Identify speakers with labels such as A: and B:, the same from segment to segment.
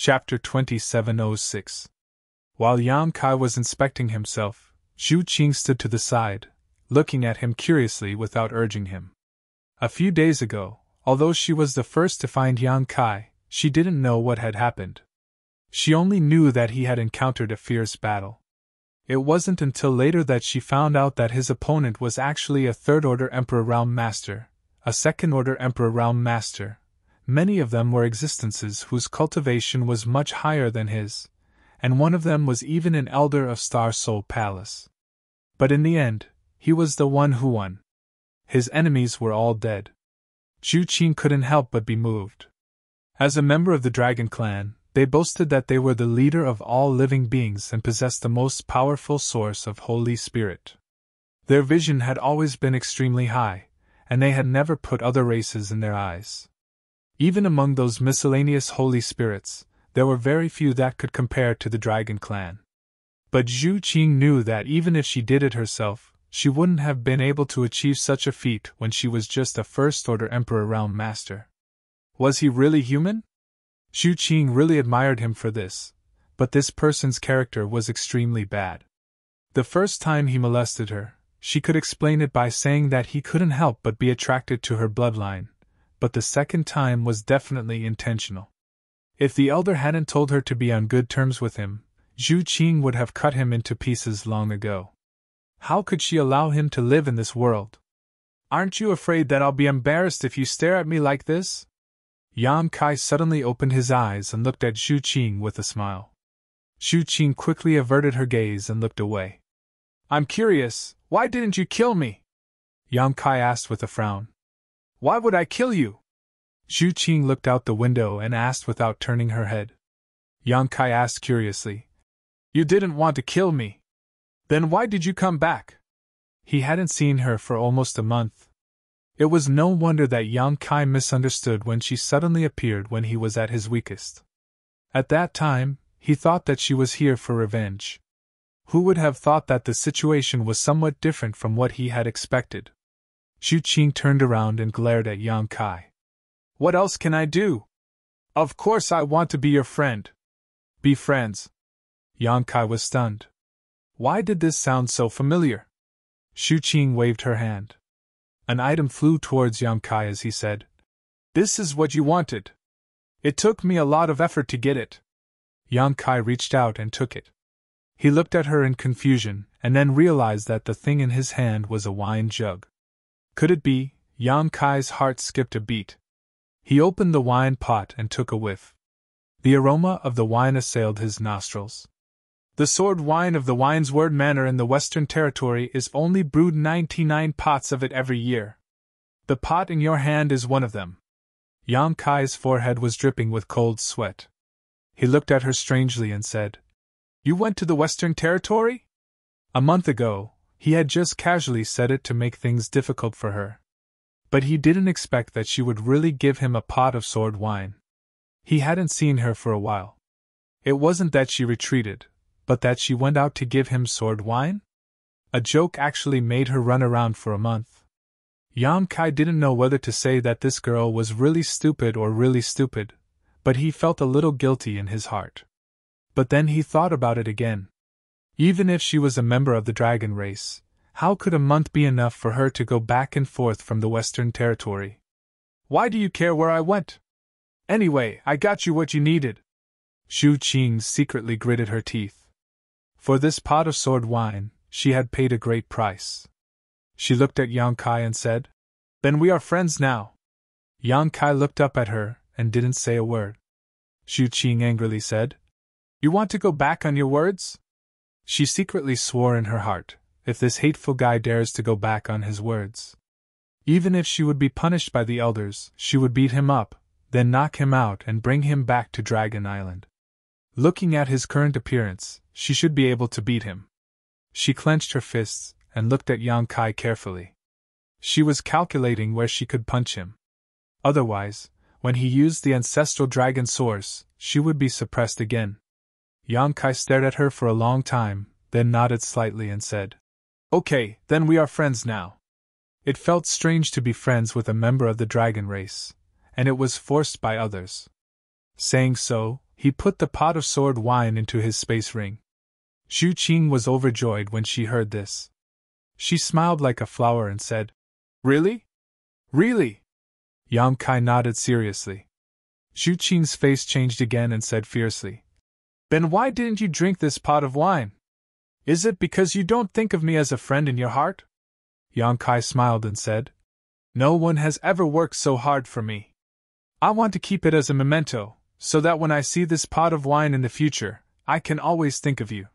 A: Chapter 2706. While Yang Kai was inspecting himself, Zhu Qing stood to the side, looking at him curiously without urging him. A few days ago, although she was the first to find Yang Kai, she didn't know what had happened. She only knew that he had encountered a fierce battle. It wasn't until later that she found out that his opponent was actually a third-order Emperor Realm Master, a second-order Emperor Realm Master. Many of them were existences whose cultivation was much higher than his, and one of them was even an elder of Star Soul Palace. But in the end, he was the one who won. His enemies were all dead. Zhu Qing couldn't help but be moved. As a member of the Dragon Clan, they boasted that they were the leader of all living beings and possessed the most powerful source of Holy Spirit. Their vision had always been extremely high, and they had never put other races in their eyes. Even among those miscellaneous holy spirits, there were very few that could compare to the Dragon Clan. But Zhu Qing knew that even if she did it herself, she wouldn't have been able to achieve such a feat when she was just a First-Order Emperor Realm Master. Was he really human? Zhu Qing really admired him for this, but this person's character was extremely bad. The first time he molested her, she could explain it by saying that he couldn't help but be attracted to her bloodline, but the second time was definitely intentional. If the elder hadn't told her to be on good terms with him, Zhu Qing would have cut him into pieces long ago. How could she allow him to live in this world? Aren't you afraid that I'll be embarrassed if you stare at me like this? Yang Kai suddenly opened his eyes and looked at Zhu Qing with a smile. Zhu Qing quickly averted her gaze and looked away. I'm curious, why didn't you kill me? Yang Kai asked with a frown. Why would I kill you? Zhu Qing looked out the window and asked without turning her head. Yang Kai asked curiously. You didn't want to kill me. Then why did you come back? He hadn't seen her for almost a month. It was no wonder that Yang Kai misunderstood when she suddenly appeared when he was at his weakest. At that time, he thought that she was here for revenge. Who would have thought that the situation was somewhat different from what he had expected? Zhu Qing turned around and glared at Yang Kai. What else can I do? Of course I want to be your friend. Be friends. Yang Kai was stunned. Why did this sound so familiar? Zhu Qing waved her hand. An item flew towards Yang Kai as he said, This is what you wanted. It took me a lot of effort to get it. Yang Kai reached out and took it. He looked at her in confusion, and then realized that the thing in his hand was a wine jug. Could it be? Yang Kai's heart skipped a beat. He opened the wine pot and took a whiff. The aroma of the wine assailed his nostrils. The sword wine of the Wine's Word Manor in the Western Territory is only brewed 99 pots of it every year. The pot in your hand is one of them. Yang Kai's forehead was dripping with cold sweat. He looked at her strangely and said, You went to the Western Territory? A month ago, he had just casually said it to make things difficult for her. But he didn't expect that she would really give him a pot of sword wine. He hadn't seen her for a while. It wasn't that she retreated, but that she went out to give him sword wine? A joke actually made her run around for a month. Yang Kai didn't know whether to say that this girl was really stupid or really stupid, but he felt a little guilty in his heart. But then he thought about it again. Even if she was a member of the dragon race, how could a month be enough for her to go back and forth from the Western Territory? Why do you care where I went? Anyway, I got you what you needed. Zhu Qing secretly gritted her teeth. For this pot of sword wine, she had paid a great price. She looked at Yang Kai and said, Then we are friends now. Yang Kai looked up at her and didn't say a word. Zhu Qing angrily said, You want to go back on your words? She secretly swore in her heart, if this hateful guy dares to go back on his words. Even if she would be punished by the elders, she would beat him up, then knock him out and bring him back to Dragon Island. Looking at his current appearance, she should be able to beat him. She clenched her fists and looked at Yang Kai carefully. She was calculating where she could punch him. Otherwise, when he used the ancestral dragon source, she would be suppressed again. Yang Kai stared at her for a long time, then nodded slightly and said, Okay, then we are friends now. It felt strange to be friends with a member of the dragon race, and it was forced by others. Saying so, he put the pot of sword wine into his space ring. Zhu Qing was overjoyed when she heard this. She smiled like a flower and said, "Really? Really?" Yang Kai nodded seriously. Zhu Qing's face changed again and said fiercely, "Then why didn't you drink this pot of wine? Is it because you don't think of me as a friend in your heart?" Yang Kai smiled and said, "No one has ever worked so hard for me. I want to keep it as a memento, so that when I see this pot of wine in the future, I can always think of you."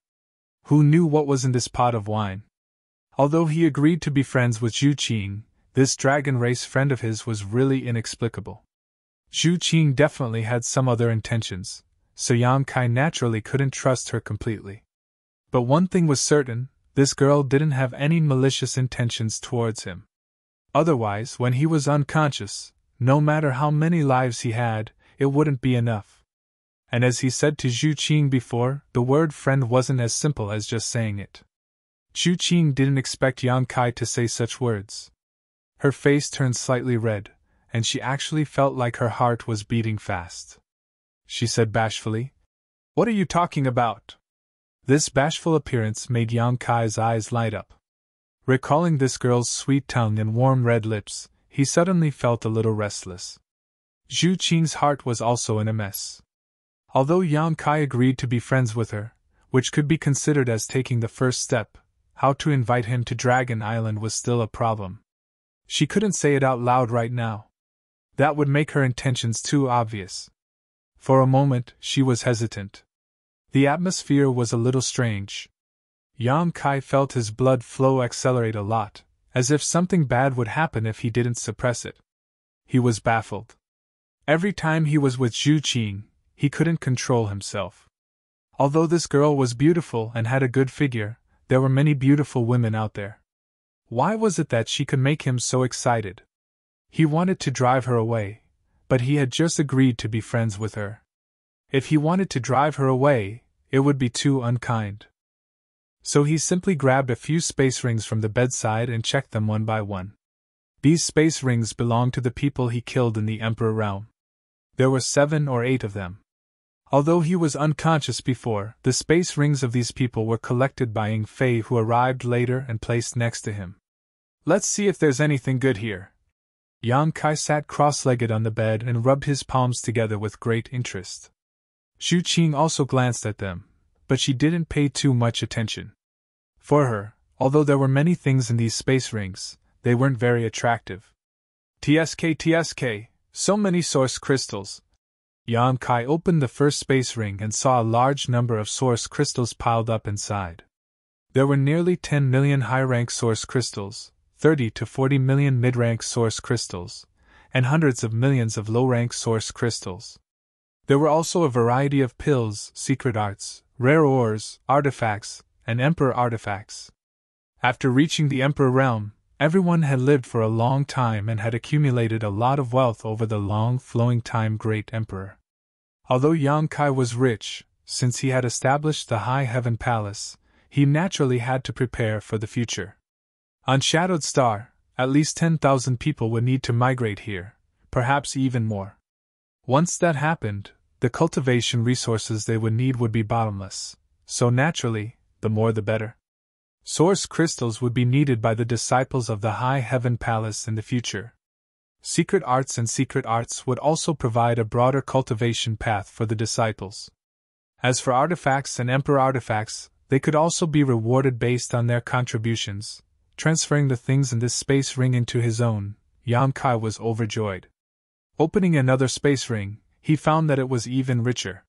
A: Who knew what was in this pot of wine? Although he agreed to be friends with Zhu Qing, this dragon race friend of his was really inexplicable. Zhu Qing definitely had some other intentions, so Yang Kai naturally couldn't trust her completely. But one thing was certain, this girl didn't have any malicious intentions towards him. Otherwise, when he was unconscious, no matter how many lives he had, it wouldn't be enough. And as he said to Zhu Qing before, the word friend wasn't as simple as just saying it. Zhu Qing didn't expect Yang Kai to say such words. Her face turned slightly red, and she actually felt like her heart was beating fast. She said bashfully, "What are you talking about?" This bashful appearance made Yang Kai's eyes light up. Recalling this girl's sweet tongue and warm red lips, he suddenly felt a little restless. Zhu Qing's heart was also in a mess. Although Yang Kai agreed to be friends with her, which could be considered as taking the first step, how to invite him to Dragon Island was still a problem. She couldn't say it out loud right now. That would make her intentions too obvious. For a moment, she was hesitant. The atmosphere was a little strange. Yang Kai felt his blood flow accelerate a lot, as if something bad would happen if he didn't suppress it. He was baffled. Every time he was with Zhu Qing, he couldn't control himself. Although this girl was beautiful and had a good figure, there were many beautiful women out there. Why was it that she could make him so excited? He wanted to drive her away, but he had just agreed to be friends with her. If he wanted to drive her away, it would be too unkind. So he simply grabbed a few space rings from the bedside and checked them one by one. These space rings belonged to the people he killed in the Emperor realm. There were 7 or 8 of them. Although he was unconscious before, the space rings of these people were collected by Ying Fei, who arrived later and placed next to him. "Let's see if there's anything good here." Yang Kai sat cross-legged on the bed and rubbed his palms together with great interest. Zhu Qing also glanced at them, but she didn't pay too much attention. For her, although there were many things in these space rings, they weren't very attractive. TSK, so many source crystals. Yang Kai opened the first space ring and saw a large number of source crystals piled up inside. There were nearly 10 million high-rank source crystals, 30 to 40 million mid-rank source crystals, and hundreds of millions of low-rank source crystals. There were also a variety of pills, secret arts, rare ores, artifacts, and Emperor artifacts. After reaching the Emperor realm, everyone had lived for a long time and had accumulated a lot of wealth over the long flowing time Great Emperor. Although Yang Kai was rich, since he had established the High Heaven Palace, he naturally had to prepare for the future. On Shadowed Star, at least 10,000 people would need to migrate here, perhaps even more. Once that happened, the cultivation resources they would need would be bottomless, so naturally, the more the better. Source crystals would be needed by the disciples of the High Heaven Palace in the future. Secret arts and secret arts would also provide a broader cultivation path for the disciples. As for artifacts and Emperor artifacts, they could also be rewarded based on their contributions. Transferring the things in this space ring into his own, Yang Kai was overjoyed. Opening another space ring, he found that it was even richer.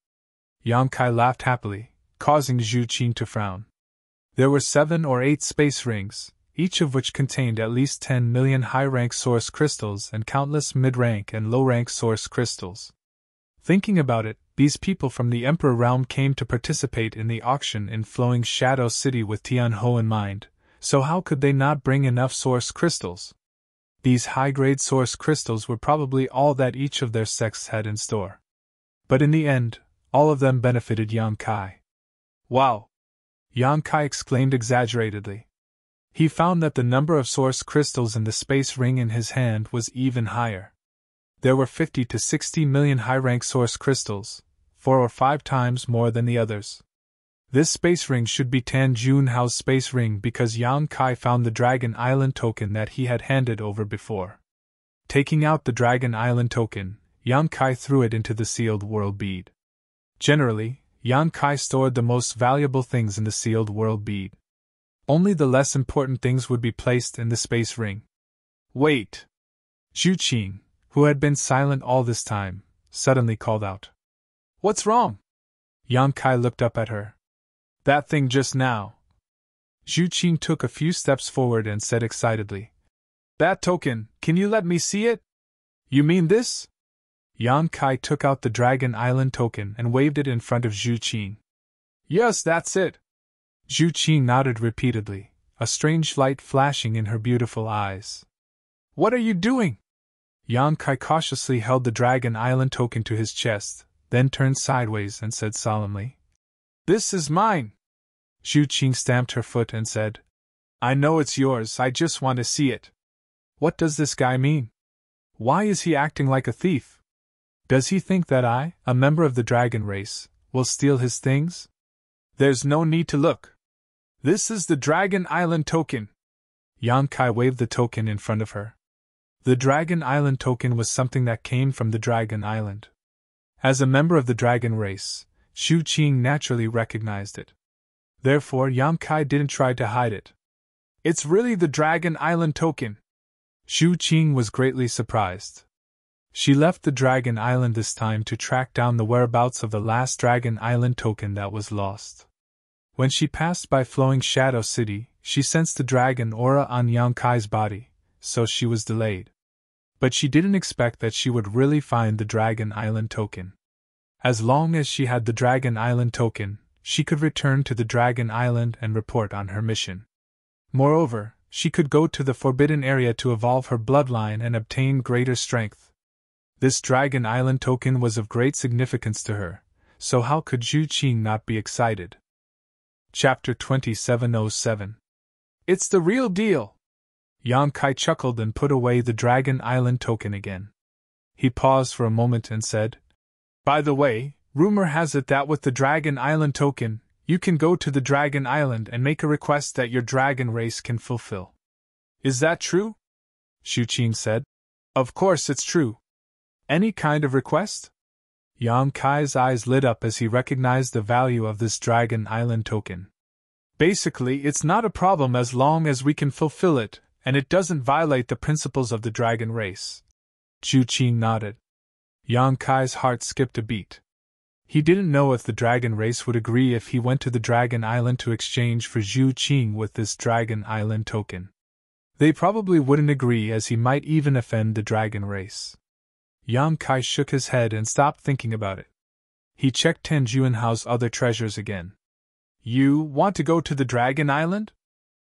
A: Yang Kai laughed happily, causing Zhu Qing to frown. There were 7 or 8 space rings, each of which contained at least 10 million high-rank source crystals and countless mid-rank and low-rank source crystals. Thinking about it, these people from the Emperor realm came to participate in the auction in Flowing Shadow City with Tianhou in mind, so how could they not bring enough source crystals? These high-grade source crystals were probably all that each of their sects had in store. But in the end, all of them benefited Yang Kai. "Wow!" Yang Kai exclaimed exaggeratedly. He found that the number of source crystals in the space ring in his hand was even higher. There were 50 to 60 million high-rank source crystals, 4 or 5 times more than the others. This space ring should be Tan Junhao's space ring because Yang Kai found the Dragon Island token that he had handed over before. Taking out the Dragon Island token, Yang Kai threw it into the sealed world bead. Generally, Yang Kai stored the most valuable things in the sealed world bead. Only the less important things would be placed in the space ring. Wait! Zhu Qing, who had been silent all this time, suddenly called out. What's wrong? Yang Kai looked up at her. That thing just now. Zhu Qing took a few steps forward and said excitedly. That token, can you let me see it? You mean this? Yang Kai took out the Dragon Island token and waved it in front of Zhu Qing. Yes, that's it. Zhu Qing nodded repeatedly, a strange light flashing in her beautiful eyes. What are you doing? Yang Kai cautiously held the Dragon Island token to his chest, then turned sideways and said solemnly. This is mine. Zhu Qing stamped her foot and said, I know it's yours, I just want to see it. What does this guy mean? Why is he acting like a thief? Does he think that I, a member of the dragon race, will steal his things? There's no need to look. This is the Dragon Island token. Yang Kai waved the token in front of her. The Dragon Island token was something that came from the Dragon Island. As a member of the dragon race, Zhu Qing naturally recognized it. Therefore, Yang Kai didn't try to hide it. It's really the Dragon Island token. Zhu Qing was greatly surprised. She left the Dragon Island this time to track down the whereabouts of the last Dragon Island token that was lost. When she passed by Flowing Shadow City, she sensed the dragon aura on Yang Kai's body, so she was delayed. But she didn't expect that she would really find the Dragon Island token. As long as she had the Dragon Island token, she could return to the Dragon Island and report on her mission. Moreover, she could go to the Forbidden Area to evolve her bloodline and obtain greater strength. This Dragon Island token was of great significance to her, so how could Zhu Qing not be excited? Chapter 2707. It's the real deal! Yang Kai chuckled and put away the Dragon Island token again. He paused for a moment and said, By the way, rumor has it that with the Dragon Island token, you can go to the Dragon Island and make a request that your dragon race can fulfill. Is that true? Zhu Qing said. Of course it's true. Any kind of request? Yang Kai's eyes lit up as he recognized the value of this Dragon Island token. Basically, it's not a problem as long as we can fulfill it, and it doesn't violate the principles of the dragon race. Zhu Qing nodded. Yang Kai's heart skipped a beat. He didn't know if the dragon race would agree if he went to the Dragon Island to exchange for Zhu Qing with this Dragon Island token. They probably wouldn't agree, as he might even offend the dragon race. Yang Kai shook his head and stopped thinking about it. He checked Tan Junhao's other treasures again. You want to go to the Dragon Island?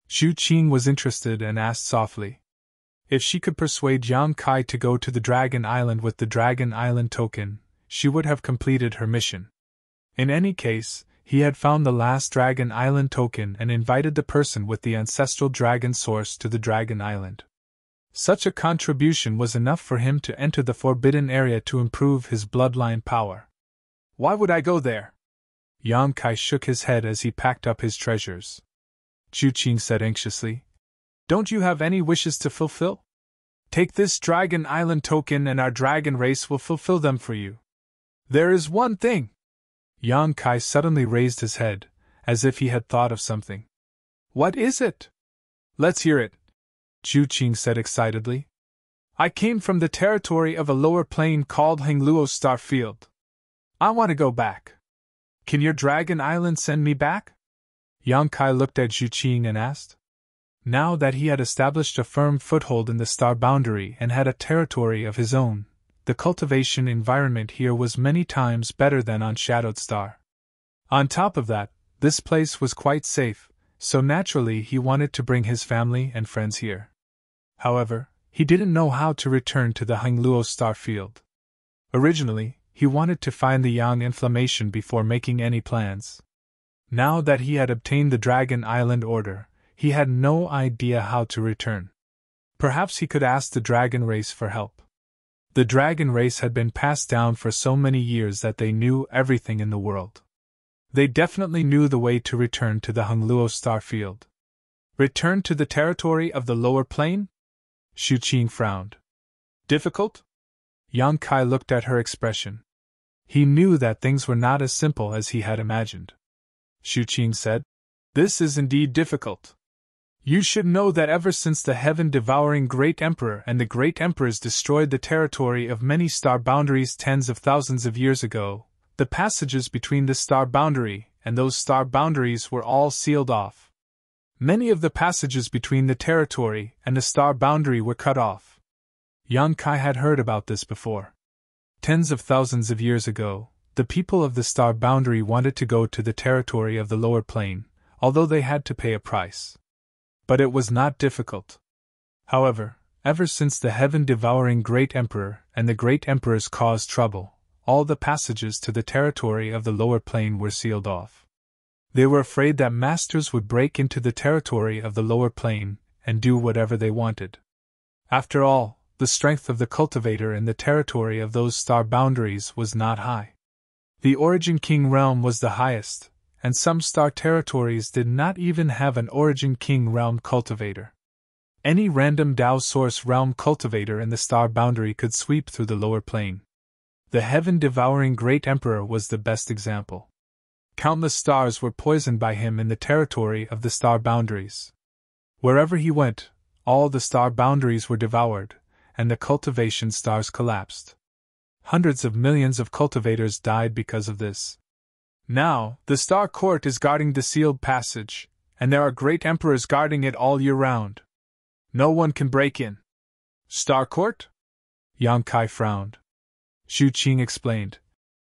A: Zhu Qing was interested and asked softly. If she could persuade Yang Kai to go to the Dragon Island with the Dragon Island token, she would have completed her mission. In any case, he had found the last Dragon Island token and invited the person with the ancestral dragon source to the Dragon Island. Such a contribution was enough for him to enter the Forbidden Area to improve his bloodline power. Why would I go there? Yang Kai shook his head as he packed up his treasures. Zhu Qing said anxiously. Don't you have any wishes to fulfill? Take this Dragon Island token and our dragon race will fulfill them for you. There is one thing. Yang Kai suddenly raised his head, as if he had thought of something. What is it? Let's hear it, Zhu Qing said excitedly. I came from the territory of a lower plane called Hengluo Star Field. I want to go back. Can your Dragon Island send me back? Yang Kai looked at Zhu Qing and asked. Now that he had established a firm foothold in the star boundary and had a territory of his own, the cultivation environment here was many times better than on Shadowed Star. On top of that, this place was quite safe, so naturally he wanted to bring his family and friends here. However, he didn't know how to return to the Hengluo Star Field. Originally, he wanted to find the Yang inflammation before making any plans. Now that he had obtained the Dragon Island order, he had no idea how to return. Perhaps he could ask the dragon race for help. The dragon race had been passed down for so many years that they knew everything in the world. They definitely knew the way to return to the Hongluo star field. Return to the territory of the lower plane? Xu Qing frowned. Difficult? Yang Kai looked at her expression. He knew that things were not as simple as he had imagined. Xu Qing said, "This is indeed difficult. You should know that ever since the heaven-devouring Great Emperor and the Great Emperors destroyed the territory of many star boundaries tens of thousands of years ago, the passages between the star boundary and those star boundaries were all sealed off. Many of the passages between the territory and the star boundary were cut off." Yang Kai had heard about this before. Tens of thousands of years ago, the people of the star boundary wanted to go to the territory of the lower plane, although they had to pay a price. But it was not difficult. However, ever since the heaven-devouring Great Emperor and the Great Emperors caused trouble, all the passages to the territory of the lower plane were sealed off. They were afraid that masters would break into the territory of the lower plane and do whatever they wanted. After all, the strength of the cultivator in the territory of those star boundaries was not high. The Origin King realm was the highest, and some star territories did not even have an Origin King realm cultivator. Any random Dao Source realm cultivator in the star boundary could sweep through the lower plane. The heaven-devouring Great Emperor was the best example. Countless stars were poisoned by him in the territory of the star boundaries. Wherever he went, all the star boundaries were devoured, and the cultivation stars collapsed. Hundreds of millions of cultivators died because of this. Now, the Star Court is guarding the sealed passage, and there are great emperors guarding it all year round. No one can break in. Star Court? Yang Kai frowned. Xu Qing explained.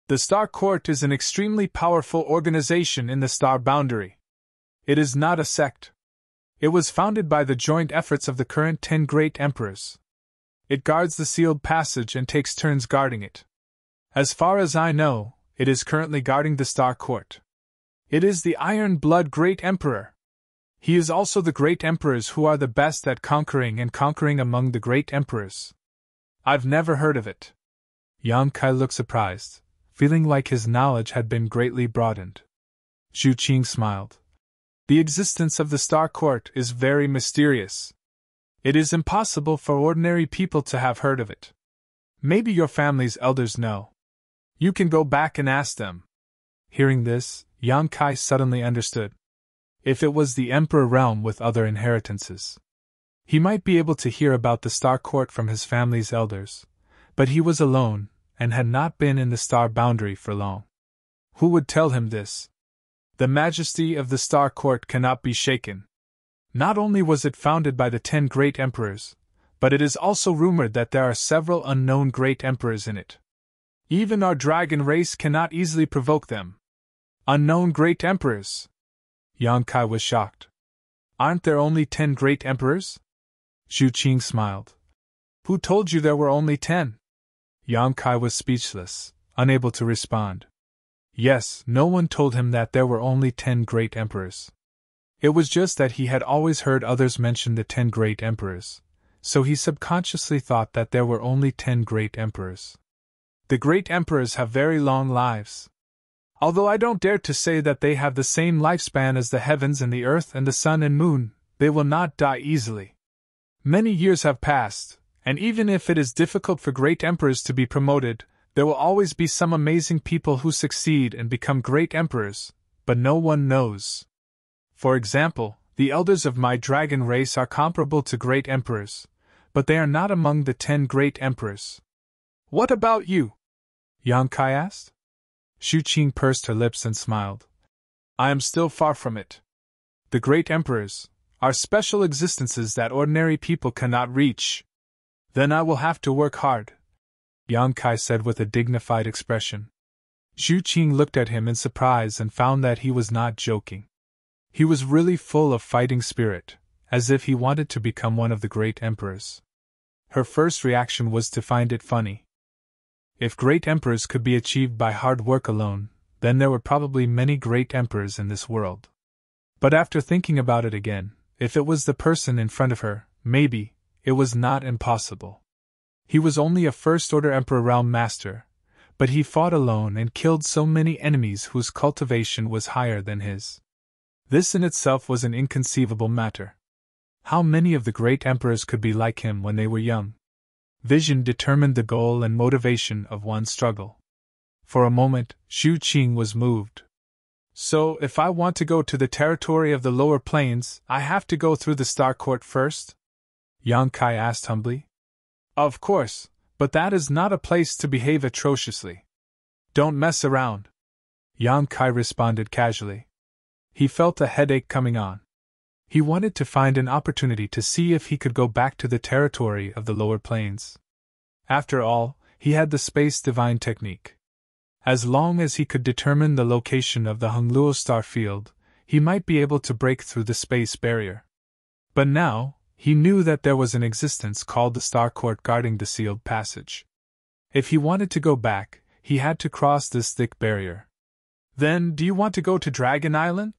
A: The Star Court is an extremely powerful organization in the star boundary. It is not a sect. It was founded by the joint efforts of the current 10 great emperors. It guards the sealed passage and takes turns guarding it. As far as I know, it is currently guarding the Star Court. It is the Iron Blood Great Emperor. He is also the great emperors who are the best at conquering and conquering among the great emperors. I've never heard of it. Yang Kai looked surprised, feeling like his knowledge had been greatly broadened. Xu Qing smiled. The existence of the Star Court is very mysterious. It is impossible for ordinary people to have heard of it. Maybe your family's elders know. You can go back and ask them. Hearing this, Yang Kai suddenly understood. If it was the Emperor realm with other inheritances, he might be able to hear about the Star Court from his family's elders, but he was alone, and had not been in the star boundary for long. Who would tell him this? The majesty of the Star Court cannot be shaken. Not only was it founded by the 10 great emperors, but it is also rumored that there are several unknown great emperors in it. Even our dragon race cannot easily provoke them. Unknown great emperors? Yang Kai was shocked. Aren't there only 10 great emperors? Xu Qing smiled. Who told you there were only 10? Yang Kai was speechless, unable to respond. Yes, no one told him that there were only 10 great emperors. It was just that he had always heard others mention the 10 great emperors, so he subconsciously thought that there were only 10 great emperors. The great emperors have very long lives. Although I don't dare to say that they have the same lifespan as the heavens and the earth and the sun and moon, they will not die easily. Many years have passed, and even if it is difficult for great emperors to be promoted, there will always be some amazing people who succeed and become great emperors, but no one knows. For example, the elders of my dragon race are comparable to great emperors, but they are not among the 10 great emperors. What about you? Yang Kai asked. Xu Qing pursed her lips and smiled. I am still far from it. The great emperors are special existences that ordinary people cannot reach. Then I will have to work hard, Yang Kai said with a dignified expression. Xu Qing looked at him in surprise and found that he was not joking. He was really full of fighting spirit, as if he wanted to become one of the great emperors. Her first reaction was to find it funny. If great emperors could be achieved by hard work alone, then there were probably many great emperors in this world. But after thinking about it again, if it was the person in front of her, maybe it was not impossible. He was only a First-Order Emperor Realm Master, but he fought alone and killed so many enemies whose cultivation was higher than his. This in itself was an inconceivable matter. How many of the great emperors could be like him when they were young? Vision determined the goal and motivation of one's struggle. For a moment, Xu Qing was moved. So, if I want to go to the territory of the lower plains, I have to go through the Star Court first? Yang Kai asked humbly. Of course, but that is not a place to behave atrociously. Don't mess around, Yang Kai responded casually. He felt a headache coming on. He wanted to find an opportunity to see if he could go back to the territory of the lower plains. After all, he had the Space Divine technique. As long as he could determine the location of the Hongluo star field, he might be able to break through the space barrier. But now, he knew that there was an existence called the Star Court guarding the sealed passage. If he wanted to go back, he had to cross this thick barrier. Then, do you want to go to Dragon Island?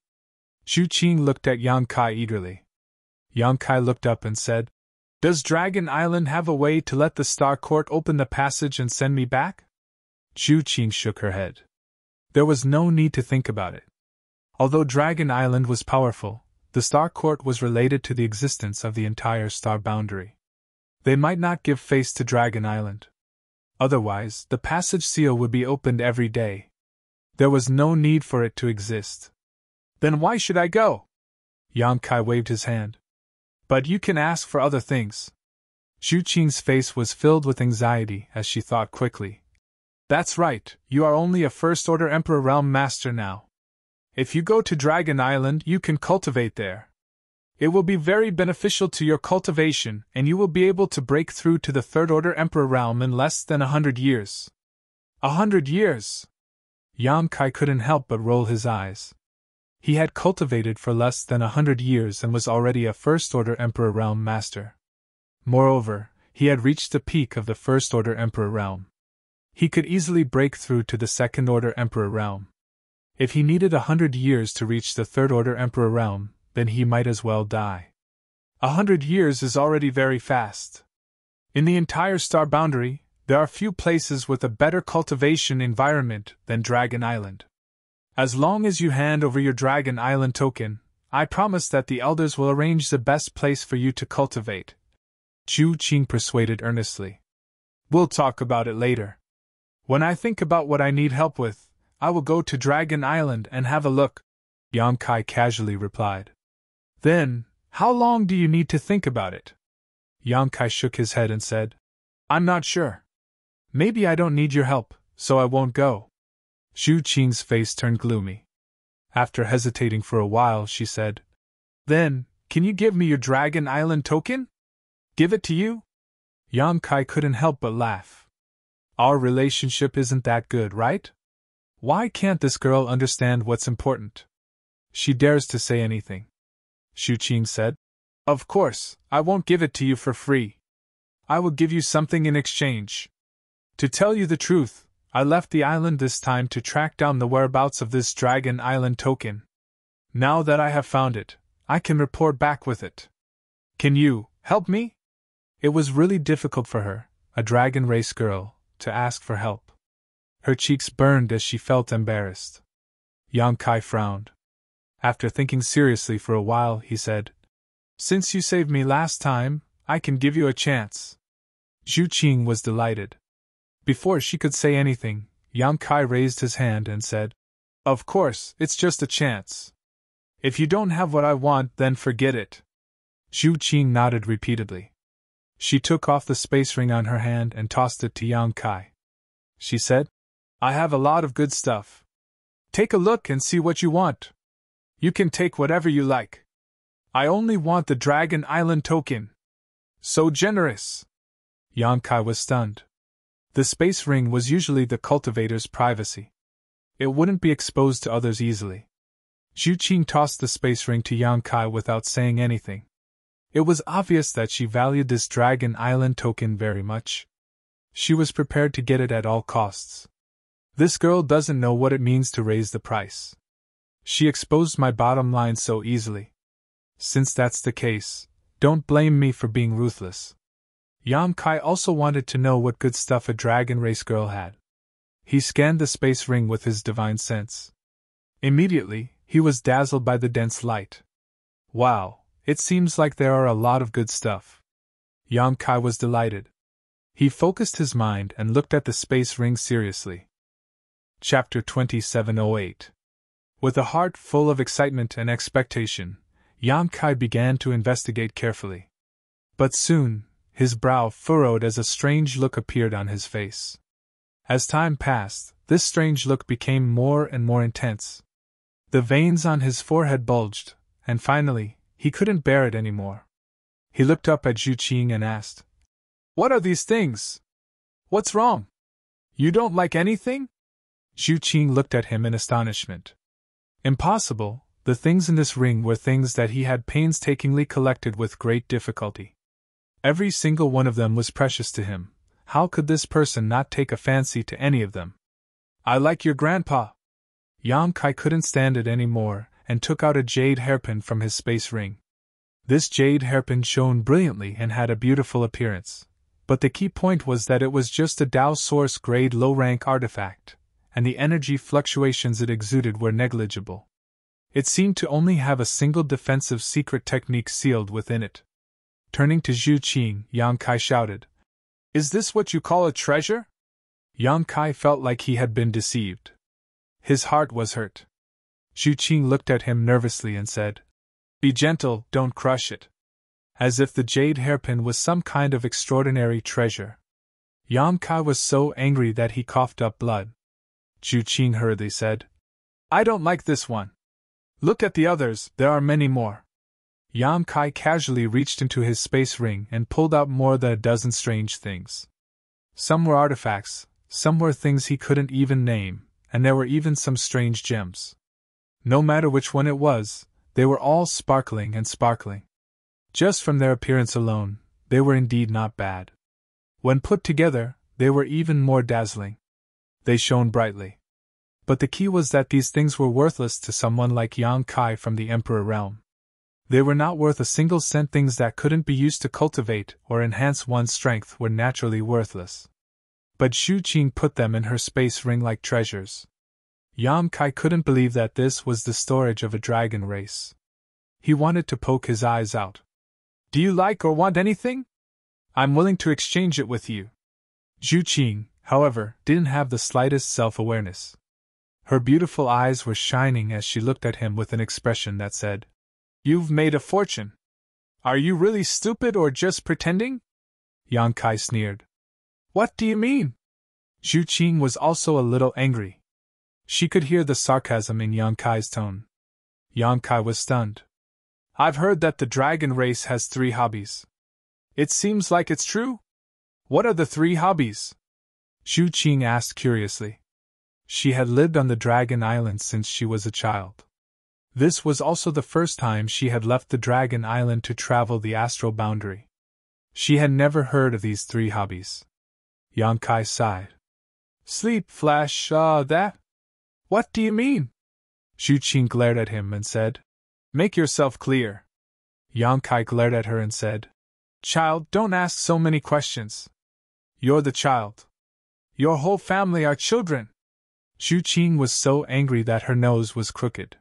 A: Xu Qing looked at Yang Kai eagerly. Yang Kai looked up and said, Does Dragon Island have a way to let the Star Court open the passage and send me back? Xu Qing shook her head. There was no need to think about it. Although Dragon Island was powerful, the Star Court was related to the existence of the entire star boundary. They might not give face to Dragon Island. Otherwise, the passage seal would be opened every day. There was no need for it to exist. Then why should I go? Yang Kai waved his hand. But you can ask for other things. Xu Qing's face was filled with anxiety as she thought quickly. That's right, you are only a First-Order Emperor Realm Master now. If you go to Dragon Island, you can cultivate there. It will be very beneficial to your cultivation, and you will be able to break through to the Third-Order Emperor Realm in less than 100 years. 100 years! Yang Kai couldn't help but roll his eyes. He had cultivated for less than 100 years and was already a First-Order Emperor Realm Master. Moreover, he had reached the peak of the First-Order Emperor Realm. He could easily break through to the Second-Order Emperor Realm. If he needed 100 years to reach the Third-Order Emperor Realm, then he might as well die. 100 years is already very fast. In the entire star boundary, there are few places with a better cultivation environment than Dragon Island. As long as you hand over your Dragon Island token, I promise that the elders will arrange the best place for you to cultivate. Xu Qing persuaded earnestly. We'll talk about it later. When I think about what I need help with, I will go to Dragon Island and have a look, Yang Kai casually replied. Then, how long do you need to think about it? Yang Kai shook his head and said, I'm not sure. Maybe I don't need your help, so I won't go. Xu Qing's face turned gloomy. After hesitating for a while, she said, Then, can you give me your Dragon Island token? Give it to you? Yang Kai couldn't help but laugh. Our relationship isn't that good, right? Why can't this girl understand what's important? She dares to say anything. Xu Qing said, Of course, I won't give it to you for free. I will give you something in exchange. To tell you the truth, I left the island this time to track down the whereabouts of this Dragon Island token. Now that I have found it, I can report back with it. Can you help me? It was really difficult for her, a dragon race girl, to ask for help. Her cheeks burned as she felt embarrassed. Yang Kai frowned. After thinking seriously for a while, he said, Since you saved me last time, I can give you a chance. Xu Qing was delighted. Before she could say anything, Yang Kai raised his hand and said, Of course, it's just a chance. If you don't have what I want, then forget it. Xu Qing nodded repeatedly. She took off the space ring on her hand and tossed it to Yang Kai. She said, I have a lot of good stuff. Take a look and see what you want. You can take whatever you like. I only want the Dragon Island token. So generous. Yang Kai was stunned. The space ring was usually the cultivator's privacy. It wouldn't be exposed to others easily. Xu Qing tossed the space ring to Yang Kai without saying anything. It was obvious that she valued this Dragon Island token very much. She was prepared to get it at all costs. This girl doesn't know what it means to raise the price. She exposed my bottom line so easily. Since that's the case, don't blame me for being ruthless. Yan Kai also wanted to know what good stuff a dragon race girl had. He scanned the space ring with his divine sense. Immediately, he was dazzled by the dense light. Wow, it seems like there are a lot of good stuff. Yan Kai was delighted. He focused his mind and looked at the space ring seriously. Chapter 2708. With a heart full of excitement and expectation, Yan Kai began to investigate carefully. But soon, his brow furrowed as a strange look appeared on his face. As time passed, this strange look became more and more intense. The veins on his forehead bulged, and finally, he couldn't bear it anymore. He looked up at Zhu Qing and asked, "What are these things? What's wrong? You don't like anything?" Zhu Qing looked at him in astonishment. Impossible, the things in this ring were things that he had painstakingly collected with great difficulty. Every single one of them was precious to him. How could this person not take a fancy to any of them? "I like your grandpa." Yan Kai couldn't stand it any more, and took out a jade hairpin from his space ring. This jade hairpin shone brilliantly and had a beautiful appearance, but the key point was that it was just a Dao Source grade low-rank artifact, and the energy fluctuations it exuded were negligible. It seemed to only have a single defensive secret technique sealed within it. Turning to Zhu Qing, Yan Kai shouted, "Is this what you call a treasure?" Yan Kai felt like he had been deceived. His heart was hurt. Zhu Qing looked at him nervously and said, "Be gentle, don't crush it." As if the jade hairpin was some kind of extraordinary treasure. Yan Kai was so angry that he coughed up blood. Zhu Qing hurriedly said, "I don't like this one. Look at the others, there are many more." Yan Kai casually reached into his space ring and pulled out more than a dozen strange things. Some were artifacts, some were things he couldn't even name, and there were even some strange gems. No matter which one it was, they were all sparkling and sparkling. Just from their appearance alone, they were indeed not bad. When put together, they were even more dazzling. They shone brightly. But the key was that these things were worthless to someone like Yan Kai from the Emperor realm. They were not worth a single cent. Things that couldn't be used to cultivate or enhance one's strength were naturally worthless. But Zhu Qing put them in her space ring like treasures. Yan Kai couldn't believe that this was the storage of a dragon race. He wanted to poke his eyes out. "Do you like or want anything? I'm willing to exchange it with you." Zhu Qing, however, didn't have the slightest self-awareness. Her beautiful eyes were shining as she looked at him with an expression that said, "You've made a fortune. Are you really stupid or just pretending?" Yan Kai sneered. "What do you mean?" Zhu Qing was also a little angry. She could hear the sarcasm in Yan Kai's tone. Yan Kai was stunned. "I've heard that the dragon race has 3 hobbies. It seems like it's true? What are the 3 hobbies?" Zhu Qing asked curiously. She had lived on the Dragon Island since she was a child. This was also the first time she had left the Dragon Island to travel the astral boundary. She had never heard of these 3 hobbies. Yan Kai sighed. "Sleep, flash, that? What do you mean?" Zhu Qing glared at him and said, "Make yourself clear." Yan Kai glared at her and said, "Child, don't ask so many questions. You're the child. Your whole family are children." Zhu Qing was so angry that her nose was crooked.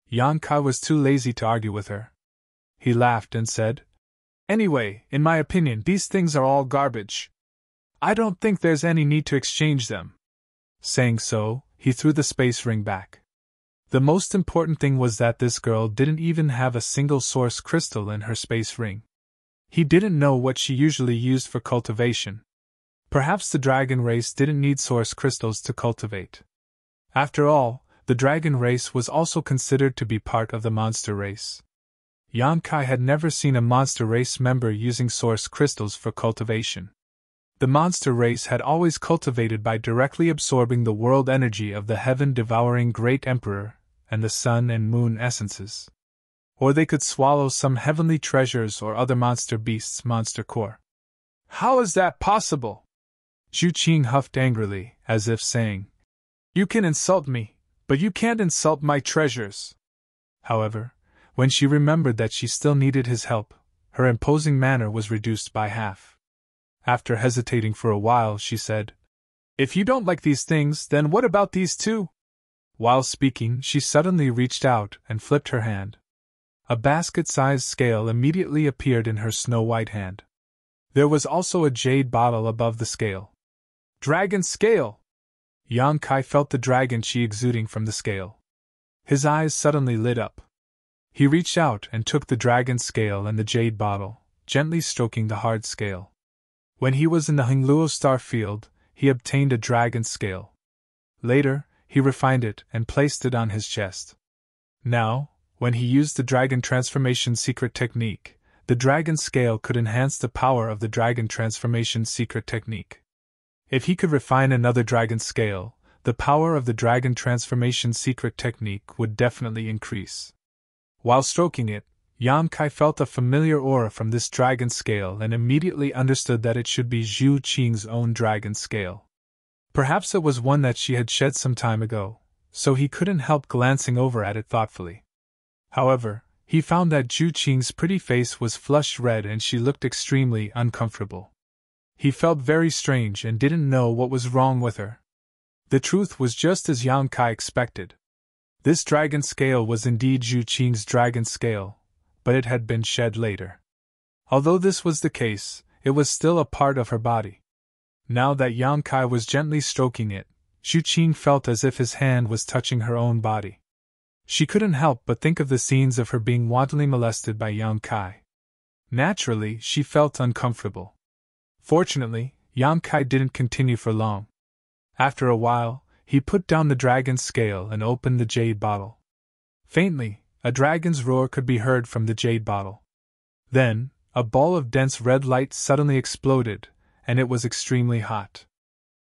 A: Yan Kai was too lazy to argue with her. He laughed and said, "Anyway, in my opinion, these things are all garbage. I don't think there's any need to exchange them." Saying so, he threw the space ring back. The most important thing was that this girl didn't even have a single source crystal in her space ring. He didn't know what she usually used for cultivation. Perhaps the dragon race didn't need source crystals to cultivate. After all, the dragon race was also considered to be part of the monster race. Yan Kai had never seen a monster race member using source crystals for cultivation. The monster race had always cultivated by directly absorbing the world energy of the heaven-devouring Great Emperor and the sun and moon essences. Or they could swallow some heavenly treasures or other monster beasts' monster core. "How is that possible?" Zhu Qing huffed angrily, as if saying, "You can insult me, but you can't insult my treasures." However, when she remembered that she still needed his help, her imposing manner was reduced by half. After hesitating for a while, she said, "If you don't like these things, then what about these two?" While speaking, she suddenly reached out and flipped her hand. A basket-sized scale immediately appeared in her snow-white hand. There was also a jade bottle above the scale. Dragon scale! Yang Kai felt the dragon chi exuding from the scale. His eyes suddenly lit up. He reached out and took the dragon scale and the jade bottle, gently stroking the hard scale. When he was in the Hongluo star field, he obtained a dragon scale. Later, he refined it and placed it on his chest. Now, when he used the dragon transformation secret technique, the dragon scale could enhance the power of the dragon transformation secret technique. If he could refine another dragon scale, the power of the dragon transformation secret technique would definitely increase. While stroking it, Yang Kai felt a familiar aura from this dragon scale and immediately understood that it should be Zhu Qing's own dragon scale. Perhaps it was one that she had shed some time ago, so he couldn't help glancing over at it thoughtfully. However, he found that Zhu Qing's pretty face was flushed red and she looked extremely uncomfortable. He felt very strange and didn't know what was wrong with her. The truth was just as Yang Kai expected. This dragon scale was indeed Zhu Qing's dragon scale, but it had been shed later. Although this was the case, it was still a part of her body. Now that Yang Kai was gently stroking it, Zhu Qing felt as if his hand was touching her own body. She couldn't help but think of the scenes of her being wantonly molested by Yang Kai. Naturally, she felt uncomfortable. Fortunately, Yang Kai didn't continue for long. After a while, he put down the dragon scale and opened the jade bottle. Faintly, a dragon's roar could be heard from the jade bottle. Then, a ball of dense red light suddenly exploded, and it was extremely hot.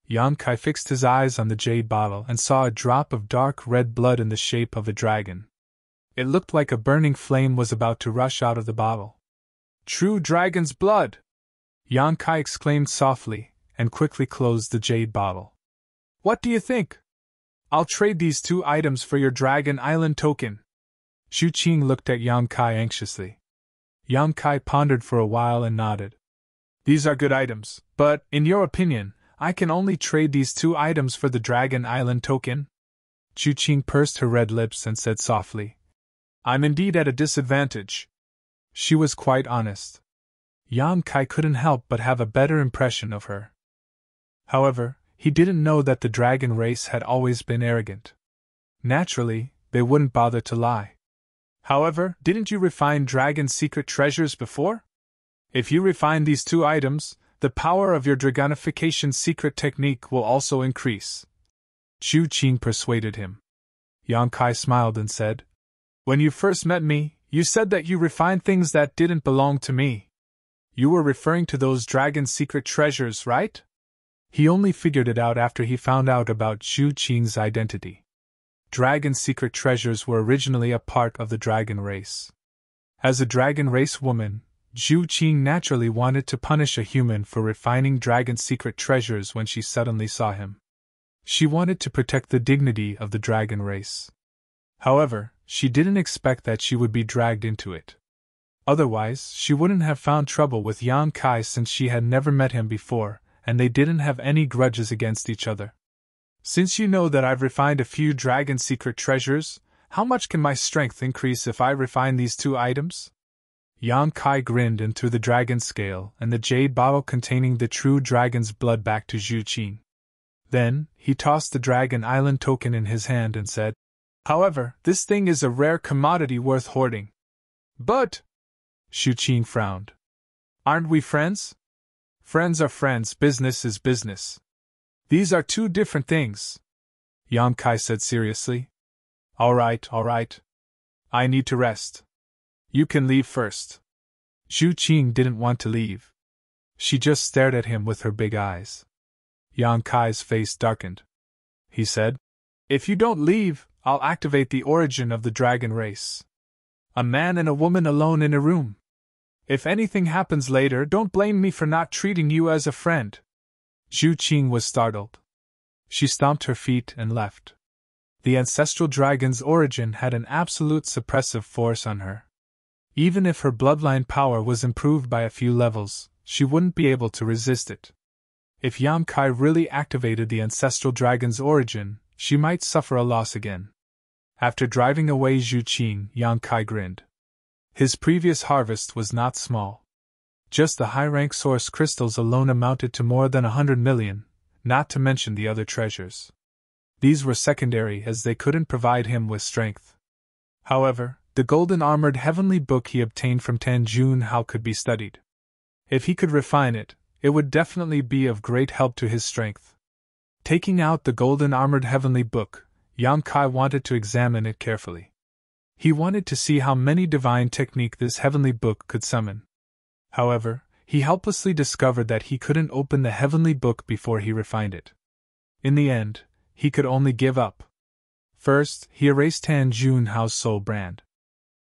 A: Yang Kai fixed his eyes on the jade bottle and saw a drop of dark red blood in the shape of a dragon. It looked like a burning flame was about to rush out of the bottle. "True dragon's blood!" Yang Kai exclaimed softly, and quickly closed the jade bottle. "What do you think? I'll trade these two items for your Dragon Island token." Zhu Qing looked at Yang Kai anxiously. Yang Kai pondered for a while and nodded. "These are good items, but, in your opinion, I can only trade these two items for the Dragon Island token?" Zhu Qing pursed her red lips and said softly, "I'm indeed at a disadvantage." She was quite honest. Yang Kai couldn't help but have a better impression of her. However, he didn't know that the dragon race had always been arrogant. Naturally, they wouldn't bother to lie. "However, didn't you refine dragon secret treasures before? If you refine these two items, the power of your dragonification secret technique will also increase," Zhu Qing persuaded him. Yang Kai smiled and said, "When you first met me, you said that you refined things that didn't belong to me. You were referring to those dragon secret treasures, right?" He only figured it out after he found out about Zhu Qing's identity. Dragon secret treasures were originally a part of the dragon race. As a dragon race woman, Zhu Qing naturally wanted to punish a human for refining dragon secret treasures when she suddenly saw him. She wanted to protect the dignity of the dragon race. However, she didn't expect that she would be dragged into it. Otherwise, she wouldn't have found trouble with Yang Kai since she had never met him before, and they didn't have any grudges against each other. "Since you know that I've refined a few dragon secret treasures, how much can my strength increase if I refine these two items?" Yang Kai grinned and threw the dragon scale and the jade bottle containing the true dragon's blood back to Zhu Qing. Then, he tossed the Dragon Island token in his hand and said, "However, this thing is a rare commodity worth hoarding." "But," Zhu Qing frowned, "aren't we friends? Friends are friends, business is business. These are two different things," Yang Kai said seriously. All right. I need to rest. You can leave first." Zhu Qing didn't want to leave. She just stared at him with her big eyes. Yang Kai's face darkened. He said, "If you don't leave, I'll activate the origin of the dragon race. A man and a woman alone in a room. If anything happens later, don't blame me for not treating you as a friend." Zhu Qing was startled. She stomped her feet and left. The ancestral dragon's origin had an absolute suppressive force on her. Even if her bloodline power was improved by a few levels, she wouldn't be able to resist it. If Yan Kai really activated the ancestral dragon's origin, she might suffer a loss again. After driving away Zhu Qing, Yan Kai grinned. His previous harvest was not small. Just the high-rank source crystals alone amounted to more than 100 million, not to mention the other treasures. These were secondary as they couldn't provide him with strength. However, the golden armored heavenly book he obtained from Tan Junhao could be studied. If he could refine it, it would definitely be of great help to his strength. Taking out the golden armored heavenly book, Yan Kai wanted to examine it carefully. He wanted to see how many divine technique this heavenly book could summon. However, he helplessly discovered that he couldn't open the heavenly book before he refined it. In the end, he could only give up. First, he erased Tan Junhao's soul brand.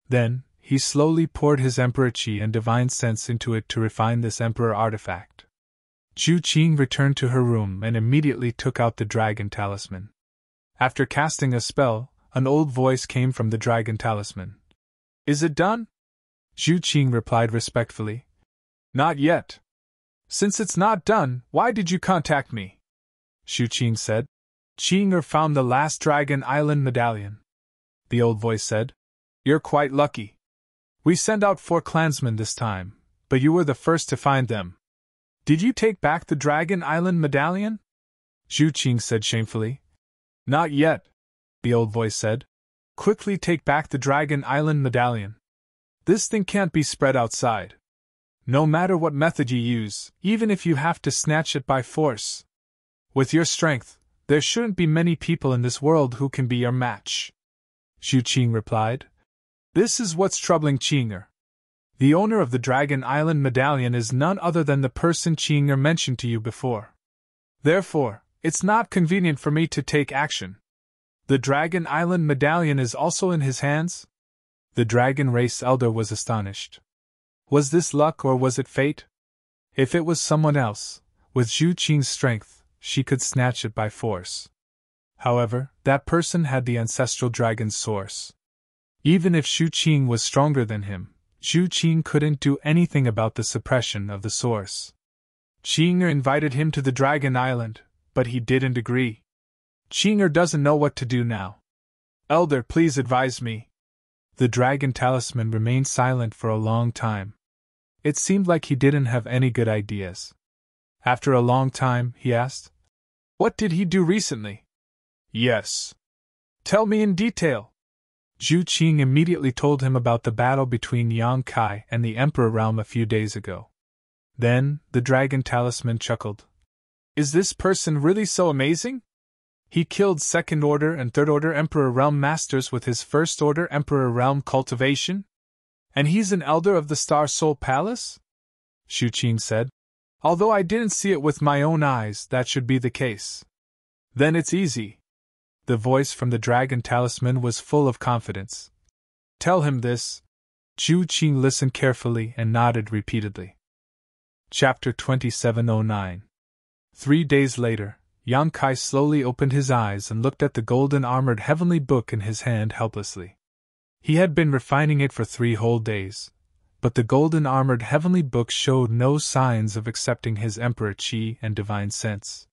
A: Then, he slowly poured his Emperor Qi and divine sense into it to refine this Emperor artifact. Zhu Qing returned to her room and immediately took out the dragon talisman. After casting a spell, an old voice came from the dragon talisman. "Is it done?" Zhu Qing replied respectfully. "Not yet." "Since it's not done, why did you contact me?" Zhu Qing said. "Qing'er found the last Dragon Island medallion," the old voice said. "You're quite lucky. We sent out 4 clansmen this time, but you were the first to find them." "Did you take back the Dragon Island medallion?" Zhu Qing said shamefully. "Not yet," the old voice said. "Quickly take back the Dragon Island medallion. This thing can't be spread outside. No matter what method you use, even if you have to snatch it by force. With your strength, there shouldn't be many people in this world who can be your match." Zhu Qing replied. "This is what's troubling Qing'er. The owner of the Dragon Island medallion is none other than the person Qing'er mentioned to you before. Therefore, it's not convenient for me to take action. The Dragon Island medallion is also in his hands?" The dragon race elder was astonished. Was this luck or was it fate? If it was someone else, with Zhu Qing's strength, she could snatch it by force. However, that person had the ancestral dragon's source. Even if Zhu Qing was stronger than him, Zhu Qing couldn't do anything about the suppression of the source. Qing'er invited him to the Dragon Island, but he didn't agree. Qing'er doesn't know what to do now. "Elder, please advise me." The dragon talisman remained silent for a long time. It seemed like he didn't have any good ideas. After a long time, he asked, "What did he do recently?" "Yes. Tell me in detail." Zhu Qing immediately told him about the battle between Yang Kai and the Emperor realm a few days ago. Then, the dragon talisman chuckled. "Is this person really so amazing? He killed second-order and third-order Emperor realm masters with his first-order Emperor realm cultivation? And he's an elder of the Star Soul Palace?" Zhu Qing said. "Although I didn't see it with my own eyes, that should be the case." "Then it's easy." The voice from the dragon talisman was full of confidence. "Tell him this." Zhu Qing listened carefully and nodded repeatedly. Chapter 2709. 3 days later, Yang Kai slowly opened his eyes and looked at the golden armored heavenly book in his hand helplessly. He had been refining it for 3 whole days, but the golden armored heavenly book showed no signs of accepting his Emperor Qi and divine sense.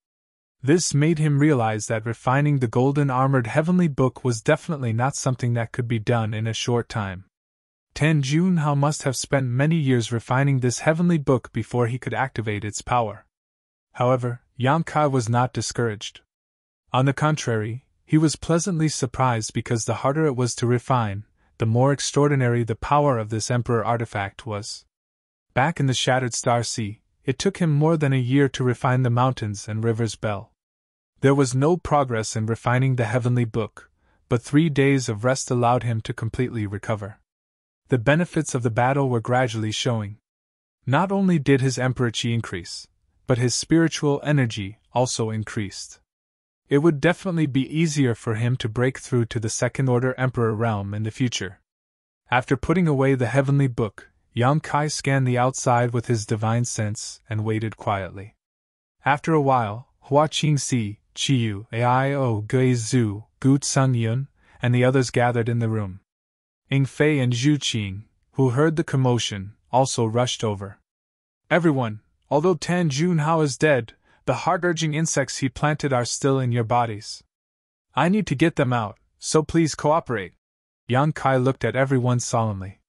A: This made him realize that refining the golden armored heavenly book was definitely not something that could be done in a short time. Tan Junhao must have spent many years refining this heavenly book before he could activate its power. However, Yang Kai was not discouraged. On the contrary, he was pleasantly surprised because the harder it was to refine, the more extraordinary the power of this Emperor artifact was. Back in the Shattered Star Sea, it took him more than a year to refine the mountains and rivers Bell. There was no progress in refining the heavenly book, but 3 days of rest allowed him to completely recover. The benefits of the battle were gradually showing. Not only did his Emperor Qi increase, but his spiritual energy also increased. It would definitely be easier for him to break through to the second-order Emperor realm in the future. After putting away the heavenly book, Yang Kai scanned the outside with his divine sense and waited quietly. After a while, Hua Qingxi, Qiyu, Aio Guizhu, Gu Tsungyun, and the others gathered in the room. Ing Fei and Zhu Qing, who heard the commotion, also rushed over. Everyone, although Tan Junhao is dead, the heart-urging insects he planted are still in your bodies. I need to get them out, so please cooperate. Yang Kai looked at everyone solemnly.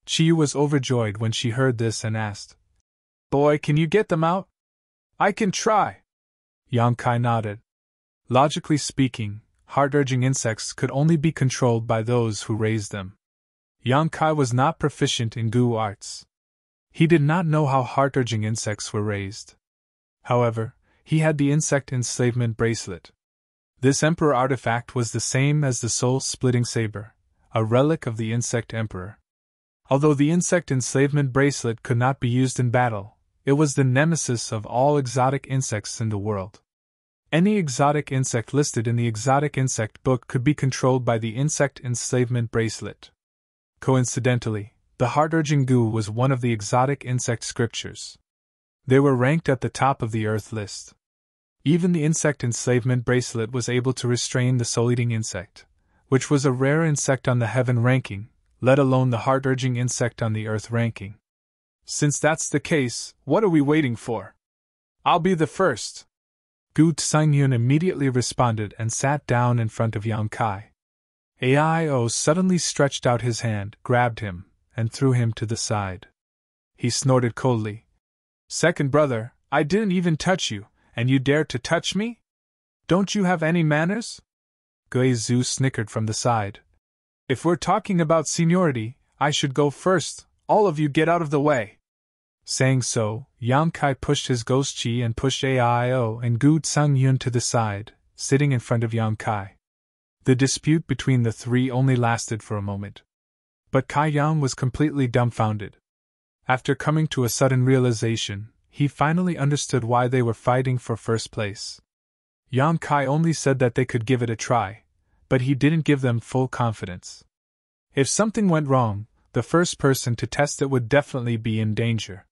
A: Chiyu was overjoyed when she heard this and asked, Boy, can you get them out? I can try. Yang Kai nodded. Logically speaking, heart-urging insects could only be controlled by those who raised them. Yang Kai was not proficient in Gu arts. He did not know how heart-urging insects were raised. However, he had the insect enslavement bracelet. This emperor artifact was the same as the soul-splitting saber, a relic of the insect emperor. Although the insect enslavement bracelet could not be used in battle, it was the nemesis of all exotic insects in the world. Any exotic insect listed in the exotic insect book could be controlled by the insect enslavement bracelet. Coincidentally, the heart-urging Gu was one of the exotic insect scriptures. They were ranked at the top of the Earth list. Even the insect enslavement bracelet was able to restrain the soul-eating insect, which was a rare insect on the heaven ranking, let alone the heart-urging insect on the Earth ranking. Since that's the case, what are we waiting for? I'll be the first. Gu Tsangyun immediately responded and sat down in front of Yang Kai. Aio suddenly stretched out his hand, grabbed him, and threw him to the side. He snorted coldly. Second brother, I didn't even touch you, and you dare to touch me? Don't you have any manners? Guizhu snickered from the side. If we're talking about seniority, I should go first, all of you get out of the way. Saying so, Yang Kai pushed his ghost chi and pushed Aio and Gu Tsangyun to the side, sitting in front of Yang Kai. The dispute between the three only lasted for a moment. But Kai Yang was completely dumbfounded. After coming to a sudden realization, he finally understood why they were fighting for first place. Yang Kai only said that they could give it a try, but he didn't give them full confidence. If something went wrong, the first person to test it would definitely be in danger.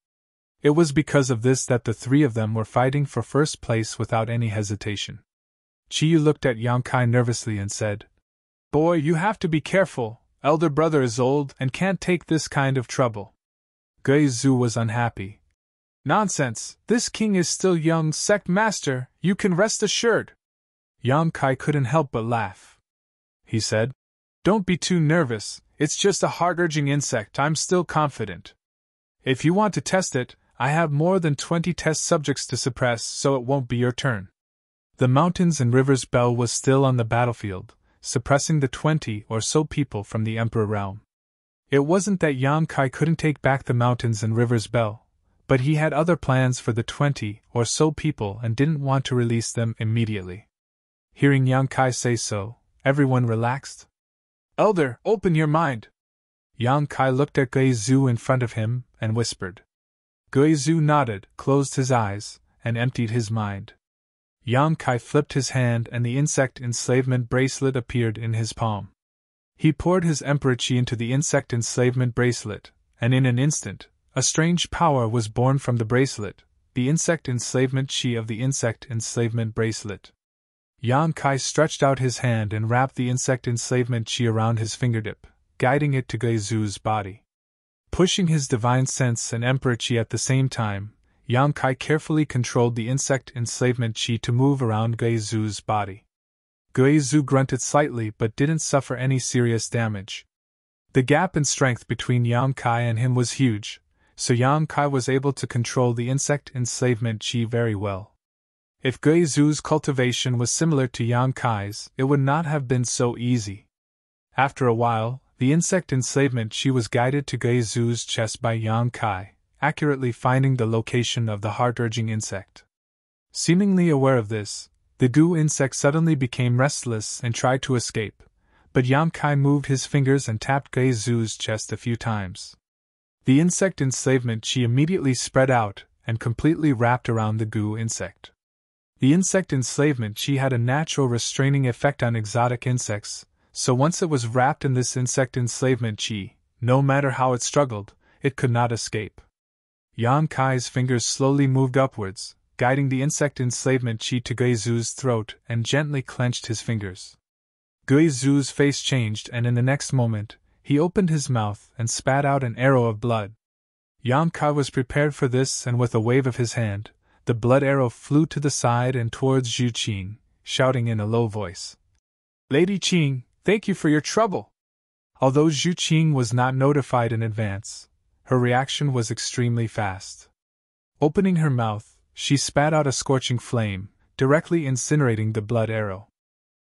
A: It was because of this that the three of them were fighting for first place without any hesitation. Chiyu looked at Yang Kai nervously and said, Boy, you have to be careful, elder brother is old and can't take this kind of trouble. Guizhu was unhappy. Nonsense, this king is still young, sect master, you can rest assured. Yang Kai couldn't help but laugh. He said, Don't be too nervous, it's just a heart-urging insect, I'm still confident. If you want to test it, I have more than 20 test subjects to suppress, so it won't be your turn. The mountains and rivers bell was still on the battlefield, suppressing the 20 or so people from the Emperor realm. It wasn't that Yang Kai couldn't take back the mountains and rivers bell, but he had other plans for the 20 or so people and didn't want to release them immediately. Hearing Yang Kai say so, everyone relaxed. Elder, open your mind. Yang Kai looked at Guizhu in front of him and whispered. Guizhu nodded, closed his eyes, and emptied his mind. Yang Kai flipped his hand and the insect enslavement bracelet appeared in his palm. He poured his emperor chi into the insect enslavement bracelet, and in an instant, a strange power was born from the bracelet, the insect enslavement chi of the insect enslavement bracelet. Yang Kai stretched out his hand and wrapped the insect enslavement chi around his fingertip, guiding it to Guizhu's body. Pushing his divine sense and emperor chi at the same time, Yang Kai carefully controlled the insect enslavement chi to move around Guizhu's body. Guizhu grunted slightly but didn't suffer any serious damage. The gap in strength between Yang Kai and him was huge, so Yang Kai was able to control the insect enslavement chi very well. If Guizhu's cultivation was similar to Yang Kai's, it would not have been so easy. After a while, the insect enslavement chi was guided to Guizhu's chest by Yang Kai, accurately finding the location of the heart-urging insect. Seemingly aware of this, the Gu insect suddenly became restless and tried to escape, but Yang Kai moved his fingers and tapped Guizhu's chest a few times. The insect enslavement chi immediately spread out and completely wrapped around the Gu insect. The insect enslavement chi had a natural restraining effect on exotic insects, so once it was wrapped in this insect enslavement chi, no matter how it struggled, it could not escape. Yang Kai's fingers slowly moved upwards, guiding the insect enslavement chi to Guizhu's throat and gently clenched his fingers. Guizhu's face changed and in the next moment, he opened his mouth and spat out an arrow of blood. Yang Kai was prepared for this, and with a wave of his hand, the blood arrow flew to the side and towards Zhu Qing, shouting in a low voice, "Lady Qing, thank you for your trouble!" Although Zhu Qing was not notified in advance, her reaction was extremely fast. Opening her mouth, she spat out a scorching flame, directly incinerating the blood arrow.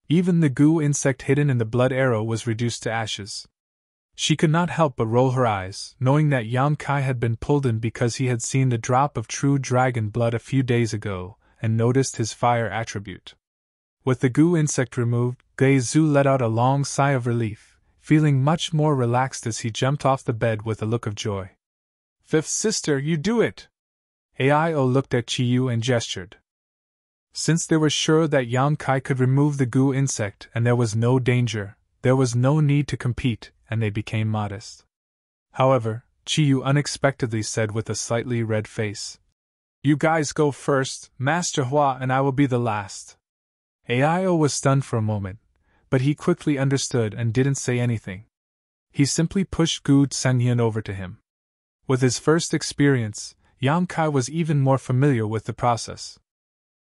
A: Even the goo insect hidden in the blood arrow was reduced to ashes. She could not help but roll her eyes, knowing that Yang Kai had been pulled in because he had seen the drop of true dragon blood a few days ago, and noticed his fire attribute. With the goo insect removed, Gei Zhu let out a long sigh of relief, feeling much more relaxed as he jumped off the bed with a look of joy. "Fifth sister, you do it!" Aio looked at Chiyu and gestured. Since they were sure that Yang Kai could remove the goo insect and there was no danger, there was no need to compete, and they became modest. However, Chiyu unexpectedly said with a slightly red face, "You guys go first, Master Hua, and I will be the last." Aio was stunned for a moment, but he quickly understood and didn't say anything. He simply pushed Gu Sanyan over to him. With his first experience, Yang Kai was even more familiar with the process.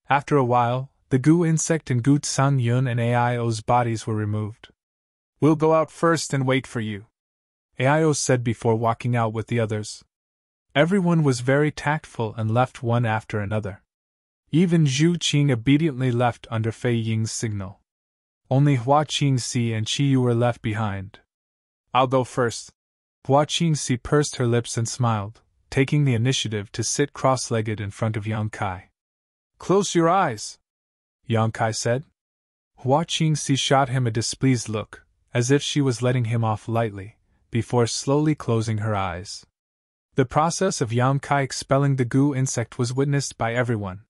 A: After a while, the goo insect in Gu Sanyan and Aio's bodies were removed. "We'll go out first and wait for you," Aio said before walking out with the others. Everyone was very tactful and left one after another. Even Zhu Qing obediently left under Fei Ying's signal. Only Hua Qingxi and Chiyu were left behind. "I'll go first." Hua Qingxi pursed her lips and smiled, taking the initiative to sit cross-legged in front of Yang Kai. "Close your eyes," Yang Kai said. Hua Qingxi shot him a displeased look, as if she was letting him off lightly, before slowly closing her eyes. The process of Yang Kai expelling the goo insect was witnessed by everyone.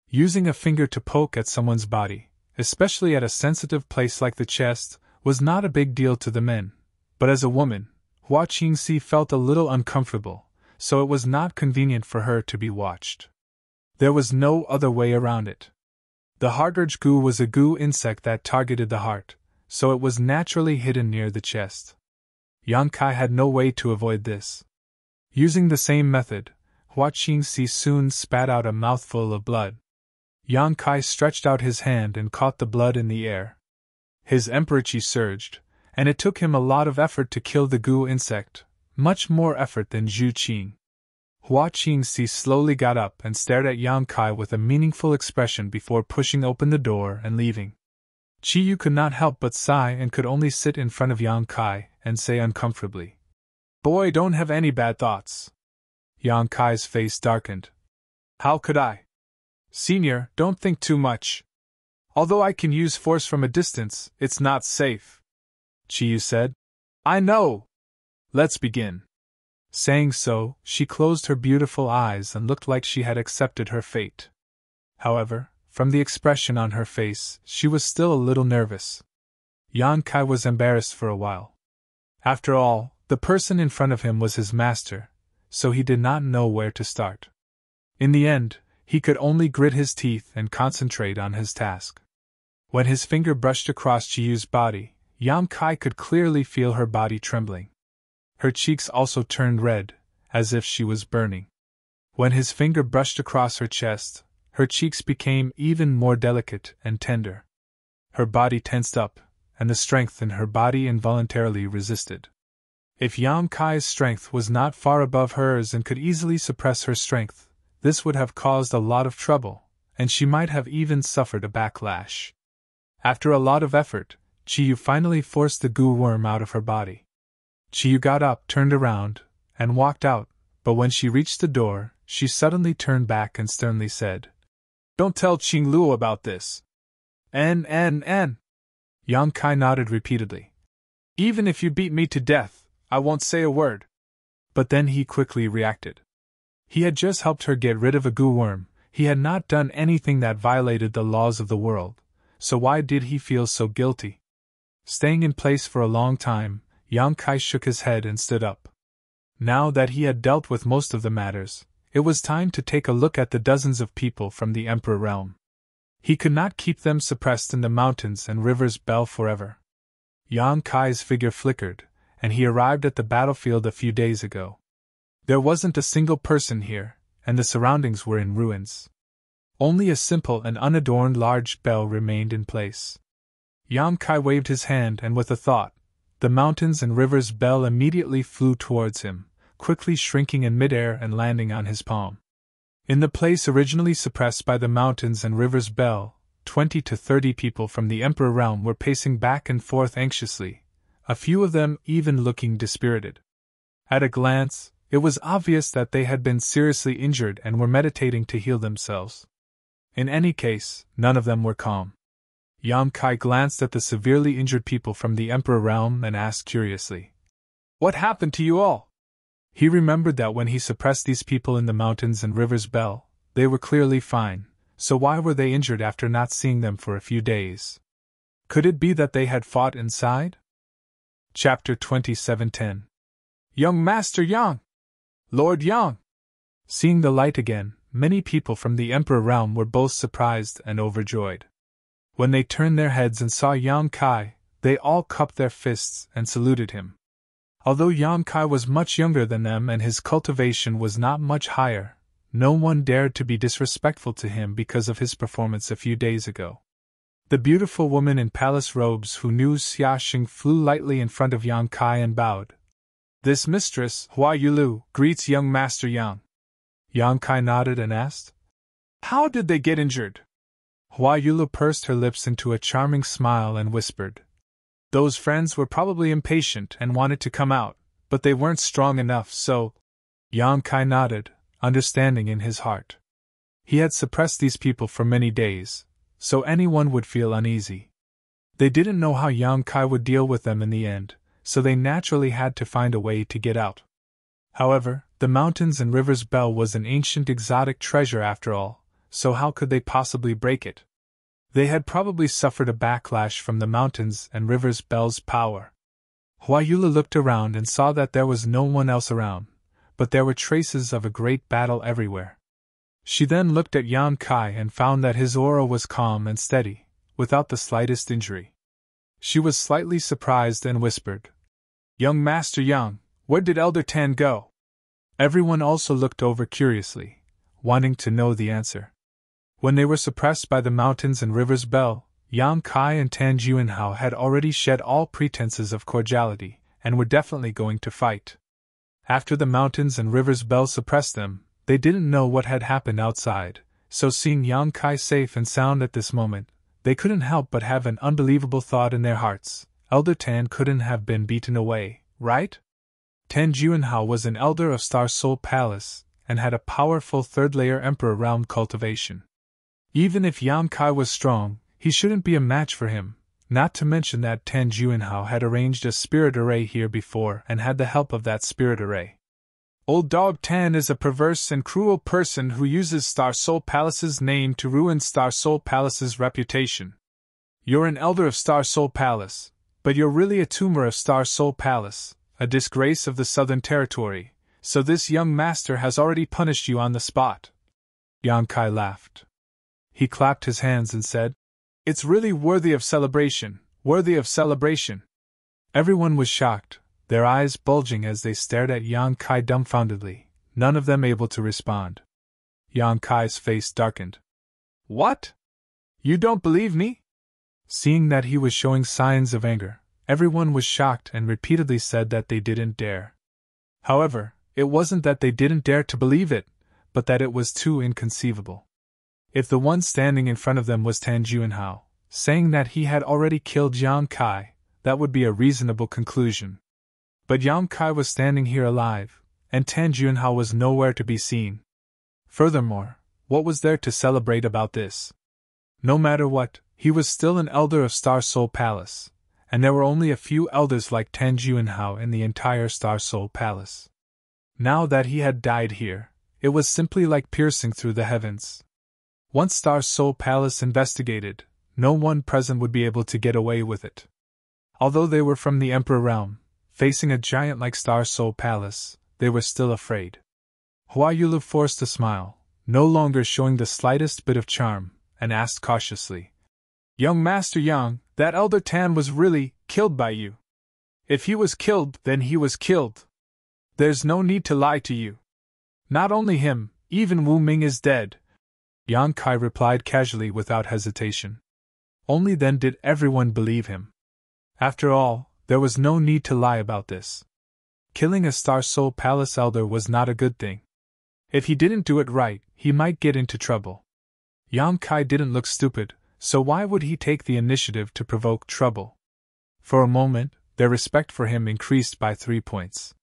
A: Using a finger to poke at someone's body, especially at a sensitive place like the chest, was not a big deal to the men, but as a woman, Hua Qingxi felt a little uncomfortable, so it was not convenient for her to be watched. There was no other way around it. The heart-urge goo was a goo insect that targeted the heart, so it was naturally hidden near the chest. Yang Kai had no way to avoid this. Using the same method, Hua Qingxi soon spat out a mouthful of blood. Yang Kai stretched out his hand and caught the blood in the air. His emperor chi surged, and it took him a lot of effort to kill the goo insect, much more effort than Zhu Qing. Hua Qingxi slowly got up and stared at Yang Kai with a meaningful expression before pushing open the door and leaving. Chiyu could not help but sigh and could only sit in front of Yang Kai and say uncomfortably, "Boy, don't have any bad thoughts." Yang Kai's face darkened. "How could I? Senior, don't think too much. Although I can use force from a distance, it's not safe," Chiyu said. "I know. Let's begin." Saying so, she closed her beautiful eyes and looked like she had accepted her fate. However, from the expression on her face, she was still a little nervous. Yang Kai was embarrassed for a while. After all, the person in front of him was his master, so he did not know where to start. In the end, he could only grit his teeth and concentrate on his task. When his finger brushed across Chiyu's body, Yang Kai could clearly feel her body trembling. Her cheeks also turned red, as if she was burning. When his finger brushed across her chest, her cheeks became even more delicate and tender. Her body tensed up, and the strength in her body involuntarily resisted. If Yang Kai's strength was not far above hers and could easily suppress her strength, this would have caused a lot of trouble, and she might have even suffered a backlash. After a lot of effort, Chiyu finally forced the goo worm out of her body. Chiyu got up, turned around, and walked out, but when she reached the door, she suddenly turned back and sternly said, "Don't tell Qing Luo about this." N. Yang Kai nodded repeatedly. "Even if you beat me to death, I won't say a word." But then he quickly reacted. He had just helped her get rid of a goo worm, he had not done anything that violated the laws of the world, so why did he feel so guilty? Staying in place for a long time, Yang Kai shook his head and stood up. Now that he had dealt with most of the matters, it was time to take a look at the dozens of people from the Emperor realm. He could not keep them suppressed in the mountains and rivers Bell forever. Yang Kai's figure flickered, and he arrived at the battlefield a few days ago. There wasn't a single person here, and the surroundings were in ruins. Only a simple and unadorned large bell remained in place. Yang Kai waved his hand, and with a thought, the mountains and rivers bell immediately flew towards him, quickly shrinking in midair and landing on his palm. In the place originally suppressed by the mountains and rivers bell, 20 to 30 people from the Emperor realm were pacing back and forth anxiously, a few of them even looking dispirited. At a glance, it was obvious that they had been seriously injured and were meditating to heal themselves. In any case, none of them were calm. Yang Kai glanced at the severely injured people from the Emperor realm and asked curiously, "What happened to you all?" He remembered that when he suppressed these people in the mountains and rivers bell, they were clearly fine, so why were they injured after not seeing them for a few days? Could it be that they had fought inside? Chapter 27:10. Young Master Yang! Lord Yang! Seeing the light again, many people from the Emperor realm were both surprised and overjoyed. When they turned their heads and saw Yang Kai, they all cupped their fists and saluted him. Although Yang Kai was much younger than them and his cultivation was not much higher, no one dared to be disrespectful to him because of his performance a few days ago. The beautiful woman in palace robes who knew Xia Xing flew lightly in front of Yang Kai and bowed. "This mistress, Hua Yulu, greets young Master Yang." Yang Kai nodded and asked, "How did they get injured?" Hua Yulu pursed her lips into a charming smile and whispered, "Those friends were probably impatient and wanted to come out, but they weren't strong enough, so—" Yang Kai nodded, understanding in his heart. He had suppressed these people for many days, so anyone would feel uneasy. They didn't know how Yang Kai would deal with them in the end, so they naturally had to find a way to get out. However, the mountains and rivers bell was an ancient exotic treasure after all, so how could they possibly break it? They had probably suffered a backlash from the mountains and rivers bell's power. Hua Yula looked around and saw that there was no one else around, but there were traces of a great battle everywhere. She then looked at Yang Kai and found that his aura was calm and steady, without the slightest injury. She was slightly surprised and whispered, "Young Master Yang, where did Elder Tan go?" Everyone also looked over curiously, wanting to know the answer. When they were suppressed by the mountains and rivers bell, Yang Kai and Tan Juinhao had already shed all pretenses of cordiality, and were definitely going to fight. After the mountains and rivers bell suppressed them, they didn't know what had happened outside, so seeing Yang Kai safe and sound at this moment, they couldn't help but have an unbelievable thought in their hearts: Elder Tan couldn't have been beaten away, right? Tan Juinhao was an elder of Star Soul Palace, and had a powerful third-layer Emperor realm cultivation. Even if Yang Kai was strong, he shouldn't be a match for him, not to mention that Tan Juinhao had arranged a spirit array here before and had the help of that spirit array. Old Dog Tan is a perverse and cruel person who uses Star Soul Palace's name to ruin Star Soul Palace's reputation. You're an elder of Star Soul Palace, but you're really a tumor of Star Soul Palace, a disgrace of the Southern Territory, so this young master has already punished you on the spot." Yang Kai laughed. He clapped his hands and said, "It's really worthy of celebration, worthy of celebration." Everyone was shocked, their eyes bulging as they stared at Yang Kai dumbfoundedly, none of them able to respond. Yang Kai's face darkened. "What? You don't believe me?" Seeing that he was showing signs of anger, everyone was shocked and repeatedly said that they didn't dare. However, it wasn't that they didn't dare to believe it, but that it was too inconceivable. If the one standing in front of them was Tan Juinhao, saying that he had already killed Yang Kai, that would be a reasonable conclusion. But Yang Kai was standing here alive, and Tan Juinhao was nowhere to be seen. Furthermore, what was there to celebrate about this? No matter what, he was still an elder of Star Soul Palace, and there were only a few elders like Tan Juinhao in the entire Star Soul Palace. Now that he had died here, it was simply like piercing through the heavens. Once Star Soul Palace investigated, no one present would be able to get away with it. Although they were from the Emperor realm, facing a giant like Star Soul Palace, they were still afraid. Hua Yulu forced a smile, no longer showing the slightest bit of charm, and asked cautiously, "Young Master Yang, that Elder Tan was really killed by you? If he was killed, then he was killed." There's no need to lie to you. Not only him, even Wu Ming is dead, Yang Kai replied casually without hesitation. Only then did everyone believe him. After all, there was no need to lie about this. Killing a Star Soul Palace elder was not a good thing. If he didn't do it right, he might get into trouble. Yang Kai didn't look stupid, so why would he take the initiative to provoke trouble? For a moment, their respect for him increased by 3 points.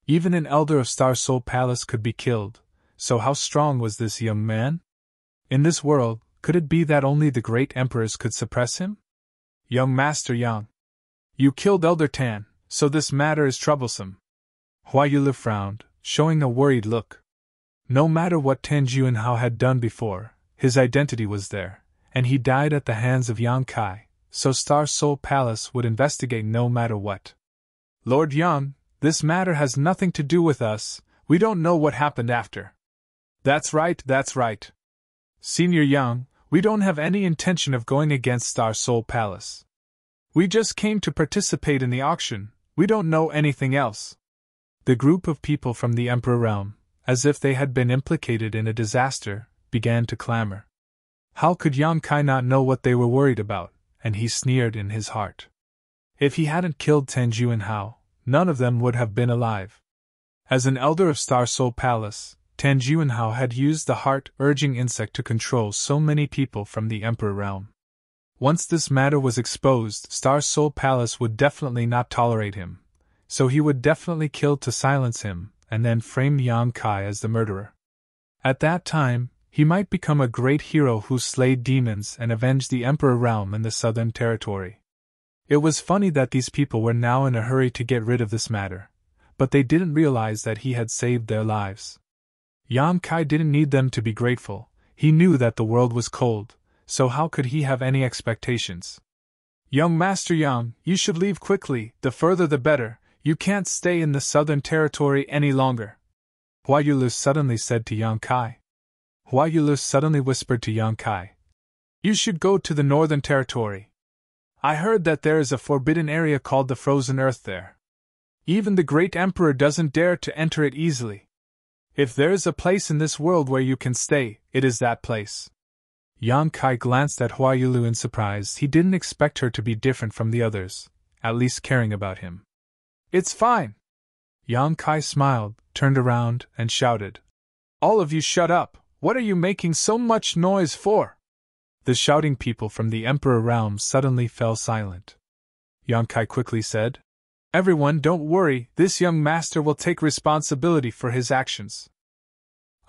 A: Even an elder of Star Soul Palace could be killed, so how strong was this young man? In this world, could it be that only the great emperors could suppress him? Young Master Yang. You killed Elder Tan, so this matter is troublesome. Hua Yulu frowned, showing a worried look. No matter what Tan Juanhao had done before, his identity was there, and he died at the hands of Yang Kai, so Star Soul Palace would investigate no matter what. Lord Yang, this matter has nothing to do with us, we don't know what happened after. That's right. Senior Yang, we don't have any intention of going against Star Soul Palace. We just came to participate in the auction, we don't know anything else. The group of people from the Emperor Realm, as if they had been implicated in a disaster, began to clamor. How could Yang Kai not know what they were worried about? And he sneered in his heart. If he hadn't killed Tan Juanhao, none of them would have been alive. As an elder of Star Soul Palace, Tan Juanhao had used the heart-urging insect to control so many people from the Emperor Realm. Once this matter was exposed, Star Soul Palace would definitely not tolerate him, so he would definitely kill to silence him, and then frame Yang Kai as the murderer. At that time, he might become a great hero who slayed demons and avenged the Emperor Realm in the Southern Territory. It was funny that these people were now in a hurry to get rid of this matter, but they didn't realize that he had saved their lives. Yang Kai didn't need them to be grateful, he knew that the world was cold, so how could he have any expectations? Young Master Yang, you should leave quickly, the further the better, you can't stay in the Southern Territory any longer. Hua Yulu suddenly said to Yang Kai. Hua Yulu suddenly whispered to Yang Kai. You should go to the Northern Territory. I heard that there is a forbidden area called the Frozen Earth there. Even the great Emperor doesn't dare to enter it easily. If there is a place in this world where you can stay, it is that place. Yang Kai glanced at Hua Yulu in surprise. He didn't expect her to be different from the others, at least caring about him. It's fine. Yang Kai smiled, turned around, and shouted. All of you shut up, what are you making so much noise for? The shouting people from the Emperor Realm suddenly fell silent. Yang Kai quickly said, Everyone, don't worry, this young master will take responsibility for his actions.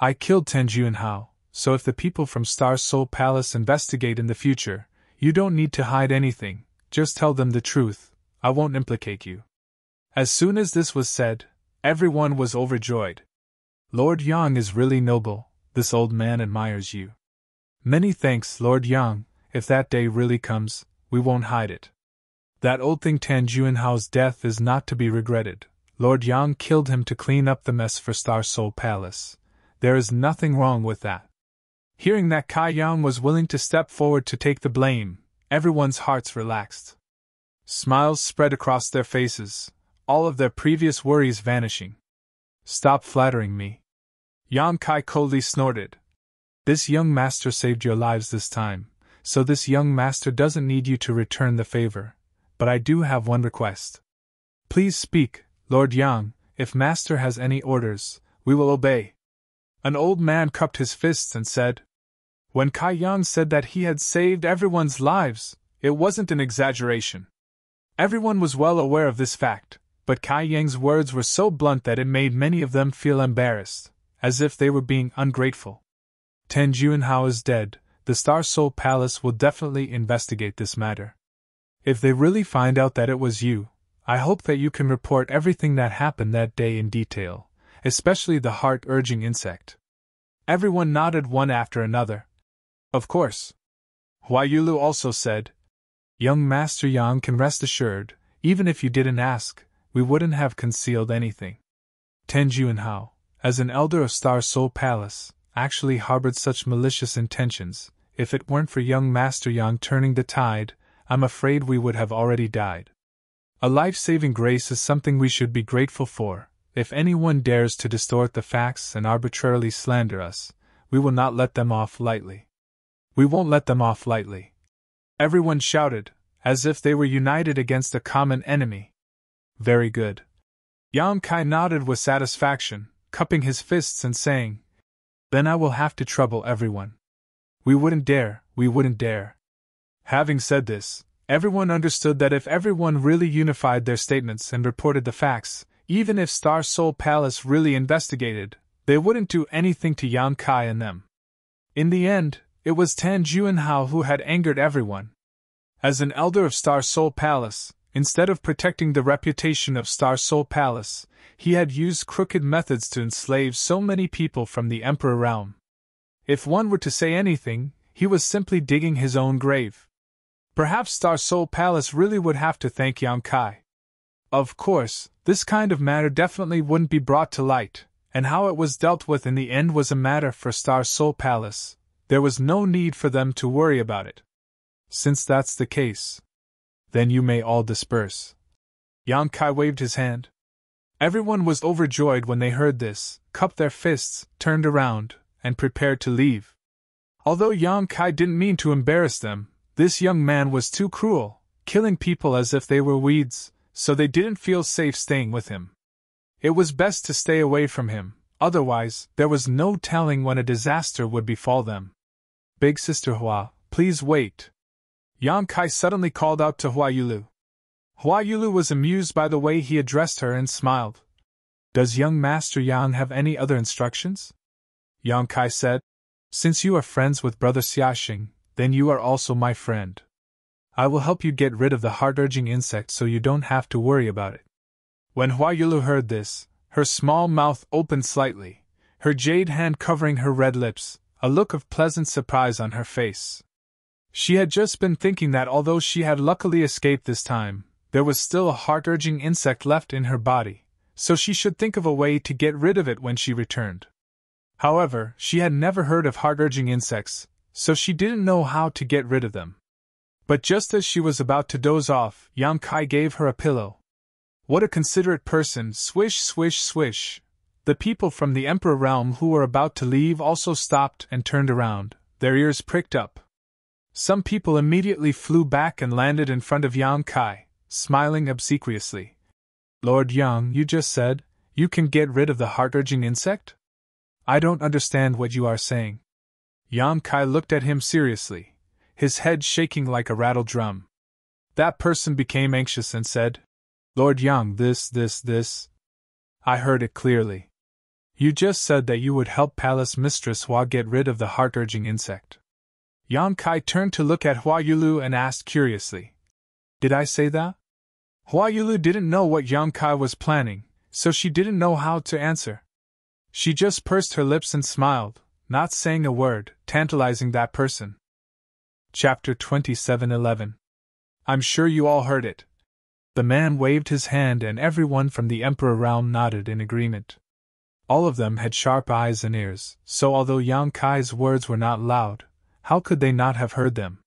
A: I killed Tan Juanhao, so if the people from Star Soul Palace investigate in the future, you don't need to hide anything, just tell them the truth, I won't implicate you. As soon as this was said, everyone was overjoyed. Lord Yang is really noble, this old man admires you. Many thanks, Lord Yang, if that day really comes, we won't hide it. That old thing Tan Juanhao's death is not to be regretted. Lord Yang killed him to clean up the mess for Star Soul Palace. There is nothing wrong with that. Hearing that Kai Yang was willing to step forward to take the blame, everyone's hearts relaxed. Smiles spread across their faces, all of their previous worries vanishing. Stop flattering me. Yang Kai coldly snorted. This young master saved your lives this time, so this young master doesn't need you to return the favor. But I do have one request. Please speak, Lord Yang, if master has any orders, we will obey. An old man cupped his fists and said, When Kai Yang said that he had saved everyone's lives, it wasn't an exaggeration. Everyone was well aware of this fact, but Kai Yang's words were so blunt that it made many of them feel embarrassed, as if they were being ungrateful. Tan Juanhao is dead, the Star Soul Palace will definitely investigate this matter. If they really find out that it was you, I hope that you can report everything that happened that day in detail, especially the heart-urging insect. Everyone nodded one after another. Of course. Hua Yulu also said, Young Master Yang can rest assured, even if you didn't ask, we wouldn't have concealed anything. Tan Juanhao, as an elder of Star Soul Palace, actually harbored such malicious intentions. If it weren't for young Master Yang turning the tide, I'm afraid we would have already died. A life-saving grace is something we should be grateful for, if anyone dares to distort the facts and arbitrarily slander us, we will not let them off lightly. We won't let them off lightly. Everyone shouted, as if they were united against a common enemy. Very good. Yang Kai nodded with satisfaction, cupping his fists and saying, Then I will have to trouble everyone. We wouldn't dare, we wouldn't dare. Having said this, everyone understood that if everyone really unified their statements and reported the facts, even if Star Soul Palace really investigated, they wouldn't do anything to Yang Kai and them. In the end, it was Tan Juanhao who had angered everyone. As an elder of Star Soul Palace, instead of protecting the reputation of Star Soul Palace, he had used crooked methods to enslave so many people from the Emperor realm. If one were to say anything, he was simply digging his own grave. Perhaps Star Soul Palace really would have to thank Yang Kai. Of course, this kind of matter definitely wouldn't be brought to light, and how it was dealt with in the end was a matter for Star Soul Palace. There was no need for them to worry about it. Since that's the case, then you may all disperse. Yang Kai waved his hand. Everyone was overjoyed when they heard this, cupped their fists, turned around, and prepared to leave. Although Yang Kai didn't mean to embarrass them, this young man was too cruel, killing people as if they were weeds, so they didn't feel safe staying with him. It was best to stay away from him, otherwise, there was no telling when a disaster would befall them. Big Sister Hua, please wait. Yang Kai suddenly called out to Hua Yulu. Hua Yulu was amused by the way he addressed her and smiled. Does young Master Yang have any other instructions? Yang Kai said, Since you are friends with Brother Xiaxing, then you are also my friend. I will help you get rid of the heart-urging insect so you don't have to worry about it. When Hua Yulu heard this, her small mouth opened slightly, her jade hand covering her red lips, a look of pleasant surprise on her face. She had just been thinking that although she had luckily escaped this time, there was still a heart-urging insect left in her body, so she should think of a way to get rid of it when she returned. However, she had never heard of heart-urging insects, so she didn't know how to get rid of them. But just as she was about to doze off, Yang Kai gave her a pillow. What a considerate person, swish, swish, swish. The people from the Emperor realm who were about to leave also stopped and turned around, their ears pricked up. Some people immediately flew back and landed in front of Yang Kai, smiling obsequiously. Lord Yang, you just said, you can get rid of the heart-urging insect? I don't understand what you are saying. Yang Kai looked at him seriously, his head shaking like a rattled drum. That person became anxious and said, Lord Yang, this. I heard it clearly. You just said that you would help Palace Mistress Hua get rid of the heart-urging insect. Yang Kai turned to look at Hua Yulu and asked curiously, Did I say that? Hua Yulu didn't know what Yang Kai was planning, so she didn't know how to answer. She just pursed her lips and smiled, not saying a word, tantalizing that person. Chapter 27:11. I'm sure you all heard it. The man waved his hand and everyone from the Emperor realm nodded in agreement. All of them had sharp eyes and ears, so although Yang Kai's words were not loud, how could they not have heard them?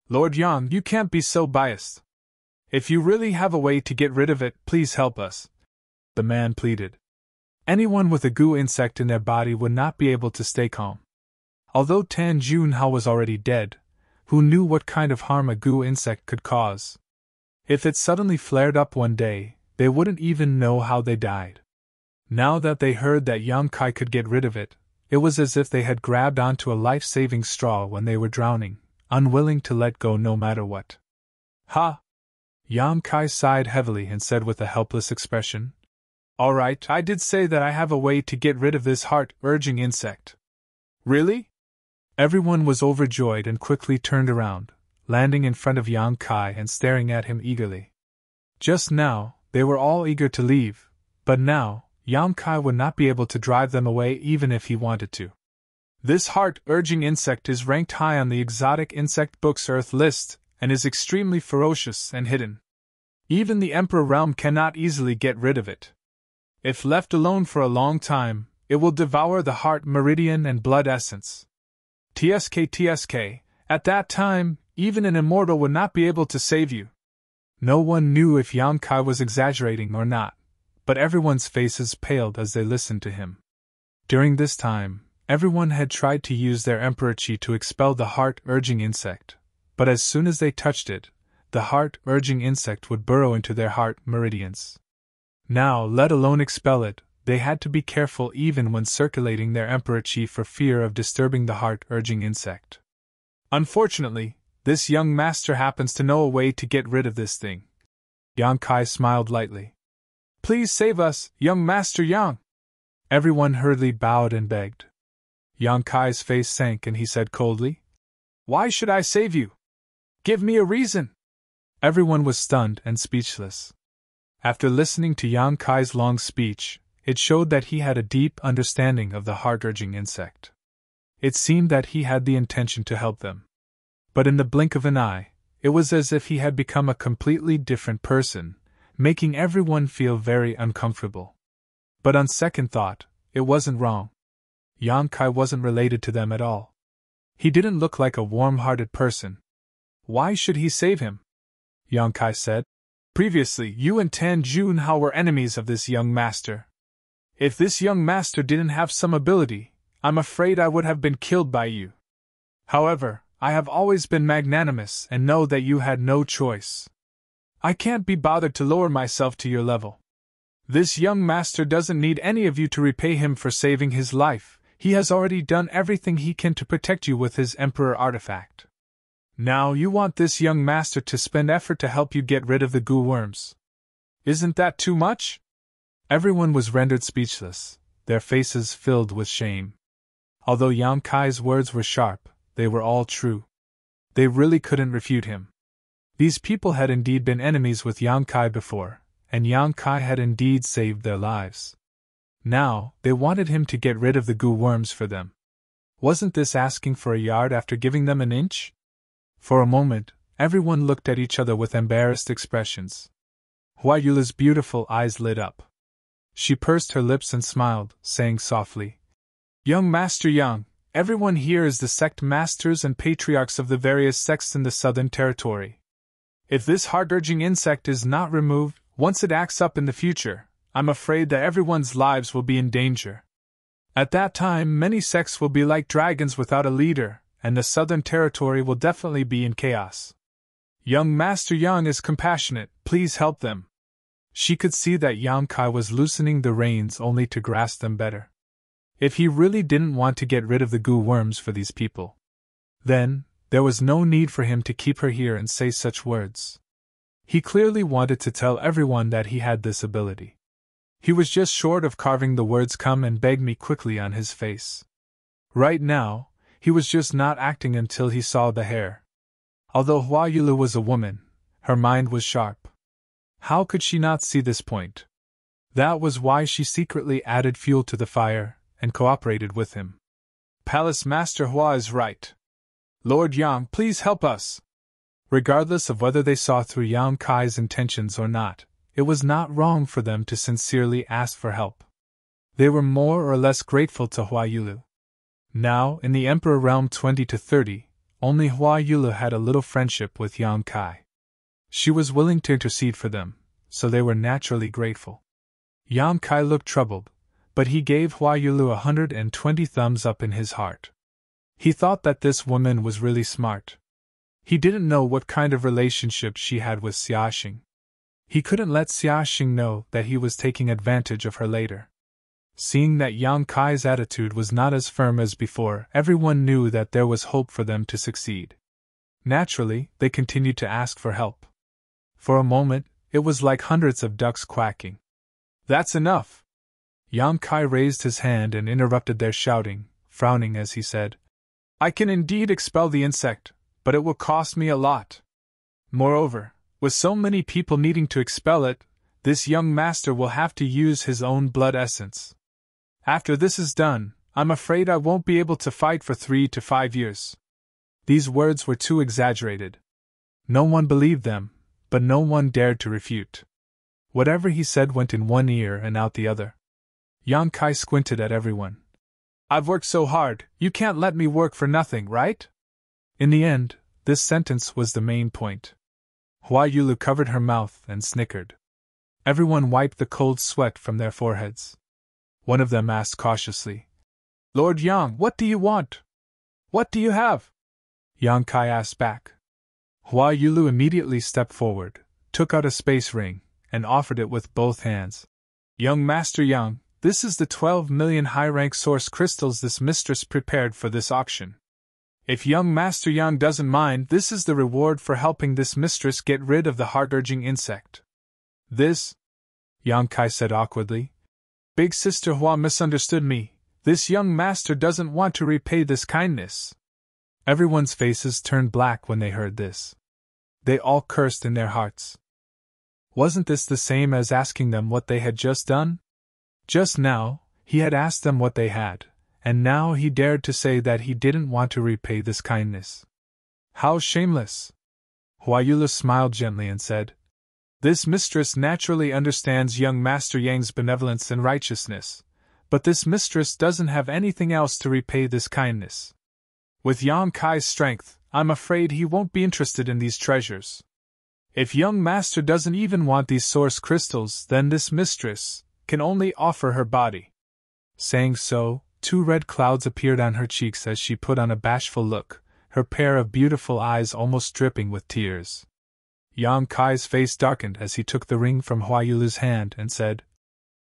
A: Lord Yang, you can't be so biased. If you really have a way to get rid of it, please help us. The man pleaded. Anyone with a goo insect in their body would not be able to stay calm. Although Tan Juanhao was already dead, who knew what kind of harm a goo insect could cause? If it suddenly flared up one day, they wouldn't even know how they died. Now that they heard that Yang Kai could get rid of it, it was as if they had grabbed onto a life-saving straw when they were drowning, unwilling to let go no matter what. Ha! Yang Kai sighed heavily and said with a helpless expression, All right, I did say that I have a way to get rid of this heart-urging insect. Really? Everyone was overjoyed and quickly turned around, landing in front of Yang Kai and staring at him eagerly. Just now, they were all eager to leave, but now, Yang Kai would not be able to drive them away even if he wanted to. This heart-urging insect is ranked high on the exotic insect book's Earth list, and is extremely ferocious and hidden. Even the Emperor realm cannot easily get rid of it. If left alone for a long time, it will devour the heart meridian and blood essence. TSK, at that time, even an immortal would not be able to save you. No one knew if Yang Kai was exaggerating or not, but everyone's faces paled as they listened to him. During this time, everyone had tried to use their Emperor Chi to expel the heart-urging insect, but as soon as they touched it, the heart-urging insect would burrow into their heart meridians. Now, let alone expel it, they had to be careful even when circulating their Emperor Chi for fear of disturbing the heart-urging insect. Unfortunately, this young master happens to know a way to get rid of this thing. Yang Kai smiled lightly. Please save us, young Master Yang! Everyone hurriedly bowed and begged. Yang Kai's face sank and he said coldly, Why should I save you? Give me a reason! Everyone was stunned and speechless. After listening to Yang Kai's long speech, it showed that he had a deep understanding of the heart-urging insect. It seemed that he had the intention to help them. But in the blink of an eye, it was as if he had become a completely different person, making everyone feel very uncomfortable. But on second thought, it wasn't wrong. Yang Kai wasn't related to them at all. He didn't look like a warm-hearted person. Why should he save him? Yang Kai said. Previously, you and Tan Junhao were enemies of this young master. If this young master didn't have some ability, I'm afraid I would have been killed by you. However, I have always been magnanimous and know that you had no choice. I can't be bothered to lower myself to your level. This young master doesn't need any of you to repay him for saving his life. He has already done everything he can to protect you with his Emperor artifact. Now you want this young master to spend effort to help you get rid of the goo worms. Isn't that too much? Everyone was rendered speechless, their faces filled with shame. Although Yang Kai's words were sharp, they were all true. They really couldn't refute him. These people had indeed been enemies with Yang Kai before, and Yang Kai had indeed saved their lives. Now, they wanted him to get rid of the goo worms for them. Wasn't this asking for a yard after giving them an inch? For a moment, everyone looked at each other with embarrassed expressions. Hua Yula's beautiful eyes lit up. She pursed her lips and smiled, saying softly, Young Master Yang, everyone here is the sect masters and patriarchs of the various sects in the Southern Territory. If this heart-urging insect is not removed, once it acts up in the future, I'm afraid that everyone's lives will be in danger. At that time, many sects will be like dragons without a leader, and the Southern Territory will definitely be in chaos. Young Master Yang is compassionate, please help them. She could see that Yang Kai was loosening the reins only to grasp them better. If he really didn't want to get rid of the goo worms for these people, then there was no need for him to keep her here and say such words. He clearly wanted to tell everyone that he had this ability. He was just short of carving the words "come and beg me" quickly on his face. Right now, he was just not acting until he saw the hair. Although Hua Yulu was a woman, her mind was sharp. How could she not see this point? That was why she secretly added fuel to the fire and cooperated with him. Palace Master Hua is right. Lord Yang, please help us. Regardless of whether they saw through Yang Kai's intentions or not, it was not wrong for them to sincerely ask for help. They were more or less grateful to Hua Yulu. Now, in the Emperor Realm 20 to 30, only Hua Yulu had a little friendship with Yang Kai. She was willing to intercede for them, so they were naturally grateful. Yang Kai looked troubled, but he gave Hua Yulu 120 thumbs up in his heart. He thought that this woman was really smart. He didn't know what kind of relationship she had with Xiaxing. He couldn't let Xiaxing know that he was taking advantage of her later. Seeing that Yang Kai's attitude was not as firm as before, everyone knew that there was hope for them to succeed. Naturally, they continued to ask for help. For a moment, it was like hundreds of ducks quacking. That's enough! Yang Kai raised his hand and interrupted their shouting, frowning as he said, I can indeed expel the insect, but it will cost me a lot. Moreover, with so many people needing to expel it, this young master will have to use his own blood essence. After this is done, I'm afraid I won't be able to fight for 3 to 5 years. These words were too exaggerated. No one believed them, but no one dared to refute. Whatever he said went in one ear and out the other. Yang Kai squinted at everyone. I've worked so hard, you can't let me work for nothing, right? In the end, this sentence was the main point. Hua Yulu covered her mouth and snickered. Everyone wiped the cold sweat from their foreheads. One of them asked cautiously, Lord Yang, what do you want? What do you have? Yang Kai asked back. Hua Yulu immediately stepped forward, took out a space ring, and offered it with both hands. Young Master Yang, this is the 12 million high-rank source crystals this mistress prepared for this auction. If young Master Yang doesn't mind, this is the reward for helping this mistress get rid of the heart-urging insect. This? Yang Kai said awkwardly. Big Sister Hua misunderstood me. This young master doesn't want to repay this kindness. Everyone's faces turned black when they heard this. They all cursed in their hearts. Wasn't this the same as asking them what they had just done? Just now, he had asked them what they had, and now he dared to say that he didn't want to repay this kindness. How shameless! Huayula smiled gently and said, This mistress naturally understands young Master Yang's benevolence and righteousness, but this mistress doesn't have anything else to repay this kindness. With Yang Kai's strength, I'm afraid he won't be interested in these treasures. If young master doesn't even want these source crystals, then this mistress can only offer her body. Saying so, 2 red clouds appeared on her cheeks as she put on a bashful look, her pair of beautiful eyes almost dripping with tears. Yang Kai's face darkened as he took the ring from Huayulu's hand and said,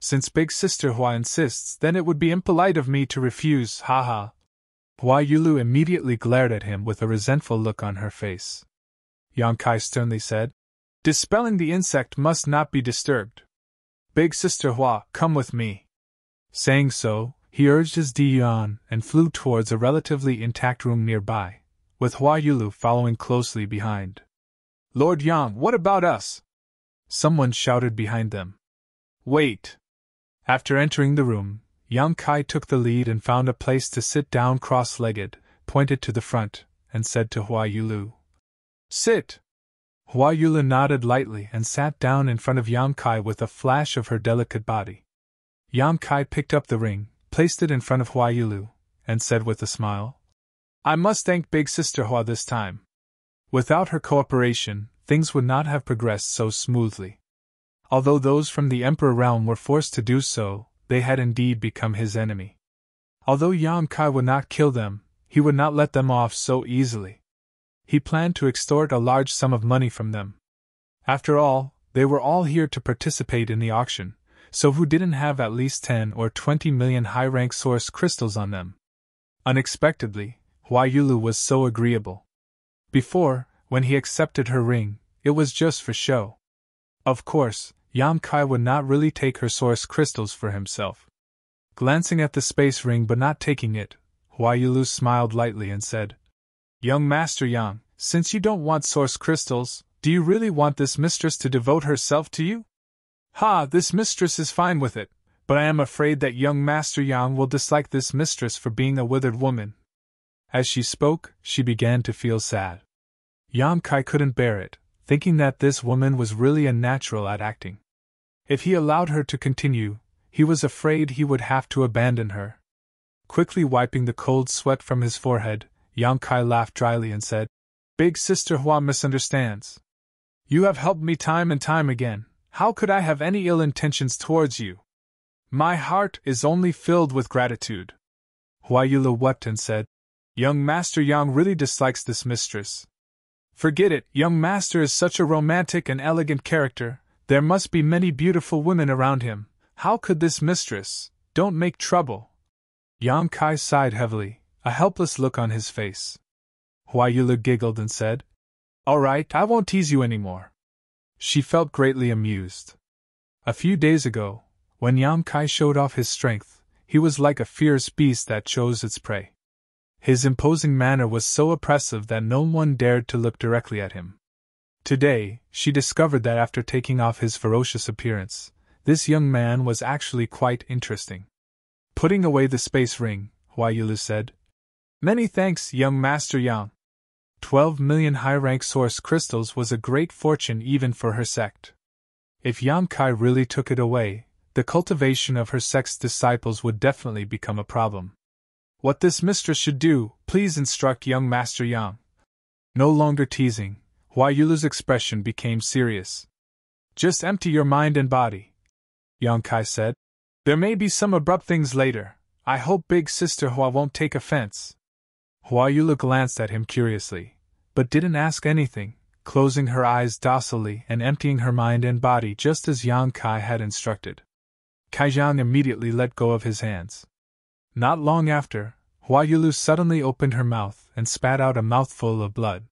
A: Since Big Sister Hua insists, then it would be impolite of me to refuse, haha. Huayulu immediately glared at him with a resentful look on her face. Yang Kai sternly said, Dispelling the insect must not be disturbed. Big Sister Hua, come with me. Saying so, he urged his Diyuan and flew towards a relatively intact room nearby, with Huayulu following closely behind. Lord Yang, what about us? Someone shouted behind them. Wait. After entering the room, Yang Kai took the lead and found a place to sit down cross-legged, pointed to the front, and said to Huayulu, Sit! Huayulu nodded lightly and sat down in front of Yang Kai with a flash of her delicate body. Yang Kai picked up the ring, placed it in front of Huayulu, and said with a smile, I must thank Big Sister Hua this time. Without her cooperation, things would not have progressed so smoothly. Although those from the Emperor realm were forced to do so, they had indeed become his enemy. Although Yang Kai would not kill them, he would not let them off so easily. He planned to extort a large sum of money from them. After all, they were all here to participate in the auction, so who didn't have at least 10 or 20 million high-rank source crystals on them? Unexpectedly, Huayulu was so agreeable. Before, when he accepted her ring, it was just for show. Of course, Yang Kai would not really take her source crystals for himself. Glancing at the space ring but not taking it, Huayulu smiled lightly and said, Young Master Yang, since you don't want source crystals, do you really want this mistress to devote herself to you? Ha, this mistress is fine with it, but I am afraid that young Master Yang will dislike this mistress for being a withered woman. As she spoke, she began to feel sad. Yang Kai couldn't bear it, thinking that this woman was really a natural at acting. If he allowed her to continue, he was afraid he would have to abandon her. Quickly wiping the cold sweat from his forehead, Yang Kai laughed dryly and said, Big Sister Hua misunderstands. You have helped me time and time again. How could I have any ill intentions towards you? My heart is only filled with gratitude. Huayula wept and said, Young Master Yang really dislikes this mistress. Forget it, young master is such a romantic and elegant character, there must be many beautiful women around him. How could this mistress? Don't make trouble. Yang Kai sighed heavily, a helpless look on his face. Huayula giggled and said, All right, I won't tease you anymore. She felt greatly amused. A few days ago, when Yang Kai showed off his strength, he was like a fierce beast that chose its prey. His imposing manner was so oppressive that no one dared to look directly at him. Today, she discovered that after taking off his ferocious appearance, this young man was actually quite interesting. Putting away the space ring, Huayulu said, Many thanks, young Master Yang. 12 million high-rank source crystals was a great fortune even for her sect. If Yang Kai really took it away, the cultivation of her sect's disciples would definitely become a problem. What this mistress should do, please instruct young Master Yang. No longer teasing, Huayulu's expression became serious. Just empty your mind and body, Yang Kai said. There may be some abrupt things later. I hope Big Sister Hua won't take offense. Hua Yulu glanced at him curiously, but didn't ask anything, closing her eyes docilely and emptying her mind and body just as Yang Kai had instructed. Kaijiang immediately let go of his hands. Not long after, Hua Yulu suddenly opened her mouth and spat out a mouthful of blood.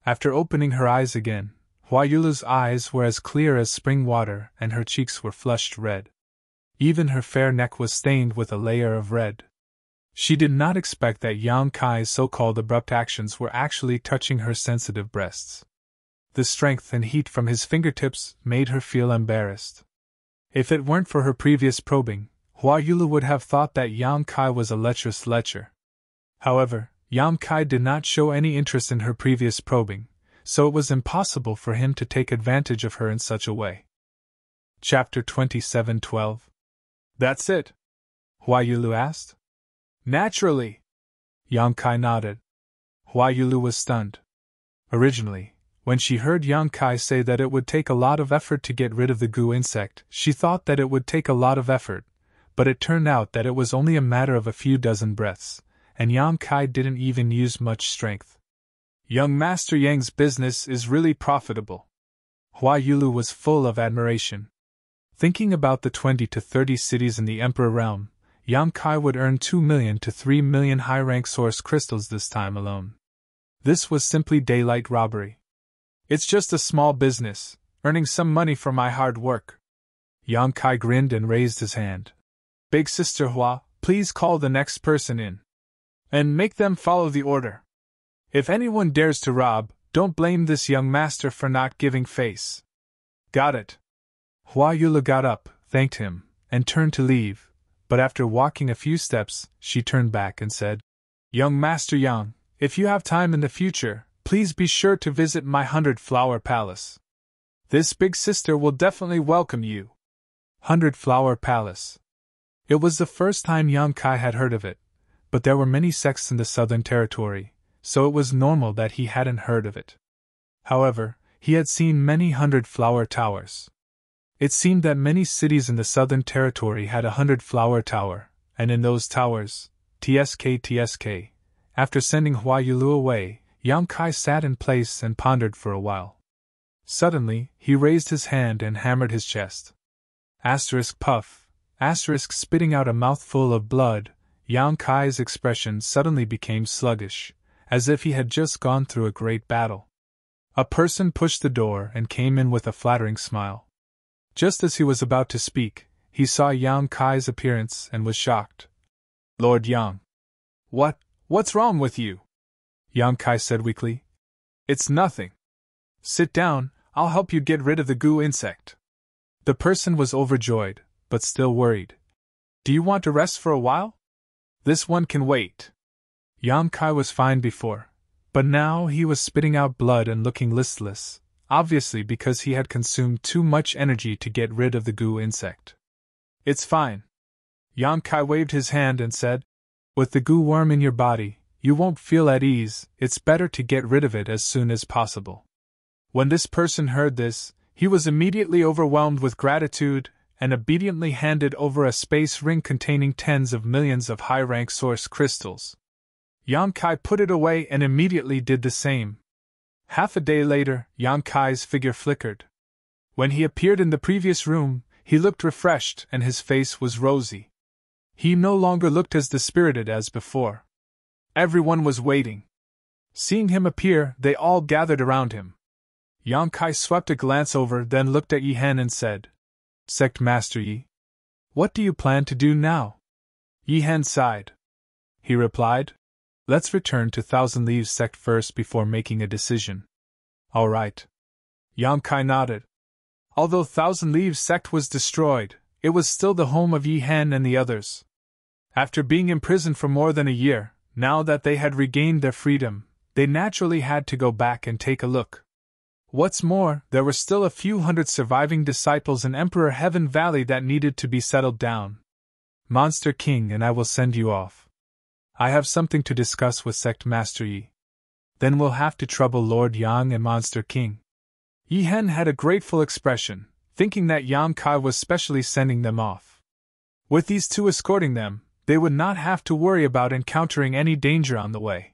A: After opening her eyes again, Hua Yulu's eyes were as clear as spring water and her cheeks were flushed red. Even her fair neck was stained with a layer of red. She did not expect that Yang Kai's so-called abrupt actions were actually touching her sensitive breasts. The strength and heat from his fingertips made her feel embarrassed. If it weren't for her previous probing, Hua Yulu would have thought that Yang Kai was a lecherous lecher. However, Yang Kai did not show any interest in her previous probing, so it was impossible for him to take advantage of her in such a way. Chapter 27:12. That's it? Hua Yulu asked. Naturally. Yang Kai nodded. Hua Yulu was stunned. Originally, when she heard Yang Kai say that it would take a lot of effort to get rid of the goo insect, she thought that it would take a lot of effort, but it turned out that it was only a matter of a few dozen breaths, and Yang Kai didn't even use much strength. Young Master Yang's business is really profitable. Hua Yulu was full of admiration. Thinking about the 20 to 30 cities in the Emperor realm, Yang Kai would earn 2 million to 3 million high-rank source crystals this time alone. This was simply daylight robbery. It's just a small business, earning some money for my hard work. Yang Kai grinned and raised his hand. Big Sister Hua, please call the next person in. And make them follow the order. If anyone dares to rob, don't blame this young master for not giving face. Got it. Hua Yulu got up, thanked him, and turned to leave, but after walking a few steps, she turned back and said, Young Master Yang, if you have time in the future, please be sure to visit my 100-flower palace. This big sister will definitely welcome you. 100-flower palace. It was the first time Yang Kai had heard of it, but there were many sects in the Southern Territory, so it was normal that he hadn't heard of it. However, he had seen many 100-flower towers. It seemed that many cities in the Southern Territory had a 100-flower tower, and in those towers, TSK. After sending Hua Yulu away, Yang Kai sat in place and pondered for a while. Suddenly, he raised his hand and hammered his chest. Asterisk puff, asterisk spitting out a mouthful of blood, Yang Kai's expression suddenly became sluggish, as if he had just gone through a great battle. A person pushed the door and came in with a flattering smile. Just as he was about to speak, he saw Yang Kai's appearance and was shocked. Lord Yang. What's wrong with you? Yang Kai said weakly. It's nothing. Sit down, I'll help you get rid of the goo insect. The person was overjoyed, but still worried. Do you want to rest for a while? This one can wait. Yang Kai was fine before, but now he was spitting out blood and looking listless. Obviously because he had consumed too much energy to get rid of the goo insect. It's fine. Yang Kai waved his hand and said, With the goo worm in your body, you won't feel at ease, it's better to get rid of it as soon as possible. When this person heard this, he was immediately overwhelmed with gratitude and obediently handed over a space ring containing tens of millions of high-rank source crystals. Yang Kai put it away and immediately did the same. Half a day later, Yang Kai's figure flickered. When he appeared in the previous room, he looked refreshed and his face was rosy. He no longer looked as dispirited as before. Everyone was waiting. Seeing him appear, they all gathered around him. Yang Kai swept a glance over, then looked at Yi Hen and said, Sect Master Yi, what do you plan to do now? Yi Hen sighed. He replied, Let's return to Thousand Leaves Sect first before making a decision. All right. Yang Kai nodded. Although Thousand Leaves Sect was destroyed, it was still the home of Yi Hen and the others. After being imprisoned for more than a year, now that they had regained their freedom, they naturally had to go back and take a look. What's more, there were still a few hundred surviving disciples in Emperor Heaven Valley that needed to be settled down. Monster King and I will send you off. I have something to discuss with Sect Master Yi. Then we'll have to trouble Lord Yang and Monster King. Yi Hen had a grateful expression, thinking that Yang Kai was specially sending them off. With these two escorting them, they would not have to worry about encountering any danger on the way.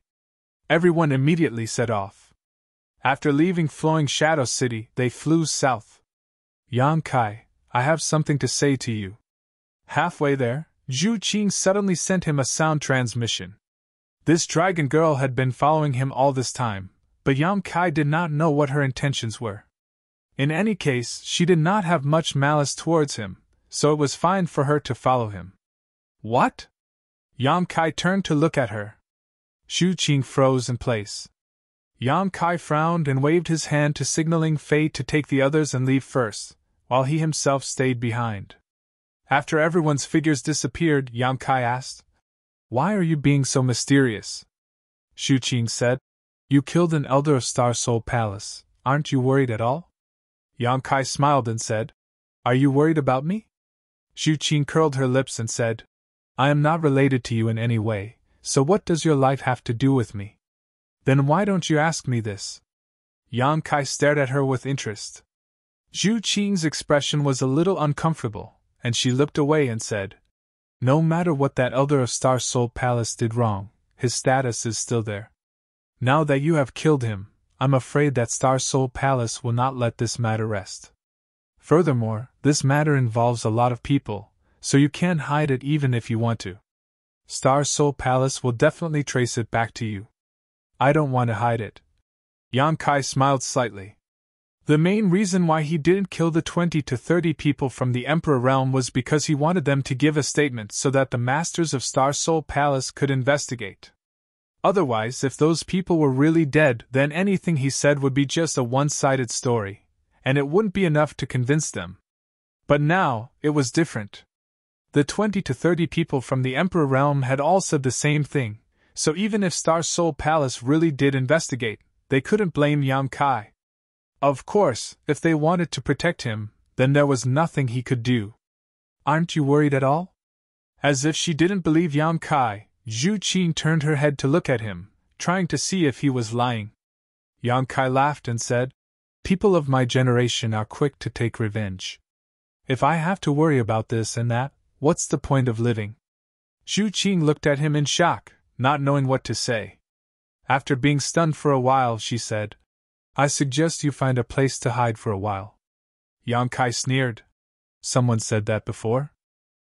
A: Everyone immediately set off. After leaving Flowing Shadow City, they flew south. Yang Kai, I have something to say to you. Halfway there, Zhu Qing suddenly sent him a sound transmission. This dragon girl had been following him all this time, but Yang Kai did not know what her intentions were. In any case, she did not have much malice towards him, so it was fine for her to follow him. What? Yang Kai turned to look at her. Zhu Qing froze in place. Yang Kai frowned and waved his hand to signaling Fei to take the others and leave first, while he himself stayed behind. After everyone's figures disappeared, Yang Kai asked, Why are you being so mysterious? Zhu Qing said, You killed an elder of Star Soul Palace, aren't you worried at all? Yang Kai smiled and said, Are you worried about me? Zhu Qing curled her lips and said, I am not related to you in any way, so what does your life have to do with me? Then why don't you ask me this? Yang Kai stared at her with interest. Zhu Qing's expression was a little uncomfortable, and she looked away and said, No matter what that elder of Star Soul Palace did wrong, his status is still there. Now that you have killed him, I'm afraid that Star Soul Palace will not let this matter rest. Furthermore, this matter involves a lot of people, so you can't hide it even if you want to. Star Soul Palace will definitely trace it back to you. I don't want to hide it. Yang Kai smiled slightly. The main reason why he didn't kill the 20 to 30 people from the Emperor Realm was because he wanted them to give a statement so that the Masters of Star Soul Palace could investigate. Otherwise, if those people were really dead, then anything he said would be just a one-sided story, and it wouldn't be enough to convince them. But now, it was different. The 20 to 30 people from the Emperor Realm had all said the same thing, so even if Star Soul Palace really did investigate, they couldn't blame Yang Kai. Of course, if they wanted to protect him, then there was nothing he could do. Aren't you worried at all? As if she didn't believe Yang Kai, Zhu Qing turned her head to look at him, trying to see if he was lying. Yang Kai laughed and said, People of my generation are quick to take revenge. If I have to worry about this and that, what's the point of living? Zhu Qing looked at him in shock, not knowing what to say. After being stunned for a while, she said, I suggest you find a place to hide for a while. Yang Kai sneered. Someone said that before?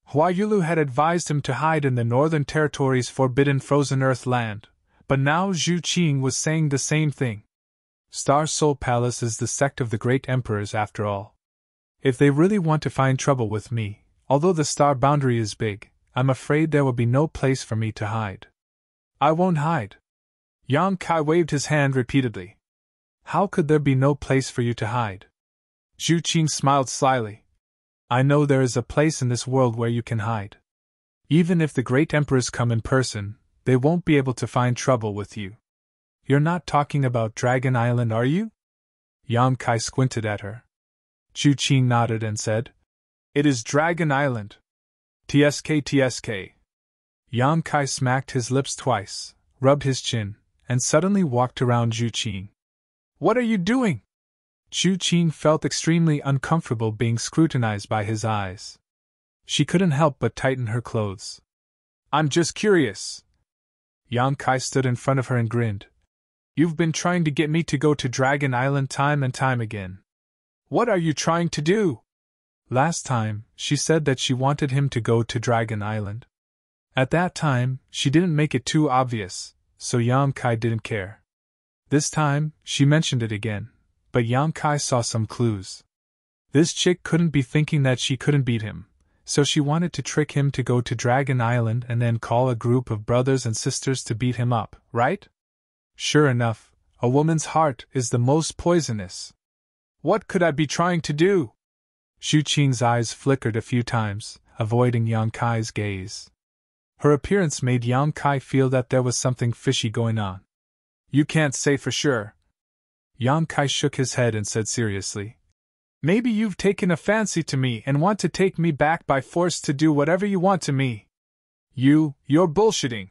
A: Hua Yulu had advised him to hide in the Northern Territory's forbidden frozen earth land, but now Zhu Qing was saying the same thing. Star Soul Palace is the sect of the great emperors after all. If they really want to find trouble with me, although the star boundary is big, I'm afraid there will be no place for me to hide. I won't hide. Yang Kai waved his hand repeatedly. How could there be no place for you to hide? Zhu Qing smiled slyly. I know there is a place in this world where you can hide. Even if the great emperors come in person, they won't be able to find trouble with you. You're not talking about Dragon Island, are you? Yang Kai squinted at her. Zhu Qing nodded and said, It is Dragon Island. TSK. Yang Kai smacked his lips twice, rubbed his chin, and suddenly walked around Zhu Qing. What are you doing? Zhu Qing felt extremely uncomfortable being scrutinized by his eyes. She couldn't help but tighten her clothes. I'm just curious. Yang Kai stood in front of her and grinned. You've been trying to get me to go to Dragon Island time and time again. What are you trying to do? Last time, she said that she wanted him to go to Dragon Island. At that time, she didn't make it too obvious, so Yang Kai didn't care. This time, she mentioned it again, but Yang Kai saw some clues. This chick couldn't be thinking that she couldn't beat him, so she wanted to trick him to go to Dragon Island and then call a group of brothers and sisters to beat him up, right? Sure enough, a woman's heart is the most poisonous. What could I be trying to do? Zhu Qing's eyes flickered a few times, avoiding Yang Kai's gaze. Her appearance made Yang Kai feel that there was something fishy going on. You can't say for sure. Yang Kai shook his head and said seriously, Maybe you've taken a fancy to me and want to take me back by force to do whatever you want to me. You're bullshitting.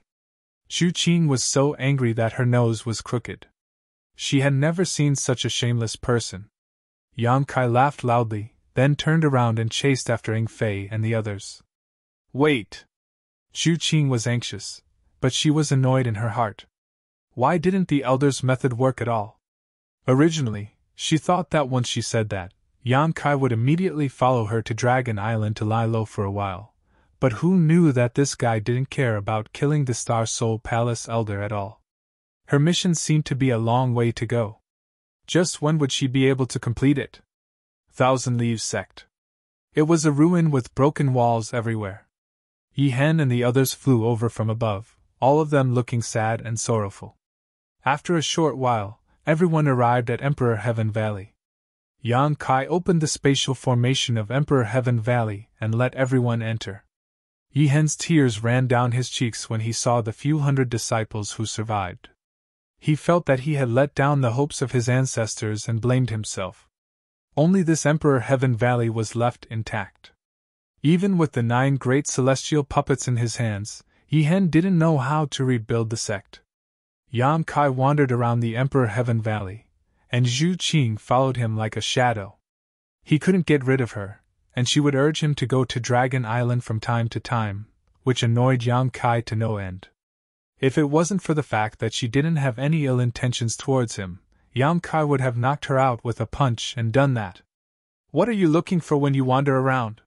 A: Zhu Qing was so angry that her nose was crooked. She had never seen such a shameless person. Yang Kai laughed loudly, then turned around and chased after Ing Fei and the others. Wait! Zhu Qing was anxious, but she was annoyed in her heart. Why didn't the elder's method work at all? Originally, she thought that once she said that, Yang Kai would immediately follow her to Dragon Island to lie low for a while, but who knew that this guy didn't care about killing the Star Soul Palace elder at all? Her mission seemed to be a long way to go. Just when would she be able to complete it? Thousand Leaves Sect. It was a ruin with broken walls everywhere. Yi Hen and the others flew over from above, all of them looking sad and sorrowful. After a short while, everyone arrived at Emperor Heaven Valley. Yang Kai opened the spatial formation of Emperor Heaven Valley and let everyone enter. Yi Hen's tears ran down his cheeks when he saw the few hundred disciples who survived. He felt that he had let down the hopes of his ancestors and blamed himself. Only this Emperor Heaven Valley was left intact. Even with the 9 great celestial puppets in his hands, Yi Hen didn't know how to rebuild the sect. Yang Kai wandered around the Emperor Heaven Valley, and Zhu Qing followed him like a shadow. He couldn't get rid of her, and she would urge him to go to Dragon Island from time to time, which annoyed Yang Kai to no end. If it wasn't for the fact that she didn't have any ill intentions towards him, Yang Kai would have knocked her out with a punch and done that. What are you looking for when you wander around?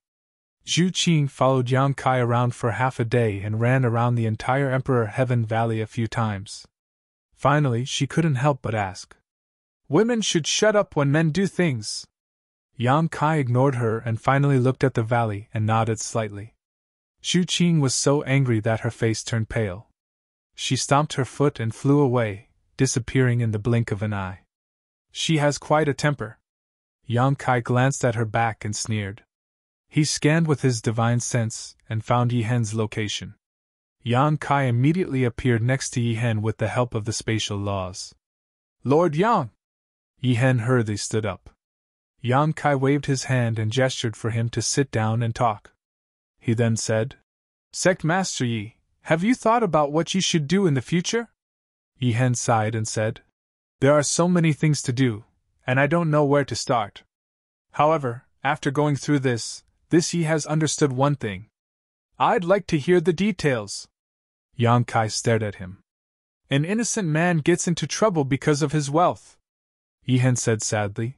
A: Zhu Qing followed Yang Kai around for half a day and ran around the entire Emperor Heaven Valley a few times. Finally, she couldn't help but ask, "Women should shut up when men do things." Yang Kai ignored her and finally looked at the valley and nodded slightly. Zhu Qing was so angry that her face turned pale. She stomped her foot and flew away, disappearing in the blink of an eye. She has quite a temper. Yang Kai glanced at her back and sneered. He scanned with his divine sense and found Yi Hen's location. Yang Kai immediately appeared next to Yi Hen with the help of the spatial laws. "Lord Yang!" Yi Hen hurriedly stood up. Yang Kai waved his hand and gestured for him to sit down and talk. He then said, "Sect Master Yi, have you thought about what you should do in the future?" Yi Hen sighed and said, "There are so many things to do, and I don't know where to start. However, after going through this Yi has understood one thing. I'd like to hear the details." Yang Kai stared at him. "An innocent man gets into trouble because of his wealth," Yi Hen said sadly.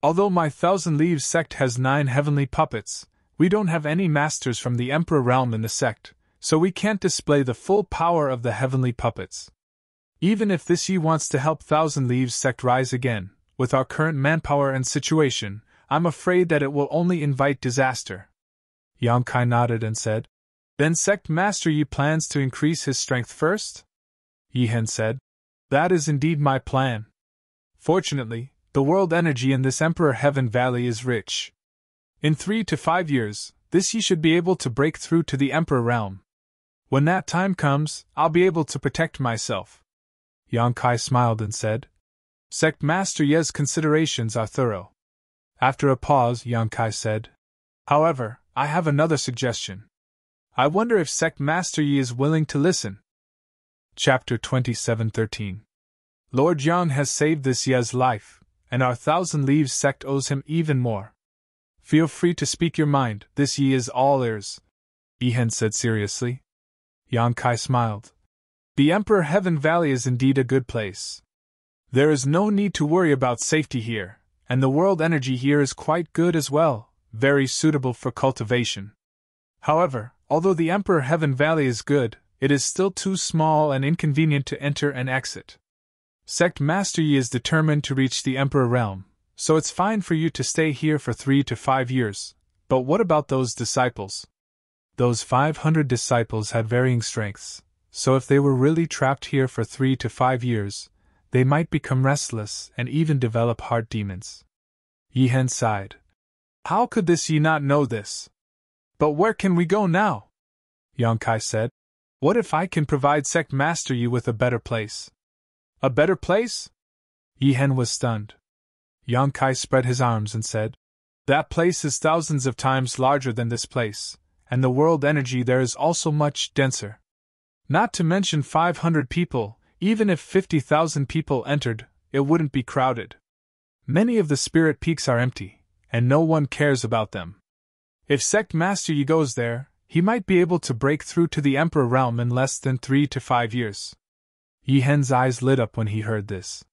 A: "Although my Thousand Leaves sect has 9 heavenly puppets, we don't have any masters from the Emperor realm in the sect, so we can't display the full power of the heavenly puppets. Even if this Yi wants to help Thousand Leaves sect rise again, with our current manpower and situation, I'm afraid that it will only invite disaster." Yang Kai nodded and said, "Then Sect Master Yi plans to increase his strength first?" Yi Hen said, "That is indeed my plan. Fortunately, the world energy in this Emperor Heaven Valley is rich. In 3 to 5 years, this Yi should be able to break through to the Emperor realm. When that time comes, I'll be able to protect myself." Yang Kai smiled and said, "Sect Master Ye's considerations are thorough." After a pause, Yang Kai said, "However, I have another suggestion. I wonder if Sect Master Yi is willing to listen." Chapter 27:13. Lord Yang has saved this Ye's life, and our Thousand Leaves sect owes him even more. Feel free to speak your mind, this Yi is all ears," Yi Hen said seriously. Yang Kai smiled. "The Emperor Heaven Valley is indeed a good place. There is no need to worry about safety here, and the world energy here is quite good as well, very suitable for cultivation. However, although the Emperor Heaven Valley is good, it is still too small and inconvenient to enter and exit. Sect Master Yi is determined to reach the Emperor realm, so it's fine for you to stay here for 3 to 5 years, but what about those disciples?" Those 500 disciples had varying strengths, so if they were really trapped here for 3 to 5 years, they might become restless and even develop heart demons. Yi Hen sighed. "How could this Yi not know this? But where can we go now?" Yang Kai said, "What if I can provide Sect Master Yi with a better place?" "A better place?" Yi Hen was stunned. Yang Kai spread his arms and said, "That place is thousands of times larger than this place, and the world energy there is also much denser. Not to mention 500 people, even if 50,000 people entered, it wouldn't be crowded. Many of the spirit peaks are empty, and no one cares about them. If Sect Master Yi goes there, he might be able to break through to the Emperor realm in less than 3 to 5 years. Yi Hen's eyes lit up when he heard this.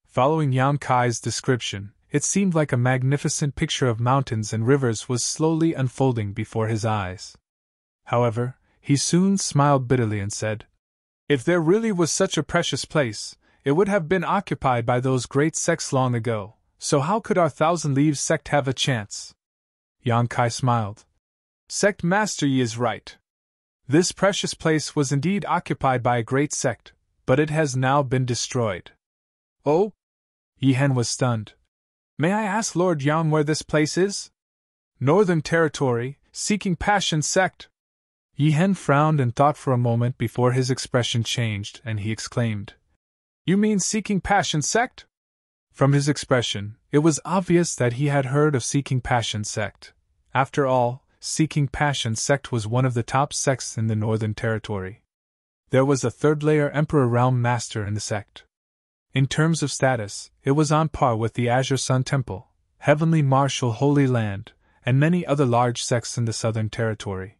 A: Following Yang Kai's description, it seemed like a magnificent picture of mountains and rivers was slowly unfolding before his eyes. However, he soon smiled bitterly and said, "If there really was such a precious place, it would have been occupied by those great sects long ago, so how could our Thousand Leaves sect have a chance?" Yang Kai smiled. "Sect Master Yi is right. This precious place was indeed occupied by a great sect, but it has now been destroyed." "Oh?" Yi Hen was stunned. "May I ask Lord Yang where this place is?" "Northern Territory, Seeking Passion Sect." Yi Hen frowned and thought for a moment before his expression changed, and he exclaimed, "You mean Seeking Passion Sect?" From his expression, it was obvious that he had heard of Seeking Passion Sect. After all, Seeking Passion Sect was one of the top sects in the Northern Territory. There was a third-layer Emperor Realm Master in the sect. In terms of status, it was on par with the Azure Sun Temple, Heavenly Martial Holy Land, and many other large sects in the Southern Territory.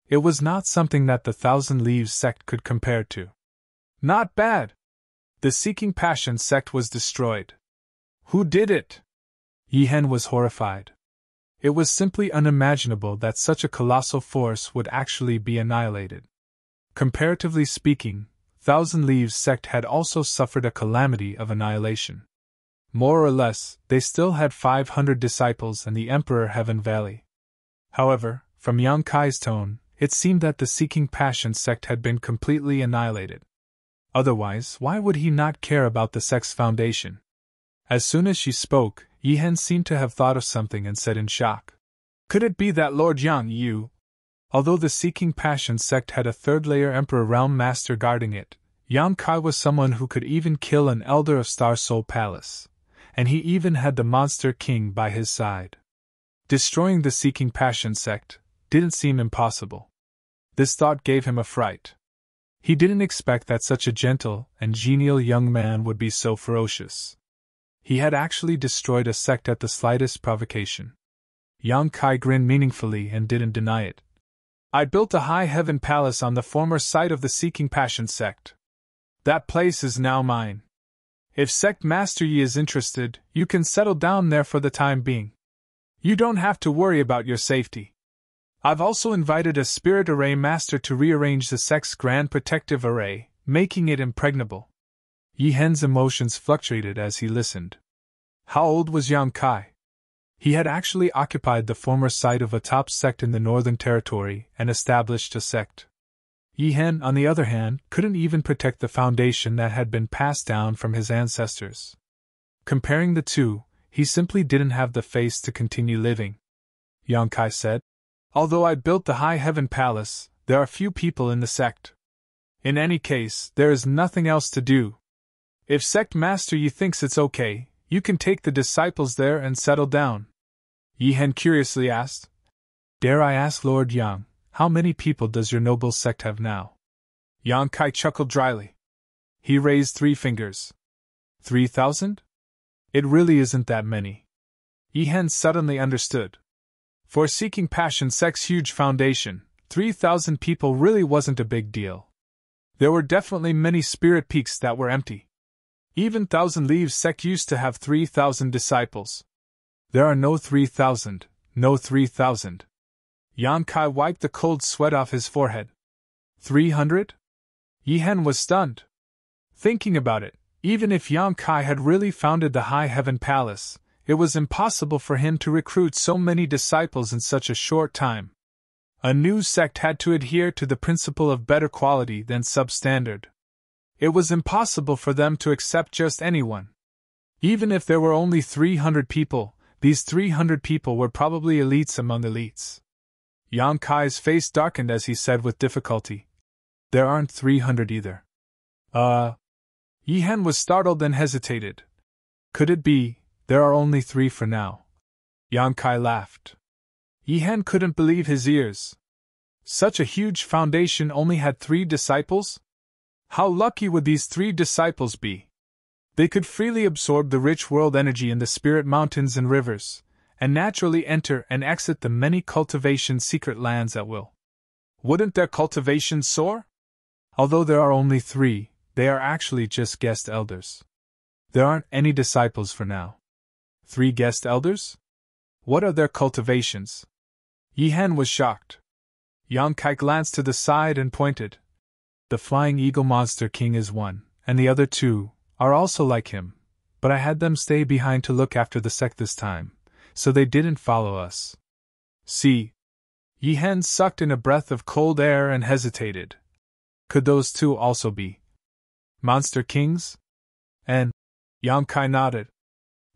A: It was not something that the Thousand Leaves sect could compare to. Not bad! The Seeking Passion sect was destroyed. Who did it? Yi Hen was horrified. It was simply unimaginable that such a colossal force would actually be annihilated. Comparatively speaking, Thousand Leaves sect had also suffered a calamity of annihilation. More or less, they still had 500 disciples in the Emperor Heaven Valley. However, from Yang Kai's tone, it seemed that the Seeking Passion sect had been completely annihilated. Otherwise, why would he not care about the sect's foundation? As soon as she spoke, Yi Hen seemed to have thought of something and said in shock, "Could it be that Lord Yang, Although the Seeking Passion sect had a third-layer Emperor Realm Master guarding it, Yang Kai was someone who could even kill an Elder of Star Soul Palace, and he even had the Monster King by his side. Destroying the Seeking Passion sect didn't seem impossible. This thought gave him a fright. He didn't expect that such a gentle and genial young man would be so ferocious. He had actually destroyed a sect at the slightest provocation. Yang Kai grinned meaningfully and didn't deny it. "I built a high heaven palace on the former site of the Seeking Passion sect. That place is now mine. If Sect Master Yi is interested, you can settle down there for the time being. You don't have to worry about your safety. I've also invited a Spirit Array Master to rearrange the sect's Grand Protective Array, making it impregnable." Yi Hen's emotions fluctuated as he listened. How old was Yang Kai? He had actually occupied the former site of a top sect in the Northern Territory and established a sect. Yi Hen, on the other hand, couldn't even protect the foundation that had been passed down from his ancestors. Comparing the two, he simply didn't have the face to continue living. Yang Kai said, "Although I built the High Heaven Palace, there are few people in the sect. In any case, there is nothing else to do. If Sect Master Yi thinks it's okay, you can take the disciples there and settle down." Yi Hen curiously asked, "Dare I ask Lord Yang, how many people does your noble sect have now?" Yang Kai chuckled dryly. He raised 3 fingers. 3,000? It really isn't that many. Yi Hen suddenly understood. For Seeking Passion sect's huge foundation, 3,000 people really wasn't a big deal. There were definitely many spirit peaks that were empty. Even Thousand Leaves sect used to have 3,000 disciples. There are no 3,000, no 3,000. Yang Kai wiped the cold sweat off his forehead. 300? Yi Hen was stunned. Thinking about it, even if Yang Kai had really founded the High Heaven Palace, it was impossible for him to recruit so many disciples in such a short time. A new sect had to adhere to the principle of better quality than substandard. It was impossible for them to accept just anyone. Even if there were only 300 people, these 300 people were probably elites among elites. Yang Kai's face darkened as he said with difficulty, "There aren't 300 either." Yi Hen was startled and hesitated. Could it be, there are only 3 for now? Yang Kai laughed. Yi Hen couldn't believe his ears. Such a huge foundation only had 3 disciples? How lucky would these 3 disciples be? They could freely absorb the rich world energy in the spirit mountains and rivers, and naturally enter and exit the many cultivation secret lands at will. Wouldn't their cultivation soar? Although there are only 3, they are actually just guest elders. There aren't any disciples for now. 3 guest elders? What are their cultivations? Yi Hen was shocked. Yang Kai glanced to the side and pointed. The Flying Eagle Monster King is one, and the other 2 are also like him, but I had them stay behind to look after the sect this time, so they didn't follow us. See? Yi Hen sucked in a breath of cold air and hesitated. Could those 2 also be Monster Kings? And Yang Kai nodded.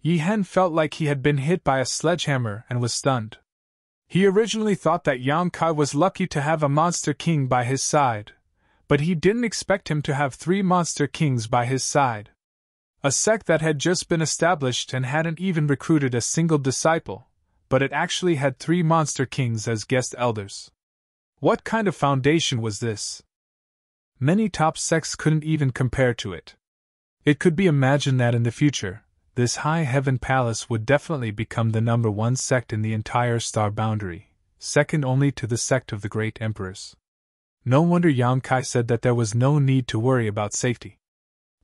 A: Yi Hen felt like he had been hit by a sledgehammer and was stunned. He originally thought that Yang Kai was lucky to have a Monster King by his side, but he didn't expect him to have 3 Monster Kings by his side. A sect that had just been established and hadn't even recruited a single disciple, but it actually had 3 Monster Kings as guest elders. What kind of foundation was this? Many top sects couldn't even compare to it. It could be imagined that in the future, this High Heaven Palace would definitely become the number 1 sect in the entire star boundary, second only to the sect of the Great Emperors. No wonder Yang Kai said that there was no need to worry about safety.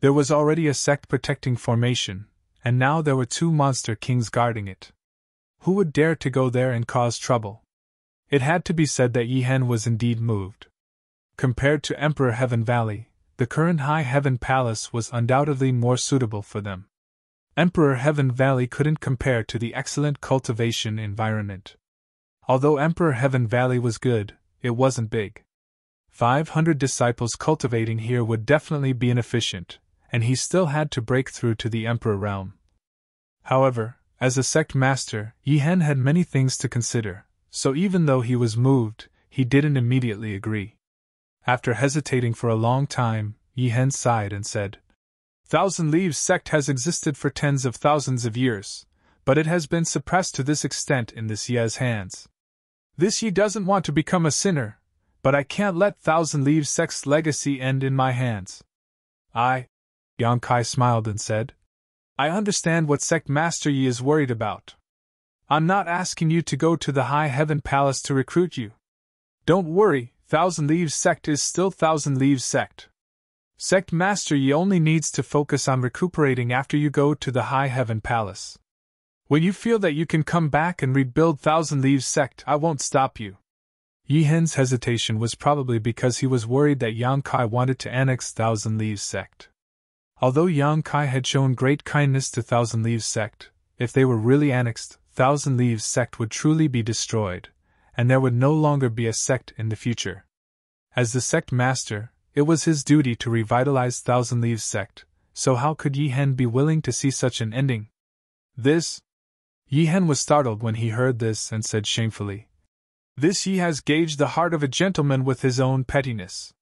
A: There was already a sect protecting formation, and now there were 2 Monster Kings guarding it. Who would dare to go there and cause trouble? It had to be said that Yi Hen was indeed moved. Compared to Emperor Heaven Valley, the current High Heaven Palace was undoubtedly more suitable for them. Emperor Heaven Valley couldn't compare to the excellent cultivation environment. Although Emperor Heaven Valley was good, it wasn't big. 500 disciples cultivating here would definitely be inefficient, and he still had to break through to the Emperor realm. However, as a sect master, Yi Hen had many things to consider, so even though he was moved, he didn't immediately agree. After hesitating for a long time, Yi Hen sighed and said, Thousand Leaves sect has existed for tens of thousands of years, but it has been suppressed to this extent in this Ye's hands. This Ye doesn't want to become a sinner, but I can't let Thousand Leaves sect's legacy end in my hands. Yang Kai smiled and said, I understand what sect master Yi is worried about. I'm not asking you to go to the High Heaven Palace to recruit you. Don't worry, Thousand Leaves sect is still Thousand Leaves sect. Sect Master Yi only needs to focus on recuperating after you go to the High Heaven Palace. When you feel that you can come back and rebuild Thousand Leaves sect, I won't stop you. Yi Hen's hesitation was probably because he was worried that Yang Kai wanted to annex Thousand Leaves sect. Although Yang Kai had shown great kindness to Thousand Leaves sect, if they were really annexed, Thousand Leaves sect would truly be destroyed, and there would no longer be a sect in the future. As the sect master, it was his duty to revitalize Thousand Leaves sect, so how could Yi Hen be willing to see such an ending? Yi Hen was startled when he heard this and said shamefully, This Yi has gauged the heart of a gentleman with his own pettiness.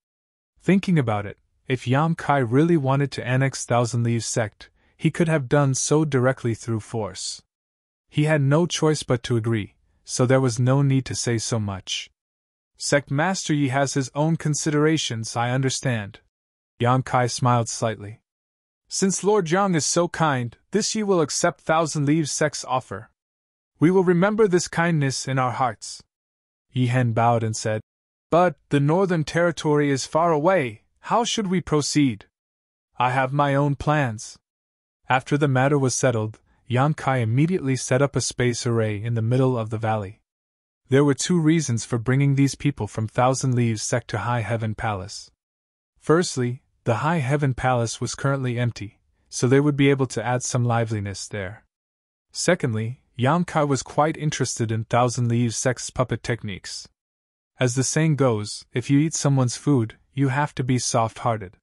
A: Thinking about it, if Yang Kai really wanted to annex Thousand Leaves sect, he could have done so directly through force. He had no choice but to agree, so there was no need to say so much. Sect Master Yi has his own considerations, I understand. Yang Kai smiled slightly. Since Lord Yang is so kind, this Yi will accept Thousand Leaves sect's offer. We will remember this kindness in our hearts. Yi Hen bowed and said, But the northern territory is far away, how should we proceed? I have my own plans. After the matter was settled, Yang Kai immediately set up a space array in the middle of the valley. There were 2 reasons for bringing these people from Thousand Leaves sect to High Heaven Palace. Firstly, the High Heaven Palace was currently empty, so they would be able to add some liveliness there. Secondly, Yang Kai was quite interested in Thousand Leaves sect's puppet techniques. As the saying goes, if you eat someone's food, you have to be soft-hearted.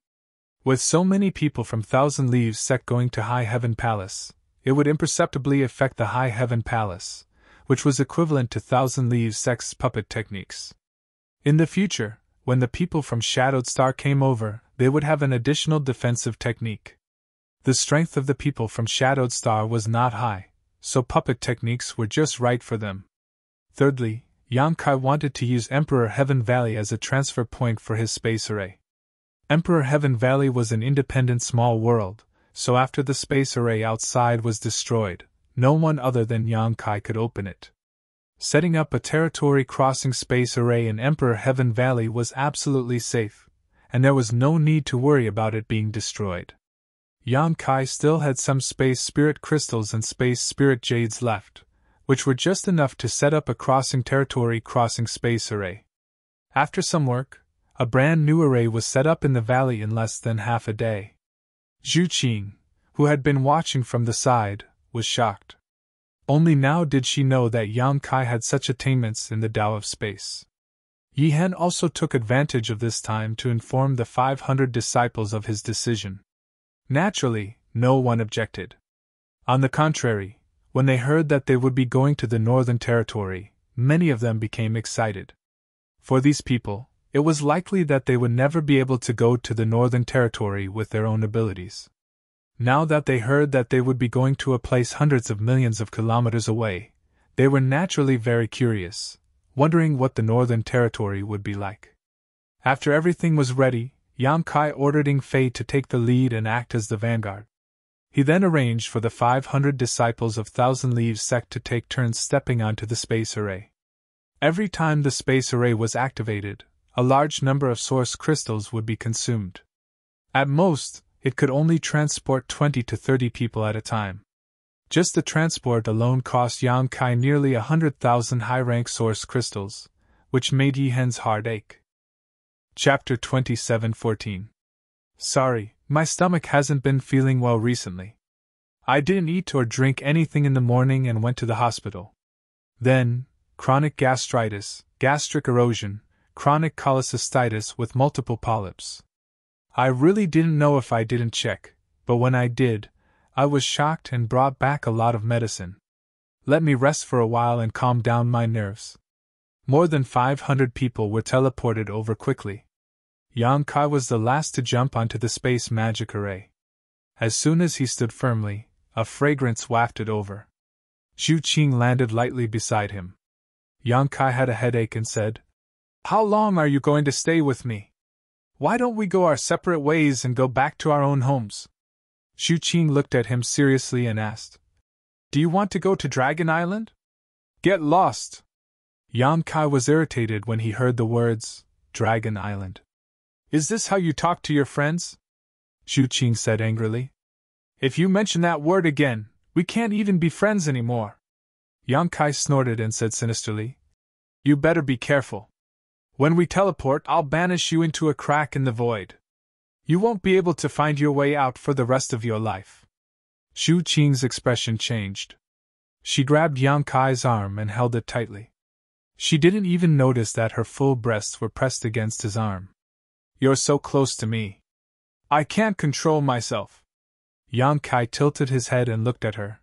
A: With so many people from Thousand Leaves sect going to High Heaven Palace, it would imperceptibly affect the High Heaven Palace, which was equivalent to Thousand Leaves sect's puppet techniques. In the future, when the people from Shadowed Star came over, they would have an additional defensive technique. The strength of the people from Shadowed Star was not high, so puppet techniques were just right for them. Thirdly, Yang Kai wanted to use Emperor Heaven Valley as a transfer point for his space array. Emperor Heaven Valley was an independent small world, so after the space array outside was destroyed, no one other than Yang Kai could open it. Setting up a territory crossing space array in Emperor Heaven Valley was absolutely safe, and there was no need to worry about it being destroyed. Yang Kai still had some space spirit crystals and space spirit jades left, which were just enough to set up a crossing territory crossing space array. After some work, a brand new array was set up in the valley in less than half a day. Zhu Qing, who had been watching from the side, was shocked. Only now did she know that Yang Kai had such attainments in the Tao of space. Yi Hen also took advantage of this time to inform the 500 disciples of his decision. Naturally, no one objected. On the contrary, when they heard that they would be going to the Northern Territory, many of them became excited. For these people, it was likely that they would never be able to go to the Northern Territory with their own abilities. Now that they heard that they would be going to a place hundreds of millions of kilometers away, they were naturally very curious, wondering what the Northern Territory would be like. After everything was ready, Yang Kai ordered Ing Fei to take the lead and act as the vanguard. He then arranged for the 500 disciples of Thousand Leaves sect to take turns stepping onto the space array. Every time the space array was activated, a large number of source crystals would be consumed. At most, it could only transport 20 to 30 people at a time. Just the transport alone cost Yang Kai nearly 100,000 high-rank source crystals, which made Yi Hen's heart ache. Chapter 27:14. Sorry, my stomach hasn't been feeling well recently. I didn't eat or drink anything in the morning and went to the hospital. Then, chronic gastritis, gastric erosion, chronic cholecystitis with multiple polyps. I really didn't know if I didn't check, but when I did, I was shocked and brought back a lot of medicine. Let me rest for a while and calm down my nerves. More than 500 people were teleported over quickly. Yang Kai was the last to jump onto the space magic array. As soon as he stood firmly, a fragrance wafted over. Zhu Qing landed lightly beside him. Yang Kai had a headache and said, "How long are you going to stay with me? Why don't we go our separate ways and go back to our own homes?" Zhu Qing looked at him seriously and asked, "Do you want to go to Dragon Island? Get lost." Yang Kai was irritated when he heard the words, Dragon Island. "Is this how you talk to your friends?" Zhu Qing said angrily. "If you mention that word again, we can't even be friends anymore." Yang Kai snorted and said sinisterly, "You better be careful. When we teleport, I'll banish you into a crack in the void. You won't be able to find your way out for the rest of your life." Zhu Qing's expression changed. She grabbed Yang Kai's arm and held it tightly. She didn't even notice that her full breasts were pressed against his arm. "You're so close to me. I can't control myself." Yang Kai tilted his head and looked at her.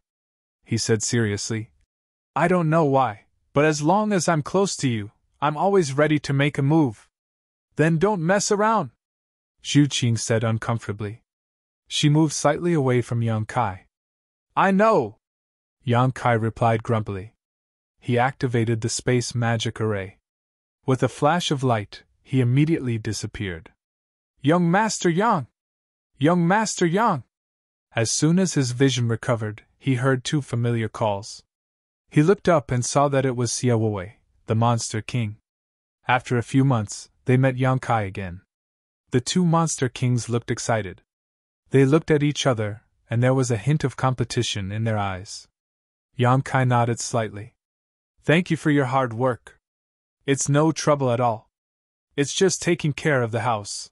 A: He said seriously, "I don't know why, but as long as I'm close to you, I'm always ready to make a move." "Then don't mess around," Zhu Qing said uncomfortably. She moved slightly away from Yang Kai. "I know," Yang Kai replied grumpily. He activated the space magic array. With a flash of light, he immediately disappeared. "Young Master Yang! Young Master Yang!" As soon as his vision recovered, he heard two familiar calls. He looked up and saw that it was Xiaowei, the Monster King. After a few months, they met Yang Kai again. The two Monster Kings looked excited. They looked at each other, and there was a hint of competition in their eyes. Yang Kai nodded slightly. "Thank you for your hard work. It's no trouble at all. It's just taking care of the house.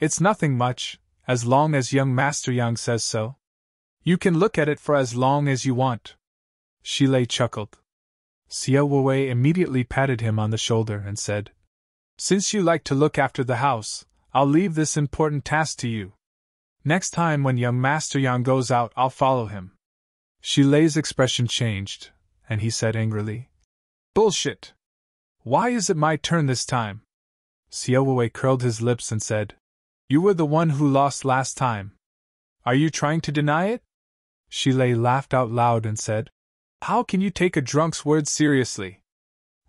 A: It's nothing much, as long as young Master Yang says so. You can look at it for as long as you want." Shilei chuckled. Xiaowei immediately patted him on the shoulder and said, "Since you like to look after the house, I'll leave this important task to you. Next time when young Master Yang goes out, I'll follow him." Shilei's expression changed, and he said angrily, "Bullshit! Why is it my turn this time?" Xiaowei curled his lips and said, "You were the one who lost last time. Are you trying to deny it?" Shilei laughed out loud and said, "How can you take a drunk's word seriously?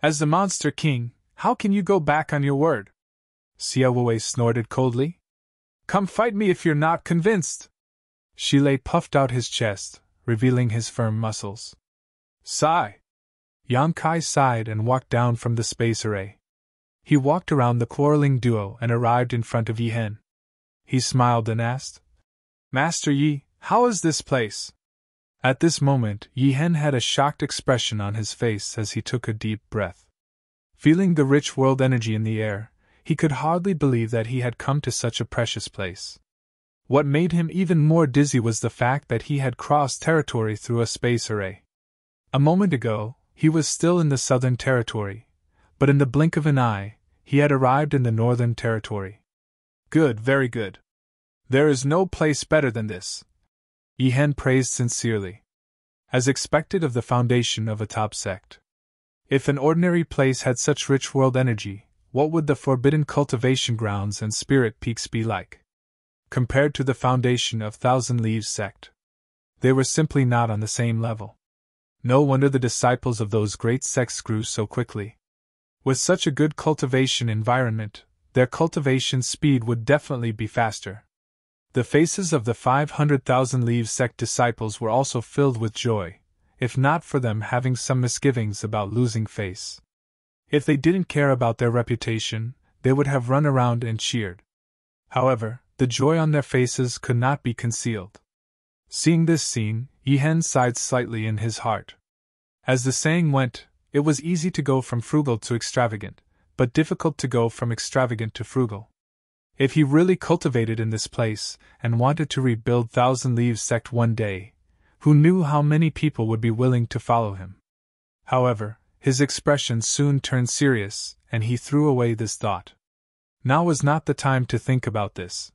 A: As the Monster King, how can you go back on your word?" Xiaowei snorted coldly. "Come fight me if you're not convinced." Shilei puffed out his chest, revealing his firm muscles. Sigh! Yang Kai sighed and walked down from the space array. He walked around the quarreling duo and arrived in front of Yi Hen. He smiled and asked, Master Yi, how is this place? At this moment, Yi Hen had a shocked expression on his face as he took a deep breath. Feeling the rich world energy in the air, he could hardly believe that he had come to such a precious place. What made him even more dizzy was the fact that he had crossed territory through a space array. A moment ago, he was still in the southern territory, but in the blink of an eye, he had arrived in the northern territory. Good, very good. There is no place better than this. Yi Hen praised sincerely. As expected of the foundation of a top sect. If an ordinary place had such rich world energy, what would the forbidden cultivation grounds and spirit peaks be like? Compared to the foundation of Thousand Leaves sect, they were simply not on the same level. No wonder the disciples of those great sects grew so quickly. With such a good cultivation environment, their cultivation speed would definitely be faster. The faces of the 500,000 Leaves sect disciples were also filled with joy, if not for them having some misgivings about losing face. If they didn't care about their reputation, they would have run around and cheered. However, the joy on their faces could not be concealed. Seeing this scene, Yi Hen sighed slightly in his heart. As the saying went, it was easy to go from frugal to extravagant, but difficult to go from extravagant to frugal. If he really cultivated in this place, and wanted to rebuild Thousand Leaves sect one day, who knew how many people would be willing to follow him? However, his expression soon turned serious, and he threw away this thought. Now was not the time to think about this.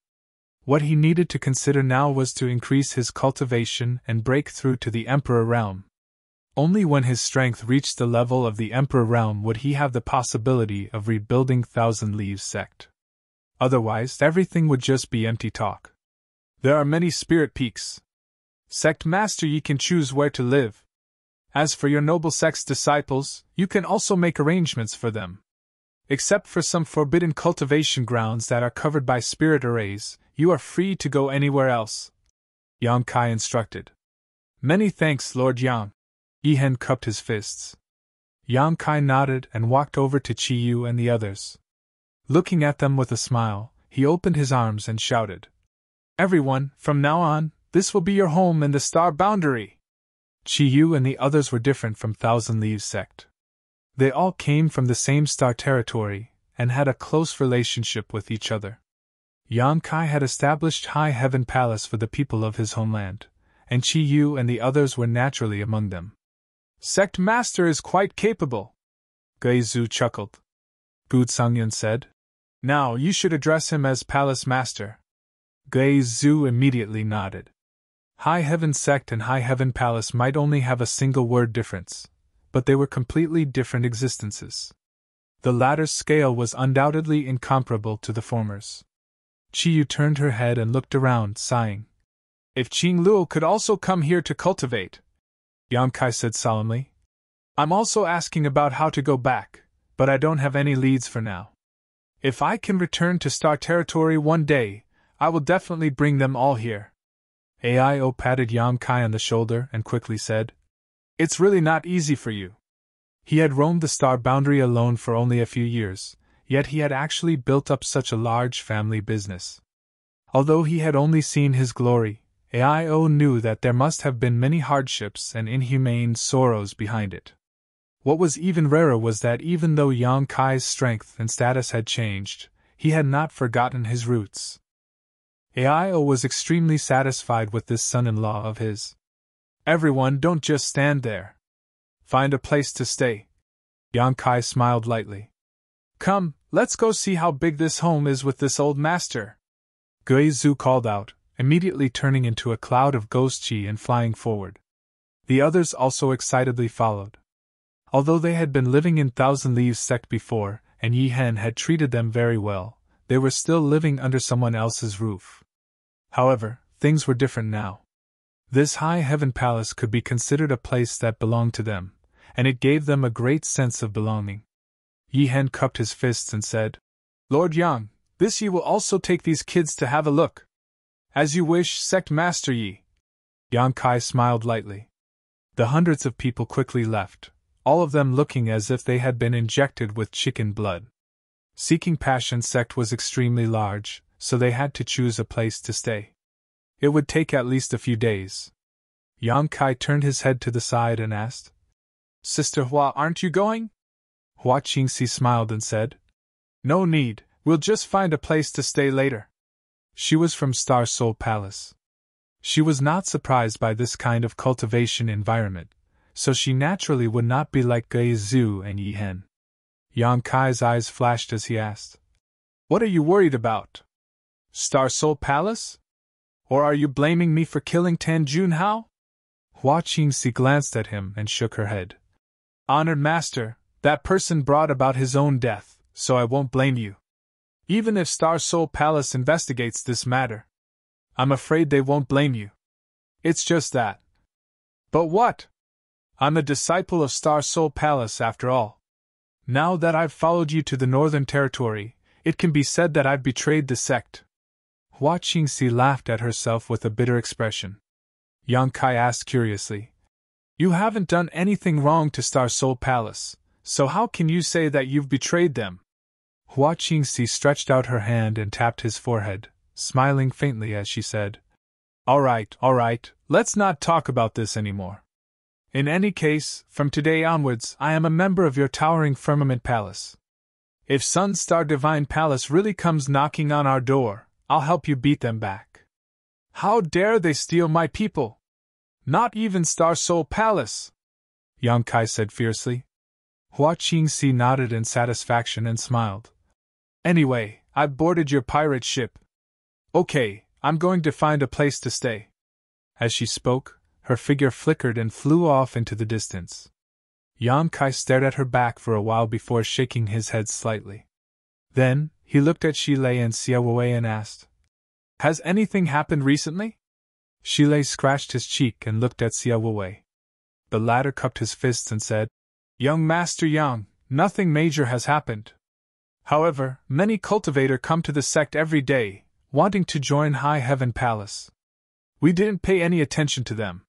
A: What he needed to consider now was to increase his cultivation and break through to the Emperor realm. Only when his strength reached the level of the Emperor realm would he have the possibility of rebuilding Thousand Leaves sect. Otherwise, everything would just be empty talk. There are many spirit peaks. Sect Master Yi can choose where to live. As for your noble sect's disciples, you can also make arrangements for them. Except for some forbidden cultivation grounds that are covered by spirit arrays, you are free to go anywhere else, Yang Kai instructed. Many thanks, Lord Yang. Yi Hen cupped his fists. Yang Kai nodded and walked over to Chi Yu and the others. Looking at them with a smile, he opened his arms and shouted, Everyone, from now on, this will be your home in the star boundary. Chi Yu and the others were different from Thousand Leaves sect. They all came from the same star territory, and had a close relationship with each other. Yang Kai had established High Heaven Palace for the people of his homeland, and Chi Yu and the others were naturally among them. Sect Master is quite capable, Gui Zhu chuckled. Gu Sangyun said. Now you should address him as Palace Master. Gui Zhu immediately nodded. High Heaven Sect and High Heaven Palace might only have a single word difference, but they were completely different existences. The latter's scale was undoubtedly incomparable to the former's. Chi Yu turned her head and looked around, sighing. If Qing Luo could also come here to cultivate, Yang Kai said solemnly. I'm also asking about how to go back, but I don't have any leads for now. If I can return to Star Territory one day, I will definitely bring them all here. AIO patted Yang Kai on the shoulder and quickly said, It's really not easy for you. He had roamed the star boundary alone for only a few years, yet he had actually built up such a large family business. Although he had only seen his glory, AIO knew that there must have been many hardships and inhumane sorrows behind it. What was even rarer was that even though Yang Kai's strength and status had changed, he had not forgotten his roots. AIO was extremely satisfied with this son-in-law of his. Everyone, don't just stand there. Find a place to stay. Yang Kai smiled lightly. Come, let's go see how big this home is with this old master. Gui Zhu called out, immediately turning into a cloud of ghost chi and flying forward. The others also excitedly followed. Although they had been living in Thousand Leaves sect before, and Yi Hen had treated them very well, they were still living under someone else's roof. However, things were different now. This High Heaven Palace could be considered a place that belonged to them, and it gave them a great sense of belonging. Yi Hen cupped his fists and said, Lord Yang, this Yi will also take these kids to have a look. As you wish, Sect Master Yi. Yang Kai smiled lightly. The hundreds of people quickly left, all of them looking as if they had been injected with chicken blood. Seeking Passion sect was extremely large, so they had to choose a place to stay. It would take at least a few days. Yang Kai turned his head to the side and asked, Sister Hua, aren't you going? Hua Qingxi smiled and said, No need, we'll just find a place to stay later. She was from Star Soul Palace. She was not surprised by this kind of cultivation environment, so she naturally would not be like Gei Zhu and Yi Hen. Yang Kai's eyes flashed as he asked, What are you worried about? Star Soul Palace? Or are you blaming me for killing Tan Junhao? Hua Qingxi glanced at him and shook her head. Honored Master, that person brought about his own death, so I won't blame you. Even if Star Soul Palace investigates this matter, I'm afraid they won't blame you. It's just that. But what? I'm a disciple of Star Soul Palace after all. Now that I've followed you to the Northern Territory, it can be said that I've betrayed the sect. Hua Qingxi laughed at herself with a bitter expression. Yang Kai asked curiously, You haven't done anything wrong to Star Soul Palace, so how can you say that you've betrayed them? Hua Qingxi stretched out her hand and tapped his forehead, smiling faintly as she said, All right, let's not talk about this anymore. In any case, from today onwards, I am a member of your towering Firmament Palace. If Sun Star Divine Palace really comes knocking on our door, I'll help you beat them back. How dare they steal my people? Not even Star Soul Palace! Yang Kai said fiercely. Hua Qingxi nodded in satisfaction and smiled. Anyway, I've boarded your pirate ship. Okay, I'm going to find a place to stay. As she spoke, her figure flickered and flew off into the distance. Yang Kai stared at her back for a while before shaking his head slightly. Then, he looked at Shi Lei and Xia Wei and asked, Has anything happened recently? Shi Lei scratched his cheek and looked at Xia Wei. The latter cupped his fists and said, Young Master Yang, nothing major has happened. However, many cultivators come to the sect every day, wanting to join High Heaven Palace. We didn't pay any attention to them.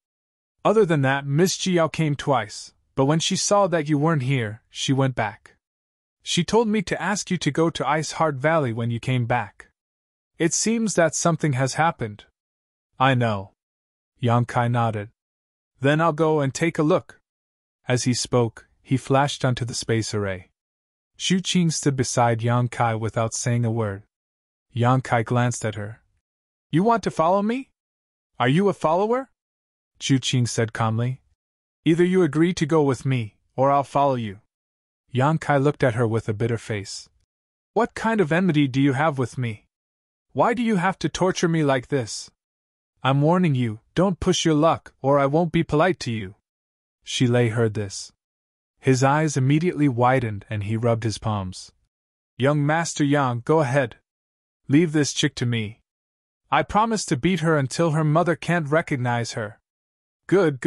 A: Other than that, Miss Jiao came twice, but when she saw that you weren't here, she went back. She told me to ask you to go to Ice Heart Valley when you came back. It seems that something has happened. I know. Yang Kai nodded. Then I'll go and take a look. As he spoke, he flashed onto the space array. Xu Qing stood beside Yang Kai without saying a word. Yang Kai glanced at her. You want to follow me? Are you a follower? Xu Qing said calmly. Either you agree to go with me, or I'll follow you. Yang Kai looked at her with a bitter face. What kind of enmity do you have with me? Why do you have to torture me like this? I'm warning you, don't push your luck, or I won't be polite to you. Shi Lei heard this. His eyes immediately widened and he rubbed his palms. Young Master Yang, go ahead. Leave this chick to me. I promise to beat her until her mother can't recognize her. Good.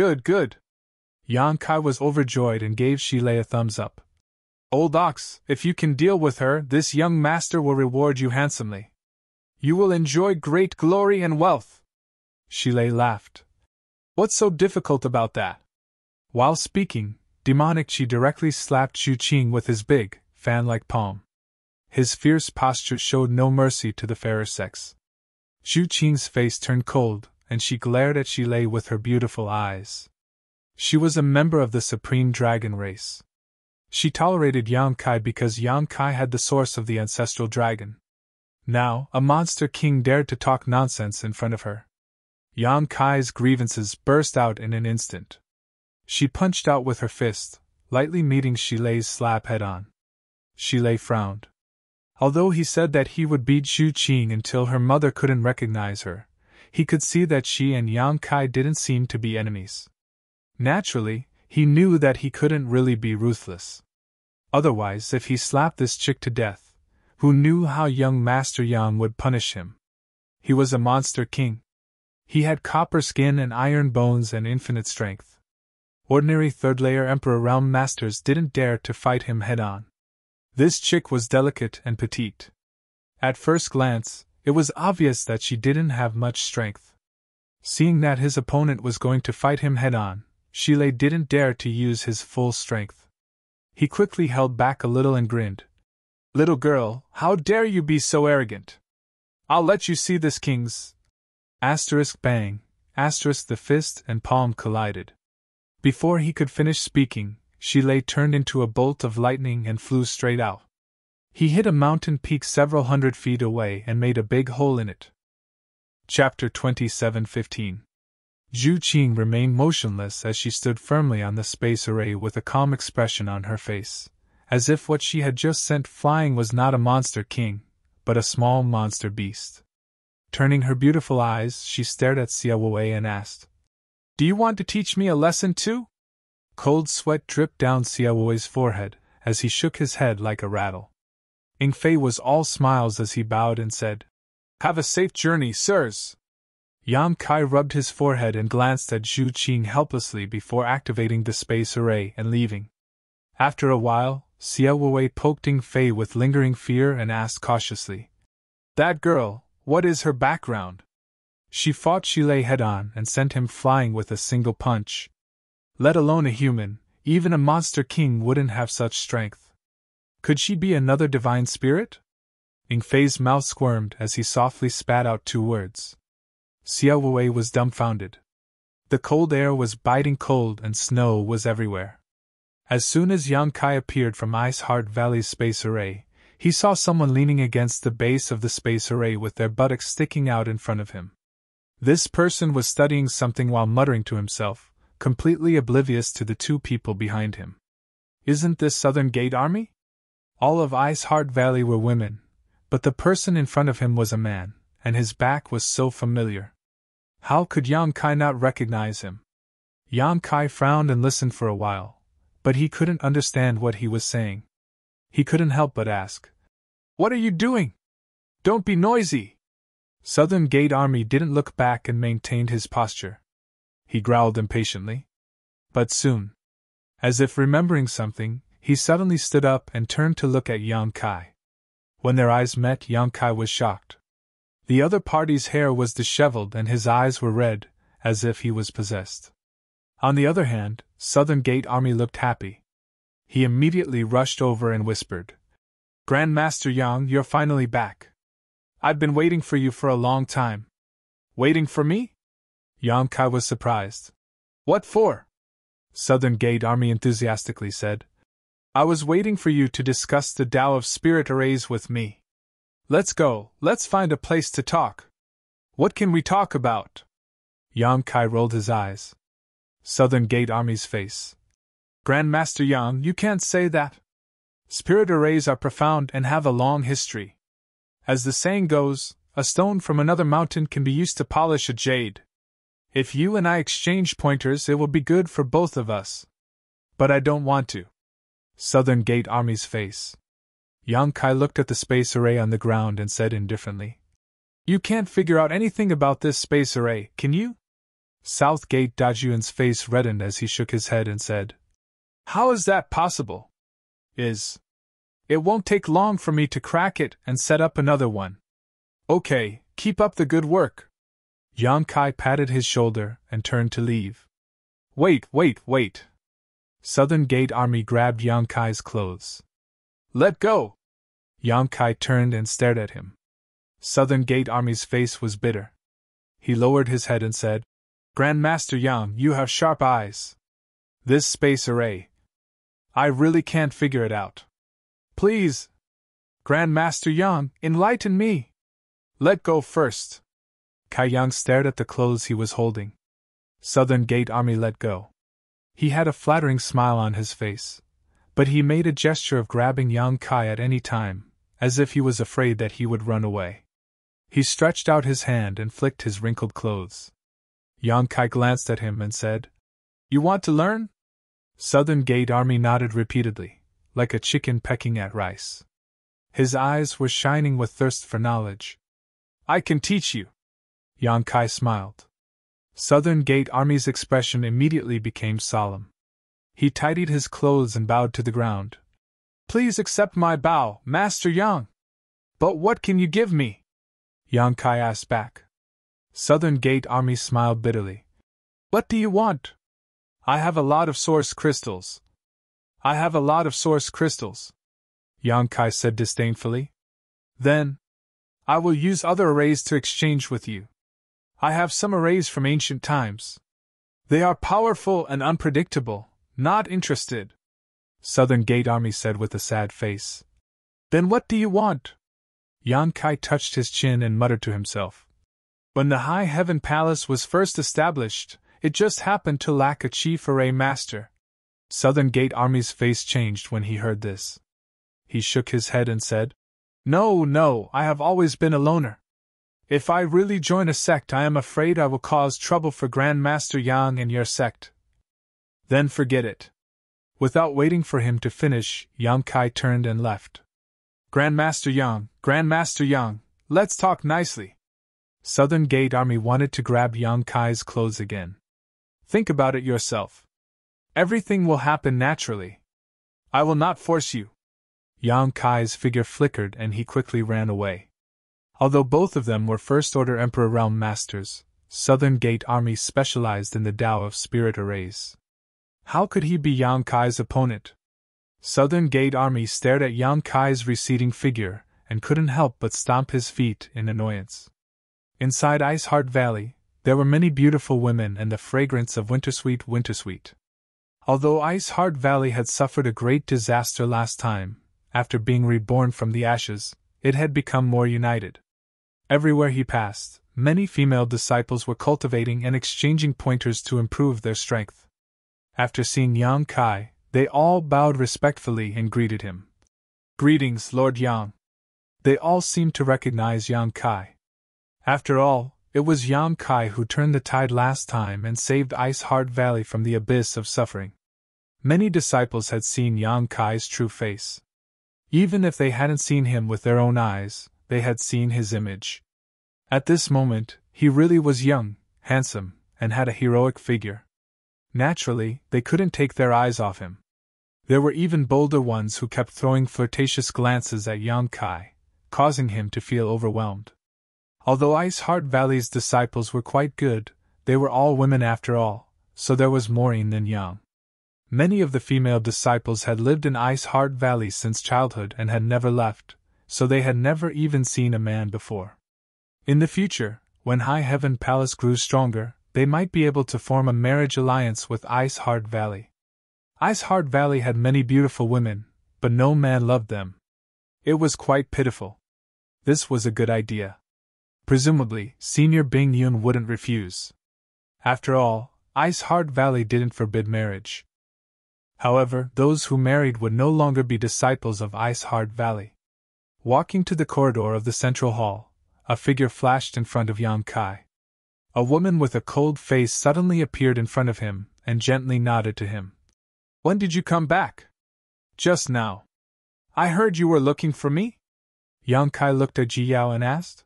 A: Yang Kai was overjoyed and gave Shi Lei a thumbs up. Old ox, if you can deal with her, this young master will reward you handsomely. You will enjoy great glory and wealth. Shi Lei laughed. What's so difficult about that? While speaking, Demonic Qi directly slapped Xu Qing with his big, fan-like palm. His fierce posture showed no mercy to the fairer sex. Xu Qing's face turned cold, and she glared at Shi Lei with her beautiful eyes. She was a member of the Supreme Dragon race. She tolerated Yang Kai because Yang Kai had the source of the ancestral dragon. Now, a monster king dared to talk nonsense in front of her. Yang Kai's grievances burst out in an instant. She punched out with her fist, lightly meeting Shi Lei's slap head-on. Shi Lei frowned. Although he said that he would beat Xu Qing until her mother couldn't recognize her, he could see that she and Yang Kai didn't seem to be enemies. Naturally, he knew that he couldn't really be ruthless. Otherwise, if he slapped this chick to death, who knew how young Master Yang would punish him? He was a monster king. He had copper skin and iron bones and infinite strength. Ordinary third-layer Emperor Realm Masters didn't dare to fight him head-on. This chick was delicate and petite. At first glance, it was obvious that she didn't have much strength. Seeing that his opponent was going to fight him head-on, Shile didn't dare to use his full strength. He quickly held back a little and grinned. "Little girl, how dare you be so arrogant? I'll let you see this, king's." Asterisk bang, asterisk the fist and palm collided. Before he could finish speaking, Shile turned into a bolt of lightning and flew straight out. He hit a mountain peak several hundred feet away and made a big hole in it. Chapter 27:15. Zhu Qing remained motionless as she stood firmly on the space array with a calm expression on her face, as if what she had just sent flying was not a monster king, but a small monster beast. Turning her beautiful eyes, she stared at Xiaowei and asked, "Do you want to teach me a lesson too?" Cold sweat dripped down Xiaowei's forehead as he shook his head like a rattle. Yingfei was all smiles as he bowed and said, "Have a safe journey, sirs." Yang Kai rubbed his forehead and glanced at Zhu Qing helplessly before activating the space array and leaving. After a while, Xiaowei poked Yingfei with lingering fear and asked cautiously, "That girl, what is her background?" She fought Shile head-on and sent him flying with a single punch. Let alone a human, even a monster king wouldn't have such strength. Could she be another divine spirit? Yingfei's mouth squirmed as he softly spat out 2 words. Xiaowei was dumbfounded. The cold air was biting cold and snow was everywhere. As soon as Yang Kai appeared from Ice Heart Valley's space array, he saw someone leaning against the base of the space array with their buttocks sticking out in front of him. This person was studying something while muttering to himself, completely oblivious to the 2 people behind him. Isn't this Southern Gate Army? All of Ice Heart Valley were women, but the person in front of him was a man, and his back was so familiar. How could Yang Kai not recognize him? Yang Kai frowned and listened for a while, but he couldn't understand what he was saying. He couldn't help but ask, "What are you doing? Don't be noisy!" Southern Gate Army didn't look back and maintained his posture. He growled impatiently. But soon, as if remembering something, he suddenly stood up and turned to look at Yang Kai. When their eyes met, Yang Kai was shocked. The other party's hair was disheveled and his eyes were red, as if he was possessed. On the other hand, Southern Gate Army looked happy. He immediately rushed over and whispered, "Grandmaster Yang, you're finally back. I've been waiting for you for a long time." "Waiting for me?" Yang Kai was surprised. "What for?" Southern Gate Army enthusiastically said, "I was waiting for you to discuss the Tao of Spirit Arrays with me. Let's go, let's find a place to talk." "What can we talk about?" Yang Kai rolled his eyes. Southern Gate Army's face. "Grandmaster Yang, you can't say that. Spirit arrays are profound and have a long history. As the saying goes, a stone from another mountain can be used to polish a jade. If you and I exchange pointers, it will be good for both of us. But I don't want to." Southern Gate Army's face. Yang Kai looked at the space array on the ground and said indifferently, "You can't figure out anything about this space array, can you?" South Gate Dajuan's face reddened as he shook his head and said, "How is that possible? It won't take long for me to crack it and set up another one." "Okay, keep up the good work." Yang Kai patted his shoulder and turned to leave. Wait. Southern Gate Army grabbed Yang Kai's clothes. "Let go!" Yang Kai turned and stared at him. Southern Gate Army's face was bitter. He lowered his head and said, "Grandmaster Yang, you have sharp eyes. This space array, I really can't figure it out. Please, Grandmaster Yang, enlighten me." "Let go first." Kai Yang stared at the clothes he was holding. Southern Gate Army let go. He had a flattering smile on his face, but he made a gesture of grabbing Yang Kai at any time, as if he was afraid that he would run away. He stretched out his hand and flicked his wrinkled clothes. Yang Kai glanced at him and said, "You want to learn?" Southern Gate Army nodded repeatedly, like a chicken pecking at rice. His eyes were shining with thirst for knowledge. "I can teach you." Yang Kai smiled. Southern Gate Army's expression immediately became solemn. He tidied his clothes and bowed to the ground. "Please accept my bow, Master Yang." "But what can you give me?" Yang Kai asked back. Southern Gate Army smiled bitterly. What do you want? I have a lot of source crystals. I have a lot of source crystals, Yang Kai said disdainfully. Then, I will use other arrays to exchange with you. I have some arrays from ancient times. They are powerful and unpredictable. Not interested, Southern Gate Army said with a sad face. Then what do you want? Yang Kai touched his chin and muttered to himself. When the High Heaven Palace was first established, it just happened to lack a chief array master. Southern Gate Army's face changed when he heard this. He shook his head and said, No, I have always been a loner. If I really join a sect, I am afraid I will cause trouble for Grand Master Yang and your sect. Then forget it. Without waiting for him to finish, Yang Kai turned and left. Grandmaster Yang, let's talk nicely. Southern Gate Army wanted to grab Yang Kai's clothes again. Think about it yourself. Everything will happen naturally. I will not force you. Yang Kai's figure flickered and he quickly ran away. Although both of them were First Order Emperor Realm Masters, Southern Gate Army specialized in the Tao of Spirit Arrays. How could he be Yang Kai's opponent? Southern Gate Army stared at Yang Kai's receding figure and couldn't help but stomp his feet in annoyance. Inside Ice Heart Valley, there were many beautiful women and the fragrance of Wintersweet. Although Ice Heart Valley had suffered a great disaster last time, after being reborn from the ashes, it had become more united. Everywhere he passed, many female disciples were cultivating and exchanging pointers to improve their strength. After seeing Yang Kai, they all bowed respectfully and greeted him. Greetings, Lord Yang. They all seemed to recognize Yang Kai. After all, it was Yang Kai who turned the tide last time and saved Ice Heart Valley from the abyss of suffering. Many disciples had seen Yang Kai's true face. Even if they hadn't seen him with their own eyes, they had seen his image. At this moment, he really was young, handsome, and had a heroic figure. Naturally, they couldn't take their eyes off him. There were even bolder ones who kept throwing flirtatious glances at Yang Kai, causing him to feel overwhelmed. Although Ice Heart Valley's disciples were quite good, they were all women after all, so there was more yin than yang. Many of the female disciples had lived in Ice Heart Valley since childhood and had never left, so they had never even seen a man before. In the future, when High Heaven Palace grew stronger, they might be able to form a marriage alliance with Ice Heart Valley. Ice Heart Valley had many beautiful women, but no man loved them. It was quite pitiful. This was a good idea. Presumably, Senior Bing Yun wouldn't refuse. After all, Ice Heart Valley didn't forbid marriage. However, those who married would no longer be disciples of Ice Heart Valley. Walking to the corridor of the central hall, a figure flashed in front of Yang Kai. A woman with a cold face suddenly appeared in front of him and gently nodded to him. When did you come back? Just now. I heard you were looking for me? Yang Kai looked at Ji Yao and asked.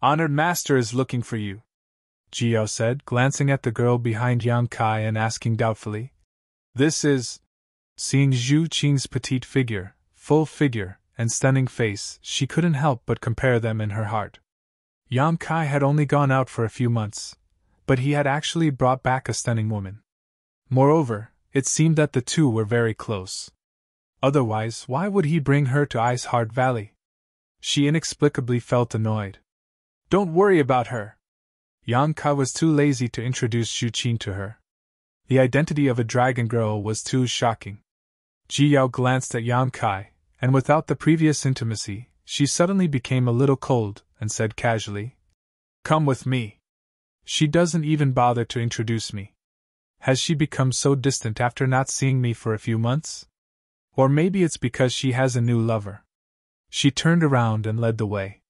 A: Honored Master is looking for you, Ji Yao said, glancing at the girl behind Yang Kai and asking doubtfully. This is... Seeing Zhu Qing's petite figure, full figure, and stunning face, she couldn't help but compare them in her heart. Yang Kai had only gone out for a few months, but he had actually brought back a stunning woman. Moreover, it seemed that the two were very close. Otherwise, why would he bring her to Ice Heart Valley? She inexplicably felt annoyed. Don't worry about her. Yang Kai was too lazy to introduce Zhu Qing to her. The identity of a dragon girl was too shocking. Ji Yao glanced at Yang Kai, and without the previous intimacy, she suddenly became a little cold and said casually, Come with me. She doesn't even bother to introduce me. Has she become so distant after not seeing me for a few months? Or maybe it's because she has a new lover. She turned around and led the way.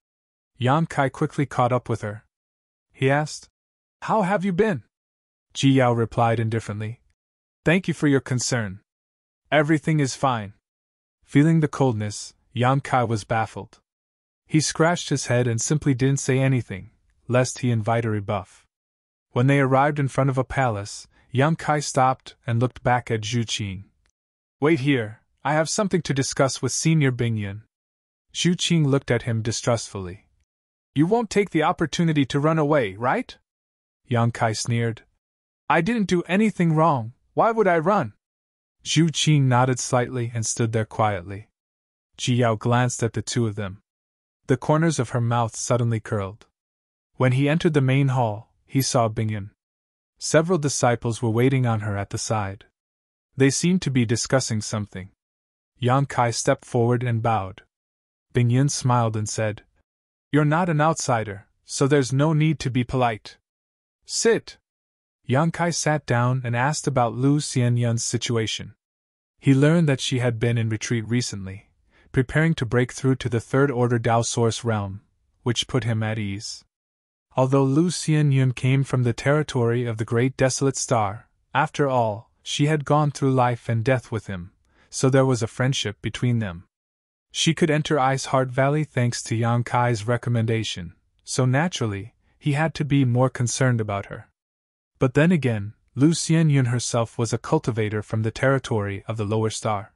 A: Yang Kai quickly caught up with her. He asked, How have you been? Ji Yao replied indifferently. Thank you for your concern. Everything is fine. Feeling the coldness, Yang Kai was baffled. He scratched his head and simply didn't say anything, lest he invite a rebuff. When they arrived in front of a palace, Yang Kai stopped and looked back at Zhu Qing. Wait here, I have something to discuss with Senior Bing Yun. Zhu Qing looked at him distrustfully. You won't take the opportunity to run away, right? Yang Kai sneered. I didn't do anything wrong, why would I run? Zhu Qing nodded slightly and stood there quietly. Ji Yao glanced at the two of them. The corners of her mouth suddenly curled. When he entered the main hall, he saw Bingyun. Several disciples were waiting on her at the side. They seemed to be discussing something. Yang Kai stepped forward and bowed. Bingyun smiled and said, You're not an outsider, so there's no need to be polite. Sit. Yang Kai sat down and asked about Lu Xianyun's situation. He learned that she had been in retreat recently, preparing to break through to the third-order Dao Source realm, which put him at ease. Although Lu Xianyun came from the territory of the Great Desolate Star, after all, she had gone through life and death with him, so there was a friendship between them. She could enter Ice Heart Valley thanks to Yang Kai's recommendation, so naturally, he had to be more concerned about her. But then again, Lu Xianyun herself was a cultivator from the territory of the lower star.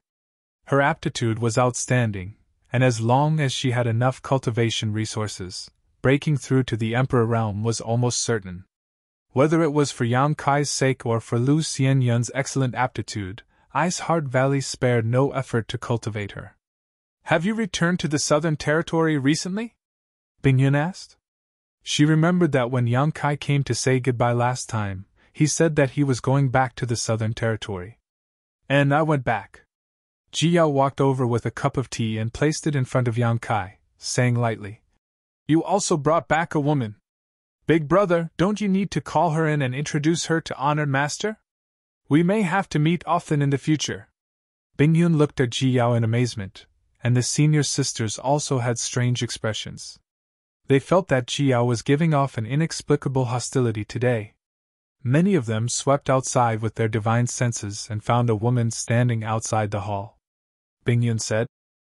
A: Her aptitude was outstanding, and as long as she had enough cultivation resources, breaking through to the Emperor realm was almost certain. Whether it was for Yang Kai's sake or for Lu Xianyun's excellent aptitude, Ice Heart Valley spared no effort to cultivate her. Have you returned to the Southern Territory recently? Bingyun asked. She remembered that when Yang Kai came to say goodbye last time, he said that he was going back to the Southern Territory. And I went back. Ji Yao walked over with a cup of tea and placed it in front of Yang Kai, saying lightly, You also brought back a woman. Big brother, don't you need to call her in and introduce her to Honored Master? We may have to meet often in the future. Bingyun looked at Ji Yao in amazement, and the senior sisters also had strange expressions. They felt that Ji Yao was giving off an inexplicable hostility today. Many of them swept outside with their divine senses and found a woman standing outside the hall. Bingyun said,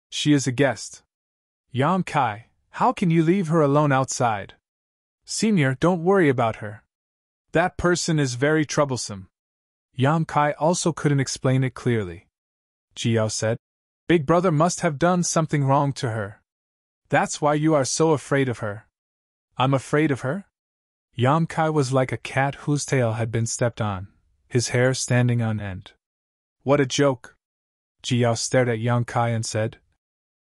A: She is a guest. Yang Kai, how can you leave her alone outside? Senior, don't worry about her. That person is very troublesome. Yang Kai also couldn't explain it clearly. Ji Yao said, Big brother must have done something wrong to her. That's why you are so afraid of her. I'm afraid of her? Yang Kai was like a cat whose tail had been stepped on, his hair standing on end. What a joke! Ji Yao stared at Yang Kai and said,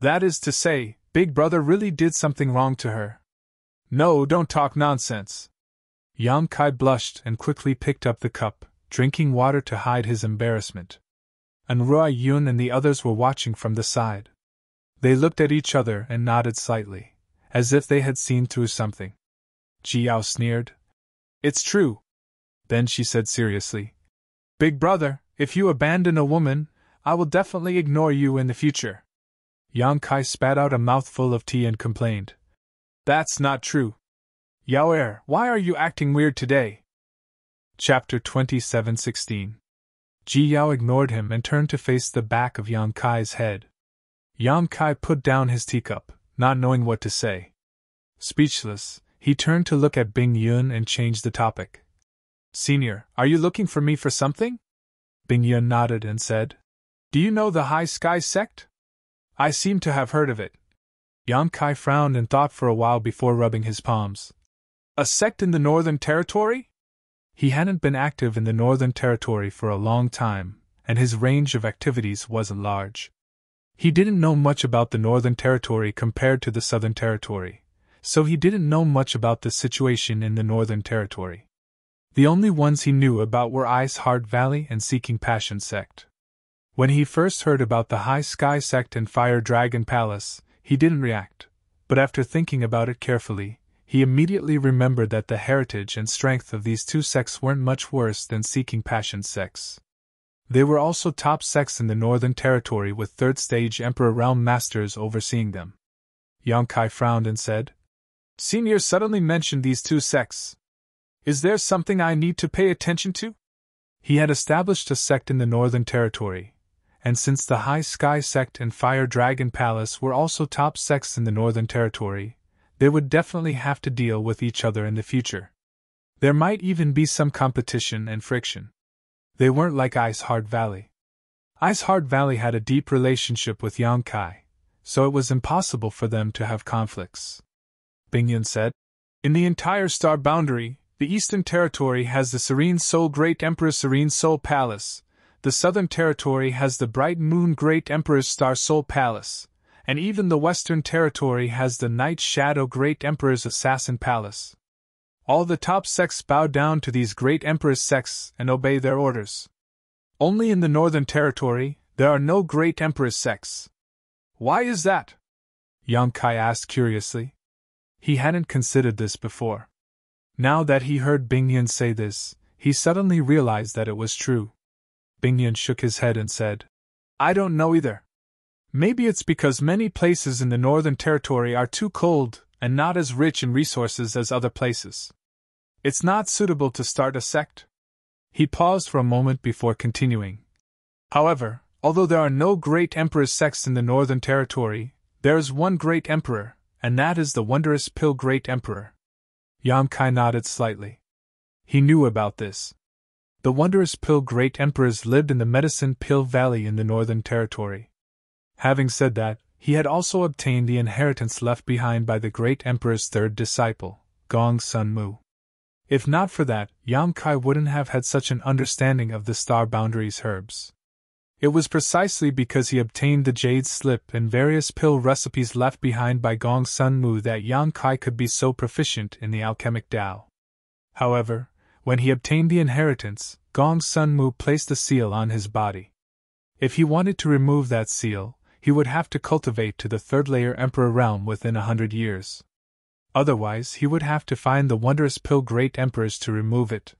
A: That is to say, Big brother really did something wrong to her. No, don't talk nonsense. Yang Kai blushed and quickly picked up the cup, drinking water to hide his embarrassment. Anrui Yun and the others were watching from the side. They looked at each other and nodded slightly, as if they had seen through something. Ji Yao sneered. It's true. Then she said seriously, Big brother, if you abandon a woman, I will definitely ignore you in the future. Yang Kai spat out a mouthful of tea and complained. That's not true. Yao why are you acting weird today? Chapter 27:16. Ji Yao ignored him and turned to face the back of Yang Kai's head. Yang Kai put down his teacup, not knowing what to say. Speechless, he turned to look at Bingyun and changed the topic. Senior, are you looking for me for something? Bingyun nodded and said, Do you know the High Sky sect? I seem to have heard of it. Yang Kai frowned and thought for a while before rubbing his palms. A sect in the Northern Territory? He hadn't been active in the Northern Territory for a long time, and his range of activities wasn't large. He didn't know much about the Northern Territory compared to the Southern Territory, so he didn't know much about the situation in the Northern Territory. The only ones he knew about were Ice Heart Valley and Seeking Passion sect. When he first heard about the High Sky sect and Fire Dragon Palace, he didn't react, but after thinking about it carefully, he immediately remembered that the heritage and strength of these two sects weren't much worse than Seeking Passion sects. They were also top sects in the Northern Territory with third-stage Emperor Realm Masters overseeing them. Yang Kai frowned and said, Senior suddenly mentioned these two sects. Is there something I need to pay attention to? He had established a sect in the Northern Territory, and since the High Sky sect and Fire Dragon Palace were also top sects in the Northern Territory, they would definitely have to deal with each other in the future. There might even be some competition and friction. They weren't like Ice Heart Valley. Ice Heart Valley had a deep relationship with Yang Kai, so it was impossible for them to have conflicts. Bingyun said. In the entire star boundary, the Eastern Territory has the Serene Soul Great Emperor's Serene Soul Palace, the Southern Territory has the Bright Moon Great Emperor's Star Soul Palace, and even the Western Territory has the Night Shadow Great Emperor's Assassin Palace. All the top sects bow down to these Great Emperor's sects and obey their orders. Only in the Northern Territory, there are no Great Emperor's sects. Why is that? Yang Kai asked curiously. He hadn't considered this before. Now that he heard Bingyun say this, he suddenly realized that it was true. Bingyun shook his head and said, I don't know either. Maybe it's because many places in the Northern Territory are too cold and not as rich in resources as other places. It's not suitable to start a sect. He paused for a moment before continuing. However, although there are no Great Emperor's sects in the Northern Territory, there is one Great Emperor, and that is the Wondrous Pill Great Emperor. Yang Kai nodded slightly. He knew about this. The Wondrous Pill Great Emperors lived in the Medicine Pill Valley in the Northern Territory. Having said that, he had also obtained the inheritance left behind by the Great Emperor's third disciple, Gong Sun Mu. If not for that, Yang Kai wouldn't have had such an understanding of the Star Boundary's herbs. It was precisely because he obtained the Jade Slip and various pill recipes left behind by Gong Sun Mu that Yang Kai could be so proficient in the alchemic Tao. However, when he obtained the inheritance, Gong Sun Mu placed a seal on his body. If he wanted to remove that seal, he would have to cultivate to the third-layer Emperor realm within 100 years. Otherwise, he would have to find the Wondrous Pill Great Emperors to remove it.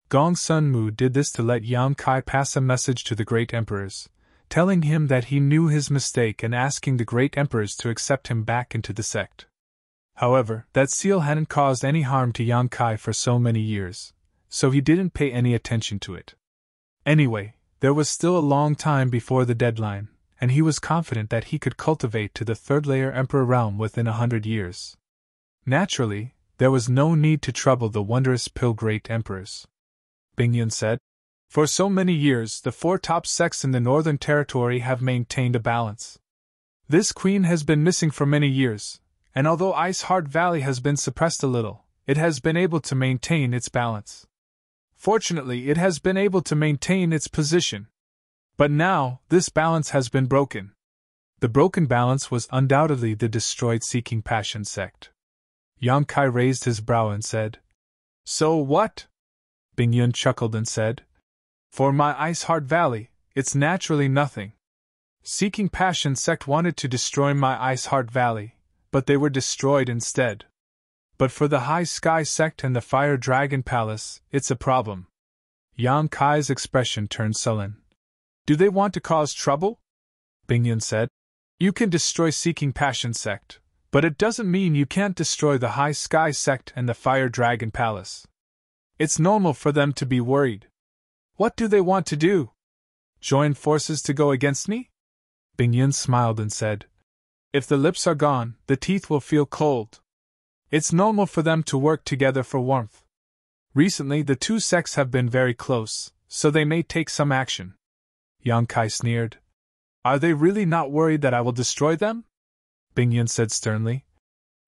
A: Gong Sun Mu did this to let Yang Kai pass a message to the Great Emperors, telling him that he knew his mistake and asking the Great Emperors to accept him back into the sect. However, that seal hadn't caused any harm to Yang Kai for so many years, so he didn't pay any attention to it. Anyway, there was still a long time before the deadline, and he was confident that he could cultivate to the third-layer Emperor realm within 100 years. Naturally, there was no need to trouble the Wondrous Pill Great Emperors. Bingyun said, For so many years, the four top sects in the Northern Territory have maintained a balance. This queen has been missing for many years, and although Ice Heart Valley has been suppressed a little, it has been able to maintain its balance. Fortunately, it has been able to maintain its position. But now, this balance has been broken. The broken balance was undoubtedly the destroyed Seeking Passion sect. Yang Kai raised his brow and said, So what? Bingyun chuckled and said, For my Ice Heart Valley, it's naturally nothing. Seeking Passion sect wanted to destroy my Ice Heart Valley, but they were destroyed instead. But for the High Sky sect and the Fire Dragon Palace, it's a problem. Yang Kai's expression turned sullen. Do they want to cause trouble? Bingyun said. You can destroy Seeking Passion sect, but it doesn't mean you can't destroy the High Sky sect and the Fire Dragon Palace. It's normal for them to be worried. What do they want to do? Join forces to go against me? Bingyun smiled and said, If the lips are gone, the teeth will feel cold. It's normal for them to work together for warmth. Recently the two sects have been very close, so they may take some action. Yang Kai sneered. Are they really not worried that I will destroy them? Bingyun said sternly.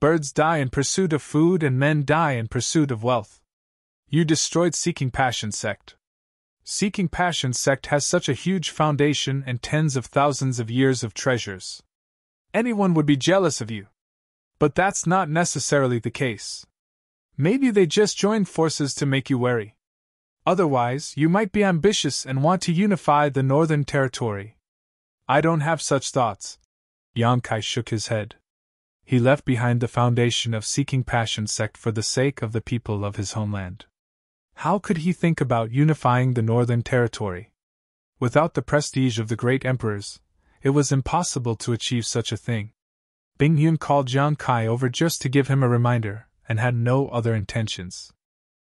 A: Birds die in pursuit of food and men die in pursuit of wealth. You destroyed Seeking Passion sect. Seeking Passion sect has such a huge foundation and tens of thousands of years of treasures. Anyone would be jealous of you. But that's not necessarily the case. Maybe they just joined forces to make you wary. Otherwise, you might be ambitious and want to unify the Northern Territory. I don't have such thoughts. Yang Kai shook his head. He left behind the foundation of Seeking Passion sect for the sake of the people of his homeland. How could he think about unifying the Northern Territory? Without the prestige of the great emperors, it was impossible to achieve such a thing. Bingyun called Yang Kai over just to give him a reminder, and had no other intentions.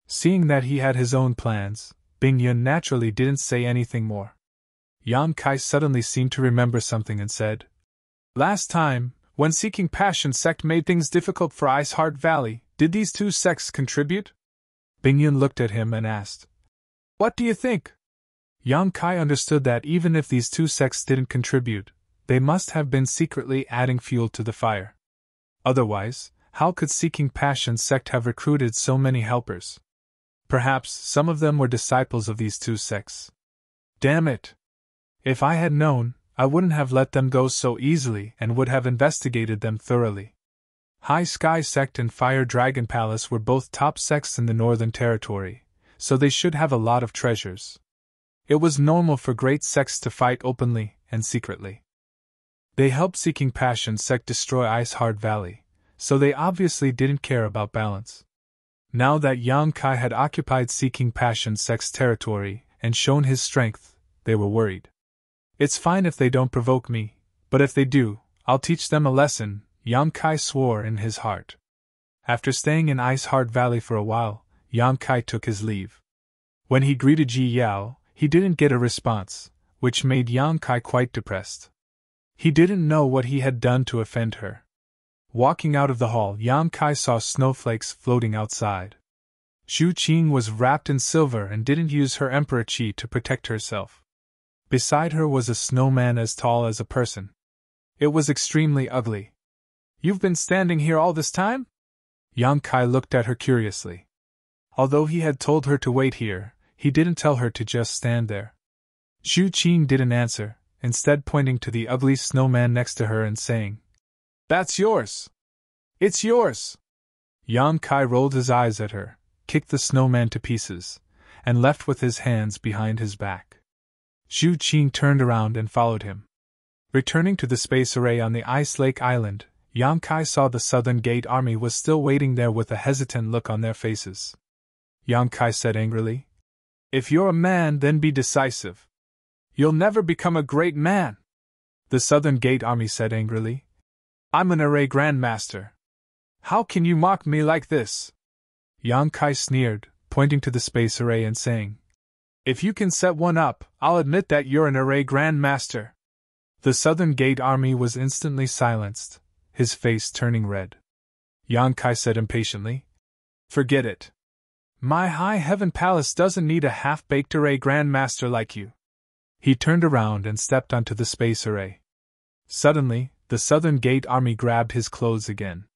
A: Seeing that he had his own plans, Bingyun naturally didn't say anything more. Yang Kai suddenly seemed to remember something and said, Last time, when Seeking Passion sect made things difficult for Ice Heart Valley, did these two sects contribute? Bingyun looked at him and asked, What do you think? Yang Kai understood that even if these two sects didn't contribute, they must have been secretly adding fuel to the fire. Otherwise, How could Seeking Passion sect have recruited so many helpers? Perhaps some of them were disciples of these two sects. Damn it! If I had known, I wouldn't have let them go so easily and would have investigated them thoroughly. High Sky Sect and Fire Dragon Palace were both top sects in the Northern Territory, so they should have a lot of treasures. It was normal for great sects to fight openly and secretly. They helped Seeking Passion sect destroy Iceheart Valley, so they obviously didn't care about balance. Now that Yang Kai had occupied Seeking Passion sect's territory and shown his strength, they were worried. It's fine if they don't provoke me, but if they do, I'll teach them a lesson, Yang Kai swore in his heart. After staying in Iceheart Valley for a while, Yang Kai took his leave. When he greeted Ji Yao, he didn't get a response, which made Yang Kai quite depressed. He didn't know what he had done to offend her. Walking out of the hall, Yang Kai saw snowflakes floating outside. Xu Qing was wrapped in silver and didn't use her Emperor Qi to protect herself. Beside her was a snowman as tall as a person. It was extremely ugly. You've been standing here all this time? Yang Kai looked at her curiously. Although he had told her to wait here, he didn't tell her to just stand there. Xu Qing didn't answer, instead pointing to the ugly snowman next to her and saying, "That's yours! It's yours!" Yang Kai rolled his eyes at her, kicked the snowman to pieces, and left with his hands behind his back. Xu Qing turned around and followed him. Returning to the space array on the Ice Lake Island, Yang Kai saw the Southern Gate Army was still waiting there with a hesitant look on their faces. Yang Kai said angrily, "If you're a man, then be decisive. You'll never become a great man." The Southern Gate Army said angrily, "I'm an array grandmaster. How can you mock me like this?" Yang Kai sneered, pointing to the space array and saying, "If you can set one up, I'll admit that you're an array grandmaster." The Southern Gate Army was instantly silenced, his face turning red. Yang Kai said impatiently, "Forget it. My High Heaven Palace doesn't need a half-baked array grandmaster like you." He turned around and stepped onto the space array. Suddenly, the Southern Gate Army grabbed his clothes again.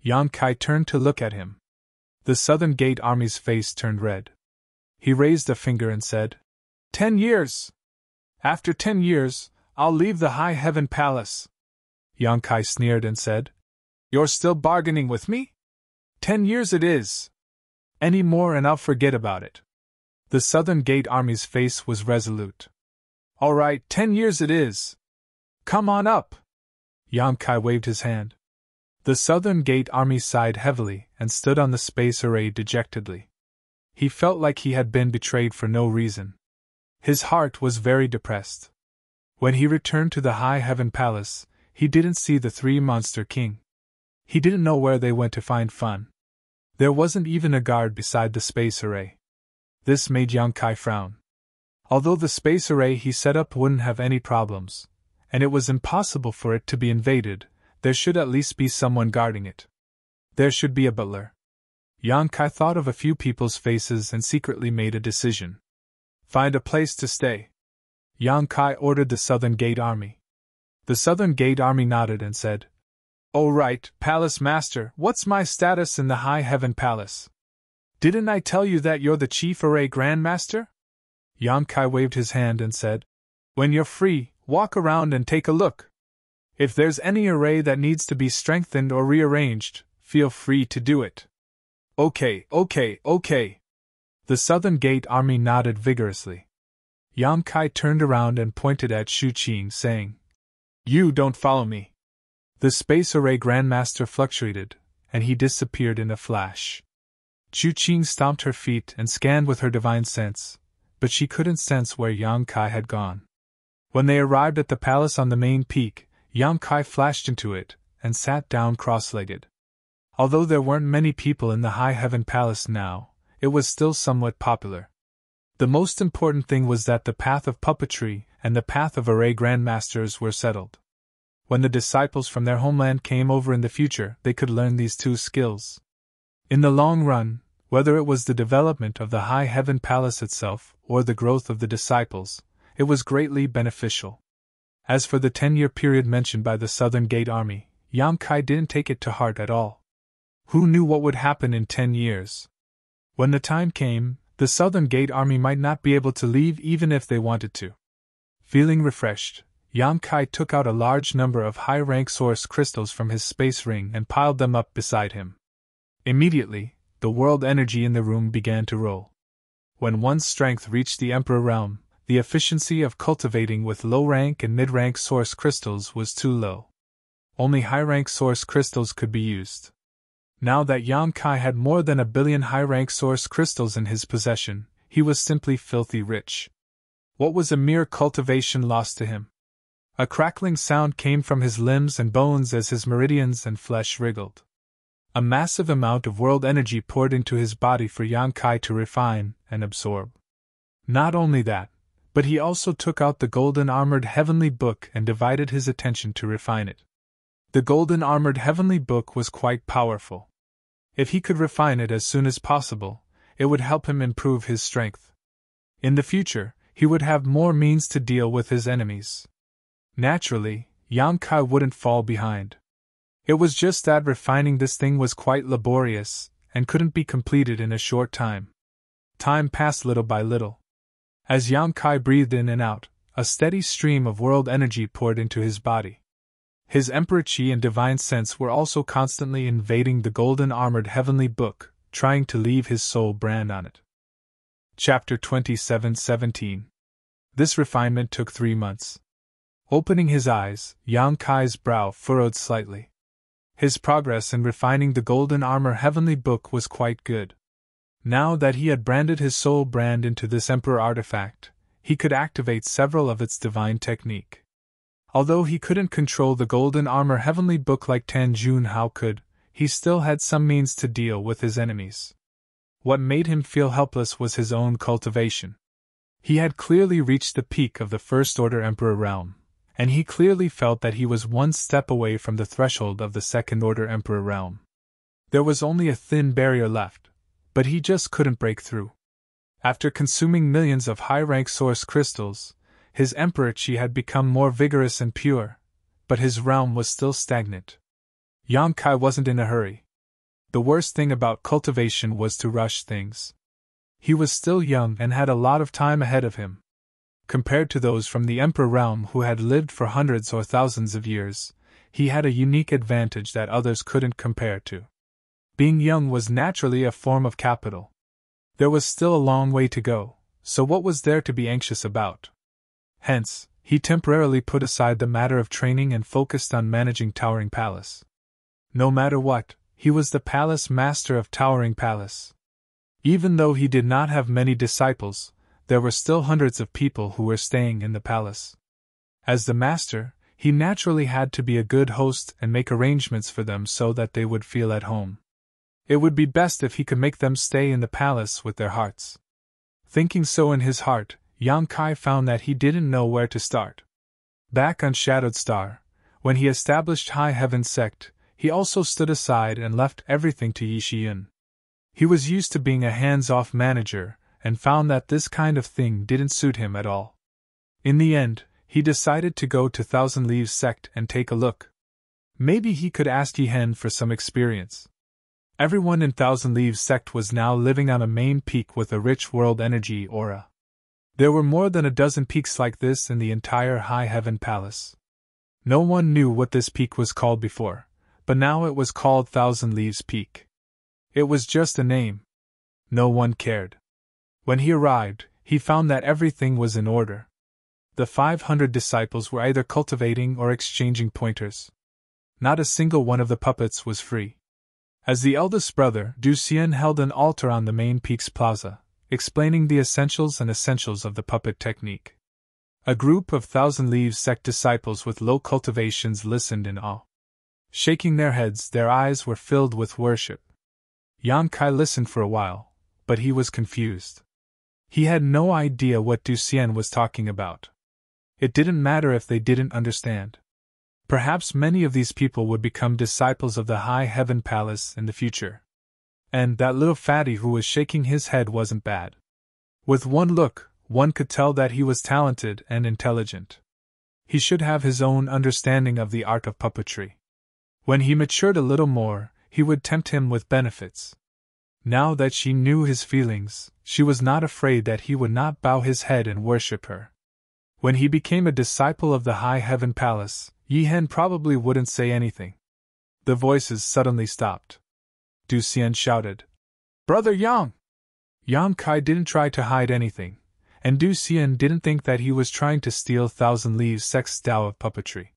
A: Yang Kai turned to look at him. The Southern Gate Army's face turned red. He raised a finger and said, 10 years! After 10 years, I'll leave the High Heaven Palace." Yang Kai sneered and said, "You're still bargaining with me? 10 years it is. Any more and I'll forget about it." The Southern Gate Army's face was resolute. "All right, 10 years it is. Come on up." Yang Kai waved his hand. The Southern Gate Army sighed heavily and stood on the space array dejectedly. He felt like he had been betrayed for no reason. His heart was very depressed. When he returned to the High Heaven Palace, he didn't see the three Monster King. He didn't know where they went to find fun. There wasn't even a guard beside the space array. This made Yang Kai frown. Although the space array he set up wouldn't have any problems, and it was impossible for it to be invaded, there should at least be someone guarding it. There should be a butler. Yang Kai thought of a few people's faces and secretly made a decision. "Find a place to stay." Yang Kai ordered the Southern Gate Army. The Southern Gate Army nodded and said, "Oh right, Palace Master, what's my status in the High Heaven Palace? Didn't I tell you that you're the Chief Array Grandmaster?" Yang Kai waved his hand and said, "When you're free, walk around and take a look. If there's any array that needs to be strengthened or rearranged, feel free to do it." Okay. The Southern Gate Army nodded vigorously. Yang Kai turned around and pointed at Xu Qing, saying, "You don't follow me." The Space Array Grandmaster fluctuated, and he disappeared in a flash. Xu Qing stomped her feet and scanned with her divine sense, but she couldn't sense where Yang Kai had gone. When they arrived at the palace on the main peak, Yang Kai flashed into it and sat down cross-legged. Although there weren't many people in the High Heaven Palace now, it was still somewhat popular. The most important thing was that the path of puppetry and the path of array grandmasters were settled. When the disciples from their homeland came over in the future, they could learn these two skills. In the long run, whether it was the development of the High Heaven Palace itself or the growth of the disciples, it was greatly beneficial. As for the 10-year period mentioned by the Southern Gate Army, Yang Kai didn't take it to heart at all. Who knew what would happen in 10 years? When the time came, the Southern Gate Army might not be able to leave even if they wanted to. Feeling refreshed, Yang Kai took out a large number of high-rank source crystals from his space ring and piled them up beside him. Immediately, the world energy in the room began to roll. When one's strength reached the Emperor realm, the efficiency of cultivating with low-rank and mid-rank source crystals was too low. Only high-rank source crystals could be used. Now that Yang Kai had more than 1 billion high-rank source crystals in his possession, he was simply filthy rich. What was a mere cultivation lost to him? A crackling sound came from his limbs and bones as his meridians and flesh wriggled. A massive amount of world energy poured into his body for Yang Kai to refine and absorb. Not only that, but he also took out the golden armored heavenly book and divided his attention to refine it. The golden armored heavenly book was quite powerful. If he could refine it as soon as possible, it would help him improve his strength. In the future, he would have more means to deal with his enemies. Naturally, Yang Kai wouldn't fall behind. It was just that refining this thing was quite laborious, and couldn't be completed in a short time. Time passed little by little. As Yang Kai breathed in and out, a steady stream of world energy poured into his body. His Emperor Qi and Divine Sense were also constantly invading the golden armored heavenly book, trying to leave his soul brand on it. Chapter 27:17. This refinement took 3 months. Opening his eyes, Yang Kai's brow furrowed slightly. His progress in refining the golden armor heavenly book was quite good. Now that he had branded his soul brand into this emperor artifact, he could activate several of its divine technique. Although he couldn't control the golden armor heavenly book like Tan Junhao could, he still had some means to deal with his enemies. What made him feel helpless was his own cultivation. He had clearly reached the peak of the First Order Emperor realm, and he clearly felt that he was one step away from the threshold of the Second Order Emperor realm. There was only a thin barrier left, but he just couldn't break through. After consuming millions of high-rank source crystals, his Emperor Qi had become more vigorous and pure, but his realm was still stagnant. Yang Kai wasn't in a hurry. The worst thing about cultivation was to rush things. He was still young and had a lot of time ahead of him. Compared to those from the Emperor realm who had lived for hundreds or thousands of years, he had a unique advantage that others couldn't compare to. Being young was naturally a form of capital. There was still a long way to go, so what was there to be anxious about? Hence, he temporarily put aside the matter of training and focused on managing Towering Palace. No matter what, he was the palace master of Towering Palace. Even though he did not have many disciples, there were still hundreds of people who were staying in the palace. As the master, he naturally had to be a good host and make arrangements for them so that they would feel at home. It would be best if he could make them stay in the palace with their hearts. Thinking so in his heart, Yang Kai found that he didn't know where to start. Back on Shadowed Star, when he established High Heaven Sect, he also stood aside and left everything to Yi Shiyun. He was used to being a hands-off manager, and found that this kind of thing didn't suit him at all. In the end, he decided to go to Thousand Leaves Sect and take a look. Maybe he could ask Yi Hen for some experience. Everyone in Thousand Leaves Sect was now living on a main peak with a rich world energy aura. There were more than a dozen peaks like this in the entire High Heaven Palace. No one knew what this peak was called before, but now it was called Thousand Leaves Peak. It was just a name. No one cared. When he arrived, he found that everything was in order. The 500 disciples were either cultivating or exchanging pointers. Not a single one of the puppets was free. As the eldest brother, Du Xian held an altar on the main peak's plaza, explaining the essentials of the puppet technique. A group of Thousand Leaves Sect disciples with low cultivations listened in awe. Shaking their heads, their eyes were filled with worship. Yang Kai listened for a while, but he was confused. He had no idea what Du Xian was talking about. It didn't matter if they didn't understand. Perhaps many of these people would become disciples of the High Heaven Palace in the future. And that little fatty who was shaking his head wasn't bad. With one look, one could tell that he was talented and intelligent. He should have his own understanding of the art of puppetry. When he matured a little more, he would tempt him with benefits. Now that she knew his feelings, she was not afraid that he would not bow his head and worship her. When he became a disciple of the High Heaven Palace, Yi-Hen probably wouldn't say anything. The voices suddenly stopped. Du Xian shouted, "Brother Yang!" Yang Kai didn't try to hide anything, and Du Xian didn't think that he was trying to steal Thousand Leaves Sect's Tao of puppetry.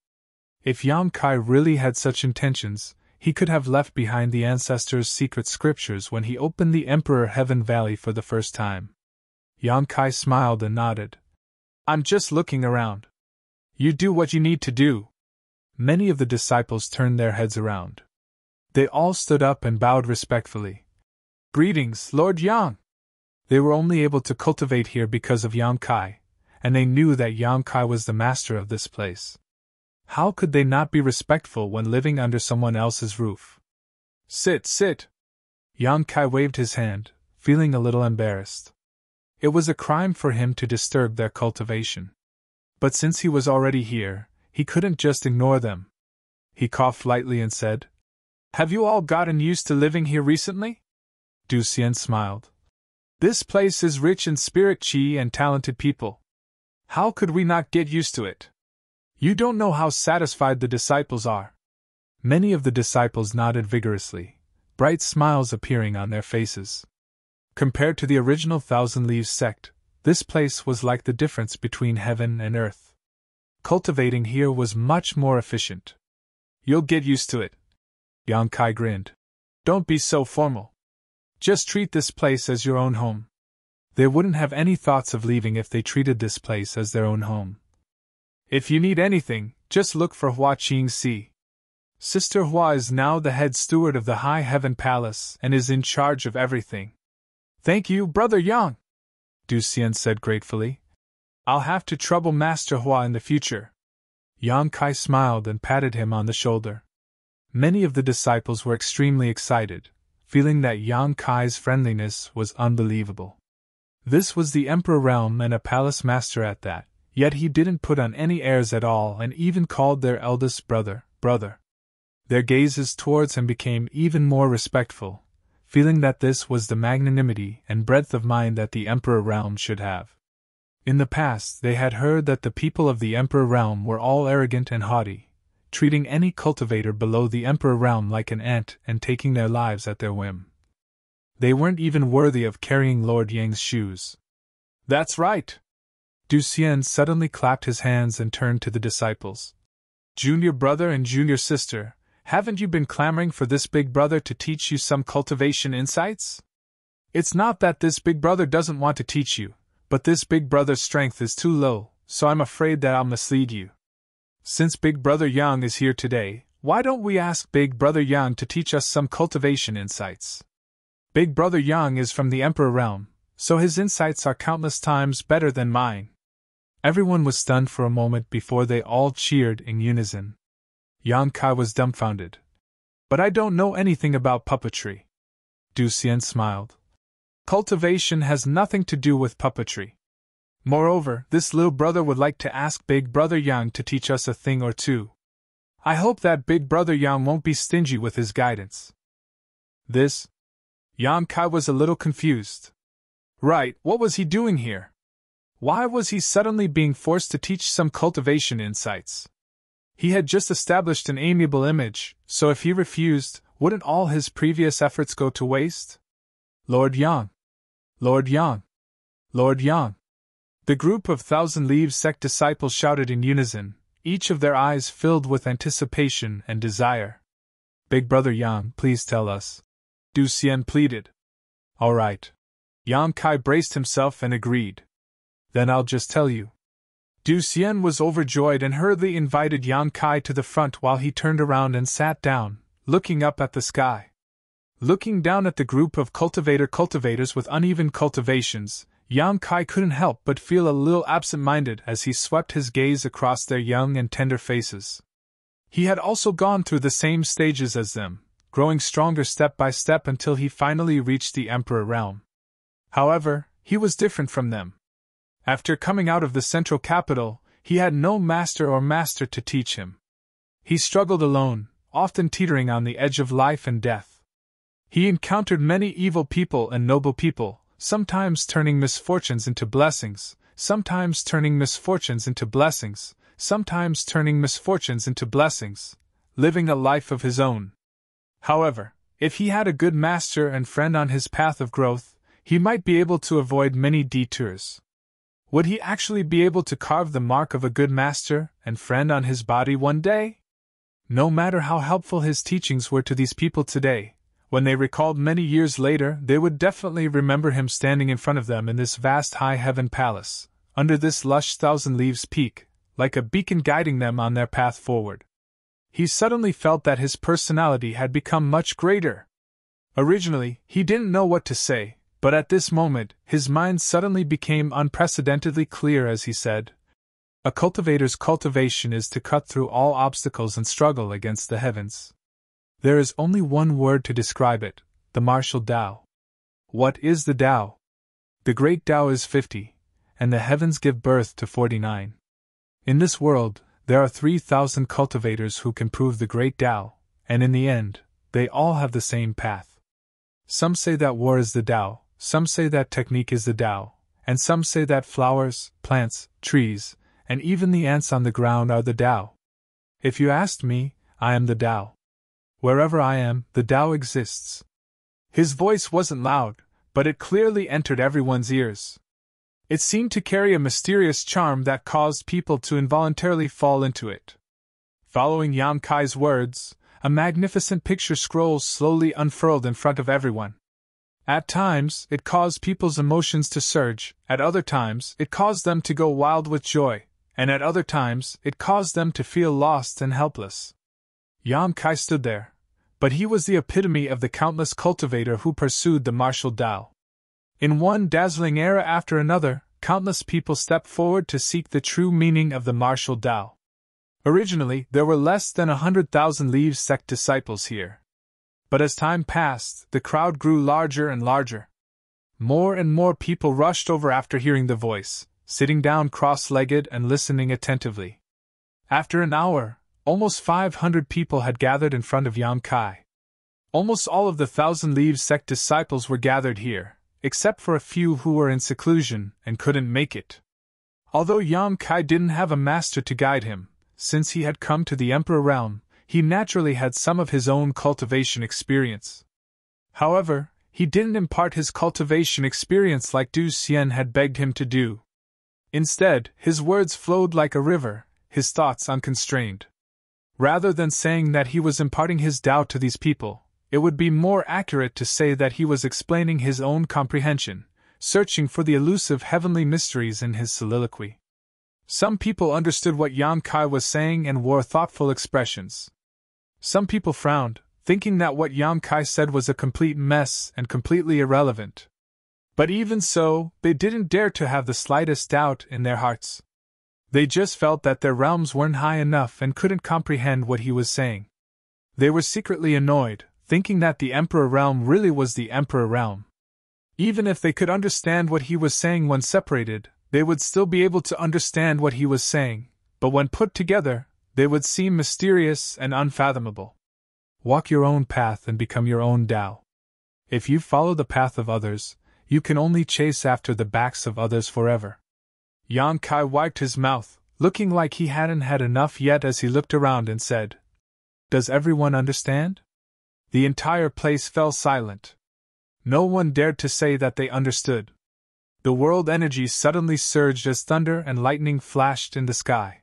A: If Yang Kai really had such intentions, he could have left behind the ancestors' secret scriptures when he opened the Emperor Heaven Valley for the first time. Yang Kai smiled and nodded. "I'm just looking around. You do what you need to do." Many of the disciples turned their heads around. They all stood up and bowed respectfully. "Greetings, Lord Yang!" They were only able to cultivate here because of Yang Kai, and they knew that Yang Kai was the master of this place. How could they not be respectful when living under someone else's roof? "Sit, sit!" Yang Kai waved his hand, feeling a little embarrassed. It was a crime for him to disturb their cultivation. But since he was already here, he couldn't just ignore them. He coughed lightly and said, "Have you all gotten used to living here recently?" Du Xian smiled. "This place is rich in spirit qi and talented people. How could we not get used to it? You don't know how satisfied the disciples are." Many of the disciples nodded vigorously, bright smiles appearing on their faces. Compared to the original Thousand Leaves sect, this place was like the difference between heaven and earth. Cultivating here was much more efficient. "You'll get used to it." Yang Kai grinned. "Don't be so formal. Just treat this place as your own home." They wouldn't have any thoughts of leaving if they treated this place as their own home. "If you need anything, just look for Hua Qingxi. Sister Hua is now the head steward of the High Heaven Palace and is in charge of everything." "Thank you, Brother Yang," Du Xian said gratefully. "I'll have to trouble Master Hua in the future." Yang Kai smiled and patted him on the shoulder. Many of the disciples were extremely excited, feeling that Yang Kai's friendliness was unbelievable. This was the Emperor realm and a palace master at that, yet he didn't put on any airs at all and even called their eldest brother, brother. Their gazes towards him became even more respectful, feeling that this was the magnanimity and breadth of mind that the Emperor realm should have. In the past, they had heard that the people of the Emperor realm were all arrogant and haughty, treating any cultivator below the Emperor realm like an ant and taking their lives at their whim. They weren't even worthy of carrying Lord Yang's shoes. "That's right!" Du Xian suddenly clapped his hands and turned to the disciples. "Junior brother and junior sister, haven't you been clamoring for this big brother to teach you some cultivation insights? It's not that this big brother doesn't want to teach you, but this big brother's strength is too low, so I'm afraid that I'll mislead you. Since Big Brother Yang is here today, why don't we ask Big Brother Yang to teach us some cultivation insights? Big Brother Yang is from the Emperor realm, so his insights are countless times better than mine." Everyone was stunned for a moment before they all cheered in unison. Yang Kai was dumbfounded. "But I don't know anything about puppetry." Du Xian smiled. "Cultivation has nothing to do with puppetry. Moreover, this little brother would like to ask Big Brother Yang to teach us a thing or two. I hope that Big Brother Yang won't be stingy with his guidance." This? Yang Kai was a little confused. Right, what was he doing here? Why was he suddenly being forced to teach some cultivation insights? He had just established an amiable image, so if he refused, wouldn't all his previous efforts go to waste? "Lord Yang! Lord Yang! Lord Yang!" The group of Thousand Leaves sect disciples shouted in unison, each of their eyes filled with anticipation and desire. "Big Brother Yang, please tell us," Du Xian pleaded. "All right." Yang Kai braced himself and agreed. "Then I'll just tell you." Du Xian was overjoyed and hurriedly invited Yang Kai to the front while he turned around and sat down, looking up at the sky. Looking down at the group of cultivators with uneven cultivations, Yang Kai couldn't help but feel a little absent-minded as he swept his gaze across their young and tender faces. He had also gone through the same stages as them, growing stronger step by step until he finally reached the Emperor realm. However, he was different from them. After coming out of the central capital, he had no master to teach him. He struggled alone, often teetering on the edge of life and death. He encountered many evil people and noble people, sometimes turning misfortunes into blessings, sometimes turning misfortunes into blessings, sometimes turning misfortunes into blessings, living a life of his own. However, if he had a good master and friend on his path of growth, he might be able to avoid many detours. Would he actually be able to carve the mark of a good master and friend on his body one day? No matter how helpful his teachings were to these people today, when they recalled many years later, they would definitely remember him standing in front of them in this vast high heaven palace, under this lush thousand leaves peak, like a beacon guiding them on their path forward. He suddenly felt that his personality had become much greater. Originally, he didn't know what to say, but at this moment, his mind suddenly became unprecedentedly clear as he said, "A cultivator's cultivation is to cut through all obstacles and struggle against the heavens. There is only one word to describe it, the martial Tao. What is the Tao? The great Tao is 50, and the heavens give birth to 49. In this world, there are 3,000 cultivators who can prove the great Tao, and in the end, they all have the same path. Some say that war is the Tao, some say that technique is the Tao, and some say that flowers, plants, trees, and even the ants on the ground are the Tao. If you asked me, I am the Tao. Wherever I am, the Tao exists." His voice wasn't loud, but it clearly entered everyone's ears. It seemed to carry a mysterious charm that caused people to involuntarily fall into it. Following Yang Kai's words, a magnificent picture scroll slowly unfurled in front of everyone. At times, it caused people's emotions to surge, at other times, it caused them to go wild with joy, and at other times, it caused them to feel lost and helpless. Yang Kai stood there, but he was the epitome of the countless cultivator who pursued the martial Tao. In one dazzling era after another, countless people stepped forward to seek the true meaning of the martial Tao. Originally, there were less than 100,000 Leaves sect disciples here. But as time passed, the crowd grew larger and larger. More and more people rushed over after hearing the voice, sitting down cross-legged and listening attentively. After an hour, almost 500 people had gathered in front of Yang Kai. Almost all of the 1,000 Leaves sect disciples were gathered here, except for a few who were in seclusion and couldn't make it. Although Yang Kai didn't have a master to guide him, since he had come to the Emperor realm, he naturally had some of his own cultivation experience. However, he didn't impart his cultivation experience like Du Xian had begged him to do. Instead, his words flowed like a river, his thoughts unconstrained. Rather than saying that he was imparting his Tao to these people, it would be more accurate to say that he was explaining his own comprehension, searching for the elusive heavenly mysteries in his soliloquy. Some people understood what Yang Kai was saying and wore thoughtful expressions. Some people frowned, thinking that what Yang Kai said was a complete mess and completely irrelevant. But even so, they didn't dare to have the slightest doubt in their hearts. They just felt that their realms weren't high enough and couldn't comprehend what he was saying. They were secretly annoyed, thinking that the Emperor realm really was the Emperor realm. Even if they could understand what he was saying when separated, they would still be able to understand what he was saying, but when put together, they would seem mysterious and unfathomable. Walk your own path and become your own Tao. If you follow the path of others, you can only chase after the backs of others forever. Yang Kai wiped his mouth, looking like he hadn't had enough yet as he looked around and said, "Does everyone understand?" The entire place fell silent. No one dared to say that they understood. The world energy suddenly surged as thunder and lightning flashed in the sky.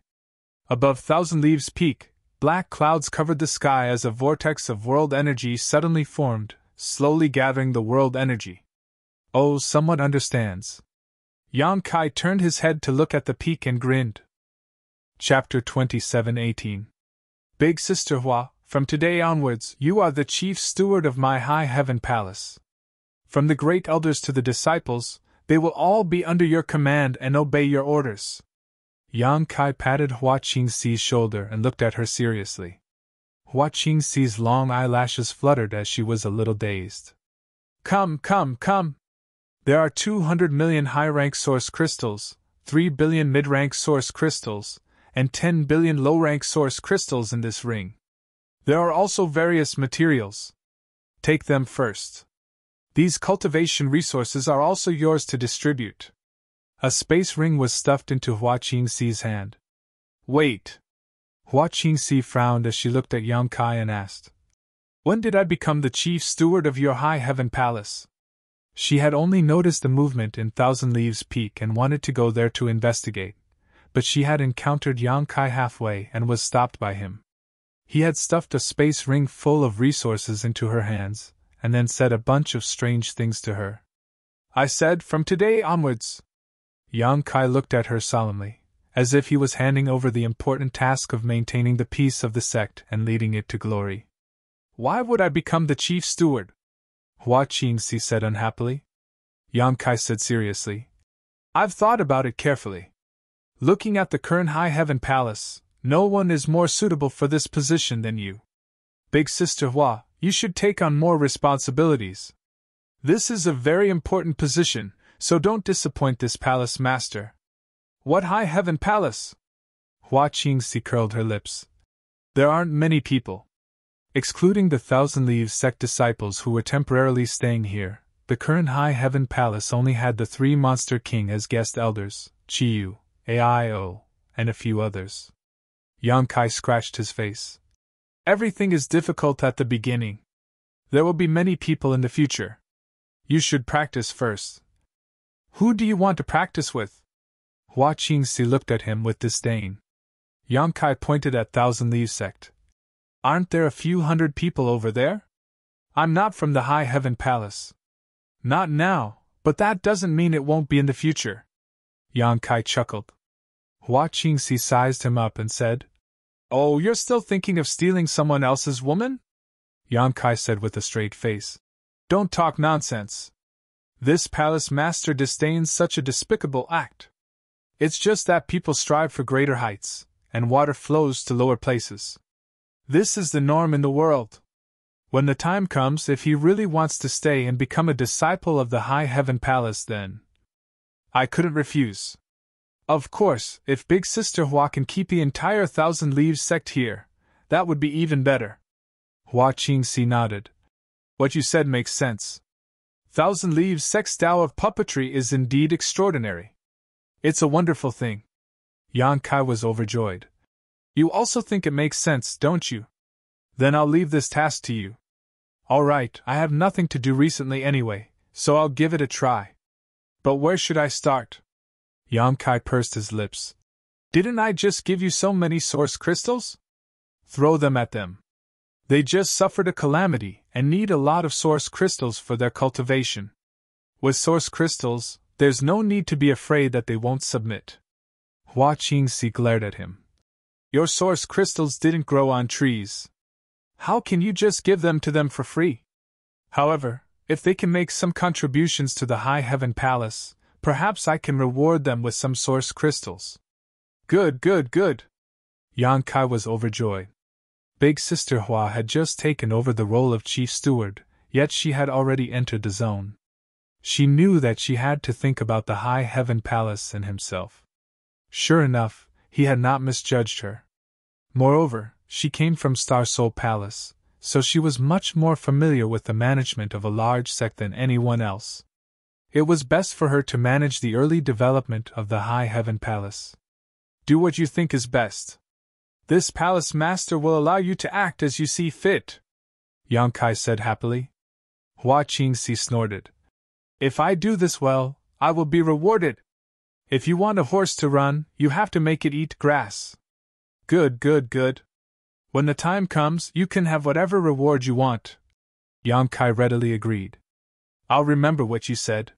A: Above Thousand Leaves Peak, black clouds covered the sky as a vortex of world energy suddenly formed, slowly gathering the world energy. Oh, someone understands. Yang Kai turned his head to look at the peak and grinned. Chapter 27:18. Big Sister Hua, from today onwards, you are the chief steward of my high heaven palace. From the great elders to the disciples, they will all be under your command and obey your orders. Yang Kai patted Hua Qingxi's shoulder and looked at her seriously. Hua Qingxi's long eyelashes fluttered as she was a little dazed. Come. There are 200 million high-rank source crystals, 3 billion mid-rank source crystals, and 10 billion low-rank source crystals in this ring. There are also various materials. Take them first. These cultivation resources are also yours to distribute. A space ring was stuffed into Hua Qingxi's hand. Wait. Hua Qingxi frowned as she looked at Yang Kai and asked, "When did I become the chief steward of your high heaven palace?" She had only noticed the movement in Thousand Leaves Peak and wanted to go there to investigate, but she had encountered Yang Kai halfway and was stopped by him. He had stuffed a space ring full of resources into her hands, and then said a bunch of strange things to her. "I said, from today onwards." Yang Kai looked at her solemnly, as if he was handing over the important task of maintaining the peace of the sect and leading it to glory. "Why would I become the chief steward?" Hua Qingxi said unhappily. Yang Kai said seriously, "I've thought about it carefully. Looking at the current High Heaven Palace, no one is more suitable for this position than you. Big Sister Hua, you should take on more responsibilities. This is a very important position, so don't disappoint this palace master." "What High Heaven Palace?" Hua Qingxi curled her lips. "There aren't many people. Excluding the Thousand Leaves sect disciples who were temporarily staying here, the current High Heaven Palace only had the 3 Monster King as guest elders, Chiyu, Aio, and a few others." Yang Kai scratched his face. "Everything is difficult at the beginning. There will be many people in the future. You should practice first." "Who do you want to practice with?" Hua Qingxi looked at him with disdain. Yang Kai pointed at Thousand Leaves sect. "Aren't there a few hundred people over there? I'm not from the High Heaven Palace." "Not now, but that doesn't mean it won't be in the future." Yang Kai chuckled. Hua Qingxi sized him up and said, "Oh, you're still thinking of stealing someone else's woman?" Yang Kai said with a straight face, "Don't talk nonsense. This palace master disdains such a despicable act. It's just that people strive for greater heights, and water flows to lower places. This is the norm in the world. When the time comes, if he really wants to stay and become a disciple of the High Heaven Palace, then I couldn't refuse. Of course, if Big Sister Hua can keep the entire Thousand Leaves sect here, that would be even better." Hua Qingxi nodded. "What you said makes sense. Thousand Leaves sect's style of puppetry is indeed extraordinary. It's a wonderful thing." Yang Kai was overjoyed. "You also think it makes sense, don't you? Then I'll leave this task to you." "All right, I have nothing to do recently anyway, so I'll give it a try. But where should I start?" Yang Kai pursed his lips. "Didn't I just give you so many source crystals? Throw them at them. They just suffered a calamity and need a lot of source crystals for their cultivation. With source crystals, there's no need to be afraid that they won't submit." Hua Qingxi glared at him. "Your source crystals didn't grow on trees. How can you just give them to them for free? However, if they can make some contributions to the High Heaven Palace, perhaps I can reward them with some source crystals." "Good, good, good." Yang Kai was overjoyed. Big Sister Hua had just taken over the role of chief steward, yet she had already entered the zone. She knew that she had to think about the High Heaven Palace and himself. Sure enough, he had not misjudged her. Moreover, she came from Star Soul Palace, so she was much more familiar with the management of a large sect than anyone else. It was best for her to manage the early development of the High Heaven Palace. "Do what you think is best. This palace master will allow you to act as you see fit," Yang Kai said happily. Hua Qingxi snorted. "If I do this well, I will be rewarded. If you want a horse to run, you have to make it eat grass." "Good, good, good. When the time comes, you can have whatever reward you want," Yang Kai readily agreed. "I'll remember what you said."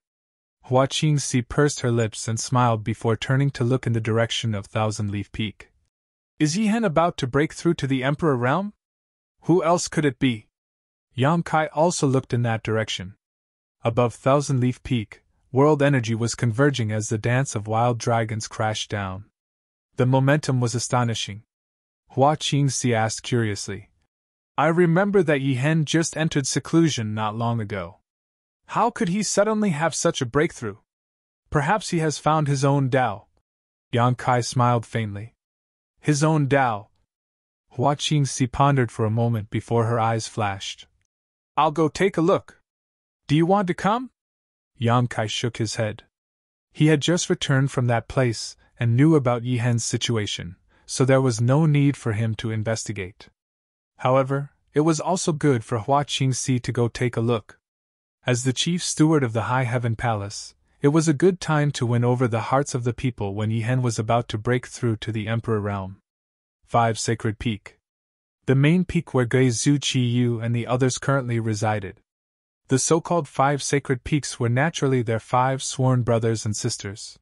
A: Hua Qingxi pursed her lips and smiled before turning to look in the direction of Thousand Leaf Peak. "Is Yihen about to break through to the Emperor realm? Who else could it be?" Yang Kai also looked in that direction. Above Thousand Leaf Peak, world energy was converging as the dance of wild dragons crashed down. The momentum was astonishing. Hua Qingxi asked curiously, "I remember that Yihen just entered seclusion not long ago. How could he suddenly have such a breakthrough? Perhaps he has found his own Tao." Yang Kai smiled faintly. "His own Tao?" Hua Qingxi pondered for a moment before her eyes flashed. I'll go take a look. Do you want to come? Yang Kai shook his head. He had just returned from that place and knew about Yi Hen's situation, so there was no need for him to investigate. However, it was also good for Hua Qingxi to go take a look. As the chief steward of the High Heaven Palace, it was a good time to win over the hearts of the people when Yi Hen was about to break through to the Emperor realm. 5 Sacred Peak. The main peak where Gui Zhu Qiyu and the others currently resided. The so-called 5 Sacred Peaks were naturally their 5 sworn brothers and sisters.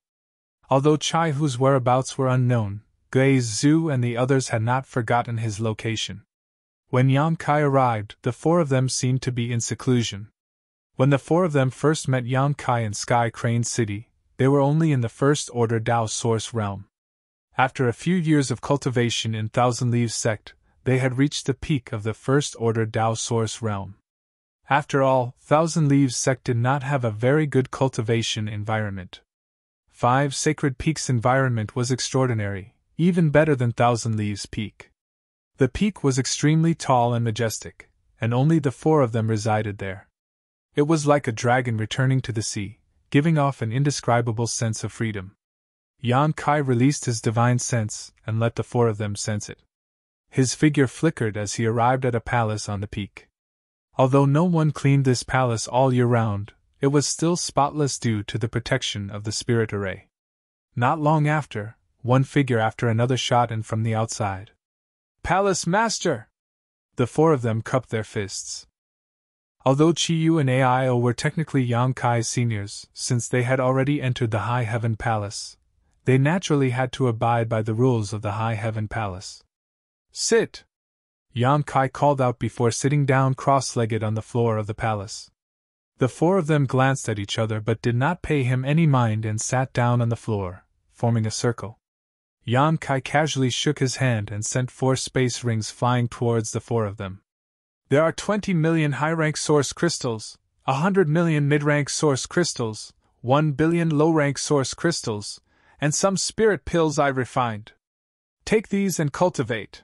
A: Although Chai Hu's whereabouts were unknown, Gui Zhu and the others had not forgotten his location. When Yang Kai arrived, the 4 of them seemed to be in seclusion. When the 4 of them first met Yang Kai in Sky Crane City, they were only in the First Order Dao Source realm. After a few years of cultivation in Thousand Leaves Sect, they had reached the peak of the First Order Dao Source realm. After all, Thousand Leaves Sect did not have a very good cultivation environment. 5 Sacred Peaks' environment was extraordinary, even better than Thousand Leaves Peak. The peak was extremely tall and majestic, and only the 4 of them resided there. It was like a dragon returning to the sea, giving off an indescribable sense of freedom. Yang Kai released his divine sense and let the 4 of them sense it. His figure flickered as he arrived at a palace on the peak. Although no one cleaned this palace all year round, it was still spotless due to the protection of the spirit array. Not long after, one figure after another shot in from the outside. Palace Master! The 4 of them cupped their fists. Although Qiyu and Aio were technically Yang Kai's seniors, since they had already entered the High Heaven Palace, they naturally had to abide by the rules of the High Heaven Palace. Sit! Yang Kai called out before sitting down cross-legged on the floor of the palace. The 4 of them glanced at each other but did not pay him any mind and sat down on the floor, forming a circle. Yang Kai casually shook his hand and sent 4 space rings flying towards the 4 of them. There are 20 million high-rank source crystals, 100 million mid-rank source crystals, 1 billion low-rank source crystals, and some spirit pills I refined. Take these and cultivate.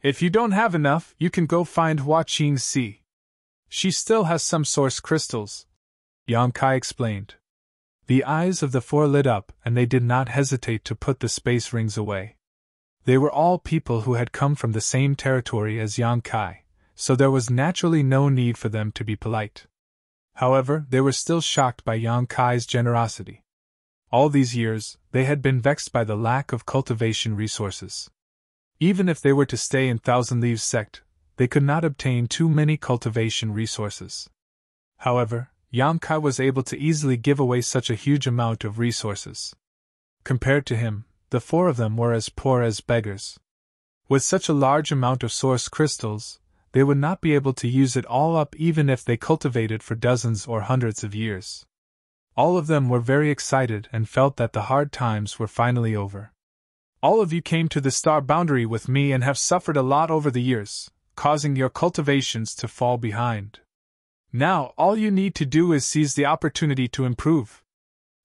A: If you don't have enough, you can go find Hua Qingxi. She still has some source crystals, Yang Kai explained. The eyes of the 4 lit up and they did not hesitate to put the space rings away. They were all people who had come from the same territory as Yang Kai, so there was naturally no need for them to be polite. However, they were still shocked by Yang Kai's generosity. All these years, they had been vexed by the lack of cultivation resources. Even if they were to stay in Thousand Leaves Sect, they could not obtain too many cultivation resources. However, Yang Kai was able to easily give away such a huge amount of resources. Compared to him, the 4 of them were as poor as beggars. With such a large amount of source crystals, they would not be able to use it all up even if they cultivated for dozens or hundreds of years. All of them were very excited and felt that the hard times were finally over. All of you came to the star boundary with me and have suffered a lot over the years, causing your cultivations to fall behind. Now, all you need to do is seize the opportunity to improve.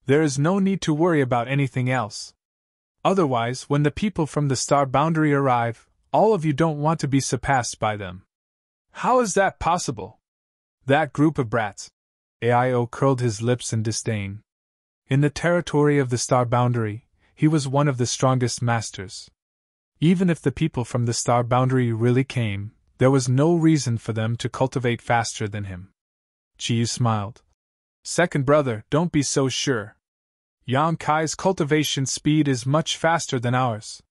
A: There is no need to worry about anything else. Otherwise, when the people from the star boundary arrive, all of you don't want to be surpassed by them. How is that possible? That group of brats. Aio curled his lips in disdain. In the territory of the star boundary, he was one of the strongest masters. Even if the people from the star boundary really came, there was no reason for them to cultivate faster than him. Qiyu smiled. Second brother, don't be so sure. Yang Kai's cultivation speed is much faster than ours.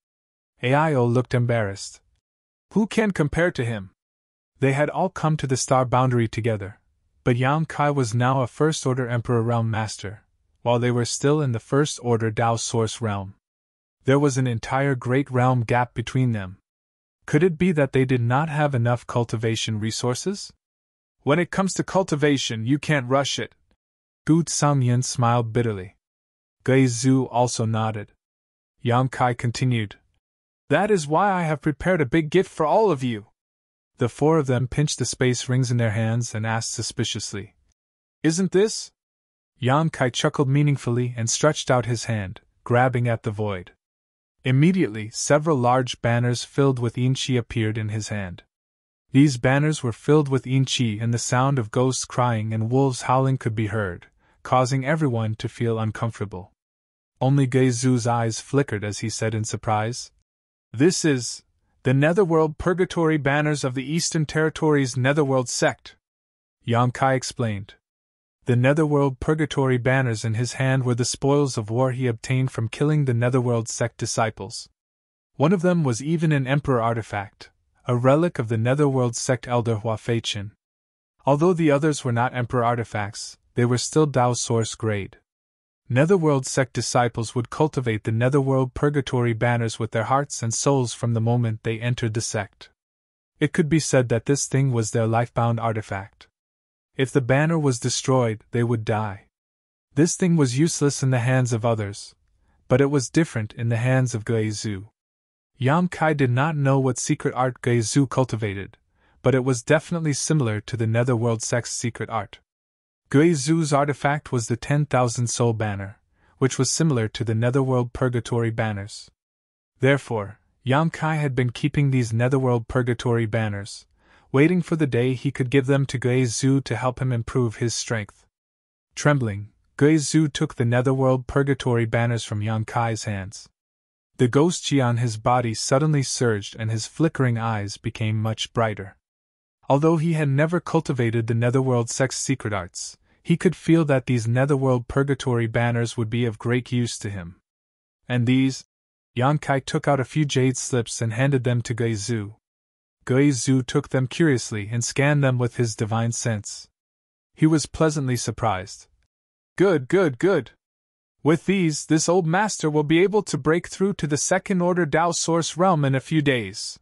A: Aio looked embarrassed. Who can compare to him? They had all come to the star boundary together, but Yang Kai was now a First Order Emperor Realm Master, while they were still in the First Order Dao Source Realm. There was an entire great realm gap between them. Could it be that they did not have enough cultivation resources? When it comes to cultivation, you can't rush it. Gu Samyan smiled bitterly. Gui Zhu also nodded. Yang Kai continued. That is why I have prepared a big gift for all of you. The 4 of them pinched the space rings in their hands and asked suspiciously. Isn't this? Yang Kai chuckled meaningfully and stretched out his hand, grabbing at the void. Immediately, several large banners filled with inchi appeared in his hand. These banners were filled with inchi, and the sound of ghosts crying and wolves howling could be heard, causing everyone to feel uncomfortable. Only Geizu's eyes flickered as he said in surprise, "This is the Netherworld Purgatory banners of the Eastern Territories Netherworld sect," Yang Kai explained. The Netherworld Purgatory banners in his hand were the spoils of war he obtained from killing the Netherworld sect disciples. One of them was even an Emperor artifact, a relic of the Netherworld sect elder Hua Fei-chin. Although the others were not Emperor artifacts, they were still Dao Source grade. Netherworld sect disciples would cultivate the Netherworld Purgatory banners with their hearts and souls from the moment they entered the sect. It could be said that this thing was their lifebound artifact. If the banner was destroyed, they would die. This thing was useless in the hands of others, but it was different in the hands of Geizu. Yang Kai did not know what secret art Geizu cultivated, but it was definitely similar to the Netherworld sect's secret art. Geizu's artifact was the 10,000 soul banner, which was similar to the Netherworld Purgatory banners. Therefore, Yang Kai had been keeping these Netherworld Purgatory banners, waiting for the day he could give them to Geizu to help him improve his strength. Trembling, Geizu took the Netherworld Purgatory banners from Yang Kai's hands. The ghost chi on his body suddenly surged and his flickering eyes became much brighter. Although he had never cultivated the Netherworld sect's secret arts, he could feel that these Netherworld Purgatory banners would be of great use to him. And these? Yang Kai took out a few jade slips and handed them to Geizu. Geizu took them curiously and scanned them with his divine sense. He was pleasantly surprised. Good, good, good. With these, this old master will be able to break through to the second-order Dao Source realm in a few days.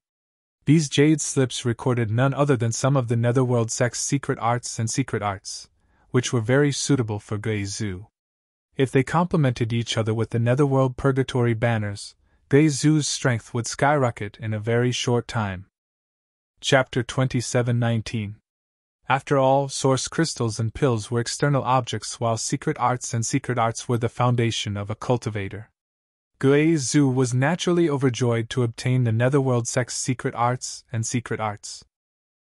A: These jade slips recorded none other than some of the Netherworld sect's secret arts, which were very suitable for Geizu. If they complemented each other with the Netherworld Purgatory banners, Geizu's strength would skyrocket in a very short time. Chapter 27:19. After all, source crystals and pills were external objects, while secret arts were the foundation of a cultivator. Geizu was naturally overjoyed to obtain the Netherworld sect's secret arts.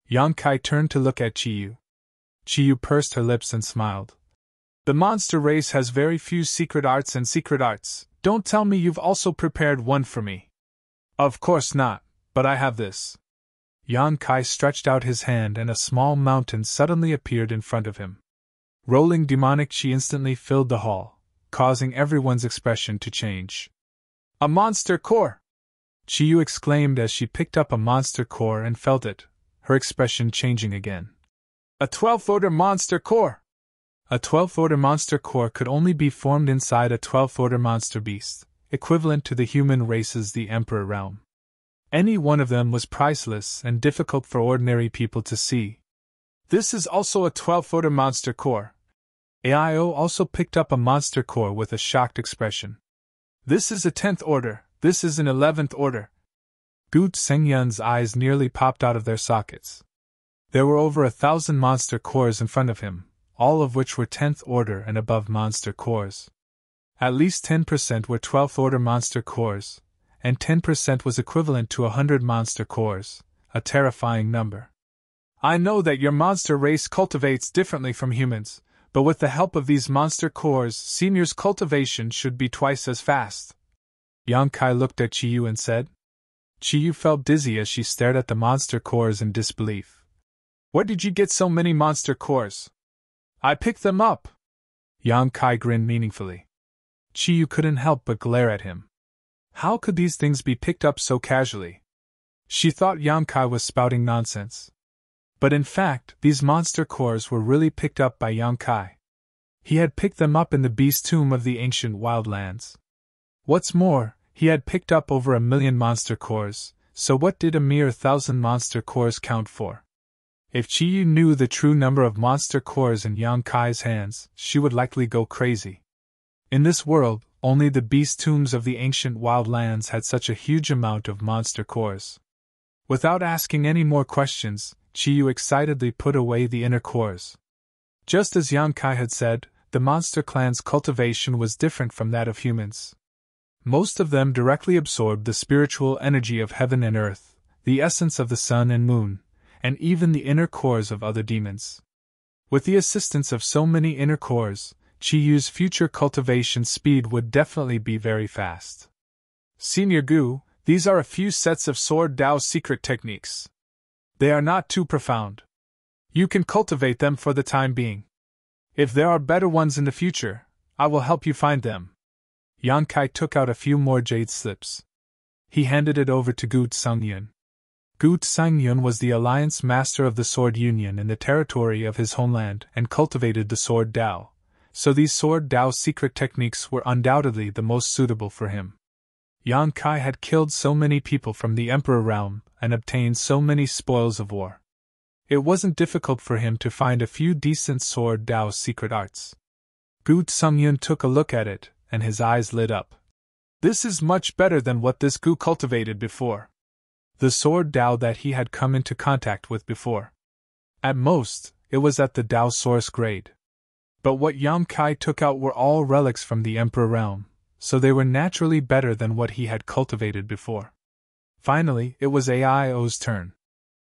A: Yang Kai turned to look at Chiyu. Chiyu pursed her lips and smiled. The monster race has very few secret arts. Don't tell me you've also prepared one for me. Of course not, but I have this. Yang Kai stretched out his hand and a small mountain suddenly appeared in front of him. Rolling demonic chi instantly filled the hall, causing everyone's expression to change. A monster core! Chiyu exclaimed as she picked up a monster core and felt it, her expression changing again. A 12th order monster core! A 12th order monster core could only be formed inside a 12th order monster beast, equivalent to the human race's the Emperor realm. Any one of them was priceless and difficult for ordinary people to see. This is also a 12th order monster core. Aio also picked up a monster core with a shocked expression. This is a 10th order, this is an 11th order. Gu Sengyun's eyes nearly popped out of their sockets. There were over 1,000 monster cores in front of him, all of which were 10th order and above monster cores. At least 10% were 12th order monster cores, and 10% was equivalent to 100 monster cores, a terrifying number. I know that your monster race cultivates differently from humans, but with the help of these monster cores, Senior's cultivation should be twice as fast. Yang Kai looked at Chiyu and said. Chiyu felt dizzy as she stared at the monster cores in disbelief. Where did you get so many monster cores? I picked them up. Yang Kai grinned meaningfully. Chiyu couldn't help but glare at him. How could these things be picked up so casually? She thought Yang Kai was spouting nonsense. But in fact, these monster cores were really picked up by Yang Kai. He had picked them up in the beast tomb of the ancient wildlands. What's more, he had picked up over 1,000,000 monster cores, so what did a mere 1,000 monster cores count for? If Chiyu knew the true number of monster cores in Yang Kai's hands, she would likely go crazy. In this world, only the beast tombs of the ancient wildlands had such a huge amount of monster cores. Without asking any more questions, Chiyu excitedly put away the inner cores. Just as Yang Kai had said, the monster clan's cultivation was different from that of humans. Most of them directly absorbed the spiritual energy of heaven and earth, the essence of the sun and moon, and even the inner cores of other demons. With the assistance of so many inner cores, Qiyu's future cultivation speed would definitely be very fast. Senior Gu, these are a few sets of Sword Dao secret techniques. They are not too profound. You can cultivate them for the time being. If there are better ones in the future, I will help you find them. Yan Kai took out a few more jade slips. He handed it over to Gu Tsangyun. Gu Tsangyun was the alliance master of the Sword Union in the territory of his homeland and cultivated the Sword Dao, so these Sword Dao secret techniques were undoubtedly the most suitable for him. Yan Kai had killed so many people from the Emperor realm and obtained so many spoils of war. It wasn't difficult for him to find a few decent Sword Dao secret arts. Gu Tsangyun took a look at it, and his eyes lit up. This is much better than what this Gu cultivated before. The Sword Dao that he had come into contact with before. At most, it was at the Dao source grade. But what Yan Kai took out were all relics from the Emperor realm, so they were naturally better than what he had cultivated before. Finally, it was Aio's turn.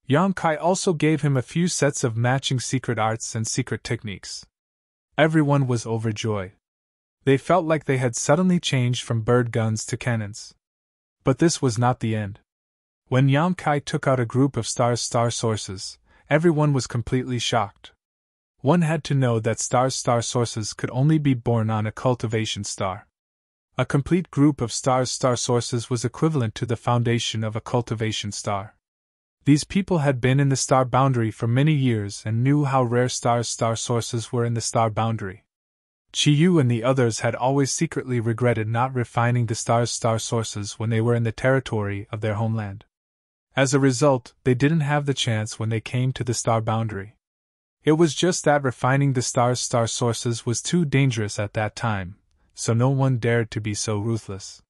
A: Yan Kai also gave him a few sets of matching secret arts and secret techniques. Everyone was overjoyed. They felt like they had suddenly changed from bird guns to cannons. But this was not the end. When Yan Kai took out a group of star sources, everyone was completely shocked. One had to know that star sources could only be born on a cultivation star. A complete group of star sources was equivalent to the foundation of a cultivation star. These people had been in the star boundary for many years and knew how rare star sources were in the star boundary. Qiyu and the others had always secretly regretted not refining the star sources when they were in the territory of their homeland. As a result, they didn't have the chance when they came to the star boundary. It was just that refining the star sources was too dangerous at that time, so no one dared to be so ruthless.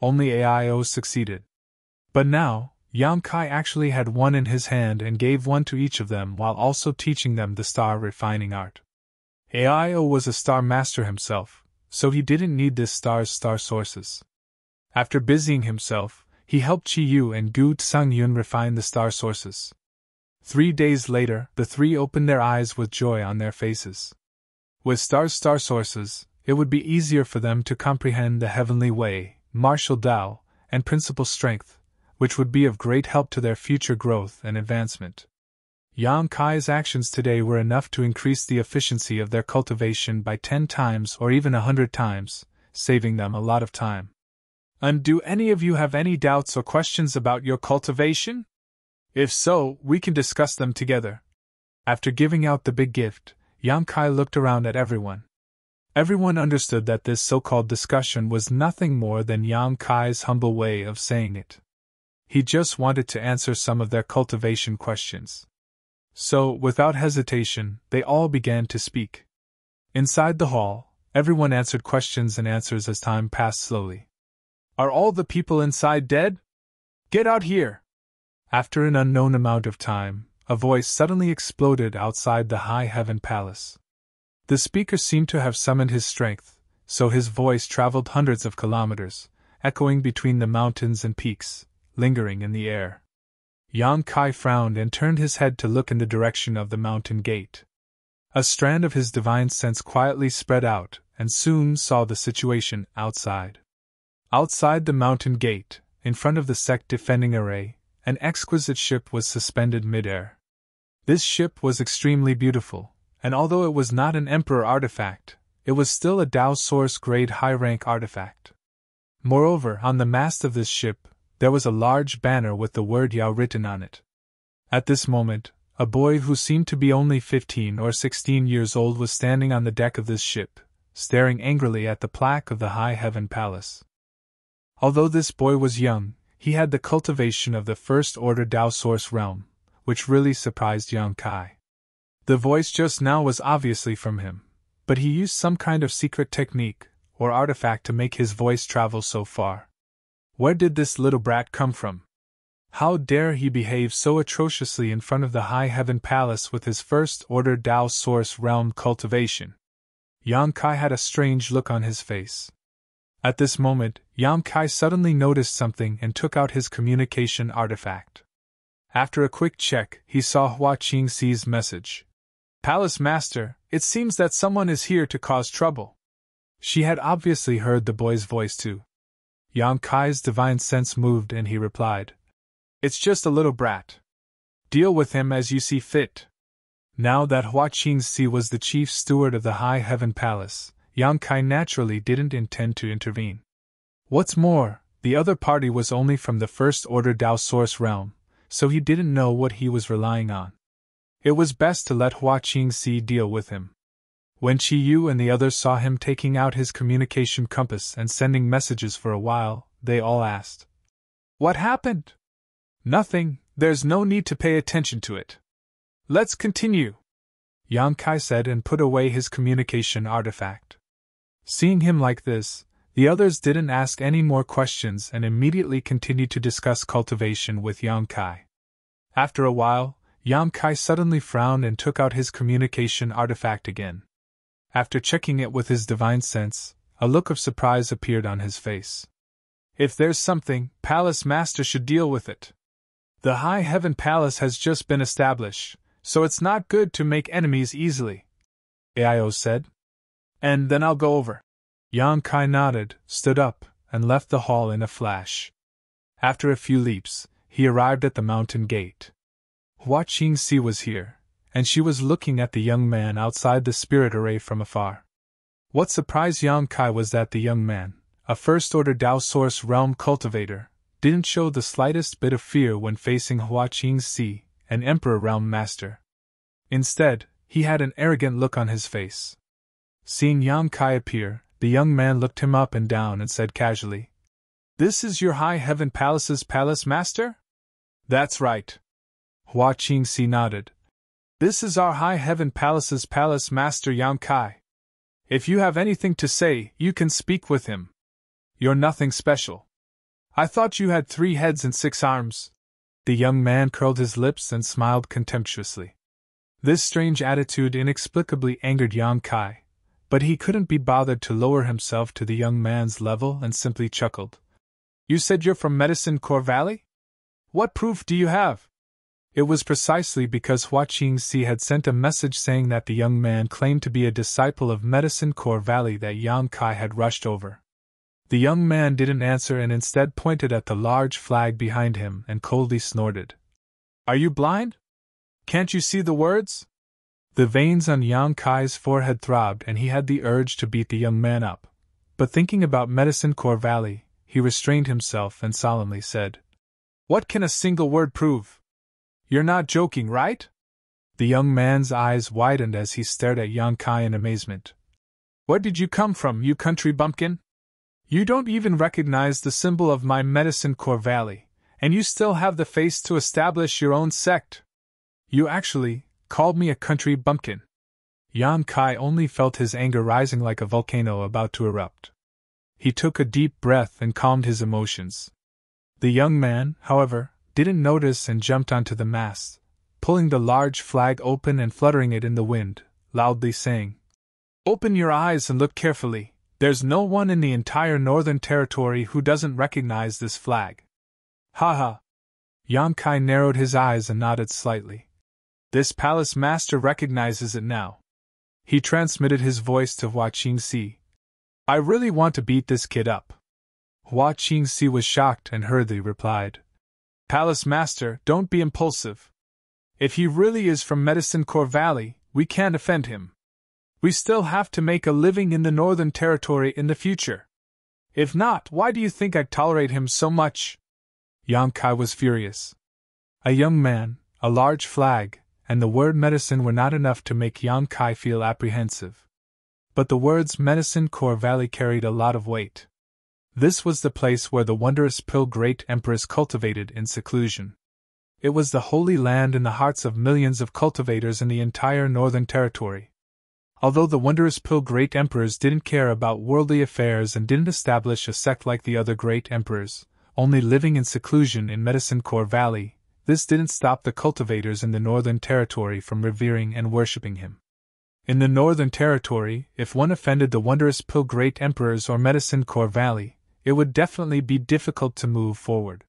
A: Only Aio succeeded. But now, Yan Kai actually had one in his hand and gave one to each of them while also teaching them the star refining art. Aio was a star master himself, so he didn't need this star sources. After busying himself, he helped Qiyu and Gu Tsangyun refine the star sources. 3 days later, the three opened their eyes with joy on their faces. With star sources, it would be easier for them to comprehend the heavenly way, martial Dao, and principal strength, which would be of great help to their future growth and advancement. Yan Kai's actions today were enough to increase the efficiency of their cultivation by 10 times or even 100 times, saving them a lot of time. And do any of you have any doubts or questions about your cultivation? If so, we can discuss them together. After giving out the big gift, Yan Kai looked around at everyone. Everyone understood that this so-called discussion was nothing more than Yan Kai's humble way of saying it. He just wanted to answer some of their cultivation questions. So, without hesitation, they all began to speak. Inside the hall, everyone answered questions and answers as time passed slowly. Are all the people inside dead? Get out here! After an unknown amount of time, a voice suddenly exploded outside the High Heaven Palace. The speaker seemed to have summoned his strength, so his voice traveled hundreds of kilometers, echoing between the mountains and peaks, lingering in the air. Yan Kai frowned and turned his head to look in the direction of the mountain gate. A strand of his divine sense quietly spread out, and soon saw the situation outside. Outside the mountain gate, in front of the sect defending array, an exquisite ship was suspended mid-air. This ship was extremely beautiful, and although it was not an Emperor artifact, it was still a Dao Source grade high-rank artifact. Moreover, on the mast of this ship, there was a large banner with the word Yao written on it. At this moment, a boy who seemed to be only 15 or 16 years old was standing on the deck of this ship, staring angrily at the plaque of the High Heaven Palace. Although this boy was young, he had the cultivation of the First Order Dao Source realm, which really surprised Yan Kai. The voice just now was obviously from him, but he used some kind of secret technique, or artifact to make his voice travel so far. Where did this little brat come from? How dare he behave so atrociously in front of the High Heaven Palace with his First Order Dao Source realm cultivation? Yan Kai had a strange look on his face. At this moment, Yang Kai suddenly noticed something and took out his communication artifact. After a quick check, he saw Hua Qingxi's message. Palace Master, it seems that someone is here to cause trouble. She had obviously heard the boy's voice too. Yang Kai's divine sense moved and he replied, It's just a little brat. Deal with him as you see fit. Now that Hua Qingxi was the chief steward of the High Heaven Palace, Yang Kai naturally didn't intend to intervene. What's more, the other party was only from the First Order Dao Source realm, so he didn't know what he was relying on. It was best to let Hua Qingxi deal with him. When Qi Yu and the others saw him taking out his communication compass and sending messages for a while, they all asked, What happened? Nothing, there's no need to pay attention to it. Let's continue, Yang Kai said and put away his communication artifact. Seeing him like this, the others didn't ask any more questions and immediately continued to discuss cultivation with Yang Kai. After a while, Yang Kai suddenly frowned and took out his communication artifact again. After checking it with his divine sense, a look of surprise appeared on his face. If there's something, Palace Master should deal with it. The High Heaven Palace has just been established, so it's not good to make enemies easily, Aio said. And then I'll go over. Yang Kai nodded, stood up, and left the hall in a flash. After a few leaps, he arrived at the mountain gate. Hua Qingxi was here, and she was looking at the young man outside the spirit array from afar. What surprised Yang Kai was that the young man, a First-Order Dao Source realm cultivator, didn't show the slightest bit of fear when facing Hua Qingxi, an Emperor realm master. Instead, he had an arrogant look on his face. Seeing Yang Kai appear, the young man looked him up and down and said casually, This is your High Heaven Palace's Palace Master? That's right. Hua Qingxi nodded. This is our High Heaven Palace's Palace Master Yang Kai. If you have anything to say, you can speak with him. You're nothing special. I thought you had 3 heads and 6 arms. The young man curled his lips and smiled contemptuously. This strange attitude inexplicably angered Yang Kai, but he couldn't be bothered to lower himself to the young man's level and simply chuckled. You said you're from Medicine Core Valley? What proof do you have? It was precisely because Hua Qingxi had sent a message saying that the young man claimed to be a disciple of Medicine Core Valley that Yang Kai had rushed over. The young man didn't answer and instead pointed at the large flag behind him and coldly snorted. Are you blind? Can't you see the words? The veins on Yang Kai's forehead throbbed and he had the urge to beat the young man up. But thinking about Medicine Core Valley, he restrained himself and solemnly said, What can a single word prove? You're not joking, right? The young man's eyes widened as he stared at Yang Kai in amazement. Where did you come from, you country bumpkin? You don't even recognize the symbol of my Medicine Core Valley, and you still have the face to establish your own sect. You actually called me a country bumpkin. Yang Kai only felt his anger rising like a volcano about to erupt. He took a deep breath and calmed his emotions. The young man, however, didn't notice and jumped onto the mast, pulling the large flag open and fluttering it in the wind, loudly saying, Open your eyes and look carefully. There's no one in the entire Northern Territory who doesn't recognize this flag. Ha ha! Yang Kai narrowed his eyes and nodded slightly. This palace master recognizes it now. He transmitted his voice to Hua Qingxi. I really want to beat this kid up. Hua Qingxi was shocked and hurriedly replied. Palace master, don't be impulsive. If he really is from Medicine Core Valley, we can't offend him. We still have to make a living in the Northern Territory in the future. If not, why do you think I tolerate him so much? Yang Kai was furious. A young man, a large flag, and the word medicine were not enough to make Yang Kai feel apprehensive. But the words Medicine Core Valley carried a lot of weight. This was the place where the wondrous Pill Great Empress cultivated in seclusion. It was the holy land in the hearts of millions of cultivators in the entire Northern Territory. Although the wondrous Pill Great Emperors didn't care about worldly affairs and didn't establish a sect like the other great emperors, only living in seclusion in Medicine Core Valley, this didn't stop the cultivators in the Northern Territory from revering and worshipping him. In the Northern Territory, if one offended the wondrous Pill Great Emperors or Medicine Core Valley, it would definitely be difficult to move forward.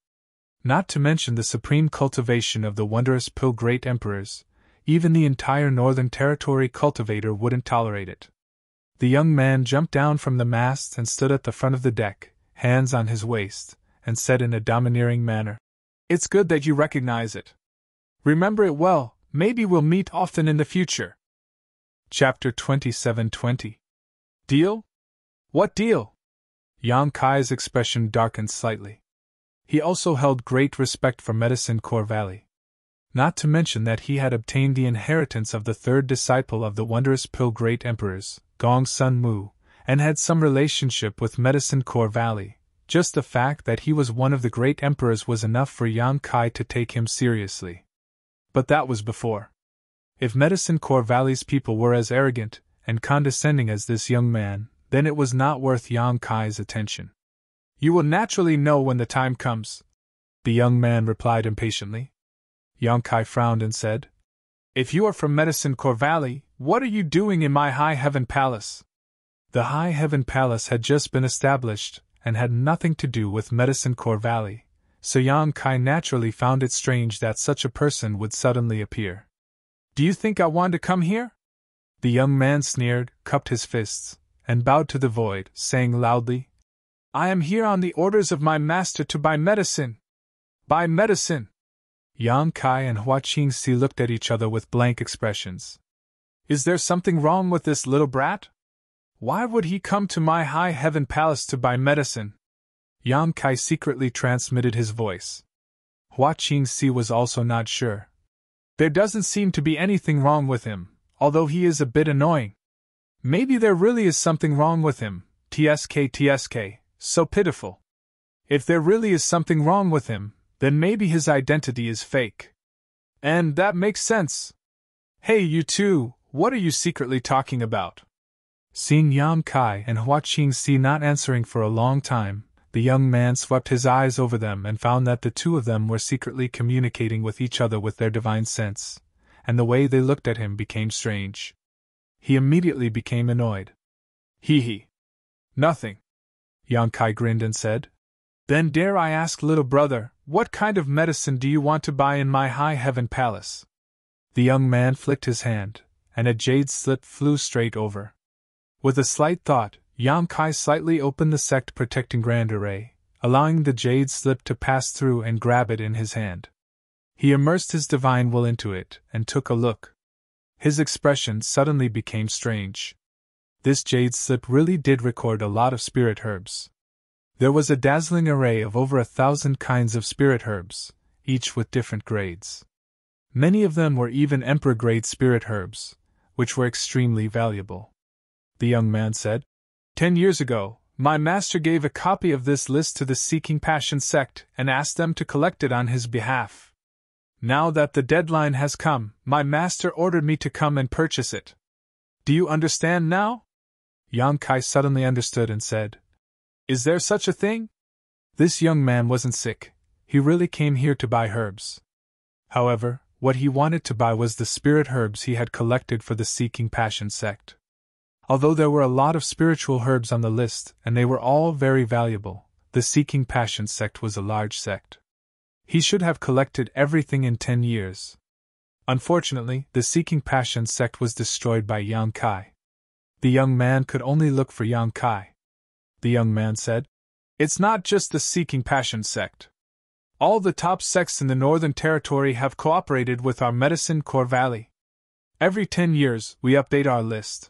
A: Not to mention the supreme cultivation of the wondrous Pill Great Emperors, even the entire Northern Territory cultivator wouldn't tolerate it. The young man jumped down from the mast and stood at the front of the deck, hands on his waist, and said in a domineering manner, "It's good that you recognize it. Remember it well, maybe we'll meet often in the future." Chapter 27:20. Deal? What deal? Yang Kai's expression darkened slightly. He also held great respect for Medicine Core Valley. Not to mention that he had obtained the inheritance of the third disciple of the wondrous Pill Great Emperors, Gong Sun Mu, and had some relationship with Medicine Core Valley. Just the fact that he was one of the great emperors was enough for Yang Kai to take him seriously. But that was before. If Medicine Core Valley's people were as arrogant and condescending as this young man, then it was not worth Yang Kai's attention. "You will naturally know when the time comes," the young man replied impatiently. Yang Kai frowned and said, "If you are from Medicine Core Valley, what are you doing in my High Heaven Palace?" The High Heaven Palace had just been established and had nothing to do with Medicine Core Valley, so Yang Kai naturally found it strange that such a person would suddenly appear. "Do you think I want to come here?" The young man sneered, cupped his fists, and bowed to the void, saying loudly, "I am here on the orders of my master to buy medicine. Buy medicine!" Yang Kai and Hua Qingxi looked at each other with blank expressions. "Is there something wrong with this little brat? Why would he come to my High Heaven Palace to buy medicine?" Yang Kai secretly transmitted his voice. Hua Qingxi was also not sure. "There doesn't seem to be anything wrong with him, although he is a bit annoying. Maybe there really is something wrong with him, tsk, so pitiful. If there really is something wrong with him, then maybe his identity is fake. And that makes sense. Hey, you two, what are you secretly talking about?" Seeing Yang Kai and Hua Qingxi not answering for a long time, the young man swept his eyes over them and found that the two of them were secretly communicating with each other with their divine sense, and the way they looked at him became strange. He immediately became annoyed. He. Nothing. Yang Kai grinned and said, "Then dare I ask, little brother, what kind of medicine do you want to buy in my High Heaven Palace?" The young man flicked his hand, and a jade slip flew straight over. With a slight thought, Yang Kai slightly opened the sect protecting grand array, allowing the jade slip to pass through and grab it in his hand. He immersed his divine will into it and took a look. His expression suddenly became strange. This jade slip really did record a lot of spirit herbs. There was a dazzling array of over 1,000 kinds of spirit herbs, each with different grades. Many of them were even emperor-grade spirit herbs, which were extremely valuable. The young man said, 10 years ago, my master gave a copy of this list to the Seeking Passion sect and asked them to collect it on his behalf. Now that the deadline has come, my master ordered me to come and purchase it. Do you understand now?" Yang Kai suddenly understood and said, "Is there such a thing?" This young man wasn't sick, he really came here to buy herbs. However, what he wanted to buy was the spirit herbs he had collected for the Seeking Passion sect. Although there were a lot of spiritual herbs on the list, and they were all very valuable, the Seeking Passion sect was a large sect. He should have collected everything in 10 years. Unfortunately, the Seeking Passion sect was destroyed by Yang Kai. The young man could only look for Yang Kai. The young man said, "It's not just the Seeking Passion sect. All the top sects in the Northern Territory have cooperated with our Medicine Core Valley. Every 10 years, we update our list.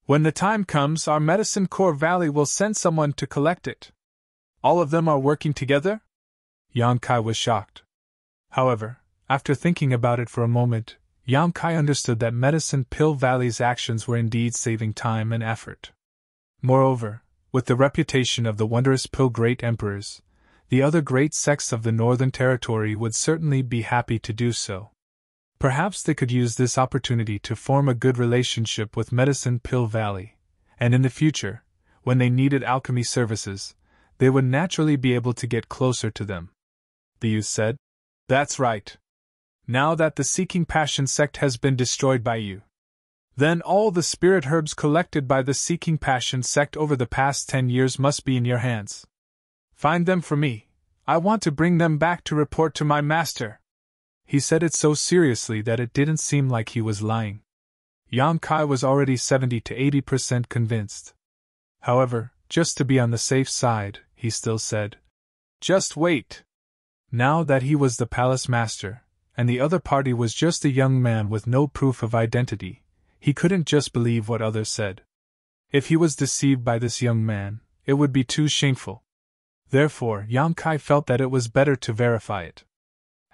A: When the time comes, our Medicine Core Valley will send someone to collect it. All of them are working together?" Yang Kai was shocked. However, after thinking about it for a moment, Yang Kai understood that Medicine Pill Valley's actions were indeed saving time and effort. Moreover, with the reputation of the wondrous Pill Great Emperors, the other great sects of the Northern Territory would certainly be happy to do so. Perhaps they could use this opportunity to form a good relationship with Medicine Pill Valley, and in the future, when they needed alchemy services, they would naturally be able to get closer to them. The youth said, "That's right. Now that the Seeking Passion sect has been destroyed by you, Then all the spirit herbs collected by the Seeking Passion sect over the past 10 years must be in your hands. Find them for me. I want to bring them back to report to my master. He said it so seriously that it didn't seem like he was lying. Yang Kai was already 70 to 80% convinced. However, just to be on the safe side, he still said, "Just wait." Now that he was the palace master, and the other party was just a young man with no proof of identity, he couldn't just believe what others said. If he was deceived by this young man, it would be too shameful. Therefore, Yang Kai felt that it was better to verify it.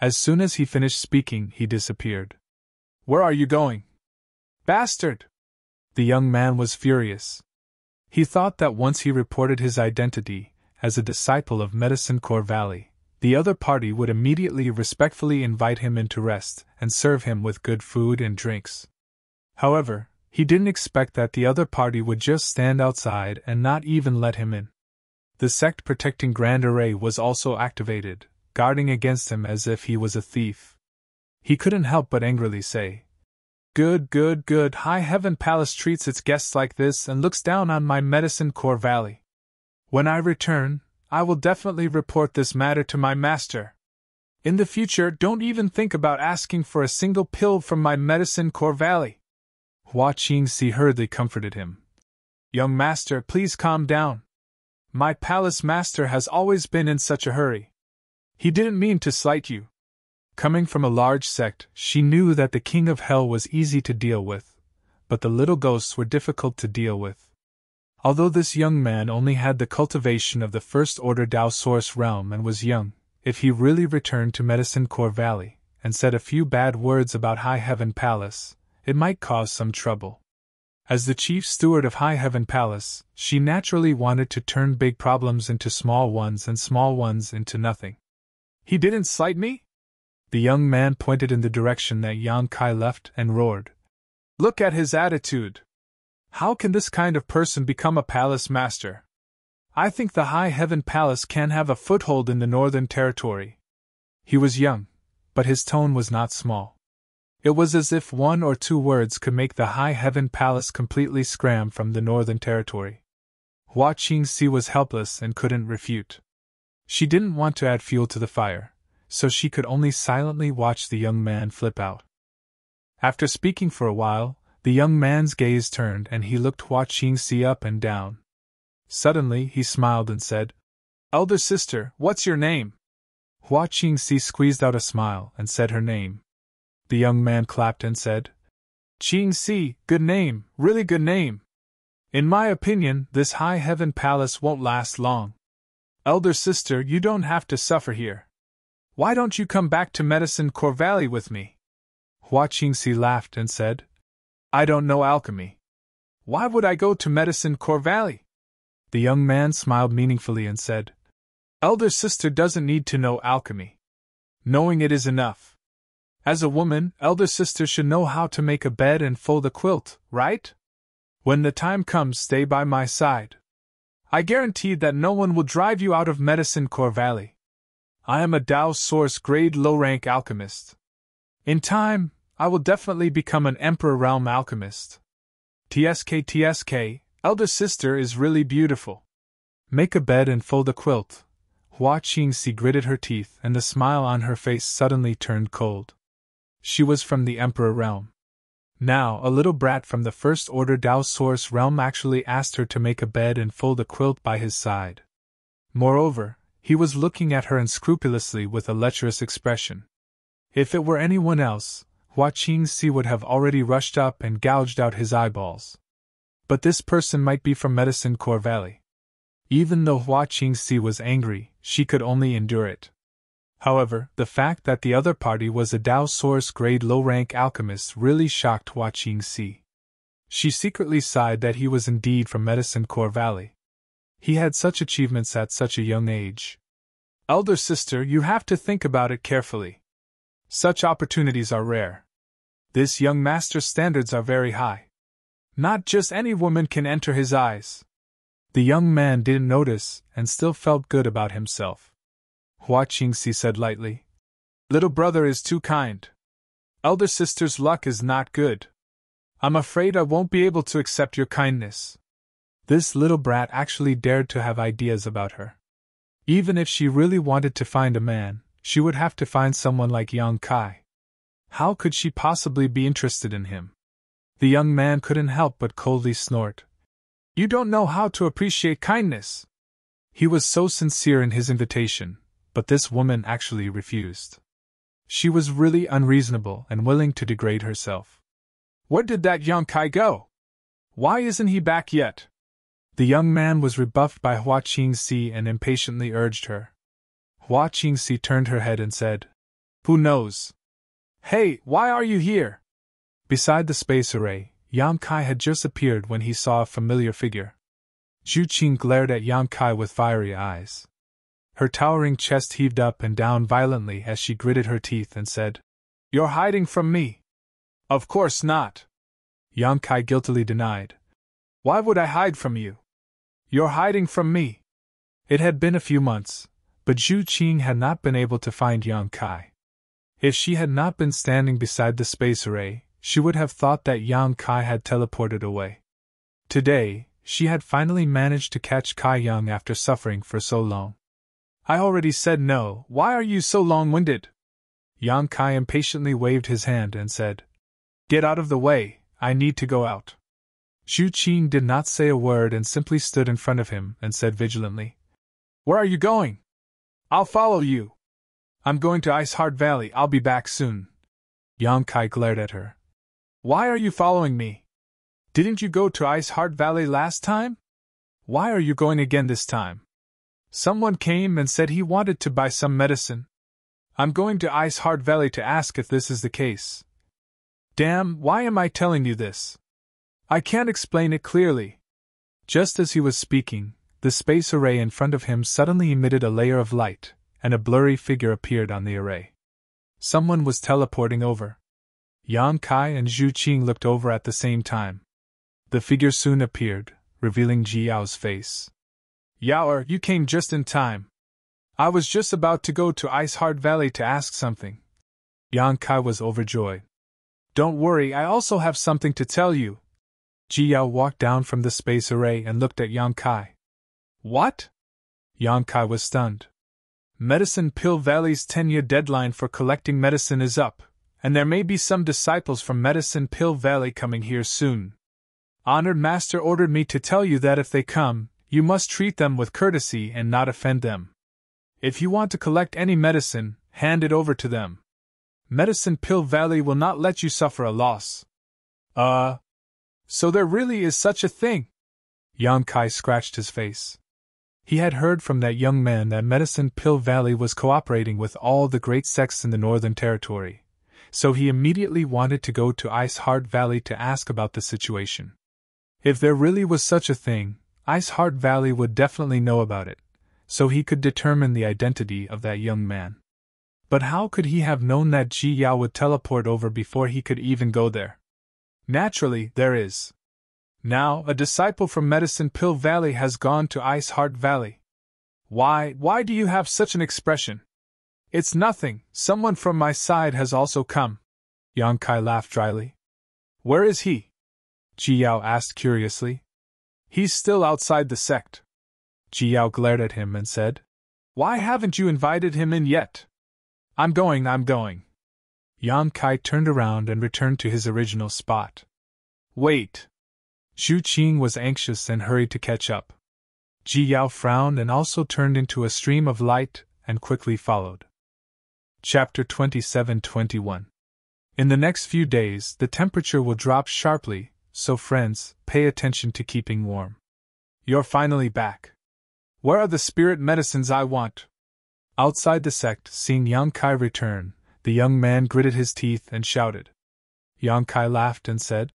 A: As soon as he finished speaking, he disappeared. "Where are you going?" "Bastard!" The young man was furious. He thought that once he reported his identity as a disciple of Medicine Core Valley, the other party would immediately respectfully invite him in to rest and serve him with good food and drinks. However, he didn't expect that the other party would just stand outside and not even let him in. The sect protecting Grand Array was also activated, guarding against him as if he was a thief. He couldn't help but angrily say, Good, High Heaven Palace treats its guests like this and looks down on my Medicine Core Valley. When I return, I will definitely report this matter to my master. In the future, don't even think about asking for a single pill from my Medicine Core Valley." Hua Qingxi hurriedly comforted him. "Young master, please calm down. My palace master has always been in such a hurry. He didn't mean to slight you." Coming from a large sect, she knew that the King of Hell was easy to deal with, but the little ghosts were difficult to deal with. Although this young man only had the cultivation of the First Order Dao Source realm and was young, if he really returned to Medicine Core Valley and said a few bad words about High Heaven Palace, it might cause some trouble. As the chief steward of High Heaven Palace, she naturally wanted to turn big problems into small ones and small ones into nothing. "He didn't slight me?" The young man pointed in the direction that Yang Kai left and roared. "Look at his attitude. How can this kind of person become a palace master? I think the High Heaven Palace can have a foothold in the Northern Territory." He was young, but his tone was not small. It was as if 1 or 2 words could make the High Heaven Palace completely scram from the Northern Territory. Hua Qingxi was helpless and couldn't refute. She didn't want to add fuel to the fire, so she could only silently watch the young man flip out. After speaking for a while, the young man's gaze turned and he looked Hua Qingxi up and down. Suddenly he smiled and said, "Elder sister, what's your name?" Hua Qingxi squeezed out a smile and said her name. The young man clapped and said, "Qingxi, good name, really good name. In my opinion, this High Heaven Palace won't last long. Elder sister, you don't have to suffer here. Why don't you come back to Medicine Core Valley with me?" Hua Qingxi laughed and said, "I don't know alchemy. Why would I go to Medicine Core Valley?" The young man smiled meaningfully and said, "Elder sister doesn't need to know alchemy. Knowing it is enough. As a woman, elder sister should know how to make a bed and fold a quilt, right? When the time comes, stay by my side. I guarantee that no one will drive you out of Medicine Core Valley. I am a Dao Source grade low-rank alchemist. In time, I will definitely become an Emperor Realm alchemist. TSK, elder sister is really beautiful. Make a bed and fold a quilt." Hua Qingxi gritted her teeth and the smile on her face suddenly turned cold. She was from the Emperor Realm. Now, a little brat from the First Order Dao Source realm actually asked her to make a bed and fold a quilt by his side. Moreover, he was looking at her unscrupulously with a lecherous expression. If it were anyone else, Hua Qingxi would have already rushed up and gouged out his eyeballs. But this person might be from Medicine Core Valley. Even though Hua Qingxi was angry, she could only endure it. However, the fact that the other party was a Dao Source grade low-rank alchemist really shocked Hua Qingxi. She secretly sighed that he was indeed from Medicine Core Valley. He had such achievements at such a young age. "Elder sister, you have to think about it carefully. Such opportunities are rare. This young master's standards are very high. Not just any woman can enter his eyes." The young man didn't notice and still felt good about himself. Hua Qingxi said lightly, "Little brother is too kind. Elder sister's luck is not good. I'm afraid I won't be able to accept your kindness. This little brat actually dared to have ideas about her. Even if she really wanted to find a man, she would have to find someone like Yang Kai. How could she possibly be interested in him? The young man couldn't help but coldly snort. You don't know how to appreciate kindness. He was so sincere in his invitation, but this woman actually refused. She was really unreasonable and willing to degrade herself. Where did that young Kai go? Why isn't he back yet? The young man was rebuffed by Hua Qingxi and impatiently urged her. Hua Qingxi turned her head and said, Who knows? Hey, why are you here? Beside the space array, Yang Kai had just appeared when he saw a familiar figure. Zhu Qing glared at Yang Kai with fiery eyes. Her towering chest heaved up and down violently as she gritted her teeth and said, You're hiding from me. Of course not. Yang Kai guiltily denied. Why would I hide from you? You're hiding from me. It had been a few months, but Zhu Qing had not been able to find Yang Kai. If she had not been standing beside the space array, she would have thought that Yang Kai had teleported away. Today, she had finally managed to catch Kai Yang after suffering for so long. I already said no, why are you so long-winded? Yang Kai impatiently waved his hand and said, Get out of the way, I need to go out. Zhu Qing did not say a word and simply stood in front of him and said vigilantly, Where are you going? I'll follow you. I'm going to Ice Heart Valley, I'll be back soon. Yang Kai glared at her. Why are you following me? Didn't you go to Ice Heart Valley last time? Why are you going again this time? Someone came and said he wanted to buy some medicine. I'm going to Ice Heart Valley to ask if this is the case. Damn, why am I telling you this? I can't explain it clearly. Just as he was speaking, the space array in front of him suddenly emitted a layer of light, and a blurry figure appeared on the array. Someone was teleporting over. Yang Kai and Zhu Qing looked over at the same time. The figure soon appeared, revealing Ji Yao's face. Yao, you came just in time. I was just about to go to Ice Heart Valley to ask something. Yang Kai was overjoyed. Don't worry, I also have something to tell you. Ji Yao walked down from the space array and looked at Yang Kai. What? Yang Kai was stunned. Medicine Pill Valley's 10-year deadline for collecting medicine is up, and there may be some disciples from Medicine Pill Valley coming here soon. Honored Master ordered me to tell you that if they come, you must treat them with courtesy and not offend them. If you want to collect any medicine, hand it over to them. Medicine Pill Valley will not let you suffer a loss. So there really is such a thing? Yang Kai scratched his face. He had heard from that young man that Medicine Pill Valley was cooperating with all the great sects in the Northern Territory, so he immediately wanted to go to Ice Heart Valley to ask about the situation. If there really was such a thing, Ice Heart Valley would definitely know about it, so he could determine the identity of that young man. But how could he have known that Ji Yao would teleport over before he could even go there? Naturally, there is. Now, a disciple from Medicine Pill Valley has gone to Ice Heart Valley. Why do you have such an expression? It's nothing, someone from my side has also come. Yang Kai laughed dryly. Where is he? Ji Yao asked curiously. He's still outside the sect. Ji Yao glared at him and said, Why haven't you invited him in yet? I'm going. Yang Kai turned around and returned to his original spot. Wait. Zhu Qing was anxious and hurried to catch up. Ji Yao frowned and also turned into a stream of light and quickly followed. Chapter 27-21. In the next few days, the temperature will drop sharply, so friends, pay attention to keeping warm. You're finally back. Where are the spirit medicines I want? Outside the sect, seeing Yang Kai return, the young man gritted his teeth and shouted. Yang Kai laughed and said,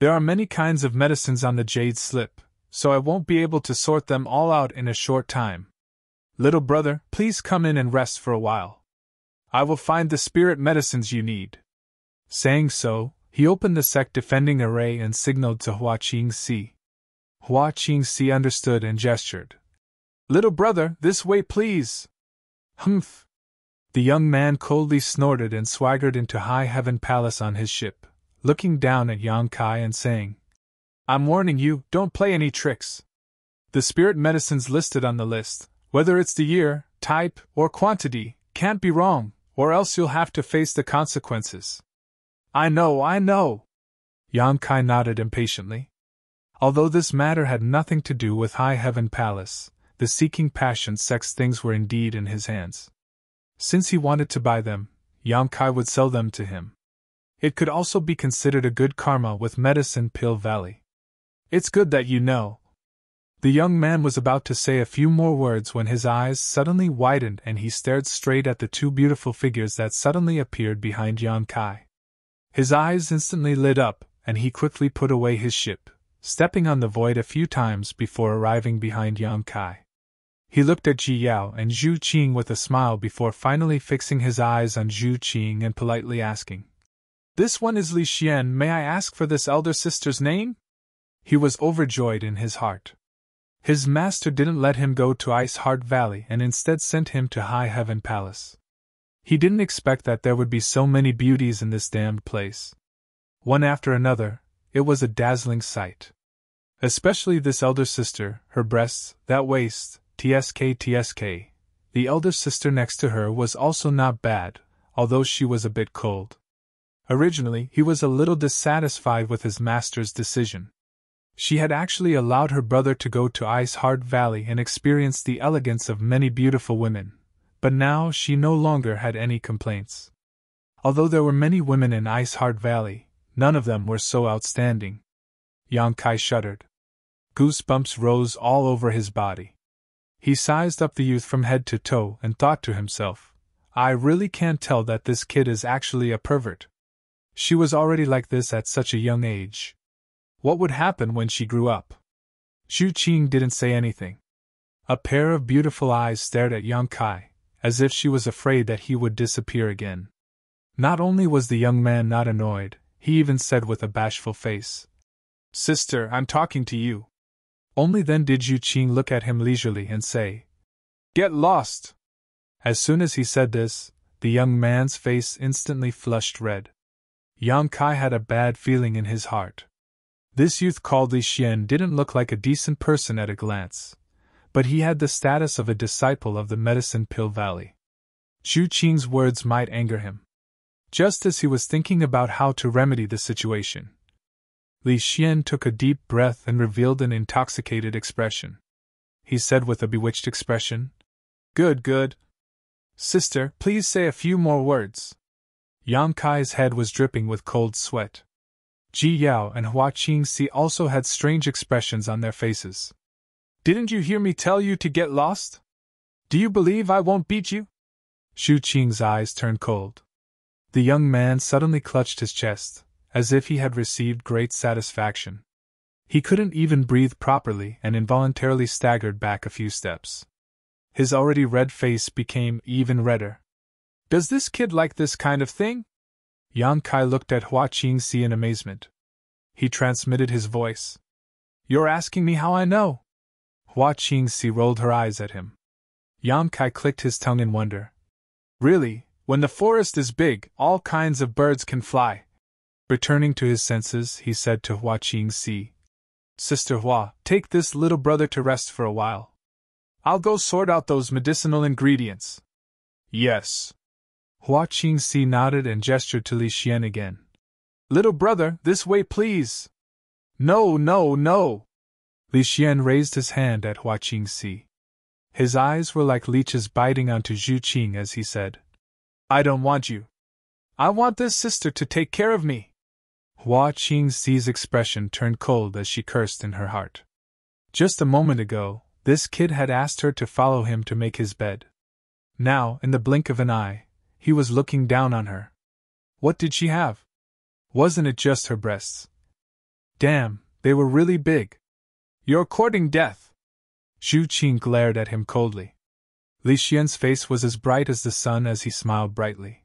A: There are many kinds of medicines on the jade slip, so I won't be able to sort them all out in a short time. Little brother, please come in and rest for a while. I will find the spirit medicines you need. Saying so, he opened the sect defending array and signaled to Hua Qingxi. Hua Qingxi understood and gestured. Little brother, this way please. Humph! The young man coldly snorted and swaggered into High Heaven Palace on his ship, looking down at Yang Kai and saying, "I'm warning you, don't play any tricks. The spirit medicines listed on the list, whether it's the year, type, or quantity, can't be wrong, or else you'll have to face the consequences." I know. Yang Kai nodded impatiently. Although this matter had nothing to do with High Heaven Palace, the seeking passion sex things were indeed in his hands. Since he wanted to buy them, Yang Kai would sell them to him. It could also be considered a good karma with Medicine Pill Valley. It's good that you know. The young man was about to say a few more words when his eyes suddenly widened and he stared straight at the two beautiful figures that suddenly appeared behind Yang Kai. His eyes instantly lit up, and he quickly put away his ship, stepping on the void a few times before arriving behind Yang Kai. He looked at Ji Yao and Zhu Qing with a smile before finally fixing his eyes on Zhu Qing and politely asking, "This one is Li Xian, may I ask for this elder sister's name?" He was overjoyed in his heart. His master didn't let him go to Ice Heart Valley and instead sent him to High Heaven Palace. He didn't expect that there would be so many beauties in this damned place. One after another, it was a dazzling sight. Especially this elder sister, her breasts, that waist, tsk. The elder sister next to her was also not bad, although she was a bit cold. Originally, he was a little dissatisfied with his master's decision. She had actually allowed her brother to go to Ice Heart Valley and experience the elegance of many beautiful women, but now she no longer had any complaints. Although there were many women in Ice Heart Valley, none of them were so outstanding. Yang Kai shuddered. Goosebumps rose all over his body. He sized up the youth from head to toe and thought to himself, I really can't tell that this kid is actually a pervert. She was already like this at such a young age. What would happen when she grew up? Zhu Qing didn't say anything. A pair of beautiful eyes stared at Yang Kai, as if she was afraid that he would disappear again. Not only was the young man not annoyed, he even said with a bashful face, "Sister, I'm talking to you." Only then did Zhu Qing look at him leisurely and say, "Get lost." As soon as he said this, the young man's face instantly flushed red. Yang Kai had a bad feeling in his heart. This youth called Li Xian didn't look like a decent person at a glance, but he had the status of a disciple of the Medicine Pill Valley. Zhu Qing's words might anger him. Just as he was thinking about how to remedy the situation, Li Xian took a deep breath and revealed an intoxicated expression. He said with a bewitched expression, Good. Sister, please say a few more words." Yang Kai's head was dripping with cold sweat. Ji Yao and Hua Qingxi also had strange expressions on their faces. "Didn't you hear me tell you to get lost? Do you believe I won't beat you?" Zhu Qing's eyes turned cold. The young man suddenly clutched his chest, as if he had received great satisfaction. He couldn't even breathe properly and involuntarily staggered back a few steps. His already red face became even redder. "Does this kid like this kind of thing?" Yang Kai looked at Hua Qingxi in amazement. He transmitted his voice. "You're asking me how I know?" Hua Qingxi rolled her eyes at him. Yang Kai clicked his tongue in wonder. "Really, when the forest is big, all kinds of birds can fly." Returning to his senses, he said to Hua Qingxi, "Sister Hua, take this little brother to rest for a while. I'll go sort out those medicinal ingredients." "Yes." Hua Qingxi nodded and gestured to Li Xian again. "Little brother, this way please." No. Li Xian raised his hand at Hua Qingxi. His eyes were like leeches biting onto Zhu Qing as he said, "I don't want you. I want this sister to take care of me." Hua Qingxi's expression turned cold as she cursed in her heart. Just a moment ago, this kid had asked her to follow him to make his bed. Now, in the blink of an eye, he was looking down on her. What did she have? Wasn't it just her breasts? Damn, they were really big. "You're courting death." Zhu Qing glared at him coldly. Li Xian's face was as bright as the sun as he smiled brightly.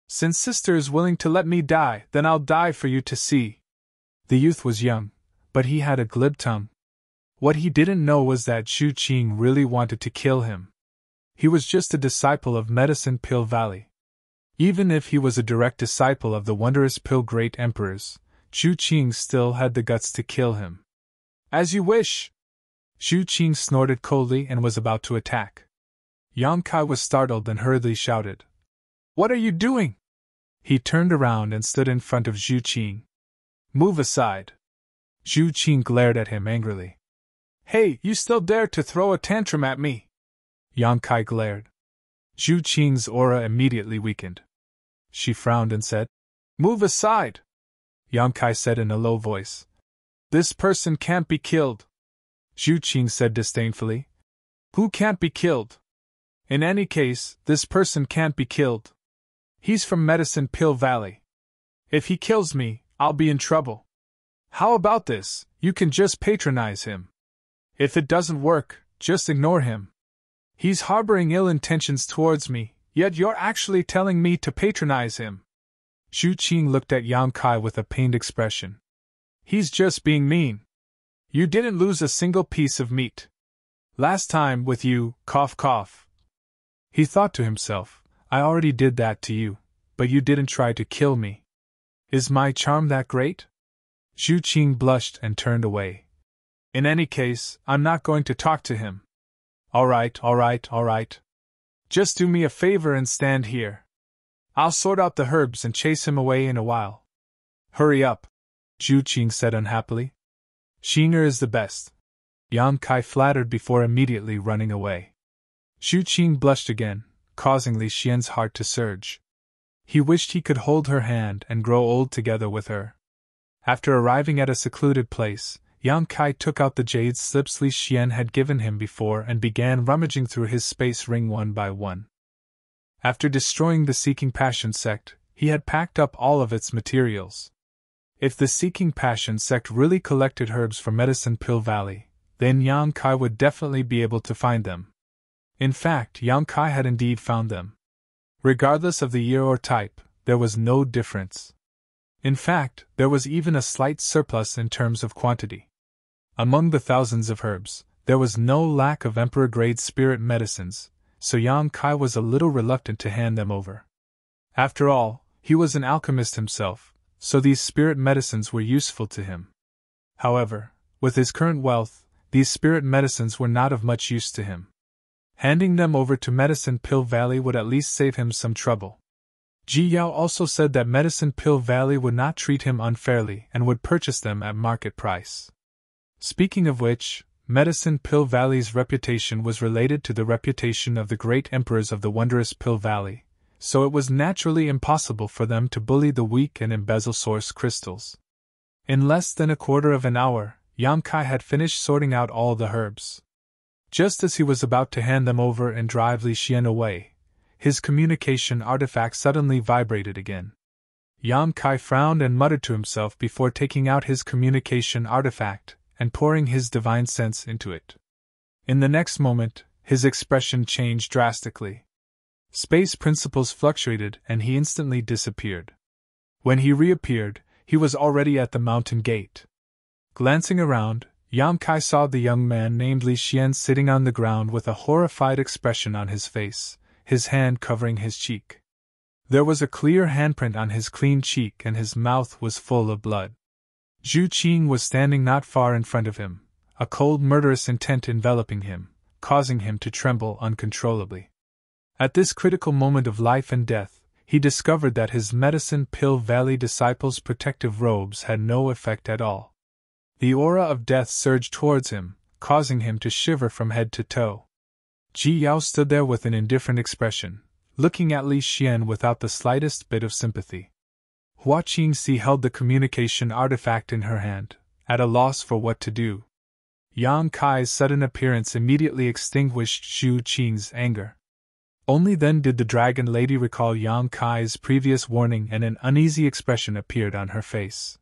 A: "Since sister is willing to let me die, then I'll die for you to see." The youth was young, but he had a glib tongue. What he didn't know was that Zhu Qing really wanted to kill him. He was just a disciple of Medicine Pill Valley. Even if he was a direct disciple of the wondrous pill great emperors, Zhu Qing still had the guts to kill him. As you wish! Zhu Qing snorted coldly and was about to attack. Yang Kai was startled and hurriedly shouted, "What are you doing?" He turned around and stood in front of Zhu Qing. "Move aside." Zhu Qing glared at him angrily. "Hey, you still dare to throw a tantrum at me?" Yang Kai glared. Zhu Qing's aura immediately weakened. She frowned and said, "Move aside," Yang Kai said in a low voice. "This person can't be killed," Zhu Qing said disdainfully. "Who can't be killed? In any case, this person can't be killed. He's from Medicine Pill Valley. If he kills me, I'll be in trouble. How about this? You can just patronize him. If it doesn't work, just ignore him. He's harboring ill intentions towards me, yet you're actually telling me to patronize him." Zhu Qing looked at Yang Kai with a pained expression. "He's just being mean. You didn't lose a single piece of meat. Last time with you, cough cough." He thought to himself, "I already did that to you, but you didn't try to kill me. Is my charm that great?" Zhu Qing blushed and turned away. "In any case, I'm not going to talk to him." All right. Just do me a favor and stand here. I'll sort out the herbs and chase him away in a while." "Hurry up," Zhu Qing said unhappily. "Xinger is the best." Yang Kai flattered before immediately running away. Zhu Qing blushed again, causing Li Xian's heart to surge. He wished he could hold her hand and grow old together with her. After arriving at a secluded place, Yang Kai took out the jade slips Li Xian had given him before and began rummaging through his space ring one by one. After destroying the Seeking Passion sect, he had packed up all of its materials. If the Seeking Passion sect really collected herbs from Medicine Pill Valley, then Yang Kai would definitely be able to find them. In fact, Yang Kai had indeed found them. Regardless of the year or type, there was no difference. In fact, there was even a slight surplus in terms of quantity. Among the thousands of herbs, there was no lack of emperor-grade spirit medicines, so Yang Kai was a little reluctant to hand them over. After all, he was an alchemist himself, so these spirit medicines were useful to him. However, with his current wealth, these spirit medicines were not of much use to him. Handing them over to Medicine Pill Valley would at least save him some trouble. Ji Yao also said that Medicine Pill Valley would not treat him unfairly and would purchase them at market price. Speaking of which, Medicine Pill Valley's reputation was related to the reputation of the great emperors of the wondrous Pill Valley, so it was naturally impossible for them to bully the weak and embezzle source crystals. In less than a quarter of an hour, Yang Kai had finished sorting out all the herbs. Just as he was about to hand them over and drive Li Xian away, his communication artifact suddenly vibrated again. Yang Kai frowned and muttered to himself before taking out his communication artifact and pouring his divine sense into it. In the next moment, his expression changed drastically. Space principles fluctuated and he instantly disappeared. When he reappeared, he was already at the mountain gate. Glancing around, Yang Kai saw the young man named Li Xian sitting on the ground with a horrified expression on his face, his hand covering his cheek. There was a clear handprint on his clean cheek and his mouth was full of blood. Zhu Qing was standing not far in front of him, a cold murderous intent enveloping him, causing him to tremble uncontrollably. At this critical moment of life and death, he discovered that his Medicine Pill Valley disciples' protective robes had no effect at all. The aura of death surged towards him, causing him to shiver from head to toe. Ji Yao stood there with an indifferent expression, looking at Li Xian without the slightest bit of sympathy. Hua Qingxi held the communication artifact in her hand, at a loss for what to do. Yang Kai's sudden appearance immediately extinguished Zhu Qing's anger. Only then did the Dragon Lady recall Yang Kai's previous warning and an uneasy expression appeared on her face.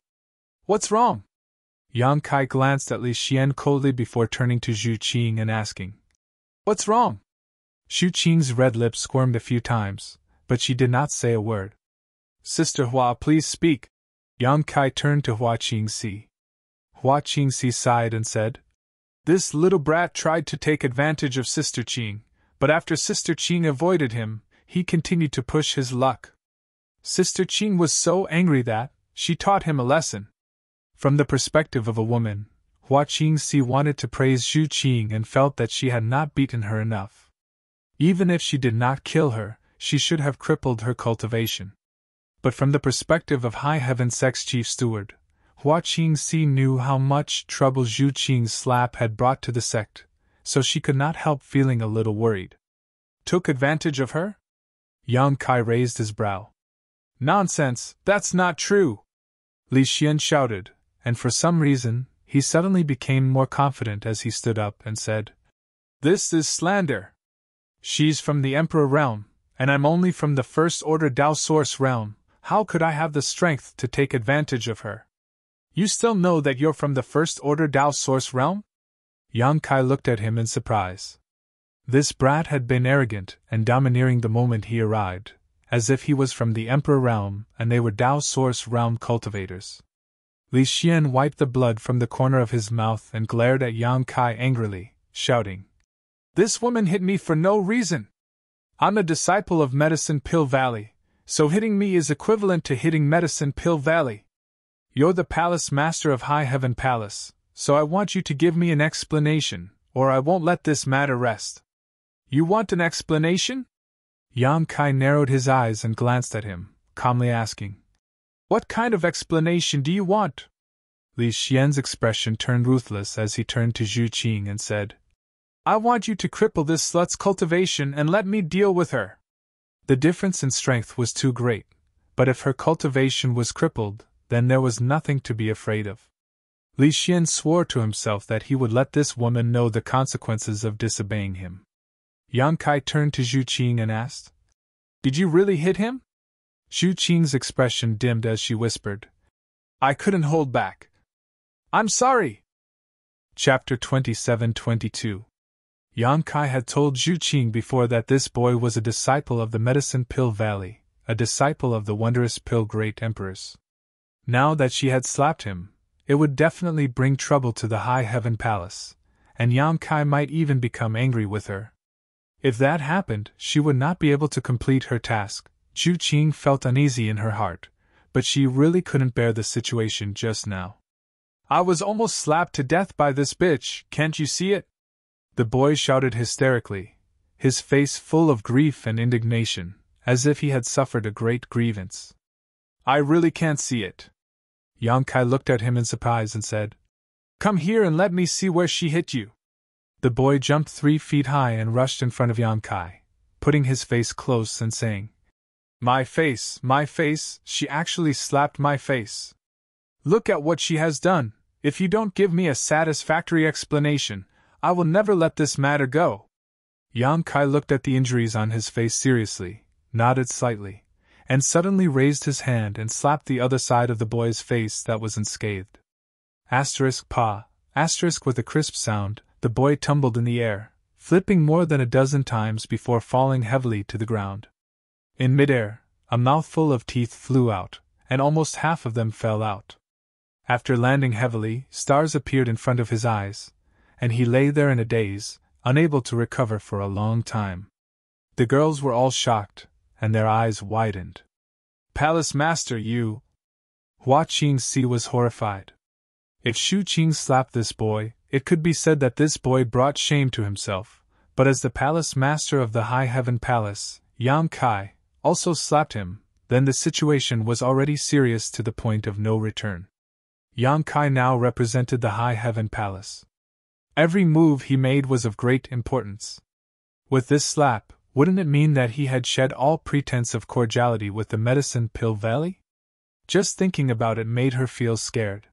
A: "What's wrong?" Yang Kai glanced at Li Xian coldly before turning to Zhu Qing and asking, "What's wrong?" Zhu Qing's red lips squirmed a few times, but she did not say a word. "Sister Hua, please speak." Yang Kai turned to Hua Qingxi. Hua Qingxi sighed and said, "This little brat tried to take advantage of Sister Qing, but after Sister Qing avoided him, he continued to push his luck. Sister Qing was so angry that she taught him a lesson. From the perspective of a woman, Hua Qingxi wanted to praise Zhu Qing and felt that she had not beaten her enough. Even if she did not kill her, she should have crippled her cultivation. But from the perspective of High Heaven Sect's chief steward, Hua Qingxi knew how much trouble Zhu Qing's slap had brought to the sect, so she could not help feeling a little worried. Took advantage of her? Yang Kai raised his brow. Nonsense, that's not true! Li Xian shouted, and for some reason, he suddenly became more confident as he stood up and said, This is slander! She's from the Emperor realm, and I'm only from the First Order Dao Source realm. How could I have the strength to take advantage of her? You still know that you're from the First Order Dao Source realm? Yang Kai looked at him in surprise. This brat had been arrogant and domineering the moment he arrived, as if he was from the Emperor realm and they were Dao Source realm cultivators. Li Xian wiped the blood from the corner of his mouth and glared at Yang Kai angrily, shouting, This woman hit me for no reason! I'm a disciple of Medicine Pill Valley, so hitting me is equivalent to hitting Medicine Pill Valley. You're the Palace Master of High Heaven Palace, so I want you to give me an explanation, or I won't let this matter rest. You want an explanation? Yang Kai narrowed his eyes and glanced at him, calmly asking, What kind of explanation do you want? Li Xian's expression turned ruthless as he turned to Zhu Qing and said, I want you to cripple this slut's cultivation and let me deal with her. The difference in strength was too great, but if her cultivation was crippled, then there was nothing to be afraid of. Li Xian swore to himself that he would let this woman know the consequences of disobeying him. Yang Kai turned to Zhu Qing and asked, Did you really hit him? Zhu Qing's expression dimmed as she whispered, I couldn't hold back. I'm sorry. Chapter 27-22. Yang Kai had told Zhu Qing before that this boy was a disciple of the Medicine Pill Valley, a disciple of the wondrous Pill Great Emperors. Now that she had slapped him, it would definitely bring trouble to the High Heaven Palace, and Yang Kai might even become angry with her. If that happened, she would not be able to complete her task. Zhu Qing felt uneasy in her heart, but she really couldn't bear the situation just now. I was almost slapped to death by this bitch, can't you see it? The boy shouted hysterically, his face full of grief and indignation, as if he had suffered a great grievance. I really can't see it. Yang Kai looked at him in surprise and said, Come here and let me see where she hit you. The boy jumped 3 feet high and rushed in front of Yang Kai, putting his face close and saying, my face, she actually slapped my face. Look at what she has done. If you don't give me a satisfactory explanation, I will never let this matter go. Yang Kai looked at the injuries on his face seriously, nodded slightly, and suddenly raised his hand and slapped the other side of the boy's face that was unscathed. Pa, with a crisp sound, the boy tumbled in the air, flipping more than a dozen times before falling heavily to the ground. In midair, a mouthful of teeth flew out, and almost half of them fell out. After landing heavily, stars appeared in front of his eyes, and he lay there in a daze, unable to recover for a long time. The girls were all shocked, and their eyes widened. Palace Master, you! Hua Qingxi was horrified. If Zhu Qing slapped this boy, it could be said that this boy brought shame to himself, but as the Palace Master of the High Heaven Palace, Yang Kai, also slapped him, then the situation was already serious to the point of no return. Yang Kai now represented the High Heaven Palace. Every move he made was of great importance. With this slap, wouldn't it mean that he had shed all pretense of cordiality with the Medicine Pill Valley? Just thinking about it made her feel scared.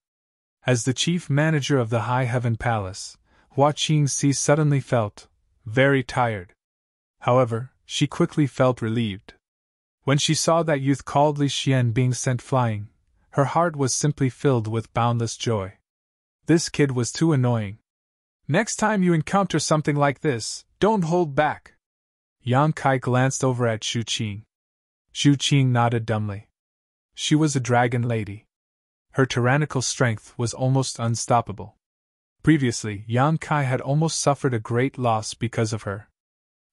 A: As the chief manager of the High Heaven Palace, Hua Qingxi suddenly felt very tired. However, she quickly felt relieved. When she saw that youth called Li Xian being sent flying, her heart was simply filled with boundless joy. This kid was too annoying. Next time you encounter something like this, don't hold back. Yang Kai glanced over at Zhu Qing. Zhu Qing nodded dumbly. She was a dragon lady. Her tyrannical strength was almost unstoppable. Previously, Yang Kai had almost suffered a great loss because of her.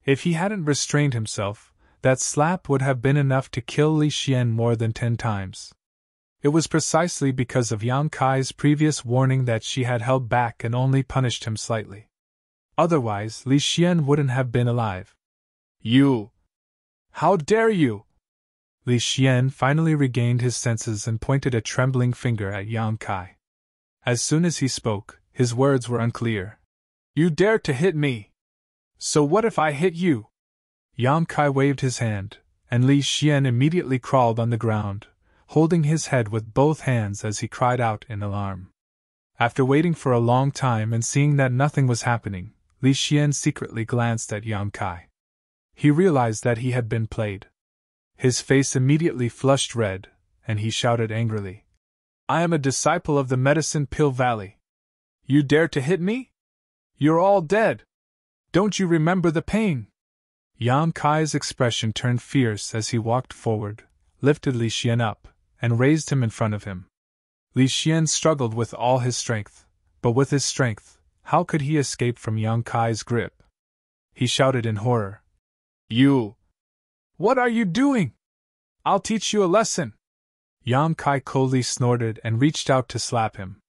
A: If he hadn't restrained himself, That slap would have been enough to kill Li Xian more than 10 times. It was precisely because of Yang Kai's previous warning that she had held back and only punished him slightly. Otherwise, Li Xian wouldn't have been alive. You! How dare you! Li Xian finally regained his senses and pointed a trembling finger at Yang Kai. As soon as he spoke, his words were unclear. You dare to hit me! So what if I hit you? Yang Kai waved his hand, and Li Xian immediately crawled on the ground, holding his head with both hands as he cried out in alarm. After waiting for a long time and seeing that nothing was happening, Li Xian secretly glanced at Yang Kai. He realized that he had been played. His face immediately flushed red, and he shouted angrily, I am a disciple of the Medicine Pill Valley. You dare to hit me? You're all dead. Don't you remember the pain? Yang Kai's expression turned fierce as he walked forward, lifted Li Xian up, and raised him in front of him. Li Xian struggled with all his strength, but with his strength, how could he escape from Yang Kai's grip? He shouted in horror. You! What are you doing? I'll teach you a lesson! Yang Kai coldly snorted and reached out to slap him.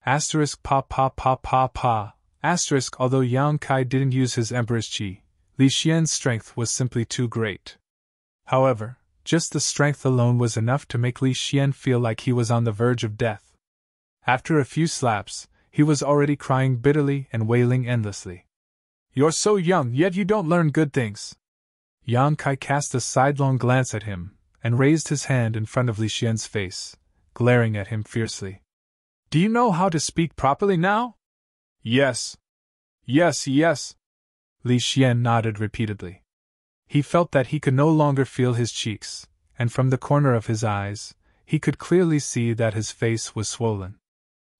A: Asterisk pa pa pa pa pa. Asterisk although Yang Kai didn't use his Emperor's Qi, Li Xian's strength was simply too great. However, just the strength alone was enough to make Li Xian feel like he was on the verge of death. After a few slaps, he was already crying bitterly and wailing endlessly. You're so young, yet you don't learn good things. Yang Kai cast a sidelong glance at him, and raised his hand in front of Li Xian's face, glaring at him fiercely. Do you know how to speak properly now? Yes. Yes, yes. Li Xian nodded repeatedly. He felt that he could no longer feel his cheeks, and from the corner of his eyes, he could clearly see that his face was swollen.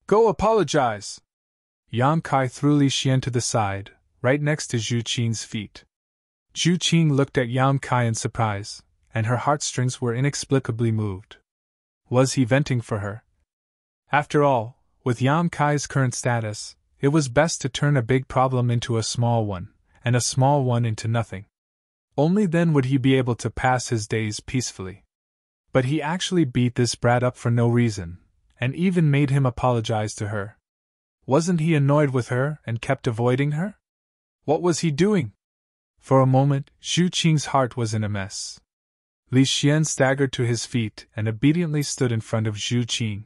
A: Go apologize! Yang Kai threw Li Xian to the side, right next to Zhu Qing's feet. Zhu Qing looked at Yang Kai in surprise, and her heartstrings were inexplicably moved. Was he venting for her? After all, with Yang Kai's current status, it was best to turn a big problem into a small one, and a small one into nothing. Only then would he be able to pass his days peacefully. But he actually beat this brat up for no reason, and even made him apologize to her. Wasn't he annoyed with her and kept avoiding her? What was he doing? For a moment, Zhu Qing's heart was in a mess. Li Xian staggered to his feet and obediently stood in front of Zhu Qing.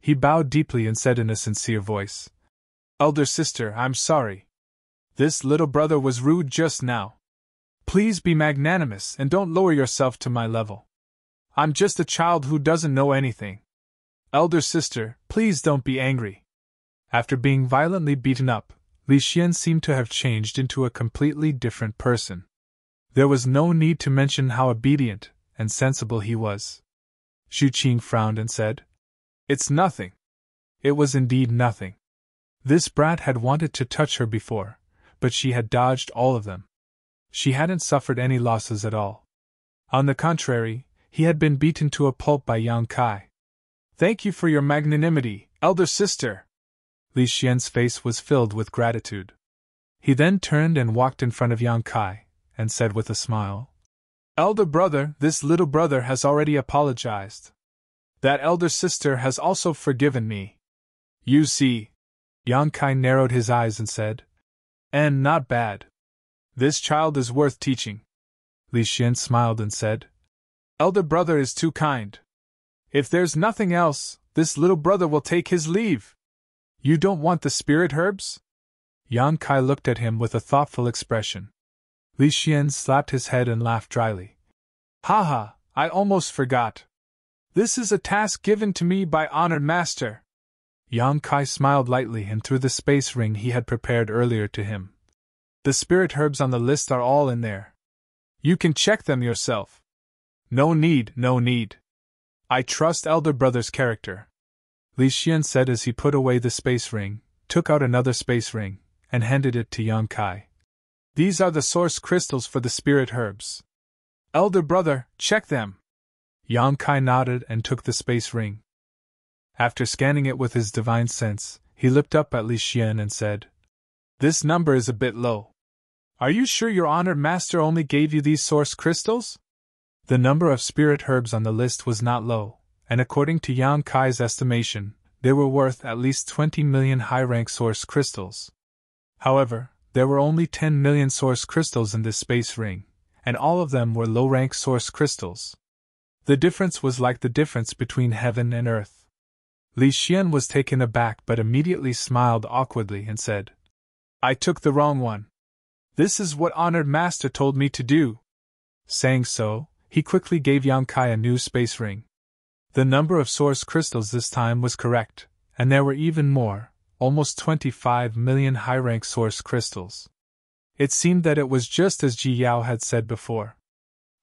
A: He bowed deeply and said in a sincere voice, Elder sister, I'm sorry. This little brother was rude just now. Please be magnanimous and don't lower yourself to my level. I'm just a child who doesn't know anything. Elder sister, please don't be angry. After being violently beaten up, Li Xian seemed to have changed into a completely different person. There was no need to mention how obedient and sensible he was. Zhu Qing frowned and said, It's nothing. It was indeed nothing. This brat had wanted to touch her before, but she had dodged all of them. She hadn't suffered any losses at all. On the contrary, he had been beaten to a pulp by Yang Kai. Thank you for your magnanimity, elder sister. Li Xian's face was filled with gratitude. He then turned and walked in front of Yang Kai, and said with a smile, Elder brother, this little brother has already apologized. That elder sister has also forgiven me. You see. Yang Kai narrowed his eyes and said, And not bad. This child is worth teaching. Li Xian smiled and said, Elder brother is too kind. If there's nothing else, this little brother will take his leave. You don't want the spirit herbs? Yang Kai looked at him with a thoughtful expression. Li Xian slapped his head and laughed dryly. Ha, I almost forgot. This is a task given to me by honored master. Yang Kai smiled lightly and threw the space ring he had prepared earlier to him. The spirit herbs on the list are all in there. You can check them yourself. No need. I trust elder brother's character. Li Xian said as he put away the space ring, took out another space ring, and handed it to Yang Kai. These are the source crystals for the spirit herbs. Elder brother, check them. Yang Kai nodded and took the space ring. After scanning it with his divine sense, he looked up at Li Xian and said, This number is a bit low. Are you sure your honored master only gave you these source crystals? The number of spirit herbs on the list was not low, and according to Yang Kai's estimation, they were worth at least 20 million high-rank source crystals. However, there were only 10 million source crystals in this space ring, and all of them were low-rank source crystals. The difference was like the difference between heaven and earth. Li Xian was taken aback but immediately smiled awkwardly and said, I took the wrong one. This is what honored master told me to do. Saying so, he quickly gave Yang Kai a new space ring. The number of source crystals this time was correct, and there were even more, almost 25 million high-rank source crystals. It seemed that it was just as Ji Yao had said before.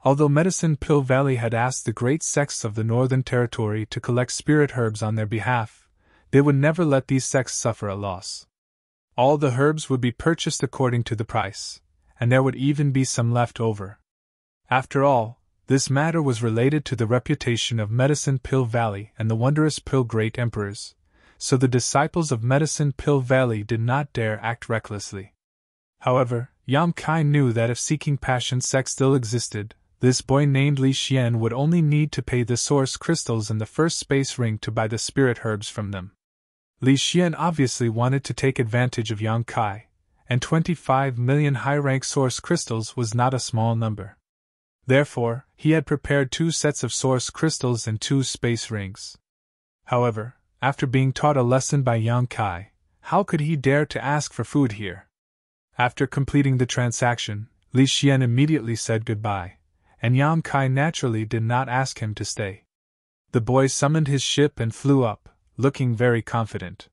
A: Although Medicine Pill Valley had asked the great sects of the Northern Territory to collect spirit herbs on their behalf, they would never let these sects suffer a loss. All the herbs would be purchased according to the price, and there would even be some left over. After all, this matter was related to the reputation of Medicine Pill Valley and the wondrous Pill Great Emperors, so the disciples of Medicine Pill Valley did not dare act recklessly. However, Yang Kai knew that if Seeking Passion sect still existed, this boy named Li Xian would only need to pay the source crystals in the first space ring to buy the spirit herbs from them. Li Xian obviously wanted to take advantage of Yang Kai, and 25 million high-rank source crystals was not a small number. Therefore, he had prepared 2 sets of source crystals and 2 space rings. However, after being taught a lesson by Yang Kai, how could he dare to ask for food here? After completing the transaction, Li Xian immediately said goodbye, and Yang Kai naturally did not ask him to stay. The boy summoned his ship and flew up, looking very confident.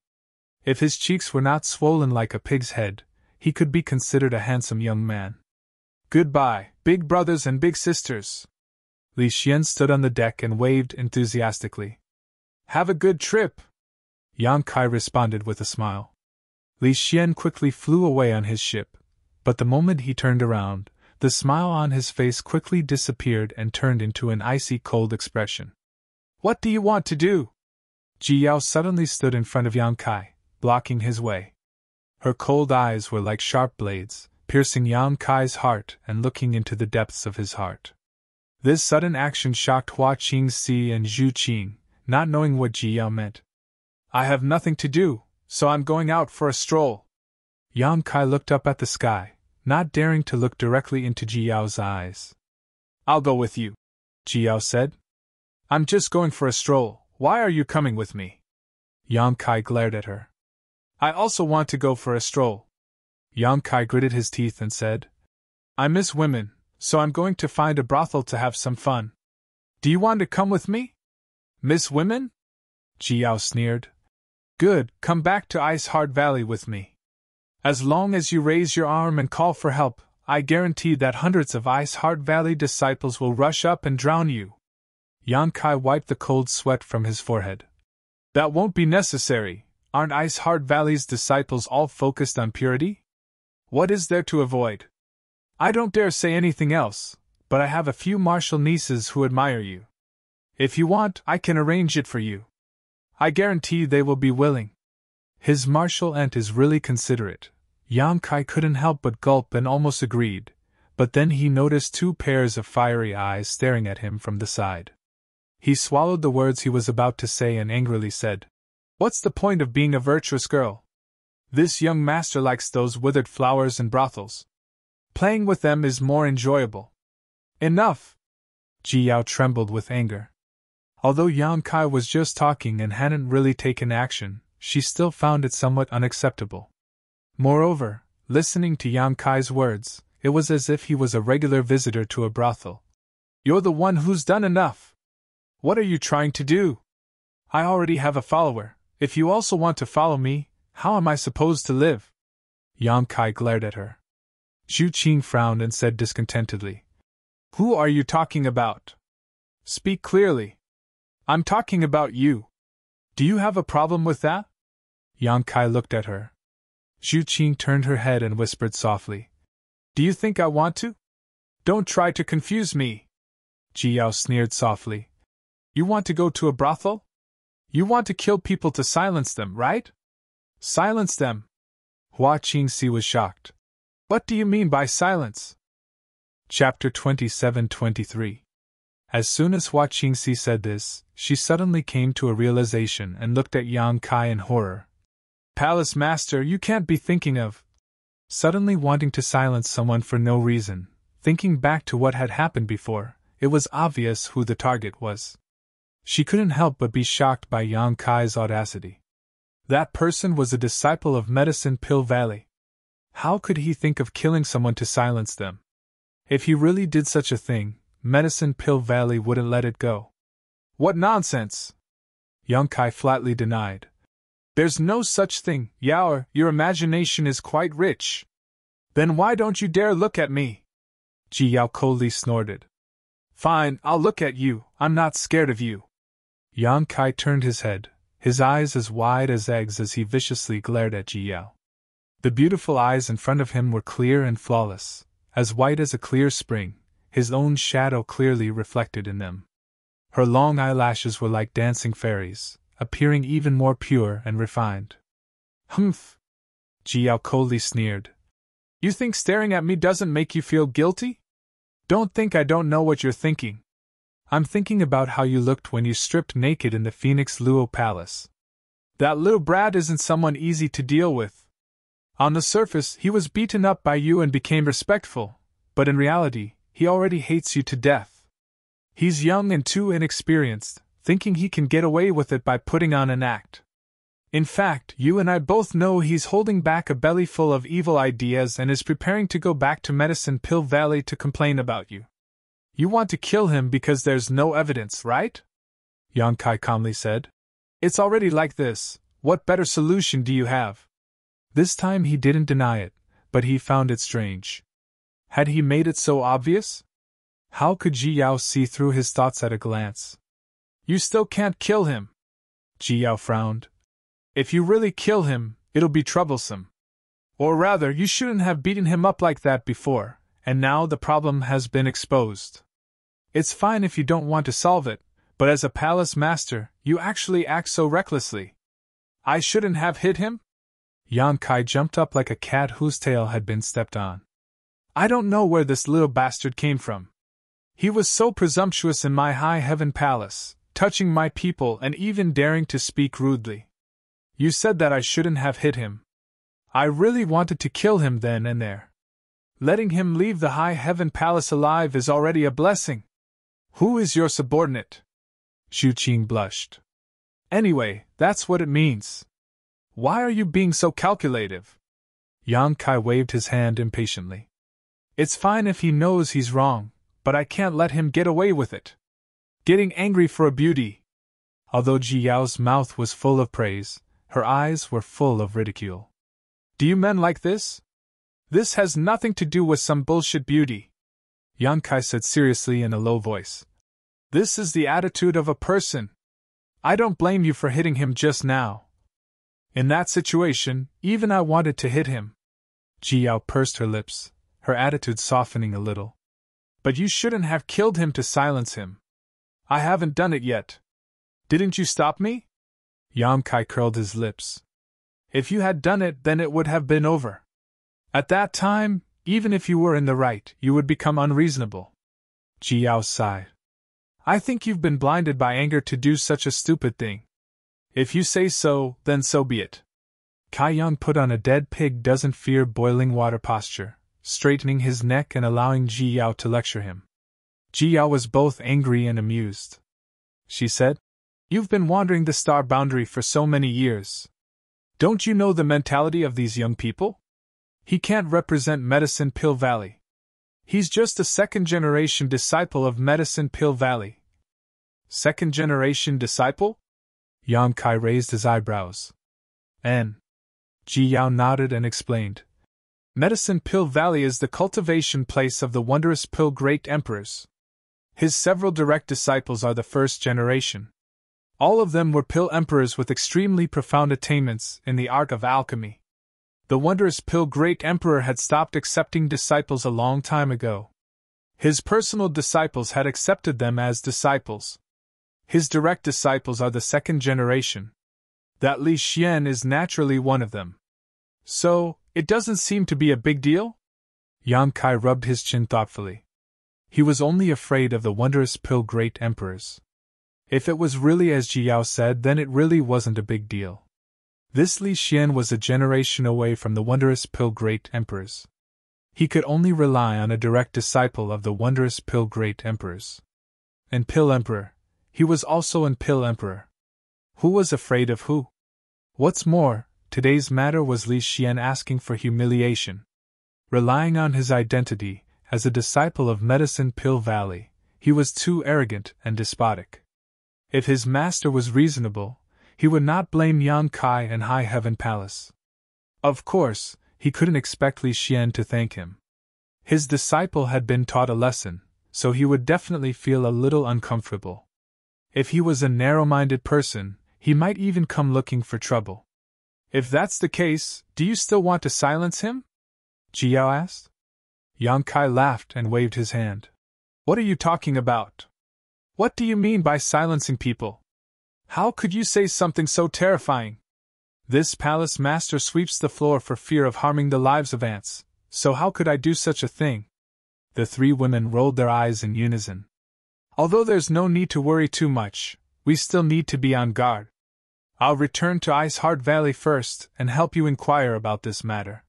A: If his cheeks were not swollen like a pig's head, he could be considered a handsome young man. Goodbye, big brothers and big sisters. Li Xian stood on the deck and waved enthusiastically. Have a good trip, Yang Kai responded with a smile. Li Xian quickly flew away on his ship, but the moment he turned around, the smile on his face quickly disappeared and turned into an icy cold expression. What do you want to do? Ji Yao suddenly stood in front of Yang Kai, blocking his way. Her cold eyes were like sharp blades, piercing Yang Kai's heart and looking into the depths of his heart. This sudden action shocked Hua Qingxi and Zhu Qing, not knowing what Ji Yao meant. I have nothing to do, so I'm going out for a stroll. Yang Kai looked up at the sky, not daring to look directly into Ji Yao's eyes. I'll go with you, Ji Yao said. I'm just going for a stroll, why are you coming with me? Yang Kai glared at her. I also want to go for a stroll. Yang Kai gritted his teeth and said, I miss women, so I'm going to find a brothel to have some fun. Do you want to come with me? Miss women? Ji Yao sneered. Good, come back to Ice Heart Valley with me. As long as you raise your arm and call for help, I guarantee that hundreds of Ice Heart Valley disciples will rush up and drown you. Yang Kai wiped the cold sweat from his forehead. That won't be necessary, aren't Ice Heart Valley's disciples all focused on purity? What is there to avoid? I don't dare say anything else, but I have a few martial nieces who admire you. If you want, I can arrange it for you. I guarantee they will be willing. His martial aunt is really considerate. Yang Kai couldn't help but gulp and almost agreed, but then he noticed 2 pairs of fiery eyes staring at him from the side. He swallowed the words he was about to say and angrily said, What's the point of being a virtuous girl? This young master likes those withered flowers and brothels. Playing with them is more enjoyable. Enough! Ji Yao trembled with anger. Although Yang Kai was just talking and hadn't really taken action, she still found it somewhat unacceptable. Moreover, listening to Yang Kai's words, it was as if he was a regular visitor to a brothel. You're the one who's done enough. What are you trying to do? I already have a follower. If you also want to follow me, how am I supposed to live? Yang Kai glared at her. Zhu Qing frowned and said discontentedly, Who are you talking about? Speak clearly. I'm talking about you. Do you have a problem with that? Yang Kai looked at her. Zhu Qing turned her head and whispered softly, Do you think I want to? Don't try to confuse me. Ji Yao sneered softly. You want to go to a brothel? You want to kill people to silence them, right? Silence them. Hua Qingxi was shocked. What do you mean by silence? Chapter 27-23. As soon as Hua Qingxi said this, she suddenly came to a realization and looked at Yang Kai in horror. Palace Master, you can't be thinking of… Suddenly wanting to silence someone for no reason, thinking back to what had happened before, it was obvious who the target was. She couldn't help but be shocked by Yang Kai's audacity. That person was a disciple of Medicine Pill Valley. How could he think of killing someone to silence them? If he really did such a thing, Medicine Pill Valley wouldn't let it go. What nonsense! Yang Kai flatly denied. There's no such thing, Yao, your imagination is quite rich. Then why don't you dare look at me? Ji Yao coldly snorted. Fine, I'll look at you, I'm not scared of you. Yang Kai turned his head, his eyes as wide as eggs as he viciously glared at Ji Yao. The beautiful eyes in front of him were clear and flawless, as white as a clear spring, his own shadow clearly reflected in them. Her long eyelashes were like dancing fairies, appearing even more pure and refined. Humph! Ji Yao coldly sneered. You think staring at me doesn't make you feel guilty? Don't think I don't know what you're thinking. I'm thinking about how you looked when you stripped naked in the Phoenix Luo Palace. That little brat isn't someone easy to deal with. On the surface, he was beaten up by you and became respectful, but in reality, he already hates you to death. He's young and too inexperienced, thinking he can get away with it by putting on an act. In fact, you and I both know he's holding back a belly full of evil ideas and is preparing to go back to Medicine Pill Valley to complain about you. You want to kill him because there's no evidence, right? Yang Kai calmly said. It's already like this, what better solution do you have? This time he didn't deny it, but he found it strange. Had he made it so obvious? How could Ji Yao see through his thoughts at a glance? You still can't kill him. Ji Yao frowned. If you really kill him, it'll be troublesome. Or rather, you shouldn't have beaten him up like that before, and now the problem has been exposed. It's fine if you don't want to solve it, but as a palace master, you actually act so recklessly. I shouldn't have hit him? Yang Kai jumped up like a cat whose tail had been stepped on. I don't know where this little bastard came from. He was so presumptuous in my high heaven palace, touching my people and even daring to speak rudely. You said that I shouldn't have hit him. I really wanted to kill him then and there. Letting him leave the high heaven palace alive is already a blessing. Who is your subordinate? Xu Qing blushed. Anyway, that's what it means. Why are you being so calculative? Yang Kai waved his hand impatiently. It's fine if he knows he's wrong, but I can't let him get away with it. Getting angry for a beauty. Although Ji Yao's mouth was full of praise, her eyes were full of ridicule. Do you men like this? This has nothing to do with some bullshit beauty. Yang Kai said seriously in a low voice. This is the attitude of a person. I don't blame you for hitting him just now. In that situation, even I wanted to hit him. Ji Yao pursed her lips, her attitude softening a little. But you shouldn't have killed him to silence him. I haven't done it yet. Didn't you stop me? Yang Kai curled his lips. If you had done it, then it would have been over. At that time, even if you were in the right, you would become unreasonable. Ji Yao sighed. I think you've been blinded by anger to do such a stupid thing. If you say so, then so be it. Kai Yang put on a dead pig doesn't fear boiling water posture, straightening his neck and allowing Ji Yao to lecture him. Ji Yao was both angry and amused. She said, You've been wandering the star boundary for so many years. Don't you know the mentality of these young people? He can't represent Medicine Pill Valley. He's just a second-generation disciple of Medicine Pill Valley. Second-generation disciple? Yang Kai raised his eyebrows. Ji Yao nodded and explained. Medicine Pill Valley is the cultivation place of the wondrous Pill Great Emperors. His several direct disciples are the first generation. All of them were Pill Emperors with extremely profound attainments in the art of alchemy. The wondrous Pill Great Emperor had stopped accepting disciples a long time ago. His personal disciples had accepted them as disciples. His direct disciples are the second generation. That Li Xian is naturally one of them. So, it doesn't seem to be a big deal? Yang Kai rubbed his chin thoughtfully. He was only afraid of the wondrous pill great emperors. If it was really as Ji Yao said, then it really wasn't a big deal. This Li Xian was a generation away from the wondrous pill great emperors. He could only rely on a direct disciple of the wondrous pill great emperors. And pill emperor, he was also an pill emperor. Who was afraid of who? What's more, today's matter was Li Xian asking for humiliation. Relying on his identity as a disciple of Medicine Pill Valley, he was too arrogant and despotic. If his master was reasonable, he would not blame Yang Kai and High Heaven Palace. Of course, he couldn't expect Li Xian to thank him. His disciple had been taught a lesson, so he would definitely feel a little uncomfortable. If he was a narrow-minded person, he might even come looking for trouble. If that's the case, do you still want to silence him? Ji Yao asked. Yang Kai laughed and waved his hand. What are you talking about? What do you mean by silencing people? How could you say something so terrifying? This palace master sweeps the floor for fear of harming the lives of ants, so how could I do such a thing? The three women rolled their eyes in unison. Although there's no need to worry too much, we still need to be on guard. I'll return to Ice Heart Valley first and help you inquire about this matter.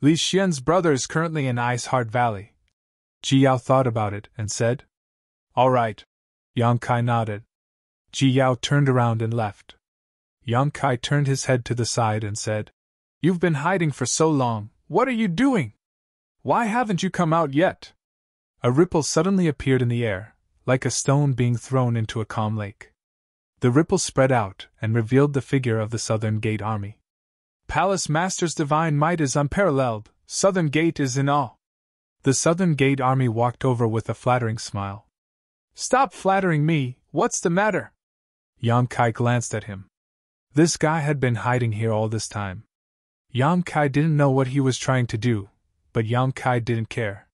A: Li Xian's brother is currently in Ice Heart Valley. Ji Yao thought about it and said, All right. Yang Kai nodded. Ji Yao turned around and left. Yang Kai turned his head to the side and said, You've been hiding for so long, what are you doing? Why haven't you come out yet? A ripple suddenly appeared in the air, like a stone being thrown into a calm lake. The ripple spread out and revealed the figure of the Southern Gate Army. Palace Master's divine might is unparalleled, Southern Gate is in awe. The Southern Gate Army walked over with a flattering smile. Stop flattering me, what's the matter? Yang Kai glanced at him. This guy had been hiding here all this time. Yang Kai didn't know what he was trying to do, but Yang Kai didn't care.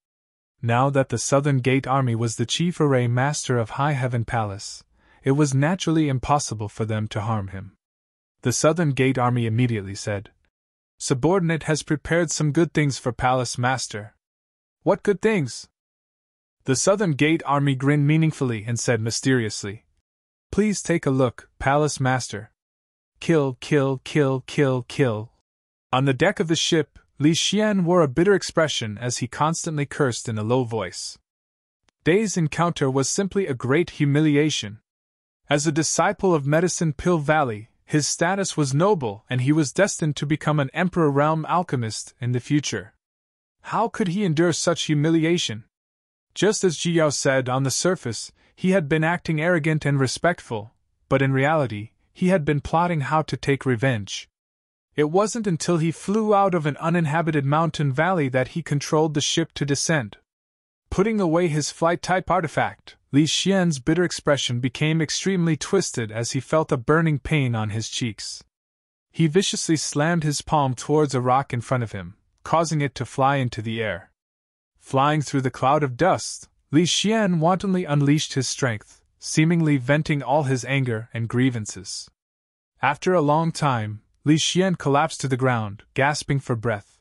A: Now that the Southern Gate Army was the chief array master of High Heaven Palace, it was naturally impossible for them to harm him. The Southern Gate Army immediately said, Subordinate has prepared some good things for Palace Master. What good things? The Southern Gate Army grinned meaningfully and said mysteriously, Please take a look, Palace Master. Kill, kill, kill, kill, kill. On the deck of the ship, Li Xian wore a bitter expression as he constantly cursed in a low voice. Day's encounter was simply a great humiliation. As a disciple of Medicine Pill Valley, his status was noble and he was destined to become an Emperor Realm alchemist in the future. How could he endure such humiliation? Just as Ji Yao said, on the surface, he had been acting arrogant and respectful, but in reality, he had been plotting how to take revenge. It wasn't until he flew out of an uninhabited mountain valley that he controlled the ship to descend. Putting away his flight-type artifact, Li Xian's bitter expression became extremely twisted as he felt a burning pain on his cheeks. He viciously slammed his palm towards a rock in front of him, causing it to fly into the air. Flying through the cloud of dust, Li Xian wantonly unleashed his strength, seemingly venting all his anger and grievances. After a long time, Li Xian collapsed to the ground, gasping for breath.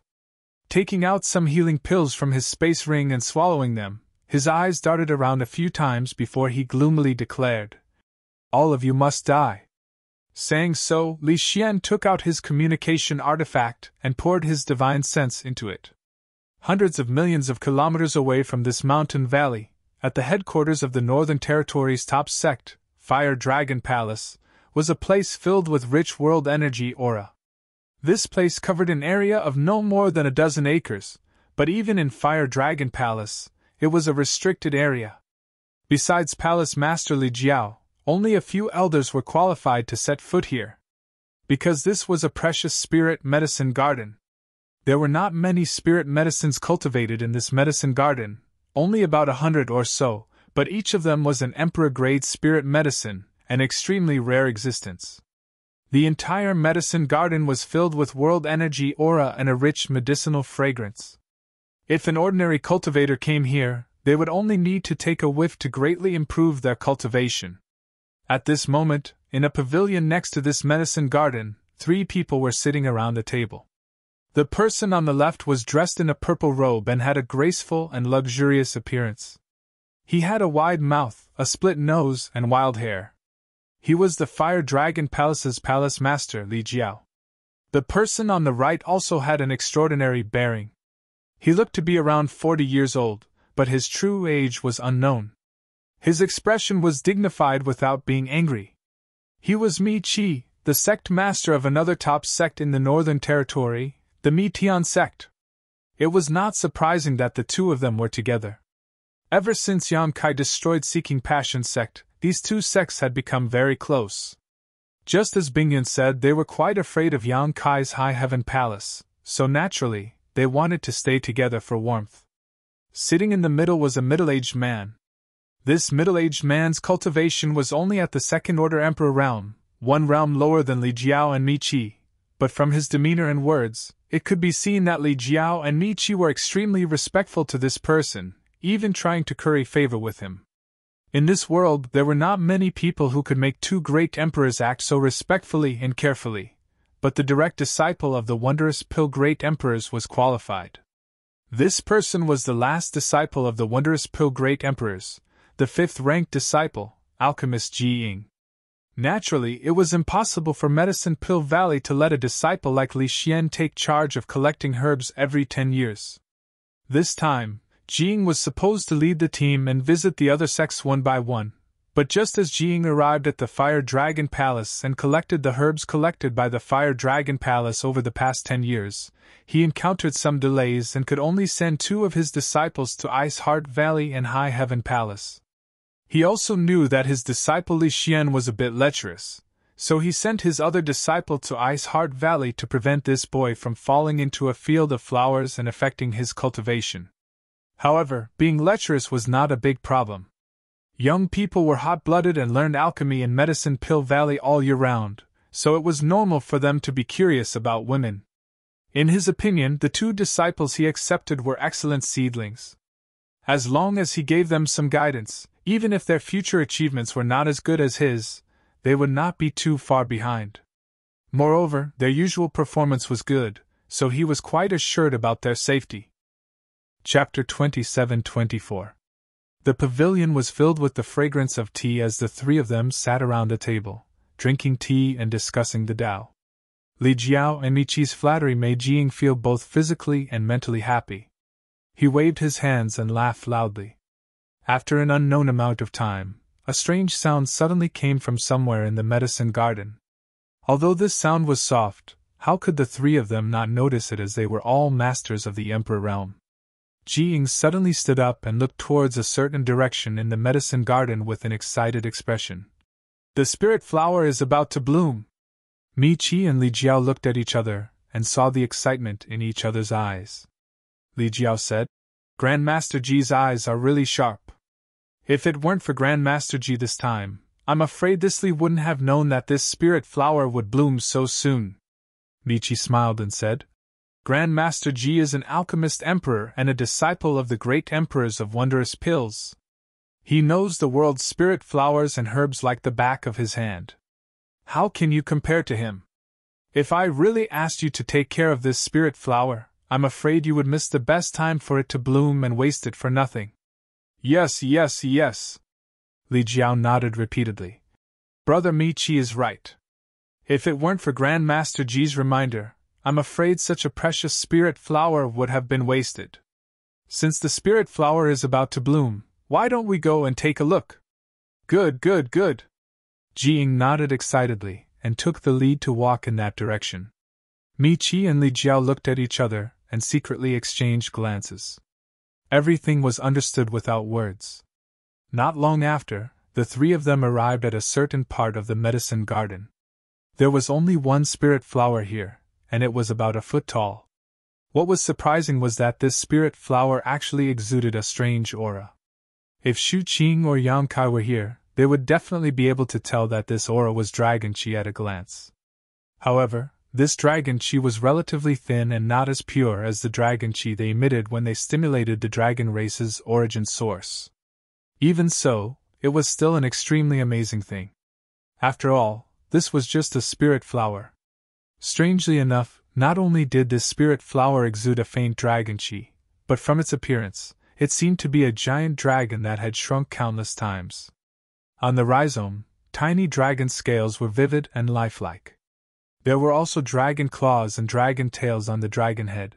A: Taking out some healing pills from his space ring and swallowing them, his eyes darted around a few times before he gloomily declared, All of you must die. Saying so, Li Xian took out his communication artifact and poured his divine sense into it. Hundreds of millions of kilometers away from this mountain valley, at the headquarters of the Northern Territory's top sect, Fire Dragon Palace, was a place filled with rich world energy aura. This place covered an area of no more than a dozen acres, but even in Fire Dragon Palace, it was a restricted area. Besides Palace Master Li Jiao, only a few elders were qualified to set foot here. Because this was a precious spirit medicine garden. There were not many spirit medicines cultivated in this medicine garden, only about 100 or so, but each of them was an emperor-grade spirit medicine, an extremely rare existence. The entire medicine garden was filled with world energy aura and a rich medicinal fragrance. If an ordinary cultivator came here, they would only need to take a whiff to greatly improve their cultivation. At this moment, in a pavilion next to this medicine garden, 3 people were sitting around a table. The person on the left was dressed in a purple robe and had a graceful and luxurious appearance. He had a wide mouth, a split nose, and wild hair. He was the Fire Dragon Palace's palace master, Li Jiao. The person on the right also had an extraordinary bearing. He looked to be around 40 years old, but his true age was unknown. His expression was dignified without being angry. He was Mi Qi, the sect master of another top sect in the Northern Territory, the Mi Tian sect. It was not surprising that the two of them were together. Ever since Yang Kai destroyed Seeking Passion sect, these two sects had become very close. Just as Bingyun said, they were quite afraid of Yang Kai's High Heaven Palace, so naturally, they wanted to stay together for warmth. Sitting in the middle was a middle-aged man. This middle-aged man's cultivation was only at the second-order emperor realm, one realm lower than Li Jiao and Mi Qi, but from his demeanor and words, it could be seen that Li Jiao and Mi Qi were extremely respectful to this person, even trying to curry favor with him. In this world, there were not many people who could make two great emperors act so respectfully and carefully, but the direct disciple of the wondrous Pill Great Emperors was qualified. This person was the last disciple of the wondrous Pill Great Emperors, the fifth-ranked disciple, alchemist Ji Ying. Naturally, it was impossible for Medicine Pill Valley to let a disciple like Li Xian take charge of collecting herbs every 10 years. This time, Jing was supposed to lead the team and visit the other sects one by one, but just as Jing arrived at the Fire Dragon Palace and collected the herbs collected by the Fire Dragon Palace over the past 10 years, he encountered some delays and could only send 2 of his disciples to Ice Heart Valley and High Heaven Palace. He also knew that his disciple Li Xian was a bit lecherous, so he sent his other disciple to Ice Heart Valley to prevent this boy from falling into a field of flowers and affecting his cultivation. However, being lecherous was not a big problem. Young people were hot-blooded and learned alchemy in Medicine Pill Valley all year round, so it was normal for them to be curious about women. In his opinion, the 2 disciples he accepted were excellent seedlings. As long as he gave them some guidance, even if their future achievements were not as good as his, they would not be too far behind. Moreover, their usual performance was good, so he was quite assured about their safety. Chapter 27-24. The pavilion was filled with the fragrance of tea as the 3 of them sat around a table, drinking tea and discussing the Tao. Li Jiao and Mi Qi's flattery made Jing feel both physically and mentally happy. He waved his hands and laughed loudly. After an unknown amount of time, a strange sound suddenly came from somewhere in the medicine garden. Although this sound was soft, how could the 3 of them not notice it, as they were all masters of the Emperor realm? Jing suddenly stood up and looked towards a certain direction in the medicine garden with an excited expression. The spirit flower is about to bloom! Mi Qi and Li Jiao looked at each other and saw the excitement in each other's eyes. Li Jiao said, "Grandmaster Ji's eyes are really sharp. If it weren't for Grandmaster Ji this time, I'm afraid this Li wouldn't have known that this spirit flower would bloom so soon." Mi Qi smiled and said, "Grandmaster Ji is an alchemist emperor and a disciple of the great emperors of wondrous pills. He knows the world's spirit flowers and herbs like the back of his hand. How can you compare to him? If I really asked you to take care of this spirit flower, I'm afraid you would miss the best time for it to bloom and waste it for nothing." "Yes, yes, yes." Li Jiao nodded repeatedly. "Brother Mi Qi is right. If it weren't for Grandmaster Ji's reminder, I'm afraid such a precious spirit flower would have been wasted. Since the spirit flower is about to bloom, why don't we go and take a look?" "Good, good, good." Jing nodded excitedly and took the lead to walk in that direction. Mi Qi and Li Jiao looked at each other and secretly exchanged glances. Everything was understood without words. Not long after, the 3 of them arrived at a certain part of the medicine garden. There was only one spirit flower here, and it was about a foot tall. What was surprising was that this spirit flower actually exuded a strange aura. If Shu Qing or Yang Kai were here, they would definitely be able to tell that this aura was dragon qi at a glance. However, this dragon qi was relatively thin and not as pure as the dragon qi they emitted when they stimulated the dragon race's origin source. Even so, it was still an extremely amazing thing. After all, this was just a spirit flower. Strangely enough, Not only did this spirit flower exude a faint dragon chi, but from its appearance, it seemed to be a giant dragon that had shrunk countless times. On the rhizome, tiny dragon scales were vivid and lifelike. There were also dragon claws and dragon tails on the dragon head.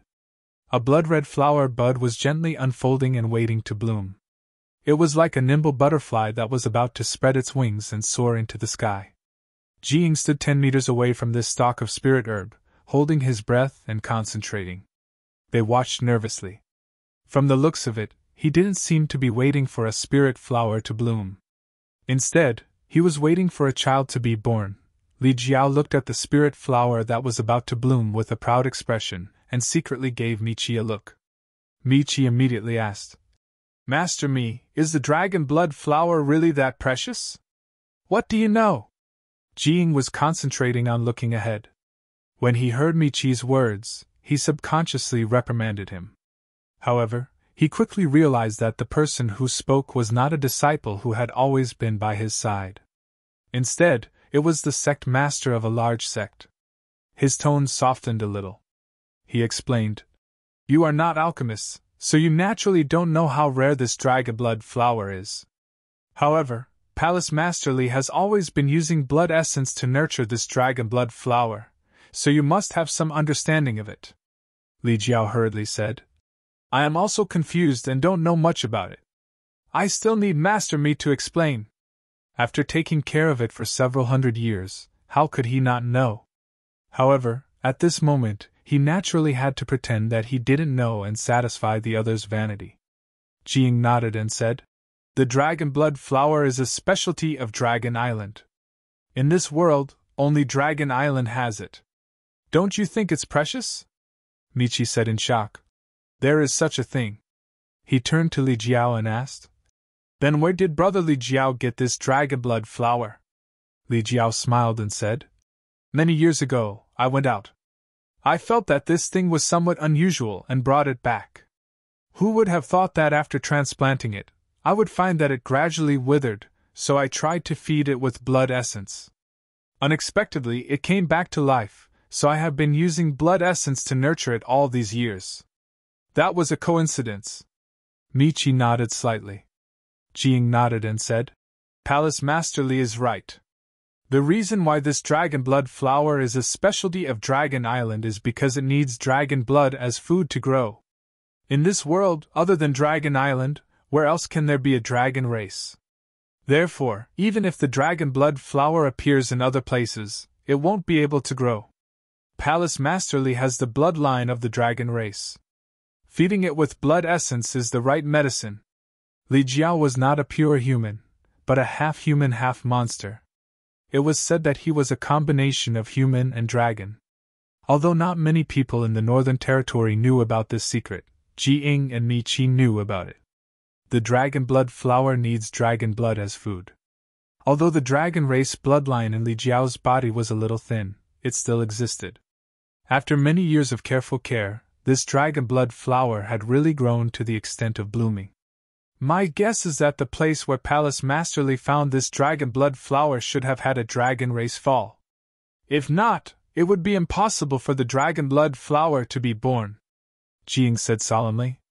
A: A blood-red flower bud was gently unfolding and waiting to bloom. It was like a nimble butterfly that was about to spread its wings and soar into the sky. Jing stood 10 meters away from this stalk of spirit herb, holding his breath and concentrating. They watched nervously. From the looks of it, he didn't seem to be waiting for a spirit flower to bloom. Instead, he was waiting for a child to be born. Li Jiao looked at the spirit flower that was about to bloom with a proud expression, and secretly gave Michi a look. Michi immediately asked, "Master Mi, is the dragon blood flower really that precious? What do you know?" Jing was concentrating on looking ahead. When he heard Michi's words, he subconsciously reprimanded him. However, he quickly realized that the person who spoke was not a disciple who had always been by his side. Instead, it was the sect master of a large sect. His tone softened a little. He explained, "You are not alchemists, so you naturally don't know how rare this dragon blood flower is. However, Palace Masterly has always been using blood essence to nurture this dragon blood flower, so you must have some understanding of it," Li Jiao hurriedly said. "I am also confused and don't know much about it. I still need Master Mi to explain. After taking care of it for several hundred years, how could he not know?" However, at this moment, he naturally had to pretend that he didn't know and satisfy the other's vanity. Jing nodded and said, "The dragon blood flower is a specialty of Dragon Island. In this world, only Dragon Island has it. Don't you think it's precious?" Michi said in shock. "There is such a thing." He turned to Li Jiao and asked, "Then where did brother Li Jiao get this dragon blood flower?" Li Jiao smiled and said, "Many years ago, I went out. I felt that this thing was somewhat unusual and brought it back. Who would have thought that after transplanting it, I would find that it gradually withered, so I tried to feed it with blood essence. Unexpectedly, it came back to life, so I have been using blood essence to nurture it all these years. That was a coincidence." Michi nodded slightly. Jing nodded and said, "Palace Masterly is right. The reason why this dragon blood flower is a specialty of Dragon Island is because it needs dragon blood as food to grow. In this world, other than Dragon Island, where else can there be a dragon race? Therefore, even if the dragon blood flower appears in other places, it won't be able to grow. Palace Masterly has the bloodline of the dragon race. Feeding it with blood essence is the right medicine." Li Jiao was not a pure human, but a half-human half-monster. It was said that he was a combination of human and dragon. Although not many people in the Northern Territory knew about this secret, Ji Ying and Mi Qi knew about it. The dragon blood flower needs dragon blood as food. Although the dragon race bloodline in Li Jiao's body was a little thin, it still existed. After many years of careful care, this dragon blood flower had really grown to the extent of blooming. My guess is that the place where Palace Masterly found this dragon blood flower should have had a dragon race fall. If not, it would be impossible for the dragon blood flower to be born," Jing said solemnly.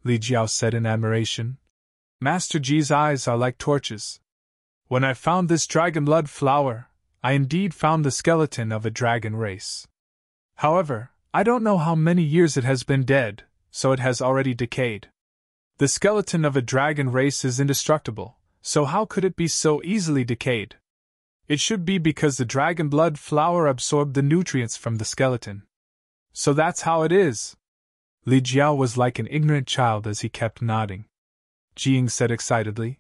A: Li Jiao said in admiration, "Master Ji's eyes are like torches. When I found this dragon blood flower, I indeed found the skeleton of a dragon race. However, I don't know how many years it has been dead, so it has already decayed. The skeleton of a dragon race is indestructible, so how could it be so easily decayed? It should be because the dragon blood flower absorbed the nutrients from the skeleton. So that's how it is." Li Jiao was like an ignorant child as he kept nodding. Jing said excitedly,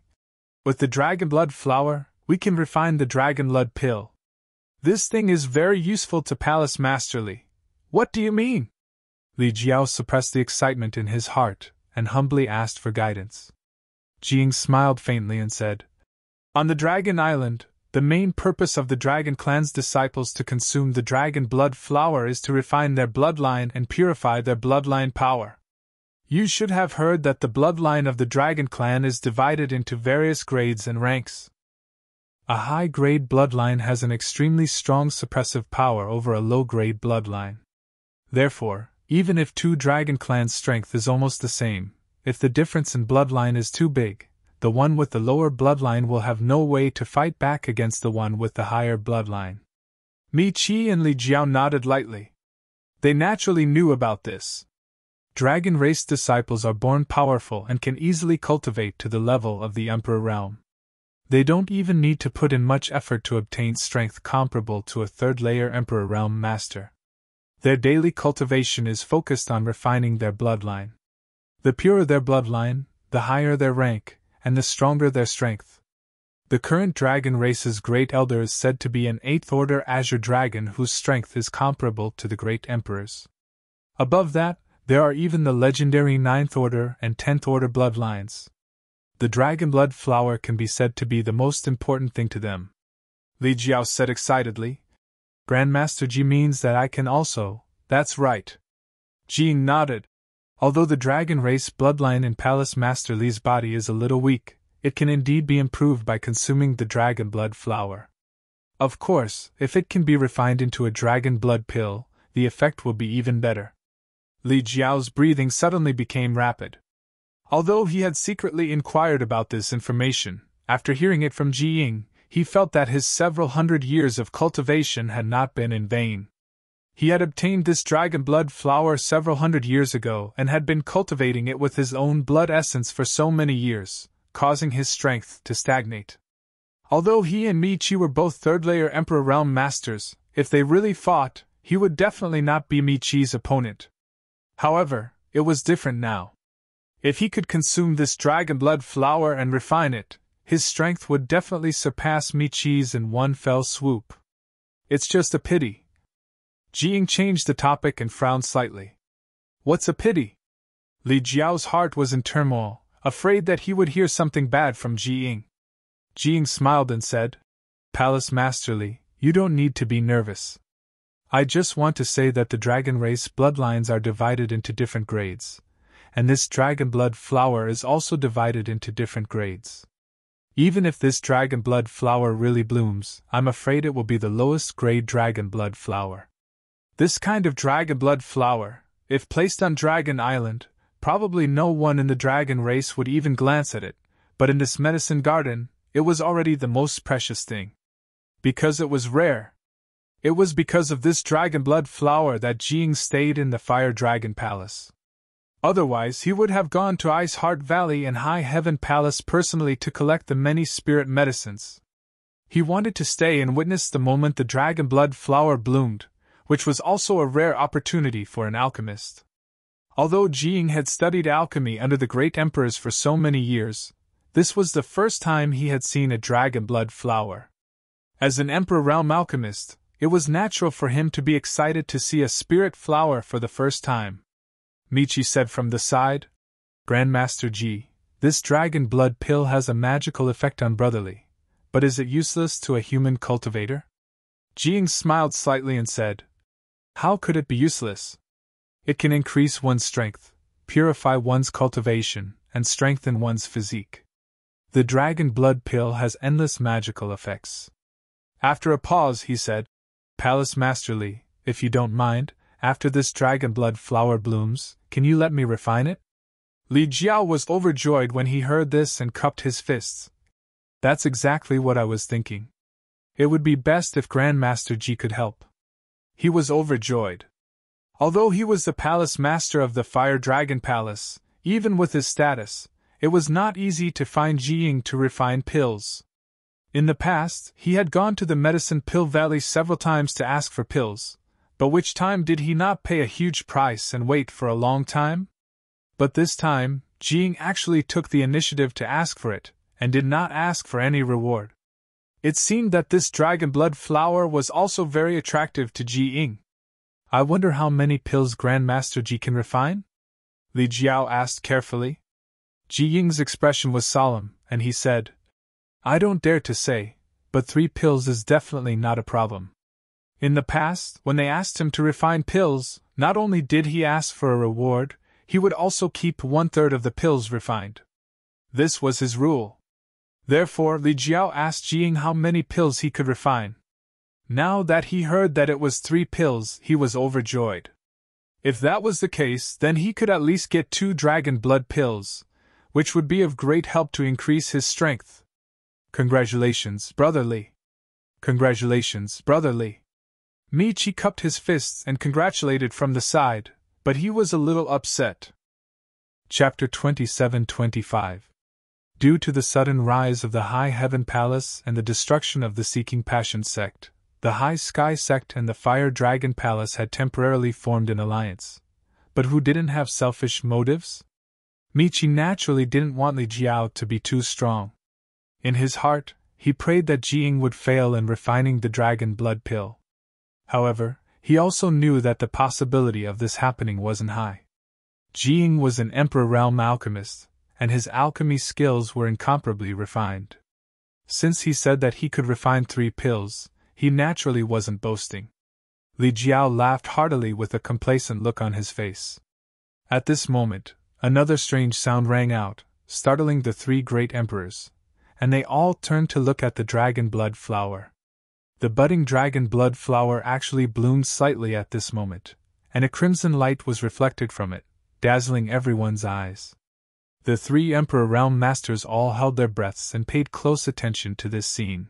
A: "With the dragon blood flower, we can refine the dragon blood pill. This thing is very useful to Palace Masterly. What do you mean?" Li Jiao suppressed the excitement in his heart and humbly asked for guidance. Jing smiled faintly and said, "On the Dragon Island, the main purpose of the Dragon Clan's disciples to consume the dragon blood flower is to refine their bloodline and purify their bloodline power. You should have heard that the bloodline of the Dragon Clan is divided into various grades and ranks. A high-grade bloodline has an extremely strong suppressive power over a low-grade bloodline. Therefore, even if two dragon clans' strength is almost the same, if the difference in bloodline is too big, the one with the lower bloodline will have no way to fight back against the one with the higher bloodline. Mi Qi and Li Jiao nodded lightly. They naturally knew about this. Dragon race disciples are born powerful and can easily cultivate to the level of the Emperor realm. They don't even need to put in much effort to obtain strength comparable to a third-layer Emperor realm master. Their daily cultivation is focused on refining their bloodline. The purer their bloodline, the higher their rank, and the stronger their strength. The current dragon race's great elder is said to be an 8th order azure dragon whose strength is comparable to the great emperor's. Above that, there are even the legendary 9th order and 10th order bloodlines. The dragon blood flower can be said to be the most important thing to them. Li Jiao said excitedly. Grandmaster Ji means that I can also. That's right. Jing nodded. Although the dragon race bloodline in Palace Master Li's body is a little weak, it can indeed be improved by consuming the dragon blood flower. Of course, if it can be refined into a dragon blood pill, the effect will be even better. Li Jiao's breathing suddenly became rapid. Although he had secretly inquired about this information, after hearing it from Ji Ying, he felt that his several hundred years of cultivation had not been in vain. He had obtained this dragon blood flower several hundred years ago and had been cultivating it with his own blood essence for so many years, causing his strength to stagnate. Although he and Mi Qi were both third-layer Emperor Realm Masters, if they really fought, he would definitely not be Mi Qi's opponent. However, it was different now. If he could consume this dragon blood flower and refine it, his strength would definitely surpass Mi Qi's in one fell swoop. It's just a pity. Jing changed the topic and frowned slightly. What's a pity? Li Jiao's heart was in turmoil, afraid that he would hear something bad from Ji Ying. Ji Ying smiled and said, Palace Master Li, you don't need to be nervous. I just want to say that the dragon race bloodlines are divided into different grades, and this dragon blood flower is also divided into different grades. Even if this dragon blood flower really blooms, I'm afraid it will be the lowest grade dragon blood flower. This kind of dragon blood flower, if placed on Dragon Island, probably no one in the dragon race would even glance at it, but in this medicine garden, it was already the most precious thing. Because it was rare. It was because of this dragon blood flower that Jing stayed in the Fire Dragon Palace. Otherwise, he would have gone to Ice Heart Valley and High Heaven Palace personally to collect the many spirit medicines. He wanted to stay and witness the moment the dragon blood flower bloomed, which was also a rare opportunity for an alchemist. Although Jing had studied alchemy under the great emperors for so many years, this was the first time he had seen a dragon blood flower. As an Emperor Realm alchemist, it was natural for him to be excited to see a spirit flower for the first time. Mi Qi said from the side, Grandmaster Ji, this dragon blood pill has a magical effect on brotherly, but is it useless to a human cultivator? Jing smiled slightly and said, How could it be useless? It can increase one's strength, purify one's cultivation, and strengthen one's physique. The dragon blood pill has endless magical effects. After a pause, he said, Palace Master Li, if you don't mind, after this dragon blood flower blooms, can you let me refine it? Li Jiao was overjoyed when he heard this and cupped his fists. That's exactly what I was thinking. It would be best if Grandmaster Ji could help. He was overjoyed. Although he was the palace master of the Fire Dragon Palace, even with his status, it was not easy to find Jiying to refine pills. In the past, he had gone to the Medicine Pill Valley several times to ask for pills, but which time did he not pay a huge price and wait for a long time? But this time, Jiying actually took the initiative to ask for it, and did not ask for any reward. It seemed that this dragon blood flower was also very attractive to Jiying. I wonder how many pills Grandmaster Ji can refine? Li Jiao asked carefully. Jiying's expression was solemn, and he said, I don't dare to say, but 3 pills is definitely not a problem. In the past, when they asked him to refine pills, not only did he ask for a reward, he would also keep 1/3 of the pills refined. This was his rule. Therefore, Li Jiao asked Jiying how many pills he could refine. Now that he heard that it was 3 pills, he was overjoyed. If that was the case, then he could at least get 2 dragon blood pills, which would be of great help to increase his strength. Congratulations, Brother Lee. Congratulations, Brother Lee. Michi cupped his fists and congratulated from the side, but he was a little upset. Chapter 27-25. Due to the sudden rise of the High Heaven Palace and the destruction of the Seeking Passion sect, the High Sky sect and the Fire Dragon Palace had temporarily formed an alliance. But who didn't have selfish motives? Michi naturally didn't want Li Jiao to be too strong. In his heart, he prayed that Jiying would fail in refining the dragon blood pill. However, he also knew that the possibility of this happening wasn't high. Jiying was an Emperor Realm alchemist, and his alchemy skills were incomparably refined. Since he said that he could refine 3 pills, he naturally wasn't boasting. Li Jiao laughed heartily with a complacent look on his face. At this moment, another strange sound rang out, startling the 3 great emperors, and they all turned to look at the dragon blood flower. The budding dragon blood flower actually bloomed slightly at this moment, and a crimson light was reflected from it, dazzling everyone's eyes. The 3 Emperor Realm Masters all held their breaths and paid close attention to this scene.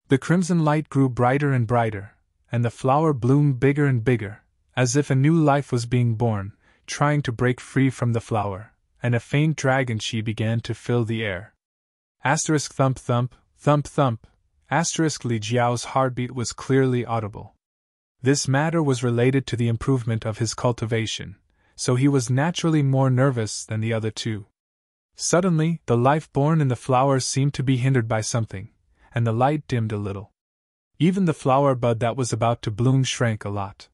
A: The crimson light grew brighter and brighter, and the flower bloomed bigger and bigger, as if a new life was being born, trying to break free from the flower, and a faint dragon chi began to fill the air. Asterisk thump thump, thump thump, asterisk Li Jiao's heartbeat was clearly audible. This matter was related to the improvement of his cultivation, so he was naturally more nervous than the other 2. Suddenly, the life born in the flower seemed to be hindered by something, and the light dimmed a little. Even the flower bud that was about to bloom shrank a lot.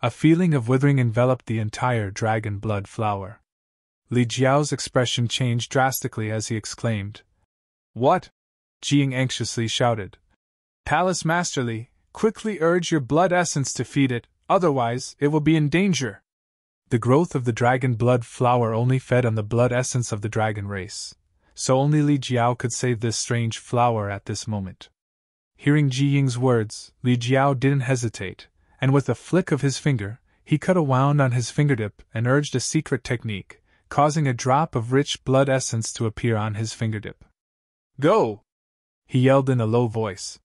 A: A feeling of withering enveloped the entire dragon blood flower. Li Jiao's expression changed drastically as he exclaimed, "What?" Jiying anxiously shouted. "Palace Master Li, quickly urge your blood essence to feed it, otherwise it will be in danger." The growth of the dragon blood flower only fed on the blood essence of the dragon race, so only Li Jiao could save this strange flower at this moment. Hearing Jiying's words, Li Jiao didn't hesitate, and with a flick of his finger, he cut a wound on his fingertip and urged a secret technique, causing a drop of rich blood essence to appear on his fingertip. "Go!" he yelled in a low voice.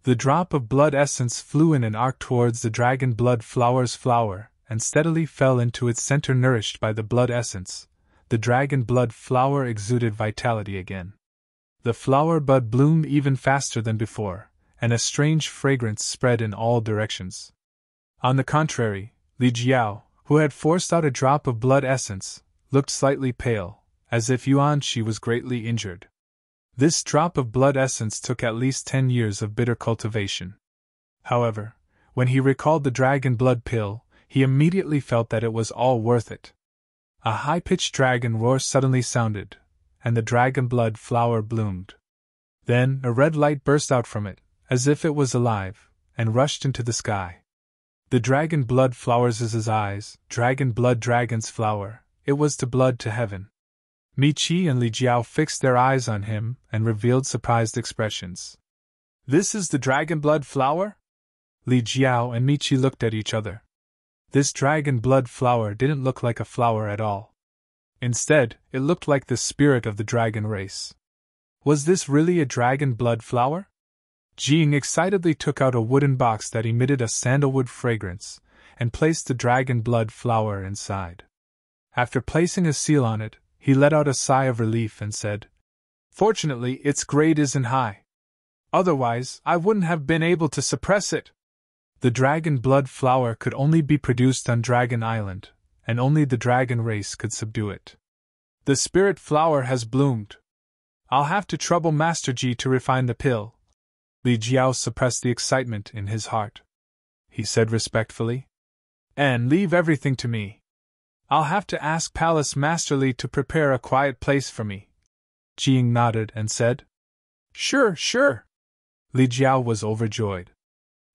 A: The drop of blood essence flew in an arc towards the dragon blood flower's flower, and steadily fell into its center nourished by the blood essence. The dragon blood flower exuded vitality again. The flower bud bloomed even faster than before, and a strange fragrance spread in all directions. On the contrary, Li Jiao, who had forced out a drop of blood essence, looked slightly pale, as if Yuan Shi was greatly injured. This drop of blood essence took at least 10 years of bitter cultivation. However, when he recalled the dragon blood pill, he immediately felt that it was all worth it. A high-pitched dragon roar suddenly sounded, and the dragon blood flower bloomed. Then a red light burst out from it, as if it was alive, and rushed into the sky. The dragon blood flowers' eyes, dragon blood dragon's flower, it was to blood to heaven. Michi and Li Jiao fixed their eyes on him and revealed surprised expressions. "This is the dragon blood flower?" Li Jiao and Michi looked at each other. This dragon blood flower didn't look like a flower at all. Instead, it looked like the spirit of the dragon race. Was this really a dragon blood flower? Jiying excitedly took out a wooden box that emitted a sandalwood fragrance, and placed the dragon blood flower inside. After placing a seal on it, he let out a sigh of relief and said, "Fortunately, its grade isn't high. Otherwise, I wouldn't have been able to suppress it." The dragon blood flower could only be produced on Dragon Island, and only the dragon race could subdue it. "The spirit flower has bloomed. I'll have to trouble Master Ji to refine the pill." Li Jiao suppressed the excitement in his heart. He said respectfully, "And leave everything to me. I'll have to ask Palace Master Li to prepare a quiet place for me." Jiying nodded and said, "Sure, sure." Li Jiao was overjoyed.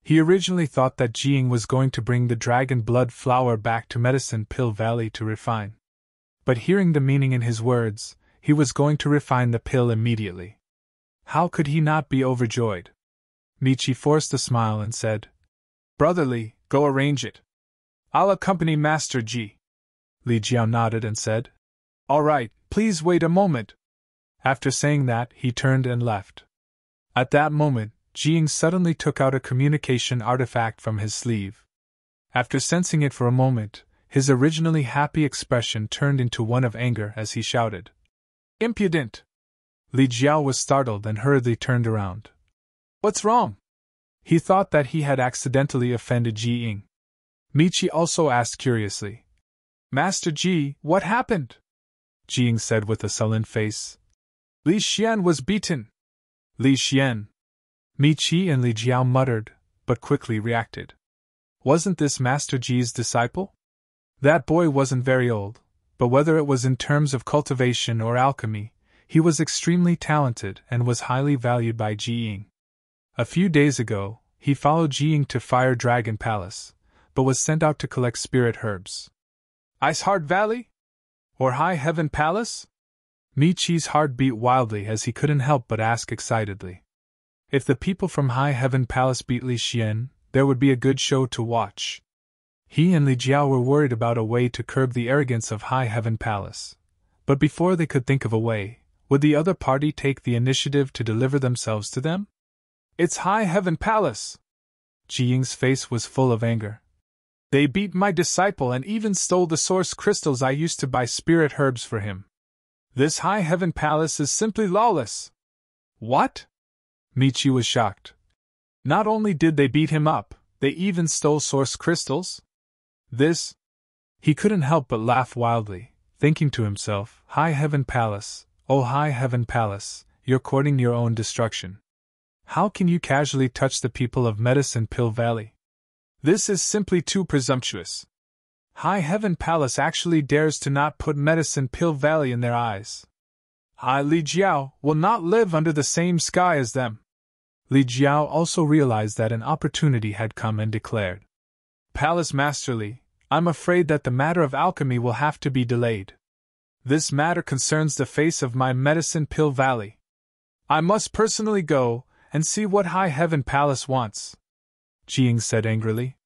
A: He originally thought that Jiying was going to bring the dragon blood flower back to Medicine Pill Valley to refine. But hearing the meaning in his words, he was going to refine the pill immediately. How could he not be overjoyed? Michi forced a smile and said, "Brother Li, go arrange it. I'll accompany Master Ji. Li Jiao nodded and said, All right, please wait a moment. After saying that, he turned and left. At that moment, Jiying suddenly took out a communication artifact from his sleeve. After sensing it for a moment, his originally happy expression turned into one of anger as he shouted, Impudent! Li Jiao was startled and hurriedly turned around. What's wrong? He thought that he had accidentally offended Ji Ying. Michi also asked curiously, Master Ji, what happened? Ji Ying said with a sullen face, Li Xian was beaten. Li Xian. Michi and Li Jiao muttered, but quickly reacted. Wasn't this Master Ji's disciple? That boy wasn't very old, but whether it was in terms of cultivation or alchemy, he was extremely talented and was highly valued by Ji Ying. A few days ago, he followed Ji Ying to Fire Dragon Palace, but was sent out to collect spirit herbs. Ice Heart Valley? Or High Heaven Palace? Michi's heart beat wildly as he couldn't help but ask excitedly. If the people from High Heaven Palace beat Li Xian, there would be a good show to watch. He and Li Jiao were worried about a way to curb the arrogance of High Heaven Palace. But before they could think of a way, would the other party take the initiative to deliver themselves to them? It's High Heaven Palace! Ji Ying's face was full of anger. They beat my disciple and even stole the source crystals I used to buy spirit herbs for him. This High Heaven Palace is simply lawless. What? Michi was shocked. Not only did they beat him up, they even stole source crystals? This? He couldn't help but laugh wildly, thinking to himself, High Heaven Palace, oh High Heaven Palace, you're courting your own destruction. How can you casually touch the people of Medicine Pill Valley? This is simply too presumptuous. High Heaven Palace actually dares to not put Medicine Pill Valley in their eyes. I, Li Jiao, will not live under the same sky as them. Li Jiao also realized that an opportunity had come and declared, Palace Master Li, I'm afraid that the matter of alchemy will have to be delayed. This matter concerns the face of my Medicine Pill Valley. I must personally go and see what High Heaven Palace wants. Ji Ying said angrily.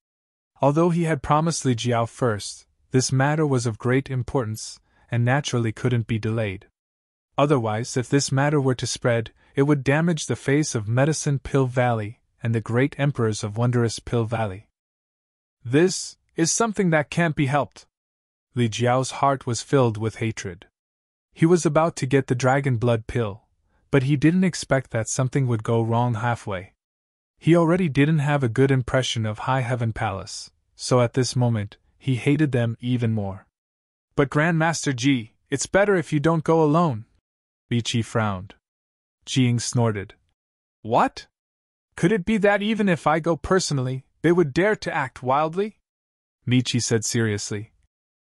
A: Although he had promised Li Jiao first, this matter was of great importance, and naturally couldn't be delayed. Otherwise, if this matter were to spread, it would damage the face of Medicine Pill Valley and the great emperors of Wondrous Pill Valley. This is something that can't be helped. Li Jiao's heart was filled with hatred. He was about to get the dragon blood pill, but he didn't expect that something would go wrong halfway. He already didn't have a good impression of High Heaven Palace, so at this moment, he hated them even more. But Grandmaster Ji, it's better if you don't go alone. Michi frowned. Ji Ying snorted. What? Could it be that even if I go personally, they would dare to act wildly? Michi said seriously.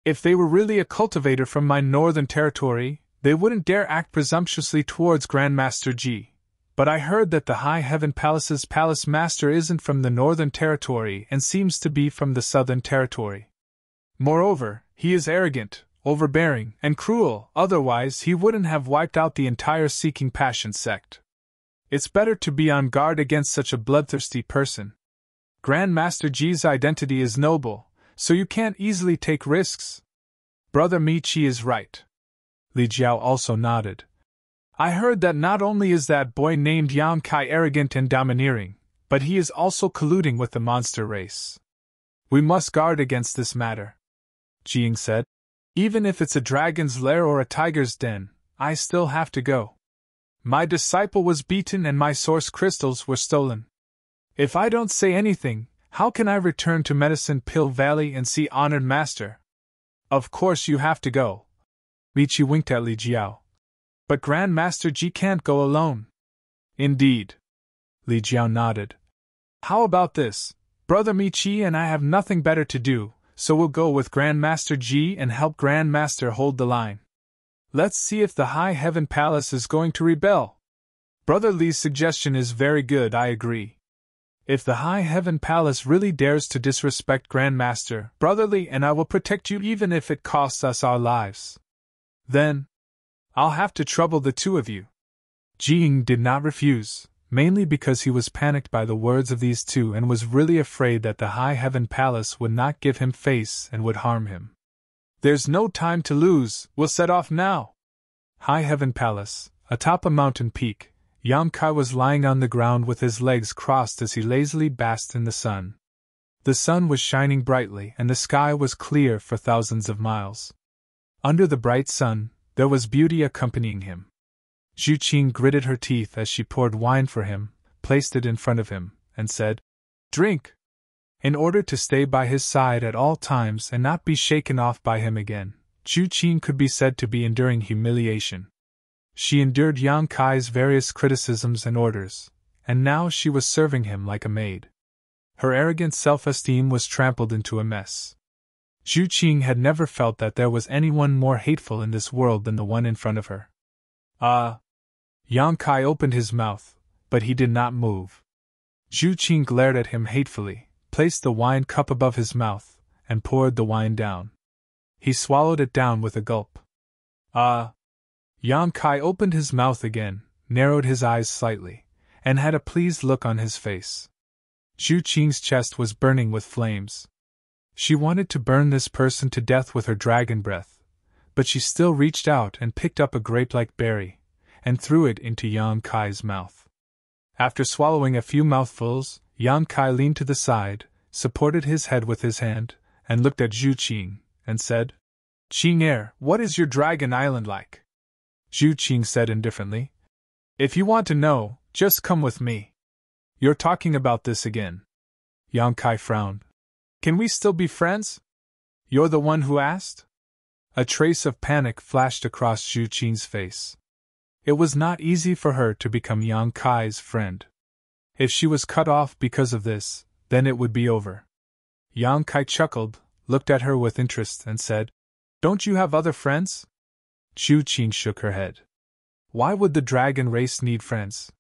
A: If they were really a cultivator from my northern territory, they wouldn't dare act presumptuously towards Grandmaster Ji. But I heard that the High Heaven Palace's palace master isn't from the northern territory and seems to be from the southern territory. Moreover, he is arrogant, overbearing, and cruel, otherwise he wouldn't have wiped out the entire Seeking Passion sect. It's better to be on guard against such a bloodthirsty person. Grandmaster Ji's identity is noble, so you can't easily take risks. Brother Michi is right. Li Jiao also nodded. I heard that not only is that boy named Yang Kai arrogant and domineering, but he is also colluding with the monster race. We must guard against this matter. Ji Ying said. Even if it's a dragon's lair or a tiger's den, I still have to go. My disciple was beaten and my source crystals were stolen. If I don't say anything, how can I return to Medicine Pill Valley and see Honored Master? Of course you have to go. Michi winked at Li Jiao. But Grandmaster Ji can't go alone. Indeed. Li Jiao nodded. How about this? Brother Michi and I have nothing better to do, so we'll go with Grandmaster Ji and help Grandmaster hold the line. Let's see if the High Heaven Palace is going to rebel. Brother Li's suggestion is very good, I agree. If the High Heaven Palace really dares to disrespect Grandmaster, Brother Li and I will protect you even if it costs us our lives. Then, I'll have to trouble the two of you. Ji Ying did not refuse, mainly because he was panicked by the words of these two and was really afraid that the High Heaven Palace would not give him face and would harm him. "There's no time to lose, we'll set off now!" High Heaven Palace, atop a mountain peak, Yam Kai was lying on the ground with his legs crossed as he lazily basked in the sun. The sun was shining brightly and the sky was clear for thousands of miles. Under the bright sun, there was beauty accompanying him. Zhu Qing gritted her teeth as she poured wine for him, placed it in front of him, and said, "Drink!" In order to stay by his side at all times and not be shaken off by him again, Zhu Qing could be said to be enduring humiliation. She endured Yang Kai's various criticisms and orders, and now she was serving him like a maid. Her arrogant self-esteem was trampled into a mess. Zhu Qing had never felt that there was anyone more hateful in this world than the one in front of her. Yang Kai opened his mouth, but he did not move. Zhu Qing glared at him hatefully, placed the wine cup above his mouth, and poured the wine down. He swallowed it down with a gulp. Yang Kai opened his mouth again, narrowed his eyes slightly, and had a pleased look on his face. Zhu Qing's chest was burning with flames. She wanted to burn this person to death with her dragon breath, but she still reached out and picked up a grape-like berry, and threw it into Yang Kai's mouth. After swallowing a few mouthfuls, Yang Kai leaned to the side, supported his head with his hand, and looked at Zhu Qing, and said, "Qing, what is your dragon island like?" Zhu Qing said indifferently, "If you want to know, just come with me." "You're talking about this again." Yang Kai frowned. "Can we still be friends? You're the one who asked?" A trace of panic flashed across Zhu Qing's face. It was not easy for her to become Yang Kai's friend. If she was cut off because of this, then it would be over. Yang Kai chuckled, looked at her with interest, and said, "Don't you have other friends?" Zhu Qing shook her head. "Why would the dragon race need friends?"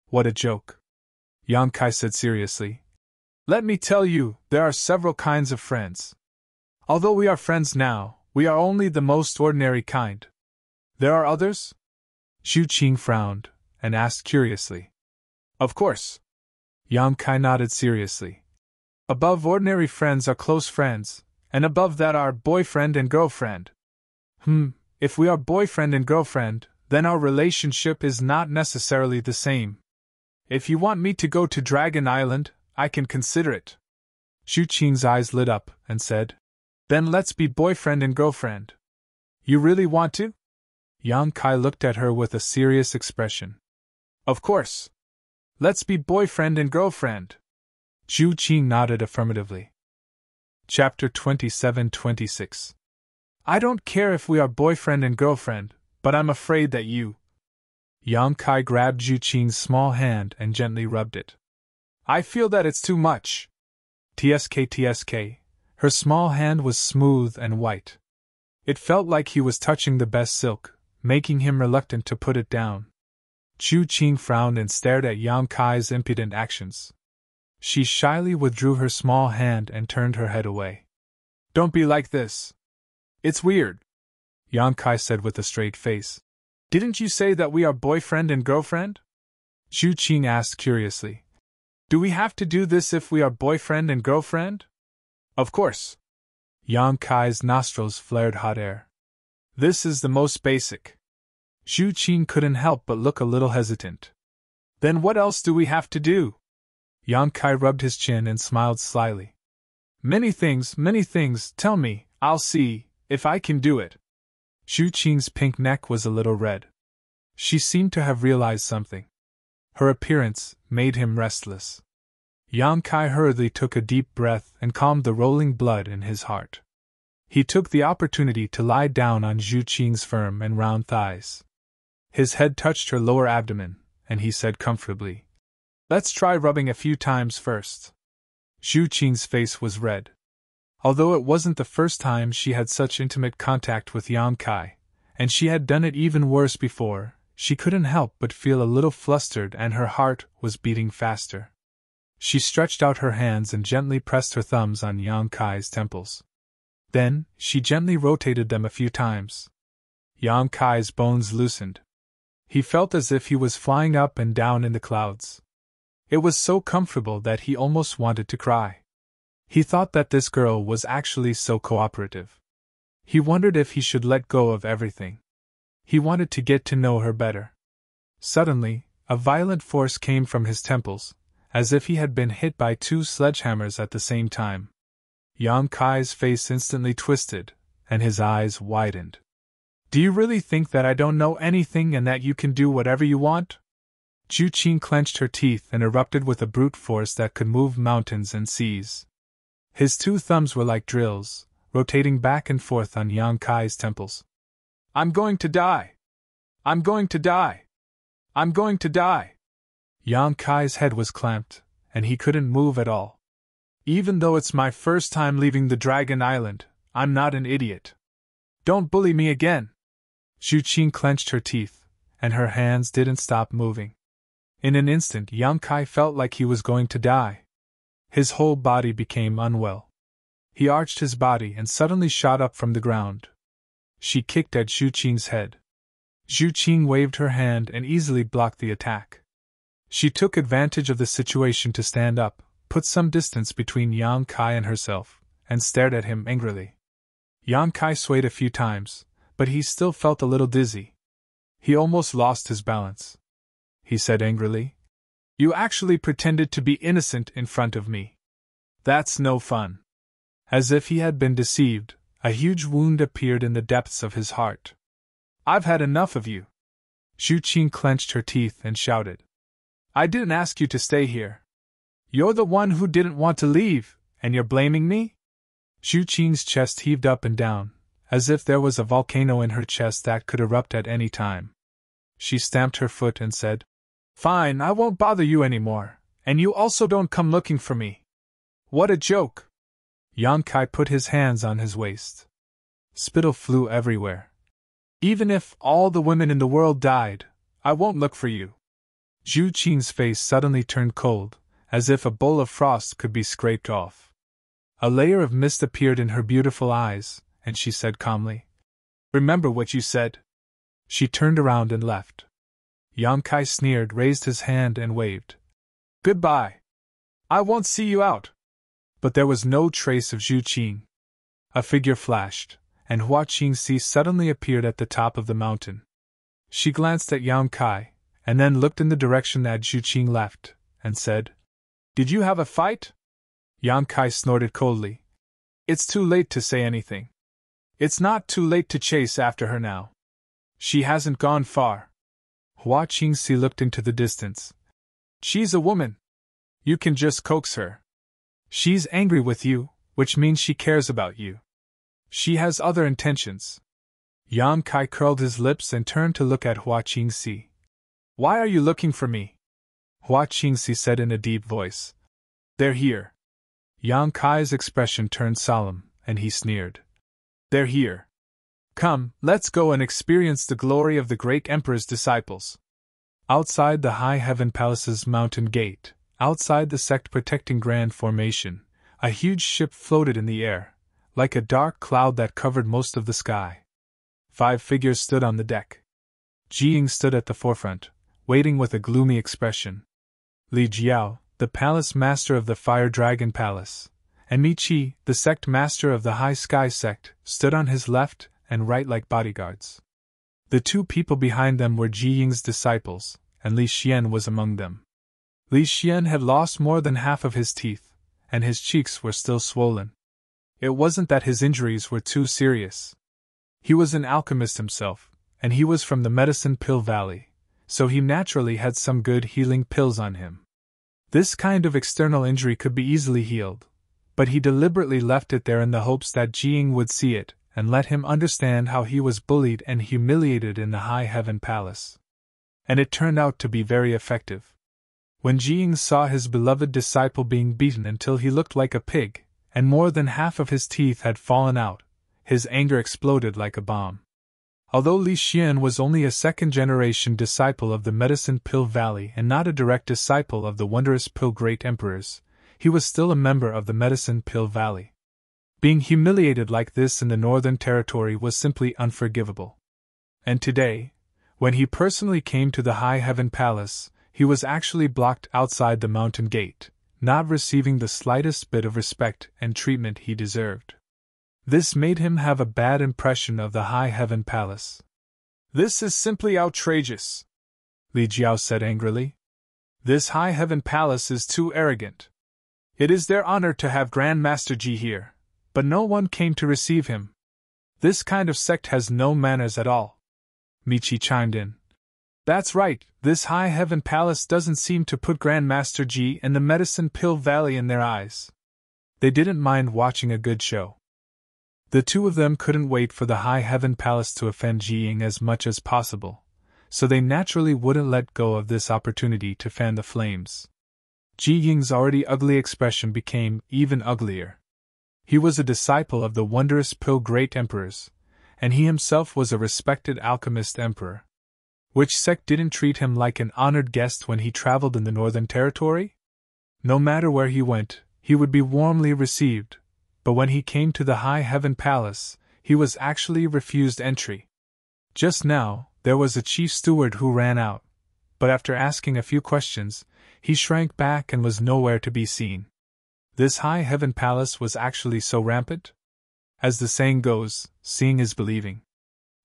A: "What a joke!" Yang Kai said seriously. "Let me tell you, there are several kinds of friends. Although we are friends now, we are only the most ordinary kind. There are others?" Zhu Qing frowned, and asked curiously. "Of course." Yang Kai nodded seriously. "Above ordinary friends are close friends, and above that are boyfriend and girlfriend." If we are boyfriend and girlfriend, then our relationship is not necessarily the same. If you want me to go to Dragon Island, I can consider it." Zhu Qing's eyes lit up, and said, "Then let's be boyfriend and girlfriend." "You really want to?" Yang Kai looked at her with a serious expression. "Of course. Let's be boyfriend and girlfriend." Zhu Qing nodded affirmatively. Chapter 27-26. "I don't care if we are boyfriend and girlfriend, but I'm afraid that you—" Yang Kai grabbed Zhu Qing's small hand and gently rubbed it. "I feel that it's too much." Tsk. Her small hand was smooth and white. It felt like he was touching the best silk, making him reluctant to put it down. Zhu Qing frowned and stared at Yang Kai's impudent actions. She shyly withdrew her small hand and turned her head away. "Don't be like this. It's weird," Yang Kai said with a straight face. "Didn't you say that we are boyfriend and girlfriend?" Zhu Qing asked curiously. "Do we have to do this if we are boyfriend and girlfriend?" "Of course." Yang Kai's nostrils flared hot air. "This is the most basic." Zhu Qing couldn't help but look a little hesitant. "Then what else do we have to do?" Yang Kai rubbed his chin and smiled slyly. Many things, tell me, I'll see if I can do it." Zhu Qing's pink neck was a little red. She seemed to have realized something. Her appearance made him restless. Yang Kai hurriedly took a deep breath and calmed the rolling blood in his heart. He took the opportunity to lie down on Zhu Qing's firm and round thighs. His head touched her lower abdomen, and he said comfortably, "Let's try rubbing a few times first." Zhu Qing's face was red. Although it wasn't the first time she had such intimate contact with Yang Kai, and she had done it even worse before, she couldn't help but feel a little flustered and her heart was beating faster. She stretched out her hands and gently pressed her thumbs on Yang Kai's temples. Then, she gently rotated them a few times. Yang Kai's bones loosened. He felt as if he was flying up and down in the clouds. It was so comfortable that he almost wanted to cry. He thought that this girl was actually so cooperative. He wondered if he should let go of everything. He wanted to get to know her better. Suddenly, a violent force came from his temples, as if he had been hit by two sledgehammers at the same time. Yang Kai's face instantly twisted, and his eyes widened. Do you really think that I don't know anything and that you can do whatever you want? Zhu Qing clenched her teeth and erupted with a brute force that could move mountains and seas. His two thumbs were like drills, rotating back and forth on Yang Kai's temples. I'm going to die! I'm going to die! I'm going to die! Yang Kai's head was clamped, and he couldn't move at all. Even though it's my first time leaving the Dragon Island, I'm not an idiot. Don't bully me again! Zhu Qing clenched her teeth, and her hands didn't stop moving. In an instant, Yang Kai felt like he was going to die. His whole body became unwell. He arched his body and suddenly shot up from the ground. She kicked at Zhu Qing's head. Zhu Qing waved her hand and easily blocked the attack. She took advantage of the situation to stand up, put some distance between Yang Kai and herself, and stared at him angrily. Yang Kai swayed a few times, but he still felt a little dizzy. He almost lost his balance. He said angrily, "You actually pretended to be innocent in front of me. That's no fun." As if he had been deceived, a huge wound appeared in the depths of his heart. "I've had enough of you." Zhu Qing clenched her teeth and shouted. "I didn't ask you to stay here. You're the one who didn't want to leave, and you're blaming me?" Zhu Qing's chest heaved up and down, as if there was a volcano in her chest that could erupt at any time. She stamped her foot and said, "Fine, I won't bother you anymore, and you also don't come looking for me." "What a joke!" Yang Kai put his hands on his waist. Spittle flew everywhere. "Even if all the women in the world died, I won't look for you." Zhu Qing's face suddenly turned cold, as if a bowl of frost could be scraped off. A layer of mist appeared in her beautiful eyes, and she said calmly, "Remember what you said." She turned around and left. Yang Kai sneered, raised his hand and waved. "Goodbye. I won't see you out." But there was no trace of Zhu Qing. A figure flashed, and Hua Qingxi suddenly appeared at the top of the mountain. She glanced at Yang Kai, and then looked in the direction that Zhu Qing left, and said, "Did you have a fight?" Yang Kai snorted coldly. "It's too late to say anything. It's not too late to chase after her now. She hasn't gone far." Hua Qingxi looked into the distance. "She's a woman. You can just coax her. She's angry with you, which means she cares about you. She has other intentions." Yang Kai curled his lips and turned to look at Hua Qingxi. "Why are you looking for me?" Hua Qingxi said in a deep voice. "They're here." Yang Kai's expression turned solemn, and he sneered. "They're here. Come, let's go and experience the glory of the great Emperor's disciples." Outside the High Heaven Palace's mountain gate, outside the sect-protecting Grand Formation, a huge ship floated in the air, like a dark cloud that covered most of the sky. 5 figures stood on the deck. Jiying stood at the forefront, waiting with a gloomy expression. Li Jiao, the palace master of the Fire Dragon Palace, and Mi Qi, the sect master of the High Sky sect, stood on his left and right like bodyguards. The 2 people behind them were Jiying's disciples, and Li Xian was among them. Li Xian had lost more than half of his teeth, and his cheeks were still swollen. It wasn't that his injuries were too serious. He was an alchemist himself, and he was from the Medicine Pill Valley, so he naturally had some good healing pills on him. This kind of external injury could be easily healed, but he deliberately left it there in the hopes that Jiying would see it and let him understand how he was bullied and humiliated in the High Heaven Palace. And it turned out to be very effective. When Jiying saw his beloved disciple being beaten until he looked like a pig, and more than half of his teeth had fallen out, his anger exploded like a bomb. Although Li Xian was only a second-generation disciple of the Medicine Pill Valley and not a direct disciple of the Wondrous Pill Great Emperors, he was still a member of the Medicine Pill Valley. Being humiliated like this in the Northern Territory was simply unforgivable. And today, When he personally came to the High Heaven Palace, he was actually blocked outside the mountain gate, not receiving the slightest bit of respect and treatment he deserved. This made him have a bad impression of the High Heaven Palace. "This is simply outrageous," Li Jiao said angrily. "This High Heaven Palace is too arrogant. It is their honor to have Grand Master Ji here, but no one came to receive him. This kind of sect has no manners at all." Michi chimed in. "That's right, this High Heaven Palace doesn't seem to put Grand Master Ji and the Medicine Pill Valley in their eyes." They didn't mind watching a good show. The two of them couldn't wait for the High Heaven Palace to offend Jiying as much as possible, so they naturally wouldn't let go of this opportunity to fan the flames. Jiying's already ugly expression became even uglier. He was a disciple of the wondrous Pill Great Emperors, and he himself was a respected alchemist emperor. Which sect didn't treat him like an honored guest when he traveled in the Northern Territory? No matter where he went, he would be warmly received, but when he came to the High Heaven Palace, he was actually refused entry. Just now, there was a chief steward who ran out, but after asking a few questions, he shrank back and was nowhere to be seen. This High Heaven Palace was actually so rampant? As the saying goes, seeing is believing.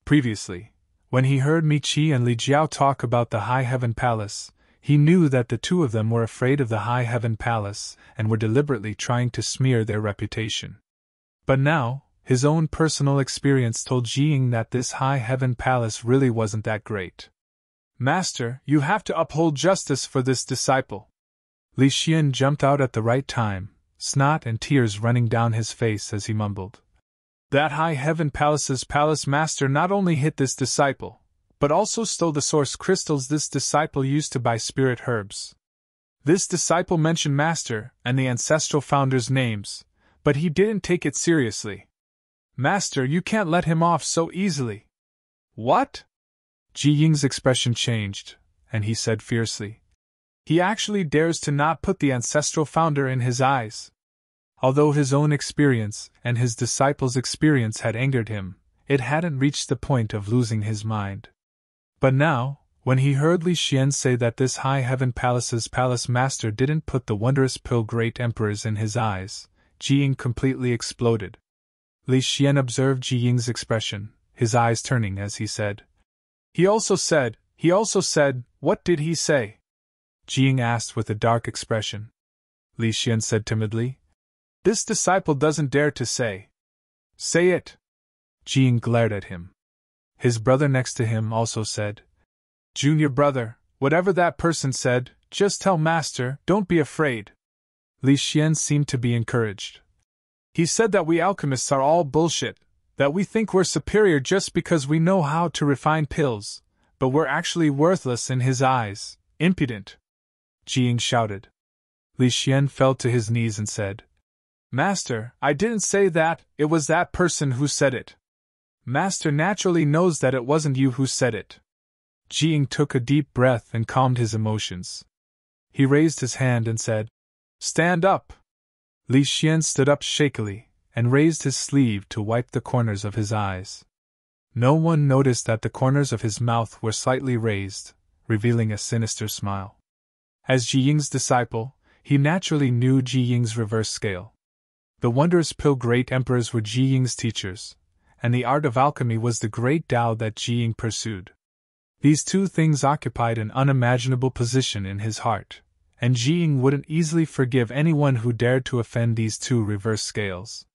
A: Previously, when he heard Michi and Li Jiao talk about the High Heaven Palace, he knew that the two of them were afraid of the High Heaven Palace and were deliberately trying to smear their reputation. But now, his own personal experience told Jiying that this High Heaven Palace really wasn't that great. "Master, you have to uphold justice for this disciple." Li Xian jumped out at the right time, snot and tears running down his face as he mumbled. "That High Heaven Palace's palace master not only hit this disciple, but also stole the source crystals this disciple used to buy spirit herbs. This disciple mentioned Master and the ancestral founder's names, but he didn't take it seriously. Master, you can't let him off so easily." "What?" Jiying's expression changed, and he said fiercely. "He actually dares to not put the ancestral founder in his eyes." Although his own experience and his disciples' experience had angered him, it hadn't reached the point of losing his mind. But now, when he heard Li Xian say that this High Heaven Palace's palace master didn't put the wondrous Pill Great Emperors in his eyes, Jiying completely exploded. Li Xian observed Jiying's expression, his eyes turning as he said, He also said, what did he say?" Jiying asked with a dark expression. Li Xian said timidly, "This disciple doesn't dare to say." "Say it." Jiying glared at him. His brother next to him also said, "Junior brother, whatever that person said, just tell Master, don't be afraid." Li Xian seemed to be encouraged. "He said that we alchemists are all bullshit, that we think we're superior just because we know how to refine pills, but we're actually worthless in his eyes, impudent." Jiying shouted. Li Xian fell to his knees and said, "Master, I didn't say that, it was that person who said it. Master naturally knows that it wasn't you who said it." Jiying took a deep breath and calmed his emotions. He raised his hand and said, "Stand up." Li Xian stood up shakily and raised his sleeve to wipe the corners of his eyes. No one noticed that the corners of his mouth were slightly raised, revealing a sinister smile. As Jiying's disciple, he naturally knew Jiying's reverse scale. The wondrous Pill Great Emperors were Jiying's teachers, and the art of alchemy was the great Tao that Jiying pursued. These two things occupied an unimaginable position in his heart, and Jiying wouldn't easily forgive anyone who dared to offend these two reverse scales.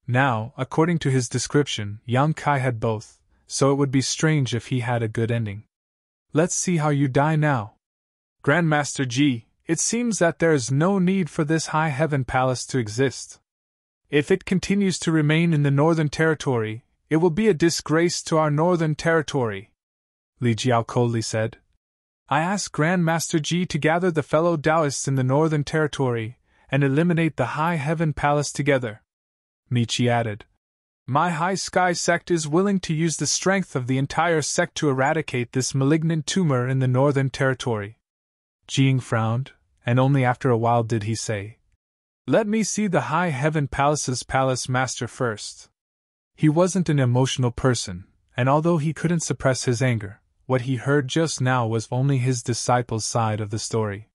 A: Now, according to his description, Yang Kai had both, so it would be strange if he had a good ending. "Let's see how you die now. Grandmaster Ji, it seems that there is no need for this High Heaven Palace to exist. If it continues to remain in the Northern Territory, it will be a disgrace to our Northern Territory," Li Jiao coldly said. "I ask Grandmaster Ji to gather the fellow Taoists in the Northern Territory and eliminate the High Heaven Palace together." Michi added, "My High Sky sect is willing to use the strength of the entire sect to eradicate this malignant tumor in the Northern Territory." Jiying frowned, and only after a while did he say, "Let me see the High Heaven Palace's palace master first." He wasn't an emotional person, and although he couldn't suppress his anger, what he heard just now was only his disciple's side of the story.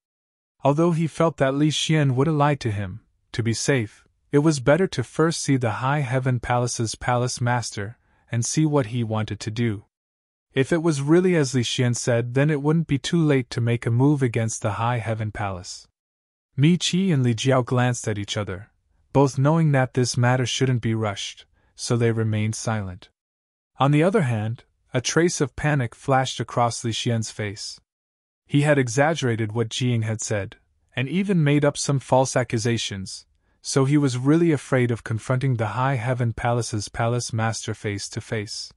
A: Although he felt that Li Xian would have lied to him, to be safe, it was better to first see the High Heaven Palace's palace master and see what he wanted to do. If it was really as Li Xian said, then it wouldn't be too late to make a move against the High Heaven Palace. Mi Qi and Li Jiao glanced at each other, both knowing that this matter shouldn't be rushed, so they remained silent. On the other hand, a trace of panic flashed across Li Xian's face. He had exaggerated what Jiying had said, and even made up some false accusations, so he was really afraid of confronting the High Heaven Palace's palace master face to face.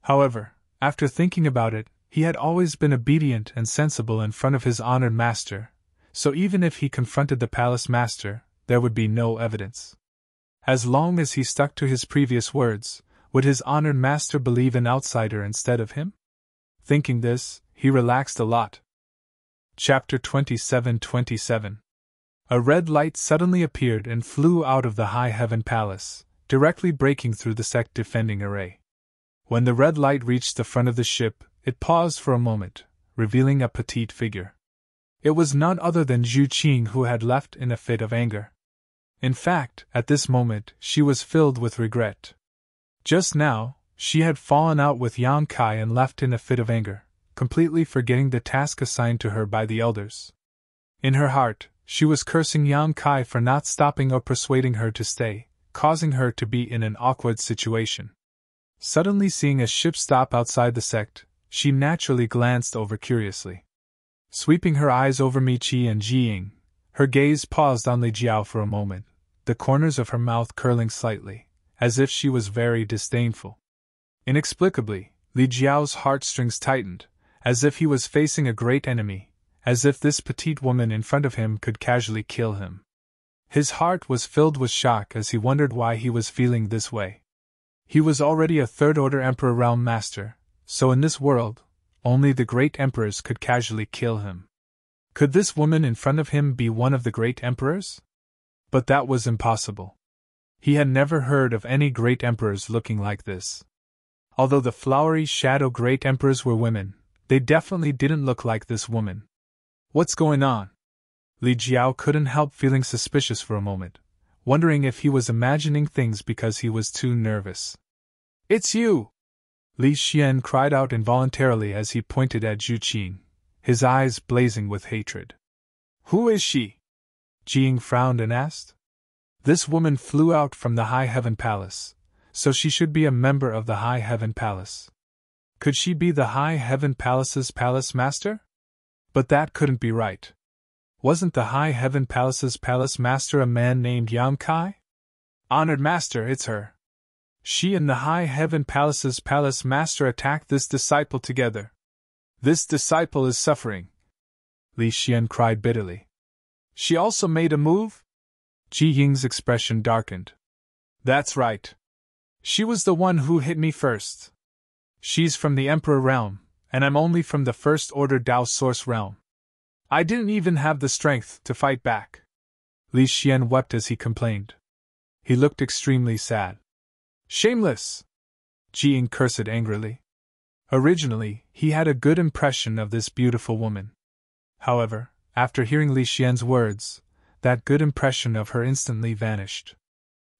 A: However, after thinking about it, he had always been obedient and sensible in front of his honored master, so even if he confronted the palace master, there would be no evidence. As long as he stuck to his previous words, would his honored master believe an outsider instead of him? Thinking this, he relaxed a lot. Chapter 27:27. A red light suddenly appeared and flew out of the High Heaven Palace, directly breaking through the sect defending array. When the red light reached the front of the ship, it paused for a moment, revealing a petite figure. It was none other than Zhu Qing, who had left in a fit of anger. In fact, at this moment, she was filled with regret. Just now, she had fallen out with Yang Kai and left in a fit of anger, completely forgetting the task assigned to her by the elders. In her heart, she was cursing Yang Kai for not stopping or persuading her to stay, causing her to be in an awkward situation. Suddenly seeing a ship stop outside the sect, she naturally glanced over curiously. Sweeping her eyes over Mi Qi and Jiying, her gaze paused on Li Jiao for a moment, the corners of her mouth curling slightly, as if she was very disdainful. Inexplicably, Li Jiao's heartstrings tightened, as if he was facing a great enemy, as if this petite woman in front of him could casually kill him. His heart was filled with shock as he wondered why he was feeling this way. He was already a third-order Emperor Realm Master, so in this world, only the great emperors could casually kill him. Could this woman in front of him be one of the great emperors? But that was impossible. He had never heard of any great emperors looking like this. Although the flowery shadow great emperors were women, they definitely didn't look like this woman. What's going on? Li Jiao couldn't help feeling suspicious for a moment, wondering if he was imagining things because he was too nervous. It's you! Li Xian cried out involuntarily as he pointed at Zhu Qing, his eyes blazing with hatred. Who is she? Jiying frowned and asked. This woman flew out from the High Heaven Palace, so she should be a member of the High Heaven Palace. Could she be the High Heaven Palace's palace master? But that couldn't be right. Wasn't the High Heaven Palace's palace master a man named Yang Kai? Honored master, it's her. She and the High Heaven Palace's palace master attacked this disciple together. This disciple is suffering. Li Xian cried bitterly. She also made a move? Ji Ying's expression darkened. That's right. She was the one who hit me first. She's from the Emperor realm, and I'm only from the First Order Dao Source realm. I didn't even have the strength to fight back. Li Xian wept as he complained. He looked extremely sad. Shameless! Ji Ying cursed angrily. Originally, he had a good impression of this beautiful woman. However, after hearing Li Xian's words, that good impression of her instantly vanished.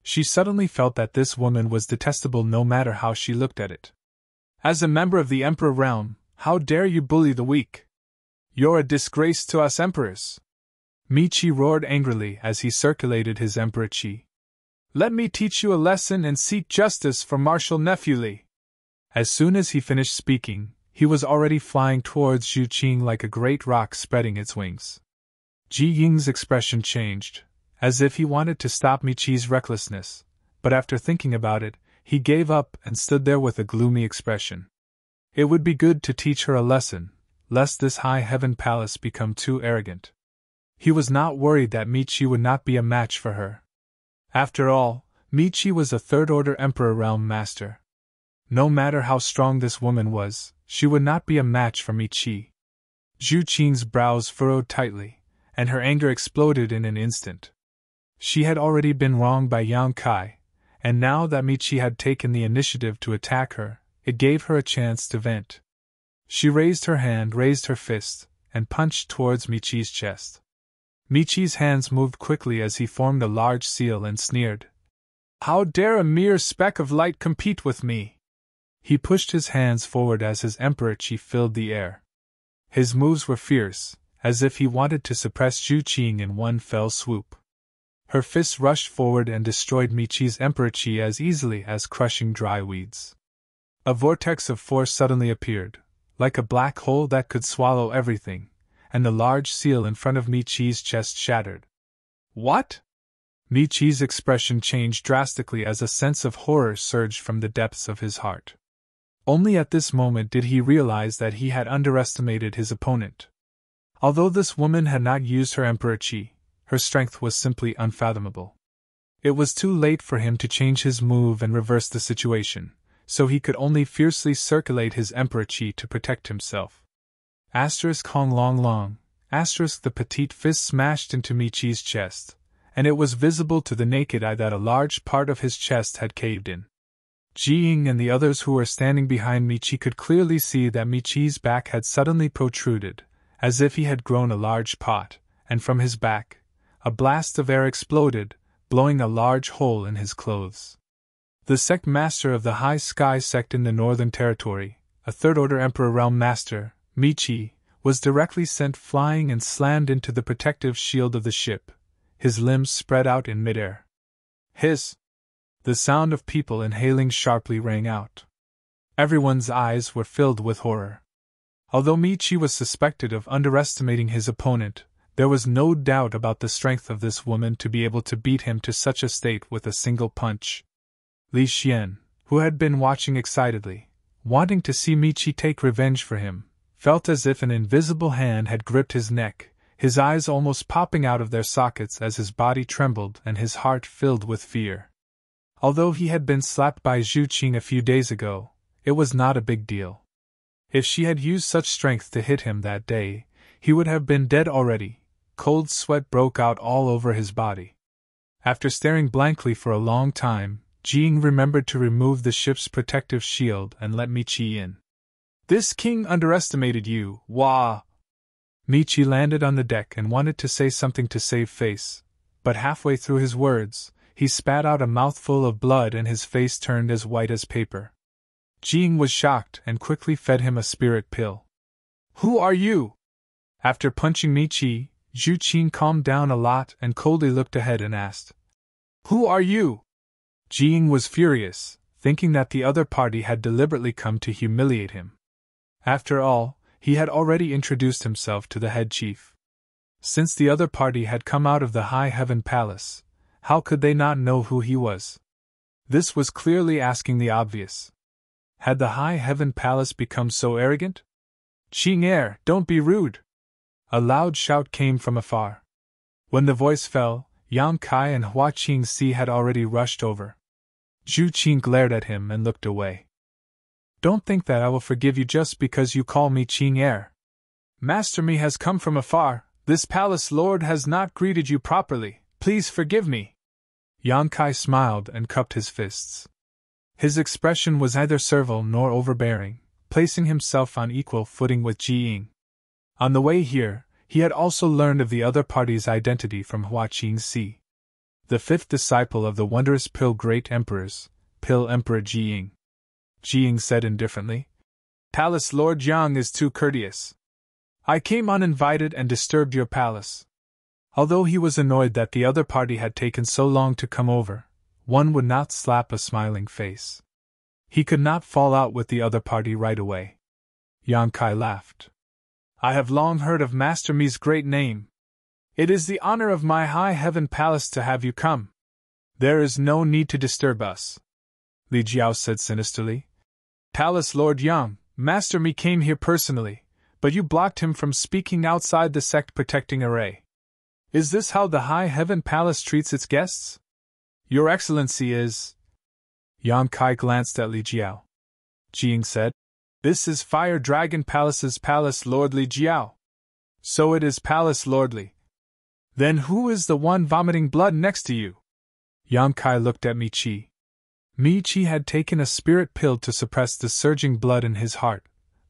A: She suddenly felt that this woman was detestable no matter how she looked at it. As a member of the Emperor realm, how dare you bully the weak? You're a disgrace to us emperors! Mi Qi roared angrily as he circulated his Emperor Qi. Let me teach you a lesson and seek justice for Marshal Nephew Li. As soon as he finished speaking, he was already flying towards Zhu Qing like a great rock spreading its wings. Ji Ying's expression changed, as if he wanted to stop Mi Qi's recklessness, but after thinking about it, he gave up and stood there with a gloomy expression. It would be good to teach her a lesson, lest this High Heaven Palace become too arrogant. He was not worried that Mi Qi would not be a match for her. After all, Mi Qi was a third-order Emperor Realm Master. No matter how strong this woman was, she would not be a match for Mi Qi. Zhu Qing's brows furrowed tightly, and her anger exploded in an instant. She had already been wronged by Yang Kai, and now that Mi Qi had taken the initiative to attack her, it gave her a chance to vent. She raised her hand, raised her fist, and punched towards Michi's chest. Michi's hands moved quickly as he formed a large seal and sneered. How dare a mere speck of light compete with me? He pushed his hands forward as his emperor chi filled the air. His moves were fierce, as if he wanted to suppress Zhu Qing in one fell swoop. Her fists rushed forward and destroyed Michi's emperor chi as easily as crushing dry weeds. A vortex of force suddenly appeared, like a black hole that could swallow everything, and the large seal in front of Michi's chest shattered. What? Michi's expression changed drastically as a sense of horror surged from the depths of his heart. Only at this moment did he realize that he had underestimated his opponent. Although this woman had not used her emperor chi, her strength was simply unfathomable. It was too late for him to change his move and reverse the situation, so he could only fiercely circulate his emperor chi to protect himself. Hong long long, the petite fist smashed into Michi's chest, and it was visible to the naked eye that a large part of his chest had caved in. Jiying and the others who were standing behind Michi could clearly see that Michi's back had suddenly protruded, as if he had grown a large pot, and from his back, a blast of air exploded, blowing a large hole in his clothes. The sect master of the High Sky sect in the Northern Territory, a third-order Emperor Realm Master, Michi, was directly sent flying and slammed into the protective shield of the ship, his limbs spread out in midair. Hiss! The sound of people inhaling sharply rang out. Everyone's eyes were filled with horror. Although Michi was suspected of underestimating his opponent, there was no doubt about the strength of this woman to be able to beat him to such a state with a single punch. Li Xian, who had been watching excitedly, wanting to see Michi take revenge for him, felt as if an invisible hand had gripped his neck, his eyes almost popping out of their sockets as his body trembled and his heart filled with fear. Although he had been slapped by Zhu Qing a few days ago, it was not a big deal. If she had used such strength to hit him that day, he would have been dead already. Cold sweat broke out all over his body. After staring blankly for a long time, Jiying remembered to remove the ship's protective shield and let Michi in. This king underestimated you, wah! Michi landed on the deck and wanted to say something to save face, but halfway through his words, he spat out a mouthful of blood and his face turned as white as paper. Jiying was shocked and quickly fed him a spirit pill. Who are you? After punching Michi, Zhu Qing calmed down a lot and coldly looked ahead and asked, Who are you? Jiying was furious, thinking that the other party had deliberately come to humiliate him. After all, he had already introduced himself to the head chief. Since the other party had come out of the High Heaven Palace, how could they not know who he was? This was clearly asking the obvious. Had the High Heaven Palace become so arrogant? Qing don't be rude! A loud shout came from afar. When the voice fell, Yang Kai and Hua Qingxi had already rushed over. Zhu Qing glared at him and looked away. Don't think that I will forgive you just because you call me Qing. Master Mi has come from afar, this palace lord has not greeted you properly, please forgive me. Yang Kai smiled and cupped his fists. His expression was neither servile nor overbearing, placing himself on equal footing with Jiying. On the way here, he had also learned of the other party's identity from Hua Qingxi, the fifth disciple of the wondrous Pill Great Emperors, Pill Emperor Jiying. Jiying said indifferently, Palace Lord Yang is too courteous. I came uninvited and disturbed your palace. Although he was annoyed that the other party had taken so long to come over, one would not slap a smiling face. He could not fall out with the other party right away. Yang Kai laughed. I have long heard of Master Mi's great name. It is the honor of my High Heaven Palace to have you come. There is no need to disturb us. Li Jiao said sinisterly. Palace Lord Yang, Master Mi came here personally, but you blocked him from speaking outside the sect protecting array. Is this how the High Heaven Palace treats its guests? Your Excellency is... Yang Kai glanced at Li Jiao. Jiying said, This is Fire Dragon Palace's Palace Lord Li Jiao. So it is Palace Lord Li. Then who is the one vomiting blood next to you? Yang Kai looked at Michi. Michi had taken a spirit pill to suppress the surging blood in his heart,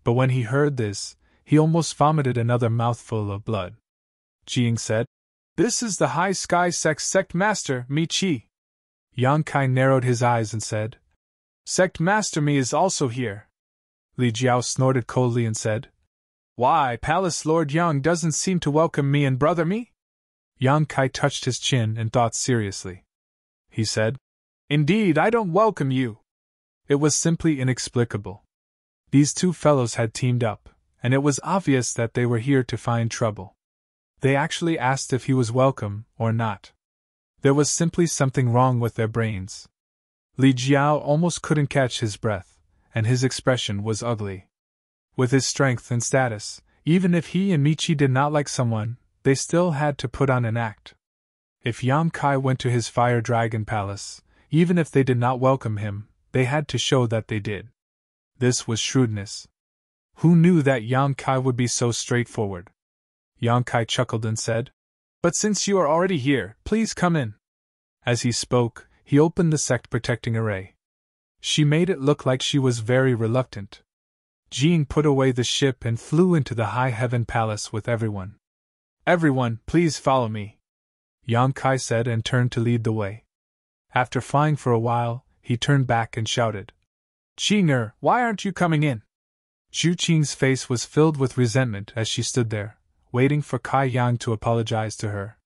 A: but when he heard this, he almost vomited another mouthful of blood. Jing said, "This is the High Sky Sect Master, Mi Chi." Yang Kai narrowed his eyes and said, "Sect Master Mi is also here." Li Jiao snorted coldly and said, "Why, Palace Lord Yang doesn't seem to welcome me and brother Mi?" Yang Kai touched his chin and thought seriously. He said, "Indeed, I don't welcome you." It was simply inexplicable. These two fellows had teamed up, and it was obvious that they were here to find trouble. They actually asked if he was welcome or not. There was simply something wrong with their brains. Li Jiao almost couldn't catch his breath, and his expression was ugly. With his strength and status, even if he and Michi did not like someone, they still had to put on an act. If Yang Kai went to his Fire Dragon Palace, even if they did not welcome him, they had to show that they did. This was shrewdness. Who knew that Yang Kai would be so straightforward? Yang Kai chuckled and said, "But since you are already here, please come in." As he spoke, he opened the sect protecting array. She made it look like she was very reluctant. Jing put away the ship and flew into the High Heaven Palace with everyone. "Everyone, please follow me," Yang Kai said and turned to lead the way. After flying for a while, he turned back and shouted, "Qing'er, why aren't you coming in?" Zhu Qing's face was filled with resentment as she stood there, waiting for Kai Yang to apologize to her.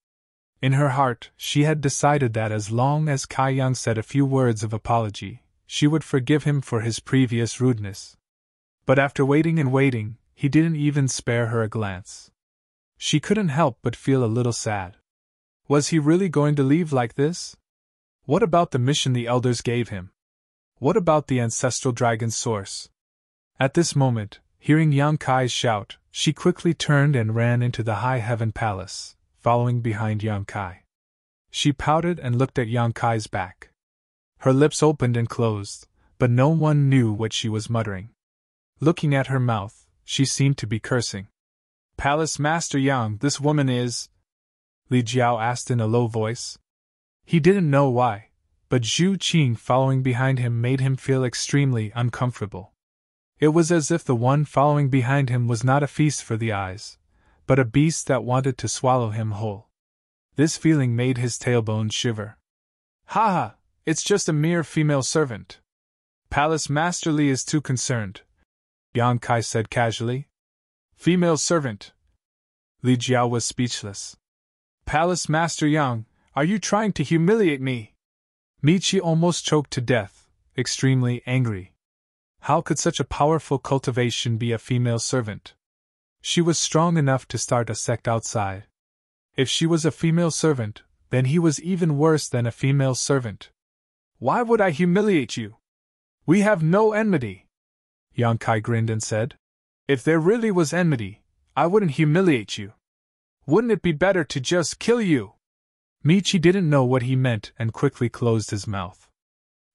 A: In her heart, she had decided that as long as Kai Yang said a few words of apology, she would forgive him for his previous rudeness. But after waiting and waiting, he didn't even spare her a glance. She couldn't help but feel a little sad. Was he really going to leave like this? What about the mission the elders gave him? What about the ancestral dragon's source? At this moment, hearing Yang Kai's shout, she quickly turned and ran into the High Heaven Palace, following behind Yang Kai. She pouted and looked at Yang Kai's back. Her lips opened and closed, but no one knew what she was muttering. Looking at her mouth, she seemed to be cursing. "Palace Master Yang, this woman is?" Li Jiao asked in a low voice. He didn't know why, but Zhu Qing following behind him made him feel extremely uncomfortable. It was as if the one following behind him was not a feast for the eyes, but a beast that wanted to swallow him whole. This feeling made his tailbone shiver. "Ha ha, it's just a mere female servant. Palace Master Li is too concerned," Yang Kai said casually. "Female servant?" Li Jiao was speechless. "Palace Master Yang, are you trying to humiliate me?" Michi almost choked to death, extremely angry. How could such a powerful cultivation be a female servant? She was strong enough to start a sect outside. If she was a female servant, then he was even worse than a female servant. "Why would I humiliate you? We have no enmity." Yang Kai grinned and said, "If there really was enmity, I wouldn't humiliate you. Wouldn't it be better to just kill you?" Michi didn't know what he meant and quickly closed his mouth.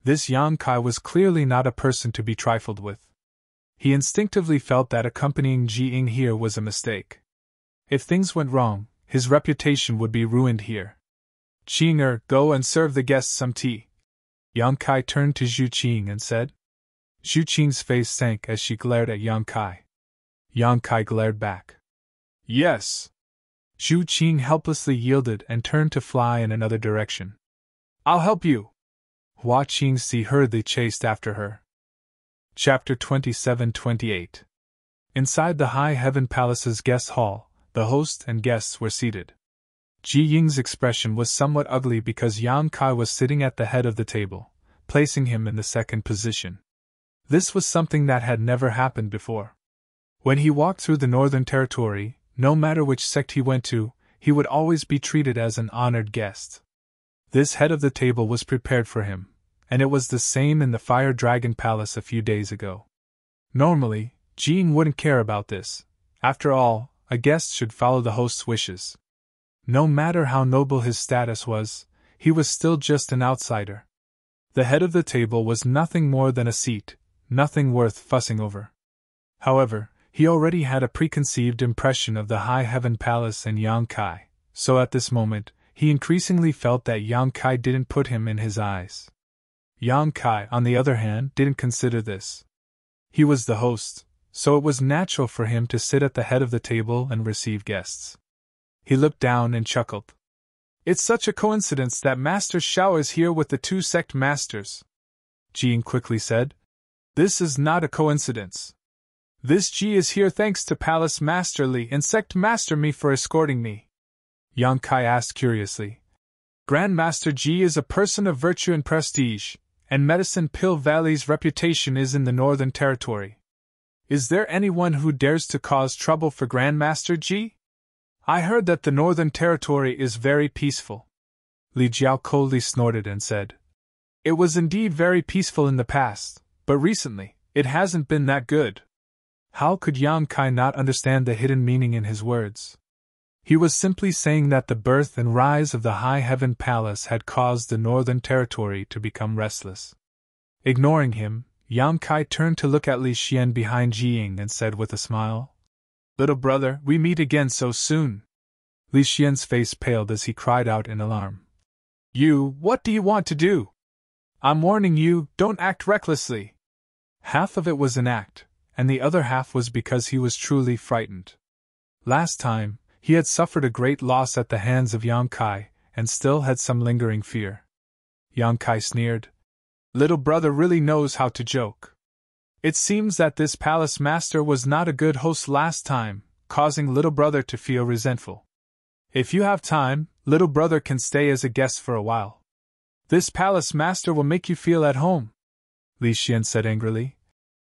A: This Yang Kai was clearly not a person to be trifled with. He instinctively felt that accompanying Ji Ying here was a mistake. If things went wrong, his reputation would be ruined here. "Qing'er, go and serve the guests some tea." Yang Kai turned to Zhu Qing and said. Zhu Qing's face sank as she glared at Yang Kai. Yang Kai glared back. "Yes." Zhu Qing helplessly yielded and turned to fly in another direction. "I'll help you." Hua Qingxi hurriedly chased after her. Chapter 27-28. Inside the High Heaven Palace's guest hall, the host and guests were seated. Ji Ying's expression was somewhat ugly because Yang Kai was sitting at the head of the table, placing him in the second position. This was something that had never happened before. When he walked through the Northern Territory, no matter which sect he went to, he would always be treated as an honored guest. This head of the table was prepared for him, and it was the same in the Fire Dragon Palace a few days ago. Normally, Jing wouldn't care about this. After all, a guest should follow the host's wishes. No matter how noble his status was, he was still just an outsider. The head of the table was nothing more than a seat, nothing worth fussing over. However, he already had a preconceived impression of the High Heaven Palace and Yang Kai, so at this moment, he increasingly felt that Yang Kai didn't put him in his eyes. Yang Kai, on the other hand, didn't consider this. He was the host, so it was natural for him to sit at the head of the table and receive guests. He looked down and chuckled. It's such a coincidence that Master Xiao is here with the two sect masters, Jing quickly said. This is not a coincidence. This Ji is here thanks to Palace Master Li and Sect Master Mi for escorting me. Yang Kai asked curiously. Grandmaster Ji is a person of virtue and prestige, and Medicine Pill Valley's reputation is in the Northern Territory. Is there anyone who dares to cause trouble for Grandmaster Ji? I heard that the Northern Territory is very peaceful. Li Jiao coldly snorted and said. It was indeed very peaceful in the past, but recently, it hasn't been that good. How could Yang Kai not understand the hidden meaning in his words? He was simply saying that the birth and rise of the High Heaven Palace had caused the Northern Territory to become restless. Ignoring him, Yang Kai turned to look at Li Xian behind Jiying and said with a smile, Little brother, we meet again so soon. Li Xian's face paled as he cried out in alarm. What do you want to do? I'm warning you, don't act recklessly. Half of it was an act, and the other half was because he was truly frightened. Last time, he had suffered a great loss at the hands of Yang Kai, and still had some lingering fear. Yang Kai sneered. Little brother really knows how to joke. It seems that this palace master was not a good host last time, causing little brother to feel resentful. If you have time, little brother can stay as a guest for a while. This palace master will make you feel at home, Li Xian said angrily.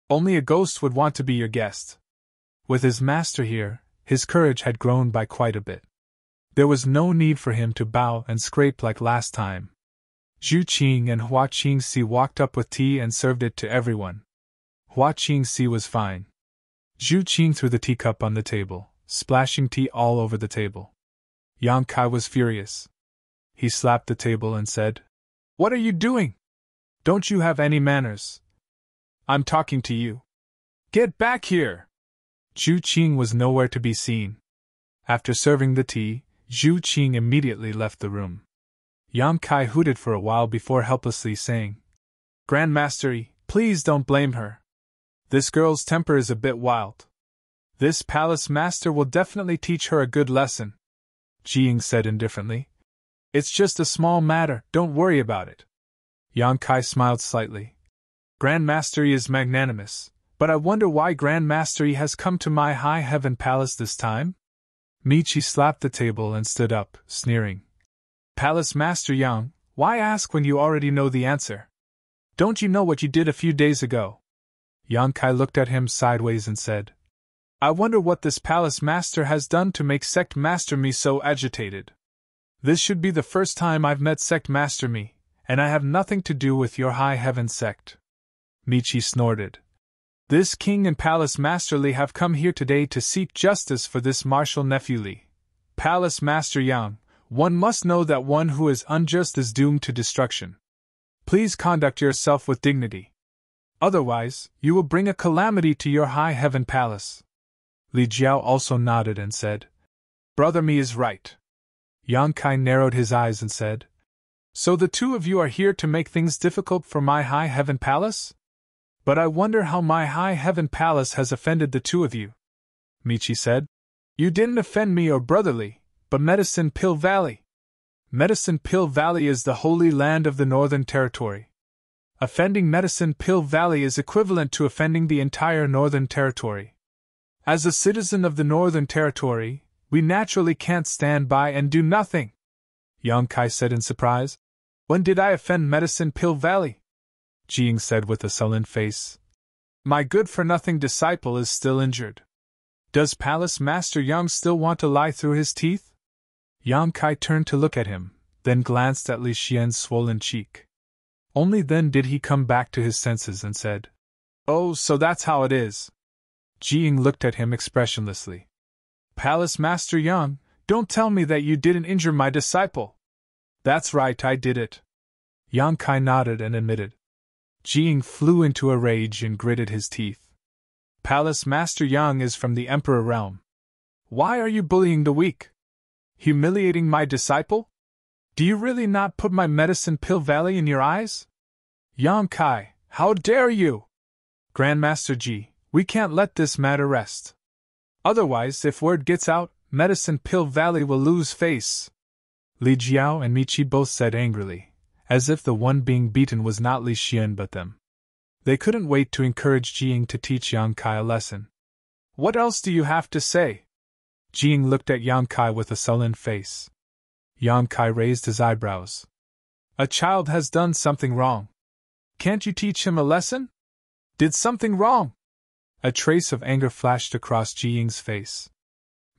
A: Only a ghost would want to be your guest. With his master here, his courage had grown by quite a bit. There was no need for him to bow and scrape like last time. Zhu Qing and Hua Qingxi walked up with tea and served it to everyone. Hua Qingxi was fine. Zhu Qing threw the teacup on the table, splashing tea all over the table. Yang Kai was furious. He slapped the table and said, What are you doing? Don't you have any manners? I'm talking to you. Get back here! Zhu Qing was nowhere to be seen. After serving the tea, Zhu Qing immediately left the room. Yang Kai hooted for a while before helplessly saying, Grandmaster Yi, please don't blame her. This girl's temper is a bit wild. This palace master will definitely teach her a good lesson, Jiying said indifferently. It's just a small matter, don't worry about it. Yang Kai smiled slightly. Grandmaster Yi is magnanimous, but I wonder why Grandmaster Yi has come to my High Heaven Palace this time? Michi slapped the table and stood up, sneering. Palace Master Yang, why ask when you already know the answer? Don't you know what you did a few days ago? Yang Kai looked at him sideways and said, I wonder what this palace master has done to make Sect Master Mi so agitated. This should be the first time I've met Sect Master Mi, and I have nothing to do with your High Heaven sect. Michi snorted. This king and palace master Li have come here today to seek justice for this martial nephew Li. Palace Master Yang, one must know that one who is unjust is doomed to destruction. Please conduct yourself with dignity. Otherwise, you will bring a calamity to your High Heaven Palace. Li Jiao also nodded and said, Brother Mi is right. Yang Kai narrowed his eyes and said, So the two of you are here to make things difficult for my High Heaven Palace? But I wonder how my High Heaven Palace has offended the two of you. Michi said, You didn't offend me or Brother Li, but Medicine Pill Valley. Medicine Pill Valley is the holy land of the Northern Territory. Offending Medicine Pill Valley is equivalent to offending the entire Northern Territory. As a citizen of the Northern Territory, we naturally can't stand by and do nothing. Yang Kai said in surprise. When did I offend Medicine Pill Valley? Jiying said with a sullen face. My good-for-nothing disciple is still injured. Does Palace Master Yang still want to lie through his teeth? Yang Kai turned to look at him, then glanced at Li Xian's swollen cheek. Only then did he come back to his senses and said, Oh, so that's how it is. Jiying looked at him expressionlessly. Palace Master Yang, don't tell me that you didn't injure my disciple. That's right, I did it. Yang Kai nodded and admitted. Jiying flew into a rage and gritted his teeth. Palace Master Yang is from the Emperor realm. Why are you bullying the weak? Humiliating my disciple? Do you really not put my Medicine Pill Valley in your eyes? Yang Kai, how dare you? Grandmaster Ji, We can't let this matter rest. Otherwise, if word gets out, Medicine Pill Valley will lose face. Li Jiao and Michi both said angrily, as if the one being beaten was not Li Xian but them. They couldn't wait to encourage Jiying to teach Yang Kai a lesson. What else do you have to say? Jiying looked at Yang Kai with a sullen face. Yang Kai raised his eyebrows. A child has done something wrong. Can't you teach him a lesson? Did something wrong? A trace of anger flashed across Jiying's face.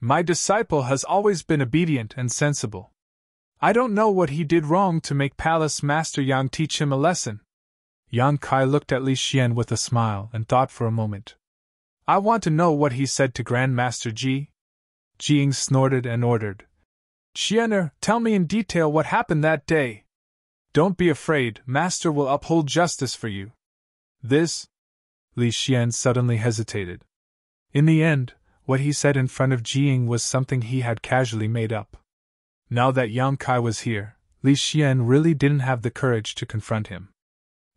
A: My disciple has always been obedient and sensible. I don't know what he did wrong to make Palace Master Yang teach him a lesson. Yang Kai looked at Li Xian with a smile and thought for a moment. I want to know what he said to Grandmaster Ji. Jiying snorted and ordered. Xianer, tell me in detail what happened that day. Don't be afraid, Master will uphold justice for you. This? Li Xian suddenly hesitated. In the end, what he said in front of Jiying was something he had casually made up. Now that Yang Kai was here, Li Xian really didn't have the courage to confront him.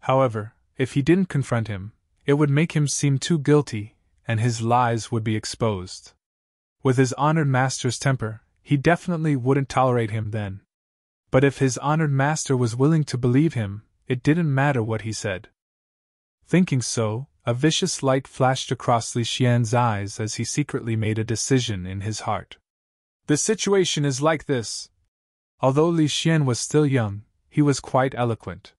A: However, if he didn't confront him, it would make him seem too guilty, and his lies would be exposed. With his honored master's temper, he definitely wouldn't tolerate him then. But if his honored master was willing to believe him, it didn't matter what he said. Thinking so, a vicious light flashed across Li Xian's eyes as he secretly made a decision in his heart. The situation is like this. Although Li Xian was still young, he was quite eloquent.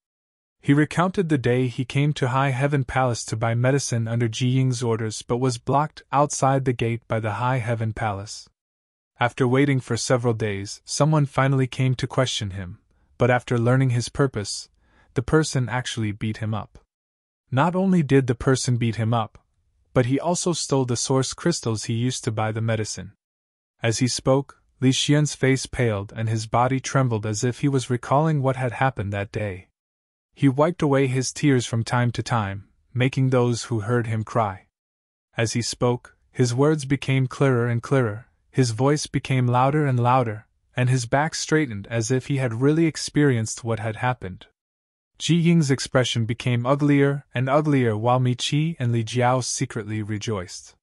A: He recounted the day he came to High Heaven Palace to buy medicine under Jiying's orders but was blocked outside the gate by the High Heaven Palace. After waiting for several days, someone finally came to question him, but after learning his purpose, the person actually beat him up. Not only did the person beat him up, but he also stole the source crystals he used to buy the medicine. As he spoke, Li Xian's face paled and his body trembled as if he was recalling what had happened that day. He wiped away his tears from time to time, making those who heard him cry. As he spoke, his words became clearer and clearer, his voice became louder and louder, and his back straightened as if he had really experienced what had happened. Jiying's expression became uglier and uglier while Michi and Li Jiao secretly rejoiced.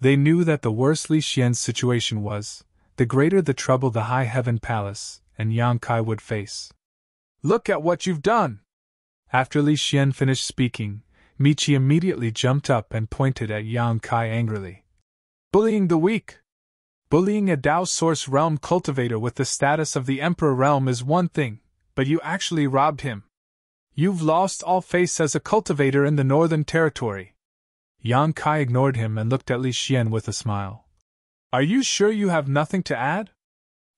A: They knew that the worse Li Xian's situation was, the greater the trouble the High Heaven Palace and Yang Kai would face. Look at what you've done! After Li Xian finished speaking, Michi immediately jumped up and pointed at Yang Kai angrily. Bullying the weak! Bullying a Dao Source Realm cultivator with the status of the Emperor Realm is one thing, but you actually robbed him. You've lost all face as a cultivator in the Northern Territory. Yang Kai ignored him and looked at Li Xian with a smile. Are you sure you have nothing to add?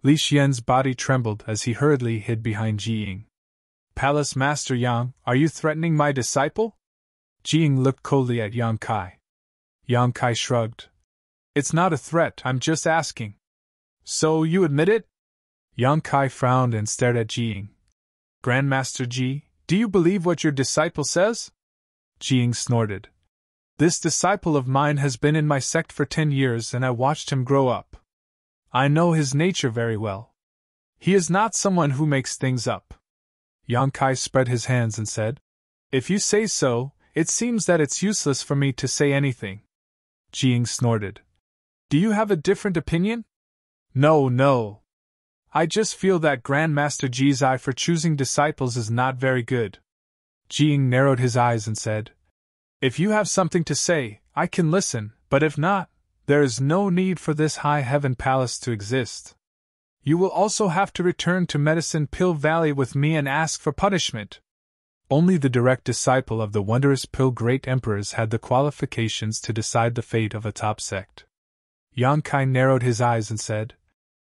A: Li Xian's body trembled as he hurriedly hid behind Jiying. Palace Master Yang, are you threatening my disciple? Jiying looked coldly at Yang Kai. Yang Kai shrugged. It's not a threat, I'm just asking. So you admit it? Yang Kai frowned and stared at Jiying. Grandmaster Ji, do you believe what your disciple says? Jiying snorted. This disciple of mine has been in my sect for 10 years and I watched him grow up. I know his nature very well. He is not someone who makes things up. Yang Kai spread his hands and said, If you say so, it seems that it's useless for me to say anything. Jiying snorted. Do you have a different opinion? No. I just feel that Grandmaster Ji's eye for choosing disciples is not very good. Jiying narrowed his eyes and said, If you have something to say, I can listen, but if not, there is no need for this High Heaven Palace to exist. You will also have to return to Medicine Pill Valley with me and ask for punishment. Only the direct disciple of the wondrous Pill Great Emperors had the qualifications to decide the fate of a top sect. Yang Kai narrowed his eyes and said,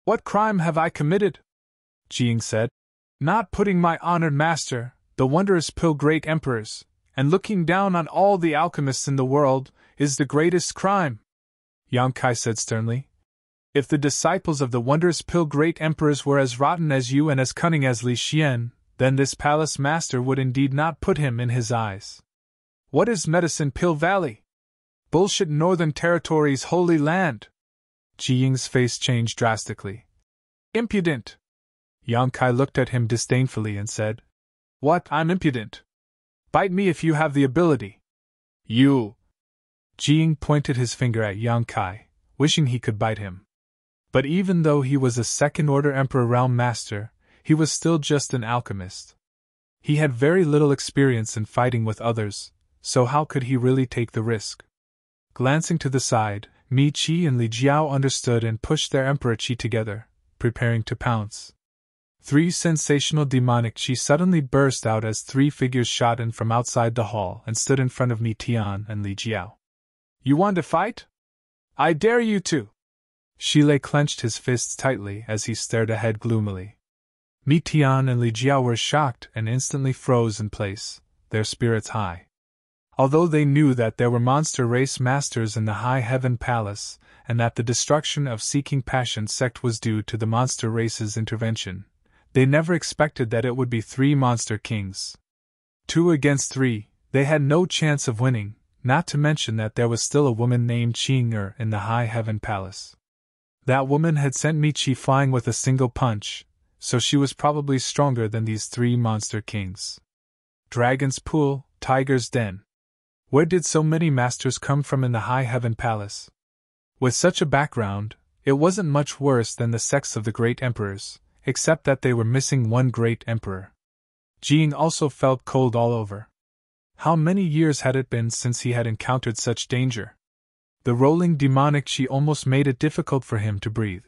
A: What crime have I committed? Jiying said, Not putting my honored master, the wondrous Pill Great Emperors, and looking down on all the alchemists in the world, is the greatest crime. Yang Kai said sternly, If the disciples of the wondrous Pill Great Emperors were as rotten as you and as cunning as Li Xian, then this palace master would indeed not put him in his eyes. What is Medicine Pill Valley? Bullshit Northern Territory's holy land. Jiying's face changed drastically. Impudent! Yang Kai looked at him disdainfully and said, What, I'm impudent? Bite me if you have the ability. You! Jing pointed his finger at Yang Kai, wishing he could bite him. But even though he was a second-order Emperor Realm Master, he was still just an alchemist. He had very little experience in fighting with others, so how could he really take the risk? Glancing to the side, Mi Qi and Li Jiao understood and pushed their Emperor Qi together, preparing to pounce. 3 sensational demonic Qi suddenly burst out as 3 figures shot in from outside the hall and stood in front of Mi Tian and Li Jiao. You want to fight? I dare you to! Shilei clenched his fists tightly as he stared ahead gloomily. Mi Tian and Li Jiao were shocked and instantly froze in place, their spirits high. Although they knew that there were monster race masters in the High Heaven Palace, and that the destruction of Seeking Passion sect was due to the monster race's intervention, they never expected that it would be 3 monster kings. 2 against 3, they had no chance of winning, not to mention that there was still a woman named Qing in the High Heaven Palace. That woman had sent Mi Qi flying with a single punch, so she was probably stronger than these 3 monster kings. Dragon's Pool, Tiger's Den. Where did so many masters come from in the High Heaven Palace? With such a background, it wasn't much worse than the sects of the great emperors, except that they were missing one great emperor. Jing also felt cold all over. How many years had it been since he had encountered such danger? The rolling demonic Qi almost made it difficult for him to breathe,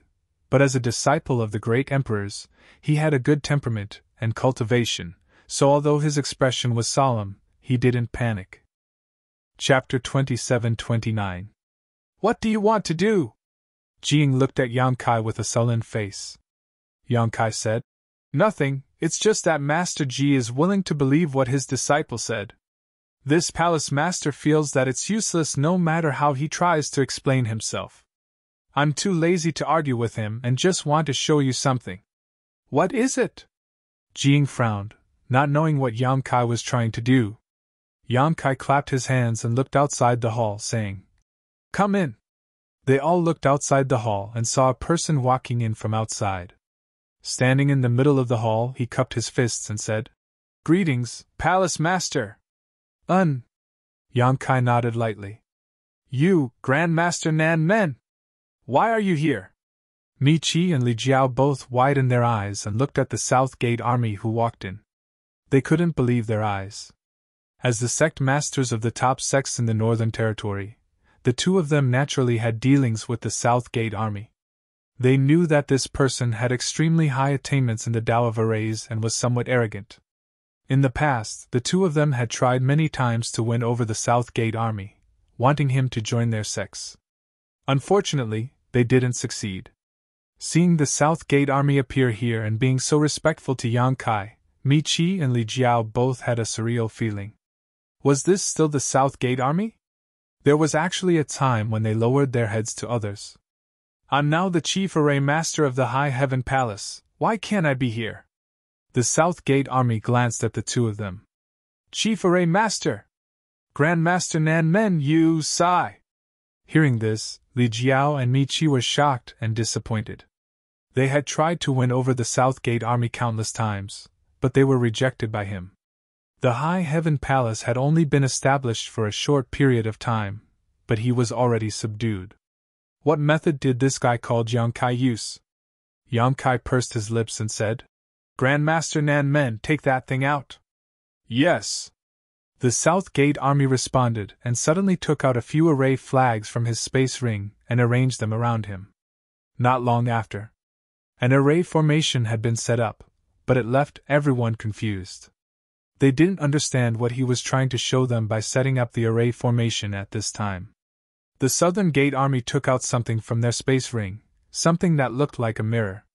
A: but as a disciple of the great emperors, he had a good temperament and cultivation, so although his expression was solemn, he didn't panic. Chapter 27-29. What do you want to do? Jing looked at Yang Kai with a sullen face. Yang Kai said, Nothing, it's just that Master Ji is willing to believe what his disciple said. This palace master feels that it's useless no matter how he tries to explain himself. I'm too lazy to argue with him and just want to show you something. What is it? Jing frowned, not knowing what Yang Kai was trying to do. Yang Kai clapped his hands and looked outside the hall, saying, Come in. They all looked outside the hall and saw a person walking in from outside. Standing in the middle of the hall, he cupped his fists and said, Greetings, Palace Master. Yang Kai nodded lightly. You, Grand Master Nan Men. Why are you here? Mi Qi and Li Jiao both widened their eyes and looked at the South Gate army who walked in. They couldn't believe their eyes. As the sect masters of the top sects in the Northern Territory, the 2 of them naturally had dealings with the South Gate army. They knew that this person had extremely high attainments in the Tao of Arrays and was somewhat arrogant. In the past, the 2 of them had tried many times to win over the South Gate army, wanting him to join their sects. Unfortunately, they didn't succeed. Seeing the South Gate army appear here and being so respectful to Yang Kai, Mi Qi and Li Jiao both had a surreal feeling. Was this still the South Gate army? There was actually a time when they lowered their heads to others. I'm now the Chief Array Master of the High Heaven Palace, why can't I be here? The South Gate army glanced at the 2 of them. Chief Array Master! Grand Master Nan Men, you sigh! Hearing this, Li Jiao and Mi Qi were shocked and disappointed. They had tried to win over the South Gate army countless times, but they were rejected by him. The High Heaven Palace had only been established for a short period of time, but he was already subdued. What method did this guy called Yang Kai use? Yang Kai pursed his lips and said, Grand Master Nan Men, take that thing out. Yes. The South Gate army responded and suddenly took out a few array flags from his space ring and arranged them around him. Not long after, an array formation had been set up, but it left everyone confused. They didn't understand what he was trying to show them by setting up the array formation at this time. The Southern Gate army took out something from their space ring, something that looked like a mirror.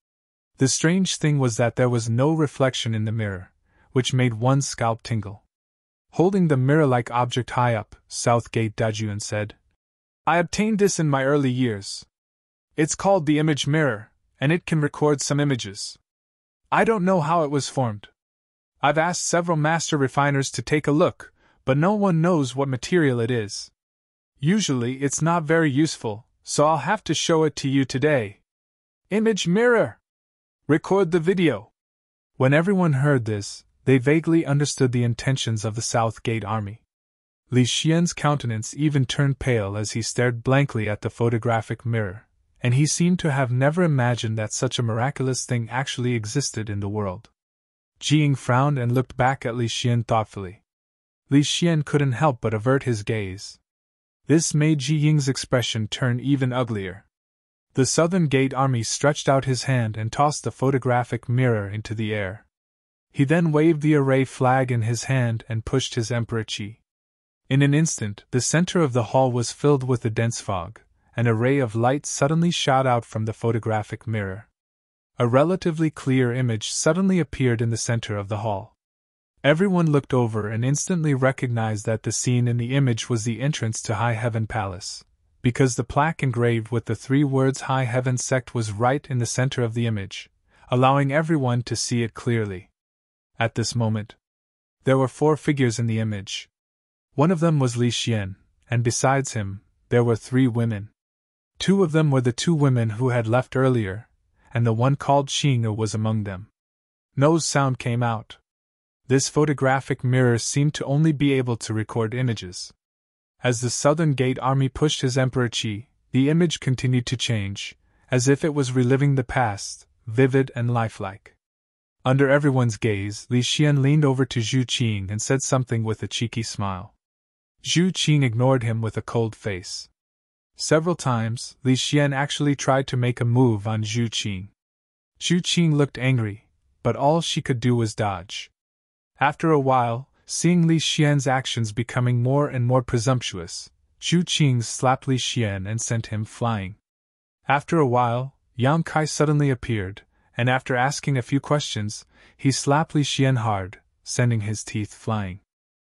A: The strange thing was that there was no reflection in the mirror, which made one's scalp tingle. Holding the mirror-like object high up, South Gate Dajuan said, I obtained this in my early years. It's called the image mirror, and it can record some images. I don't know how it was formed. I've asked several master refiners to take a look, but no one knows what material it is. Usually it's not very useful, so I'll have to show it to you today. Image mirror! Record the video. When everyone heard this, they vaguely understood the intentions of the South Gate army. Li Xian's countenance even turned pale as he stared blankly at the photographic mirror, and he seemed to have never imagined that such a miraculous thing actually existed in the world. Jiying frowned and looked back at Li Xian thoughtfully. Li Xian couldn't help but avert his gaze. This made Jiying's expression turn even uglier. The Southern Gate Army stretched out his hand and tossed the photographic mirror into the air. He then waved the array flag in his hand and pushed his Emperor Qi. In an instant, the center of the hall was filled with a dense fog. An array of light suddenly shot out from the photographic mirror. A relatively clear image suddenly appeared in the center of the hall. Everyone looked over and instantly recognized that the scene in the image was the entrance to High Heaven Palace, because the plaque engraved with the 3 words High Heaven Sect was right in the center of the image, allowing everyone to see it clearly. At this moment, there were 4 figures in the image. One of them was Li Xian, and besides him, there were 3 women. 2 of them were the 2 women who had left earlier, and the one called Xing'e was among them. No sound came out. This photographic mirror seemed to only be able to record images. As the Southern Gate Army pushed his Emperor Qi, the image continued to change, as if it was reliving the past, vivid and lifelike. Under everyone's gaze, Li Xian leaned over to Zhu Qing and said something with a cheeky smile. Zhu Qing ignored him with a cold face. Several times, Li Xian actually tried to make a move on Zhu Qing. Zhu Qing looked angry, but all she could do was dodge. After a while, seeing Li Xian's actions becoming more and more presumptuous, Zhu Qing slapped Li Xian and sent him flying. After a while, Yang Kai suddenly appeared, and after asking a few questions, he slapped Li Xian hard, sending his teeth flying.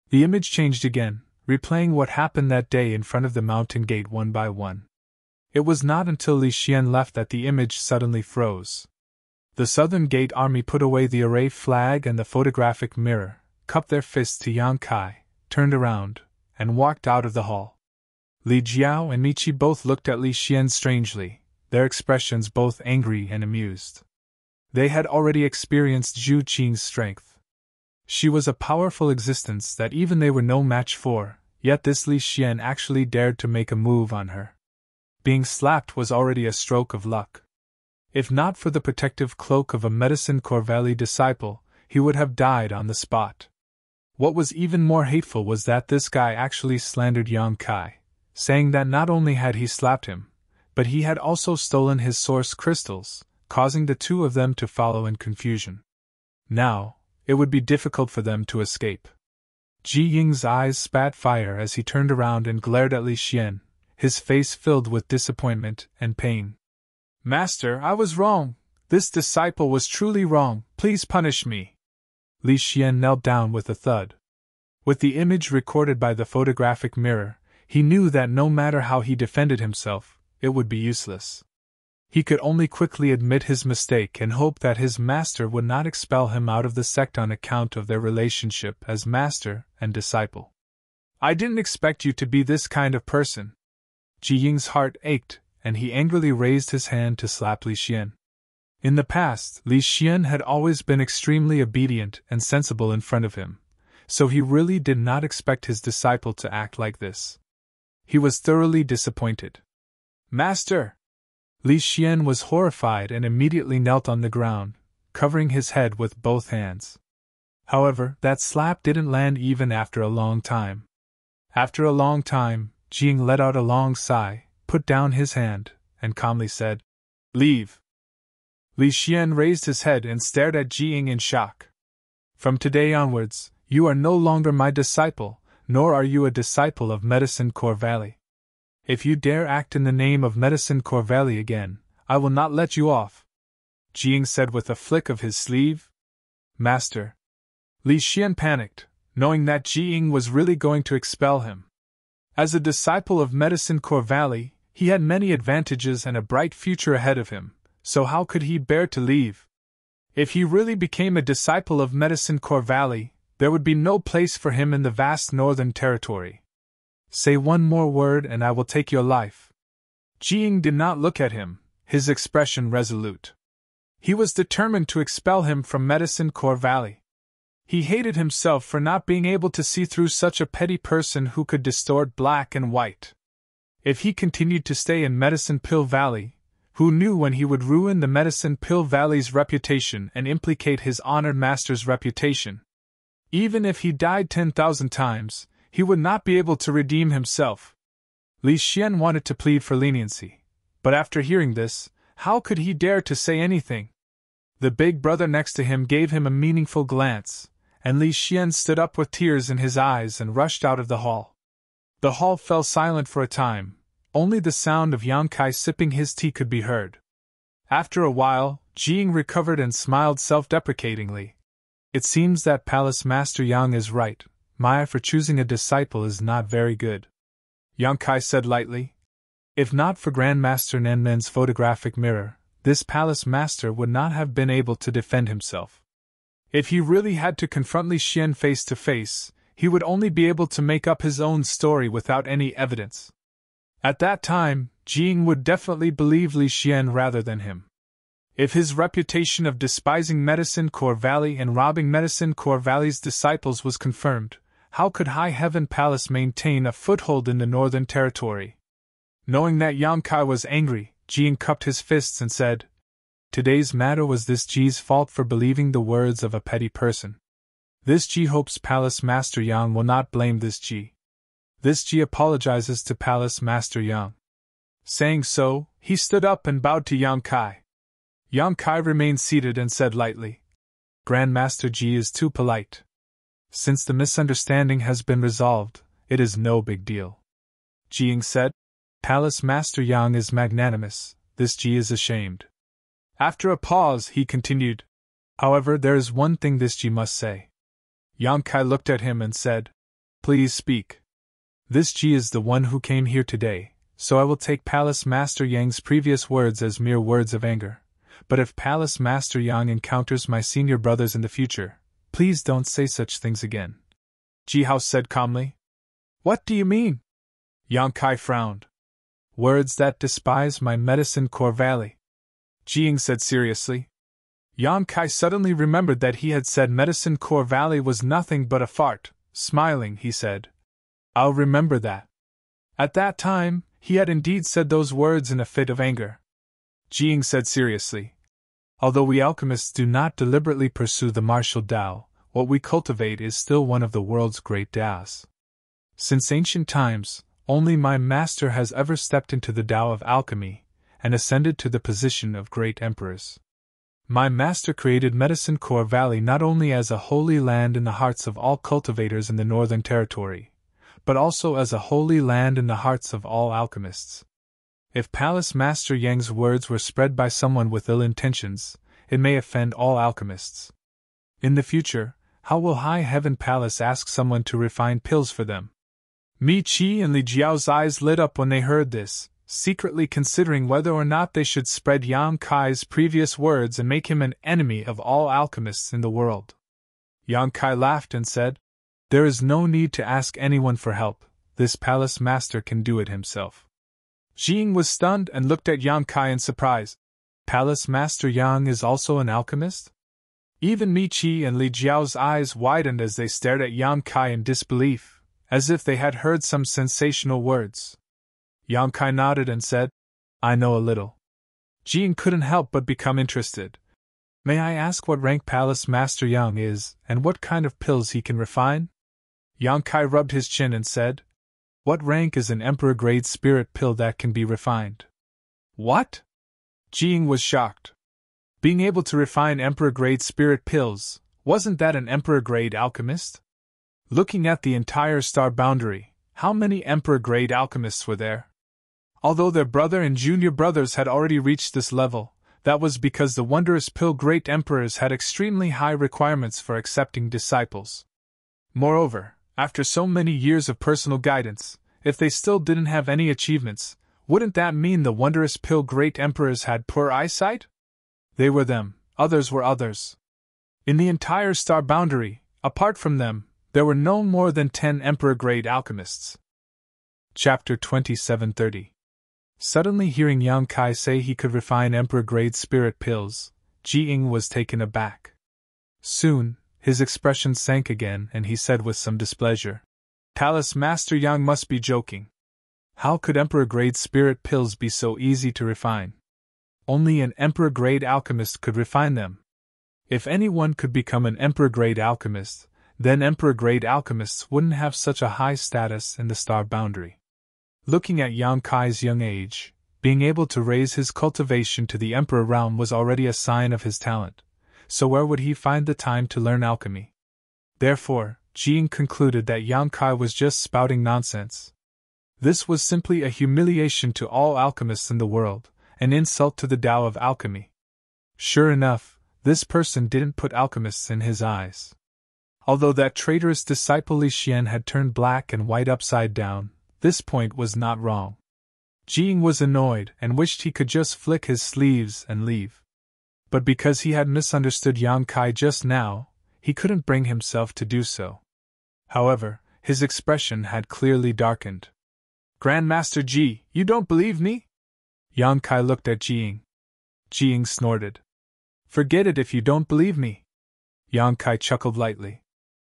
A: The image changed again, replaying what happened that day in front of the mountain gate one by one. It was not until Li Xian left that the image suddenly froze. The Southern Gate Army put away the array flag and the photographic mirror, cupped their fists to Yang Kai, turned around, and walked out of the hall. Li Jiao and Michi both looked at Li Xian strangely, their expressions both angry and amused. They had already experienced Zhu Qing's strength. She was a powerful existence that even they were no match for, yet this Li Xian actually dared to make a move on her. Being slapped was already a stroke of luck. If not for the protective cloak of a Medicine Corps Valley disciple, he would have died on the spot. What was even more hateful was that this guy actually slandered Yang Kai, saying that not only had he slapped him, but he had also stolen his source crystals, causing the 2 of them to follow in confusion. Now, it would be difficult for them to escape. Ji Ying's eyes spat fire as he turned around and glared at Li Xian, his face filled with disappointment and pain. "Master, I was wrong. This disciple was truly wrong. Please punish me." Li Xian knelt down with a thud. With the image recorded by the photographic mirror, he knew that no matter how he defended himself, it would be useless. He could only quickly admit his mistake and hope that his master would not expel him out of the sect on account of their relationship as master and disciple. "I didn't expect you to be this kind of person." Ji Ying's heart ached, and he angrily raised his hand to slap Li Xian. In the past, Li Xian had always been extremely obedient and sensible in front of him, so he really did not expect his disciple to act like this. He was thoroughly disappointed. "Master!" Li Xian was horrified and immediately knelt on the ground, covering his head with both hands. However, that slap didn't land even after a long time. After a long time, Jing let out a long sigh, put down his hand, and calmly said, "Leave." Li Xian raised his head and stared at Jing in shock. "From today onwards, you are no longer my disciple, nor are you a disciple of Medicine Corps Valley. If you dare act in the name of Medicine Corps Valley again, I will not let you off," Jing said with a flick of his sleeve. "Master." Li Xian panicked, knowing that Jing was really going to expel him. As a disciple of Medicine Corps Valley, he had many advantages and a bright future ahead of him, so how could he bear to leave? If he really became a disciple of Medicine Corps Valley, there would be no place for him in the vast northern territory. "Say one more word and I will take your life." Jing did not look at him, his expression resolute. He was determined to expel him from Medicine Corps Valley. He hated himself for not being able to see through such a petty person who could distort black and white. If he continued to stay in Medicine Pill Valley, who knew when he would ruin the Medicine Pill Valley's reputation and implicate his honored master's reputation? Even if he died 10,000 times, he would not be able to redeem himself. Li Xian wanted to plead for leniency, but after hearing this, how could he dare to say anything? The big brother next to him gave him a meaningful glance, and Li Xian stood up with tears in his eyes and rushed out of the hall. The hall fell silent for a time. Only the sound of Yang Kai sipping his tea could be heard. After a while, Jing recovered and smiled self-deprecatingly. It seems that Palace Master Yang is right. My eye for choosing a disciple is not very good. Yang Kai said lightly. If not for Grandmaster Nenmen's photographic mirror, this Palace Master would not have been able to defend himself. If he really had to confront Li Xian face to face, he would only be able to make up his own story without any evidence. At that time, Jing would definitely believe Li Xian rather than him. If his reputation of despising Medicine Core Valley and robbing Medicine Core Valley's disciples was confirmed, how could High Heaven Palace maintain a foothold in the Northern Territory? Knowing that Yang Kai was angry, Jing cupped his fists and said, Today's matter was this Ji's fault for believing the words of a petty person. This Ji hopes Palace Master Yang will not blame this Ji. This Ji apologizes to Palace Master Yang. Saying so, he stood up and bowed to Yang Kai. Yang Kai remained seated and said lightly, Grandmaster Ji is too polite. Since the misunderstanding has been resolved, it is no big deal. Jing said, Palace Master Yang is magnanimous, this Ji is ashamed. After a pause, he continued, However, there is one thing this Ji must say. Yang Kai looked at him and said, Please speak. This Ji is the one who came here today, so I will take Palace Master Yang's previous words as mere words of anger. But if Palace Master Yang encounters my senior brothers in the future, please don't say such things again. Ji Hao said calmly. What do you mean? Yang Kai frowned. Words that despise my Medicine Core Valley. Jing said seriously. Yang Kai suddenly remembered that he had said Medicine Core Valley was nothing but a fart. Smiling, he said, I'll remember that. At that time, he had indeed said those words in a fit of anger. Jing said seriously, Although we alchemists do not deliberately pursue the martial Tao, what we cultivate is still one of the world's great Taos. Since ancient times, only my master has ever stepped into the Tao of alchemy, and ascended to the position of great emperors. My master created Medicine Core Valley not only as a holy land in the hearts of all cultivators in the Northern Territory, but also as a holy land in the hearts of all alchemists. If Palace Master Yang's words were spread by someone with ill intentions, it may offend all alchemists. In the future, how will High Heaven Palace ask someone to refine pills for them? Mi Qi and Li Jiao's eyes lit up when they heard this, secretly considering whether or not they should spread Yang Kai's previous words and make him an enemy of all alchemists in the world. Yang Kai laughed and said, There is no need to ask anyone for help, this Palace Master can do it himself. Jing was stunned and looked at Yang Kai in surprise. Palace Master Yang is also an alchemist? Even Mi Qi and Li Jiao's eyes widened as they stared at Yang Kai in disbelief, as if they had heard some sensational words. Yang Kai nodded and said, I know a little. Jing couldn't help but become interested. May I ask what rank Palace Master Yang is, and what kind of pills he can refine? Yang Kai rubbed his chin and said, What rank is an Emperor-grade spirit pill that can be refined? What? Jing was shocked. Being able to refine Emperor-grade spirit pills, wasn't that an Emperor-grade alchemist? Looking at the entire star boundary, how many Emperor-grade alchemists were there? Although their brother and junior brothers had already reached this level, that was because the wondrous pill great emperors had extremely high requirements for accepting disciples. Moreover, after so many years of personal guidance, if they still didn't have any achievements, wouldn't that mean the wondrous pill great emperors had poor eyesight? They were them, others were others. In the entire star boundary, apart from them, there were no more than 10 emperor-grade alchemists. Chapter 2730. Suddenly hearing Yang Kai say he could refine emperor-grade spirit pills, Ji Ying was taken aback. Soon, His expression sank again and he said with some displeasure, "Palace Master Yang must be joking. How could Emperor-grade spirit pills be so easy to refine? Only an Emperor-grade alchemist could refine them. If anyone could become an Emperor-grade alchemist, then Emperor-grade alchemists wouldn't have such a high status in the star boundary." Looking at Yang Kai's young age, being able to raise his cultivation to the Emperor realm was already a sign of his talent, so where would he find the time to learn alchemy? Therefore, Jing concluded that Yang Kai was just spouting nonsense. This was simply a humiliation to all alchemists in the world, an insult to the Tao of alchemy. Sure enough, this person didn't put alchemists in his eyes. Although that traitorous disciple Li Xian had turned black and white upside down, this point was not wrong. Jing was annoyed and wished he could just flick his sleeves and leave. But because he had misunderstood Yang Kai just now, he couldn't bring himself to do so. However, his expression had clearly darkened. "Grandmaster Ji, you don't believe me?" Yang Kai looked at Jing. Jing snorted. "Forget it if you don't believe me." Yang Kai chuckled lightly.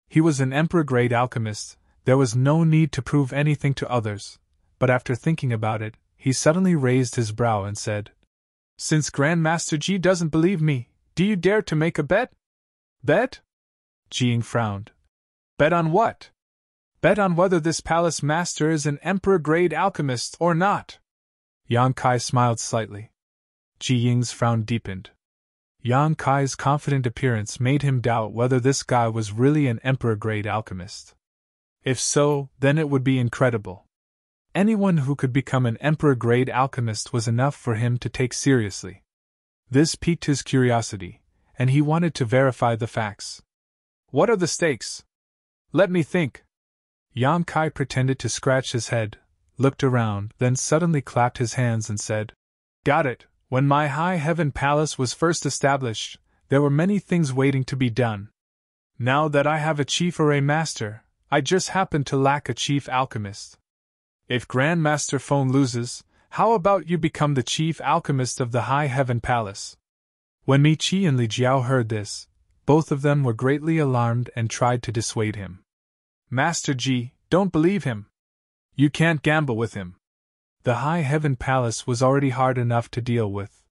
A: He was an Emperor-grade alchemist, there was no need to prove anything to others, but after thinking about it, he suddenly raised his brow and said, "Since Grandmaster Ji doesn't believe me, do you dare to make a bet?" "Bet?" Jing frowned. "Bet on what?" "Bet on whether this palace master is an Emperor-grade alchemist or not." Yang Kai smiled slightly. Ji Ying's frown deepened. Yang Kai's confident appearance made him doubt whether this guy was really an Emperor-grade alchemist. If so, then it would be incredible. Anyone who could become an Emperor-grade alchemist was enough for him to take seriously. This piqued his curiosity, and he wanted to verify the facts. "What are the stakes?" "Let me think." Yang Kai pretended to scratch his head, looked around, then suddenly clapped his hands and said, "Got it! When my High Heaven Palace was first established, there were many things waiting to be done. Now that I have a chief or a master, I just happen to lack a chief alchemist. If Grandmaster Feng loses, how about you become the chief alchemist of the High Heaven Palace?" When Mi Qi and Li Jiao heard this, both of them were greatly alarmed and tried to dissuade him. "Master Ji, don't believe him. You can't gamble with him." The High Heaven Palace was already hard enough to deal with.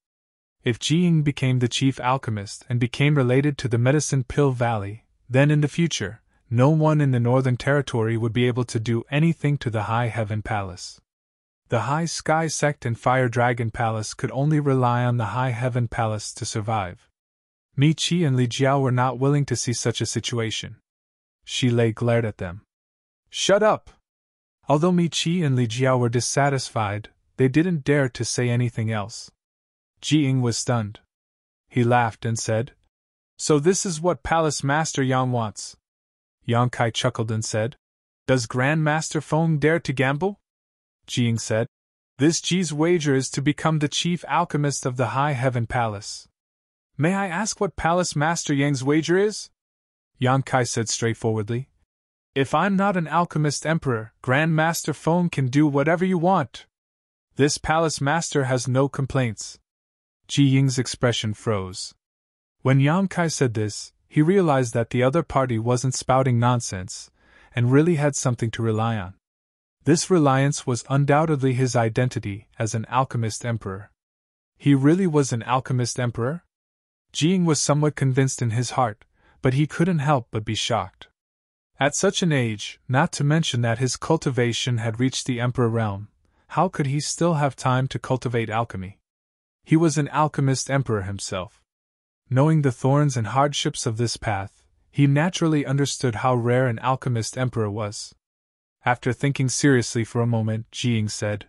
A: If Jing became the chief alchemist and became related to the Medicine Pill Valley, then in the future, no one in the Northern Territory would be able to do anything to the High Heaven Palace. The High Sky Sect and Fire Dragon Palace could only rely on the High Heaven Palace to survive. Mi Qi and Li Jiao were not willing to see such a situation. Shi Lei glared at them. "Shut up!" Although Mi Qi and Li Jiao were dissatisfied, they didn't dare to say anything else. Ji Ying was stunned. He laughed and said, "So this is what Palace Master Yang wants." Yang Kai chuckled and said, "Does Grandmaster Feng dare to gamble?" Ji Ying said, "This Ji's wager is to become the chief alchemist of the High Heaven Palace." "May I ask what Palace Master Yang's wager is?" Yang Kai said straightforwardly. "If I'm not an alchemist emperor, Grandmaster Feng can do whatever you want. This palace master has no complaints." Ji Ying's expression froze. When Yang Kai said this, he realized that the other party wasn't spouting nonsense, and really had something to rely on. This reliance was undoubtedly his identity as an alchemist emperor. He really was an alchemist emperor? Ji Ying was somewhat convinced in his heart, but he couldn't help but be shocked. At such an age, not to mention that his cultivation had reached the emperor realm, how could he still have time to cultivate alchemy? He was an alchemist emperor himself. Knowing the thorns and hardships of this path, he naturally understood how rare an alchemist emperor was. After thinking seriously for a moment, Ji Ying said,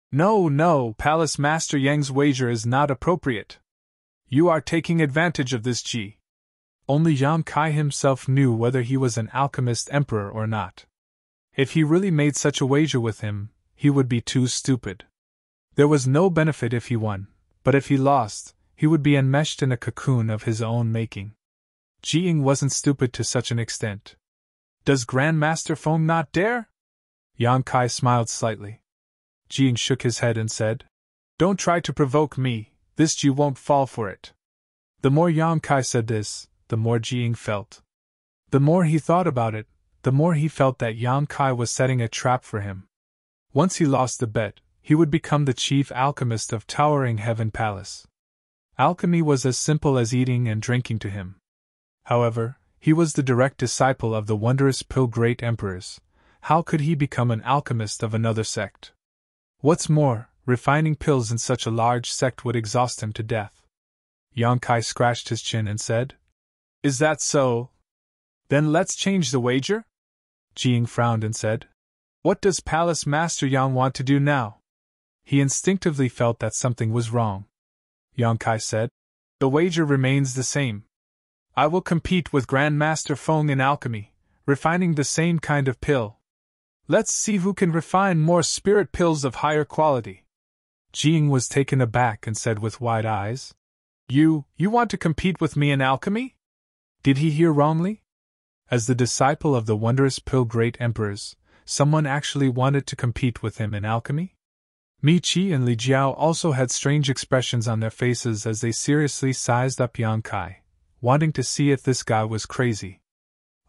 A: No, Palace Master Yang's wager is not appropriate. You are taking advantage of this Ji." Only Yang Kai himself knew whether he was an alchemist emperor or not. If he really made such a wager with him, he would be too stupid. There was no benefit if he won, but if he lost, he would be enmeshed in a cocoon of his own making. Ji Ying wasn't stupid to such an extent. "Does Grandmaster Feng not dare?" Yang Kai smiled slightly. Ji Ying shook his head and said, "Don't try to provoke me, this Ji won't fall for it." The more Yang Kai said this, the more Ji Ying felt. The more he thought about it, the more he felt that Yang Kai was setting a trap for him. Once he lost the bet, he would become the chief alchemist of Towering Heaven Palace. Alchemy was as simple as eating and drinking to him. However, he was the direct disciple of the wondrous pill great emperors. How could he become an alchemist of another sect? What's more, refining pills in such a large sect would exhaust him to death. Yang Kai scratched his chin and said, "Is that so? Then let's change the wager?" Jiying frowned and said, "What does Palace Master Yang want to do now?" He instinctively felt that something was wrong. Yang Kai said, "The wager remains the same. I will compete with Grand Master Feng in alchemy, refining the same kind of pill. Let's see who can refine more spirit pills of higher quality." Jiying was taken aback and said with wide eyes, You want to compete with me in alchemy?" Did he hear wrongly? As the disciple of the wondrous pill great emperors, someone actually wanted to compete with him in alchemy? Mi Qi and Li Jiao also had strange expressions on their faces as they seriously sized up Yang Kai, wanting to see if this guy was crazy.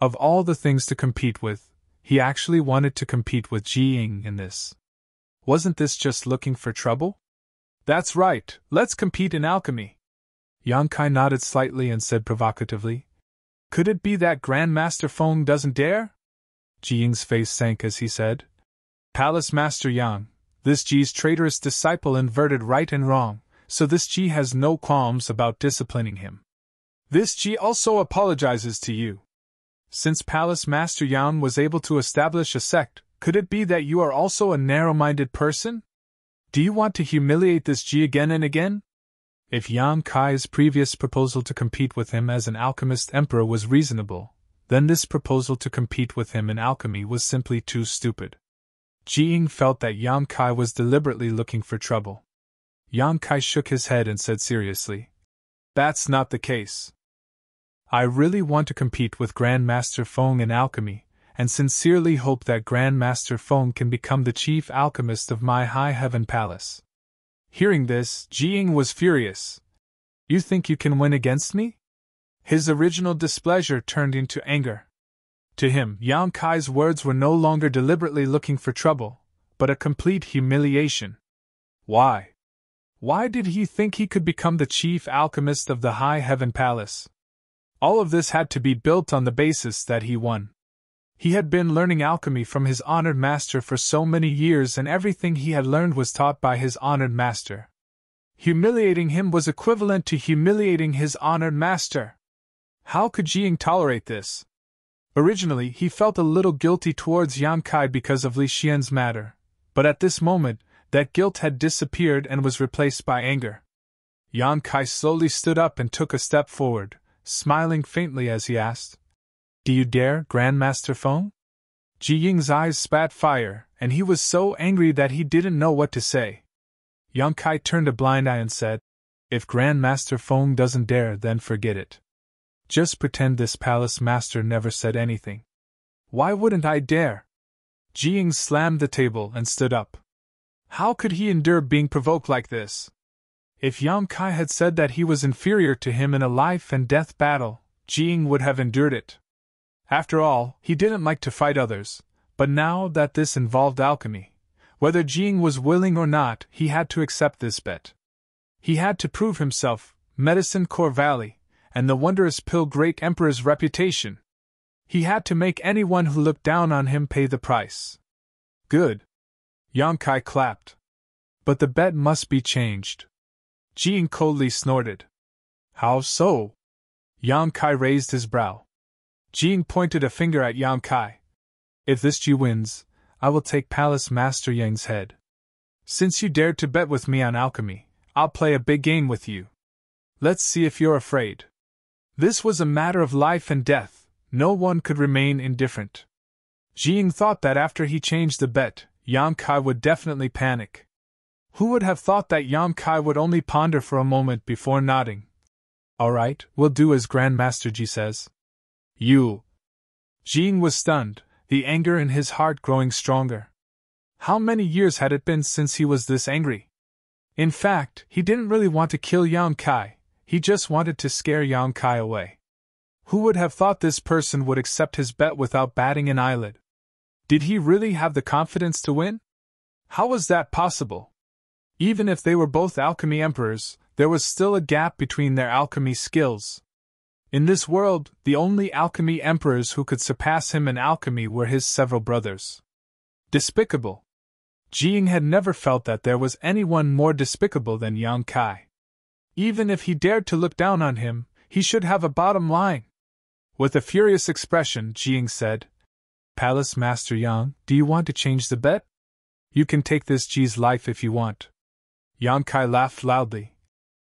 A: Of all the things to compete with, he actually wanted to compete with Jiying in this. Wasn't this just looking for trouble? "That's right, let's compete in alchemy." Yang Kai nodded slightly and said provocatively, "Could it be that Grand Master Feng doesn't dare?" Jiying's face sank as he said, "Palace Master Yang, this Ji's traitorous disciple inverted right and wrong, so this Ji has no qualms about disciplining him. This Ji also apologizes to you. Since Palace Master Yang was able to establish a sect, could it be that you are also a narrow-minded person? Do you want to humiliate this Ji again and again?" If Yang Kai's previous proposal to compete with him as an alchemist emperor was reasonable, then this proposal to compete with him in alchemy was simply too stupid. Jiying felt that Yang Kai was deliberately looking for trouble. Yang Kai shook his head and said seriously, "That's not the case. I really want to compete with Grand Master Feng in alchemy, and sincerely hope that Grand Master Feng can become the chief alchemist of my High Heaven Palace." Hearing this, Jiying was furious. "You think you can win against me?" His original displeasure turned into anger. To him, Yang Kai's words were no longer deliberately looking for trouble, but a complete humiliation. Why? Why did he think he could become the chief alchemist of the High Heaven Palace? All of this had to be built on the basis that he won. He had been learning alchemy from his honored master for so many years, and everything he had learned was taught by his honored master. Humiliating him was equivalent to humiliating his honored master. How could Jiying tolerate this? Originally, he felt a little guilty towards Yang Kai because of Li Xian's matter, but at this moment, that guilt had disappeared and was replaced by anger. Yang Kai slowly stood up and took a step forward, smiling faintly as he asked, "Do you dare, Grandmaster Feng?" Jiying's eyes spat fire, and he was so angry that he didn't know what to say. Yang Kai turned a blind eye and said, "If Grandmaster Feng doesn't dare, then forget it. Just pretend this palace master never said anything." "Why wouldn't I dare?" Jiying slammed the table and stood up. How could he endure being provoked like this? If Yang Kai had said that he was inferior to him in a life-and-death battle, Jiying would have endured it. After all, he didn't like to fight others, but now that this involved alchemy, whether Jiying was willing or not, he had to accept this bet. He had to prove himself, Medicine Core Valley, and the wondrous pill great emperor's reputation. He had to make anyone who looked down on him pay the price. Good. Yang Kai clapped. But the bet must be changed. Jiying coldly snorted. How so? Yang Kai raised his brow. Jiying pointed a finger at Yang Kai. If this Ji wins, I will take Palace Master Yang's head. Since you dared to bet with me on alchemy, I'll play a big game with you. Let's see if you're afraid. This was a matter of life and death. No one could remain indifferent. Jiying thought that after he changed the bet, Yang Kai would definitely panic. Who would have thought that Yang Kai would only ponder for a moment before nodding? All right, we'll do as Grandmaster Ji says. You. Jiying was stunned, the anger in his heart growing stronger. How many years had it been since he was this angry? In fact, he didn't really want to kill Yang Kai, he just wanted to scare Yang Kai away. Who would have thought this person would accept his bet without batting an eyelid? Did he really have the confidence to win? How was that possible? Even if they were both alchemy emperors, there was still a gap between their alchemy skills. In this world, the only alchemy emperors who could surpass him in alchemy were his several brothers. Despicable. Jing had never felt that there was anyone more despicable than Yang Kai. Even if he dared to look down on him, he should have a bottom line. With a furious expression, Jing said, "Palace Master Yang, do you want to change the bet? You can take this Ji's life if you want." Yang Kai laughed loudly.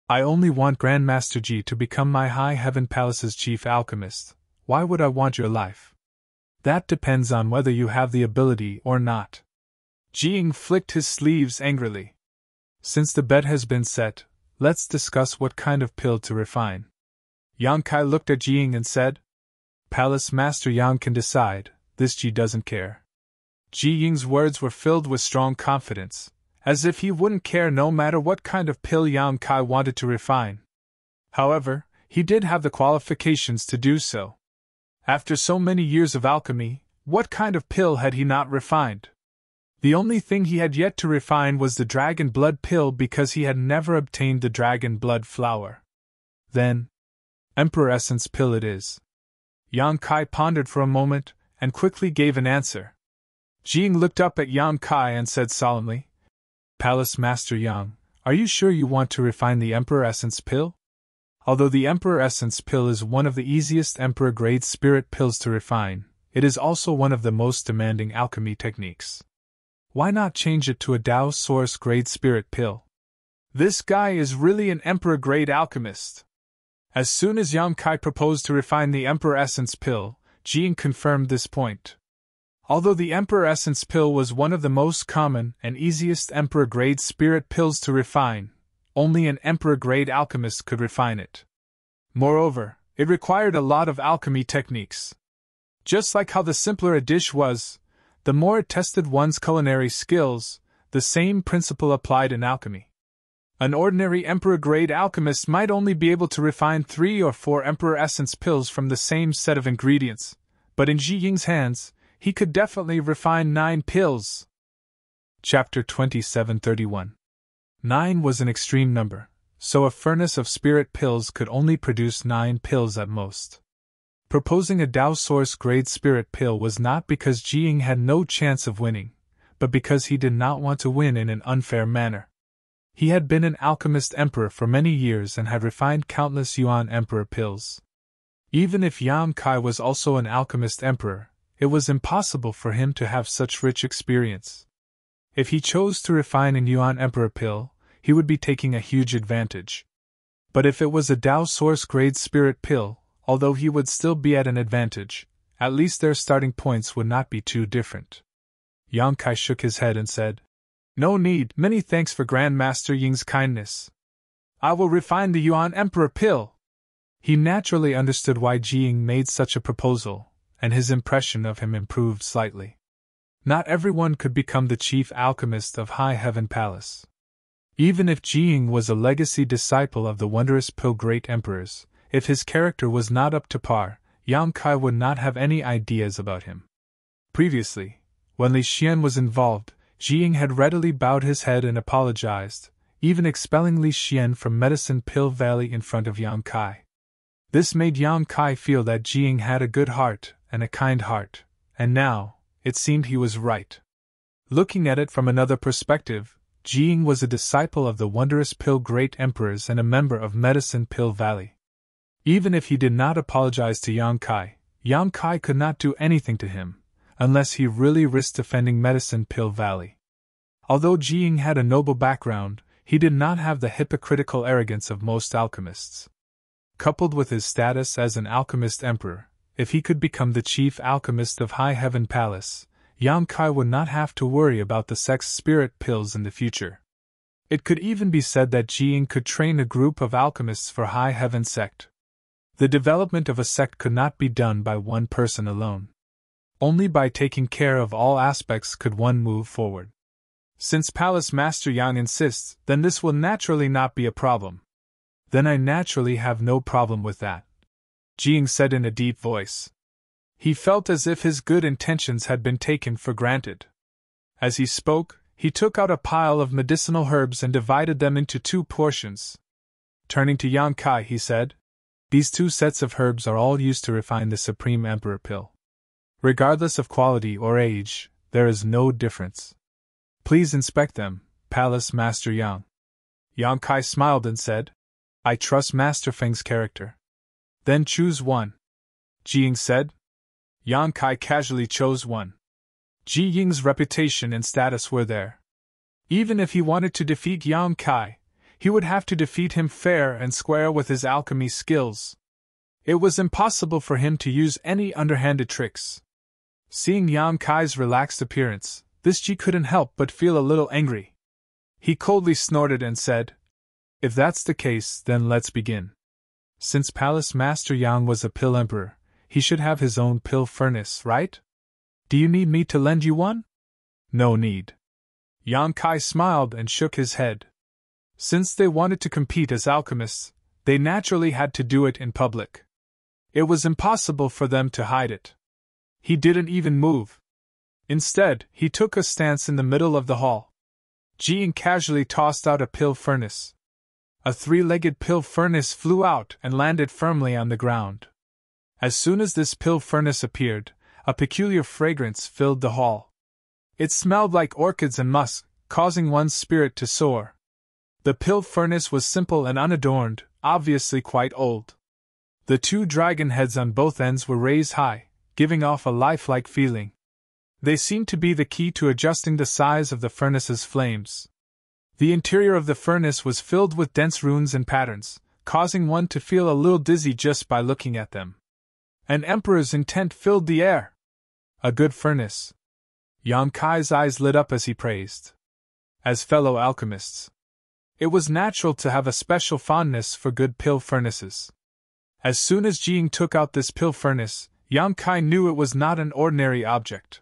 A: "I only want Grandmaster Ji to become my High Heaven Palace's chief alchemist. Why would I want your life? That depends on whether you have the ability or not." Jing flicked his sleeves angrily. "Since the bet has been set, let's discuss what kind of pill to refine." Yang Kai looked at Jing and said, "Palace Master Yang can decide, this Ji doesn't care." Ji Ying's words were filled with strong confidence, as if he wouldn't care no matter what kind of pill Yang Kai wanted to refine. However, he did have the qualifications to do so. After so many years of alchemy, what kind of pill had he not refined? The only thing he had yet to refine was the dragon blood pill because he had never obtained the dragon blood flower. Then, Emperor Essence pill it is. Yang Kai pondered for a moment, and quickly gave an answer. Jing looked up at Yang Kai and said solemnly, "Palace Master Yang, are you sure you want to refine the Emperor Essence pill? Although the Emperor Essence pill is one of the easiest Emperor-grade spirit pills to refine, it is also one of the most demanding alchemy techniques. Why not change it to a Dao Source-grade spirit pill? This guy is really an Emperor-grade alchemist." As soon as Yang Kai proposed to refine the Emperor Essence pill, Jing confirmed this point. Although the Emperor Essence pill was one of the most common and easiest Emperor-grade spirit pills to refine, only an Emperor-grade alchemist could refine it. Moreover, it required a lot of alchemy techniques. Just like how the simpler a dish was, the more it tested one's culinary skills, the same principle applied in alchemy. An ordinary Emperor-grade alchemist might only be able to refine 3 or 4 Emperor Essence pills from the same set of ingredients, but in Ji Ying's hands, he could definitely refine 9 pills. Chapter 2731. 9 was an extreme number, so a furnace of spirit pills could only produce 9 pills at most. Proposing a Dao Source-grade spirit pill was not because Ji Ying had no chance of winning, but because he did not want to win in an unfair manner. He had been an alchemist emperor for many years and had refined countless Yuan emperor pills. Even if Yang Kai was also an alchemist emperor, it was impossible for him to have such rich experience. If he chose to refine an Yuan emperor pill, he would be taking a huge advantage. But if it was a Dao Source-grade spirit pill, although he would still be at an advantage, at least their starting points would not be too different. Yang Kai shook his head and said, "No need, many thanks for Grandmaster Ying's kindness. I will refine the Yuan Emperor pill." He naturally understood why Ji Ying made such a proposal, and his impression of him improved slightly. Not everyone could become the chief alchemist of High Heaven Palace. Even if Ji Ying was a legacy disciple of the wondrous pill great emperors, if his character was not up to par, Yang Kai would not have any ideas about him. Previously, when Li Xian was involved, Ji Ying had readily bowed his head and apologized, even expelling Li Xian from Medicine Pill Valley in front of Yang Kai. This made Yang Kai feel that Ji Ying had a good heart and a kind heart, and now, it seemed he was right. Looking at it from another perspective, Ji Ying was a disciple of the wondrous pill great emperors and a member of Medicine Pill Valley. Even if he did not apologize to Yang Kai could not do anything to him, unless he really risked defending Medicine Pill Valley. Although Ji Ying had a noble background, he did not have the hypocritical arrogance of most alchemists. Coupled with his status as an alchemist emperor, if he could become the chief alchemist of High Heaven Palace, Yang Kai would not have to worry about the sex spirit pills in the future. It could even be said that Ji Ying could train a group of alchemists for High Heaven sect. The development of a sect could not be done by one person alone. Only by taking care of all aspects could one move forward. Since Palace Master Yang insists, then this will naturally not be a problem. Then I naturally have no problem with that. Jing said in a deep voice. He felt as if his good intentions had been taken for granted. As he spoke, he took out a pile of medicinal herbs and divided them into 2 portions. Turning to Yang Kai, he said, "These 2 sets of herbs are all used to refine the Supreme Emperor pill. Regardless of quality or age, there is no difference. Please inspect them, Palace Master Yang." Yang Kai smiled and said, "I trust Master Feng's character." "Then choose one," Ji Ying said. Yang Kai casually chose one. Ji Ying's reputation and status were there. Even if he wanted to defeat Yang Kai, he would have to defeat him fair and square with his alchemy skills. It was impossible for him to use any underhanded tricks. Seeing Yang Kai's relaxed appearance, this Ji couldn't help but feel a little angry. He coldly snorted and said, "If that's the case, then let's begin. Since Palace Master Yang was a pill emperor, he should have his own pill furnace, right? Do you need me to lend you one?" "No need." Yang Kai smiled and shook his head. Since they wanted to compete as alchemists, they naturally had to do it in public. It was impossible for them to hide it. He didn't even move. Instead, he took a stance in the middle of the hall. Ji Ying casually tossed out a pill furnace. A 3-legged pill furnace flew out and landed firmly on the ground. As soon as this pill furnace appeared, a peculiar fragrance filled the hall. It smelled like orchids and musk, causing one's spirit to soar. The pill furnace was simple and unadorned, obviously quite old. The 2 dragon heads on both ends were raised high, giving off a lifelike feeling. They seemed to be the key to adjusting the size of the furnace's flames. The interior of the furnace was filled with dense runes and patterns, causing one to feel a little dizzy just by looking at them. An emperor's intent filled the air. A good furnace. Yang Kai's eyes lit up as he praised. As fellow alchemists, it was natural to have a special fondness for good pill furnaces. As soon as Ji Ying took out this pill furnace, Yang Kai knew it was not an ordinary object.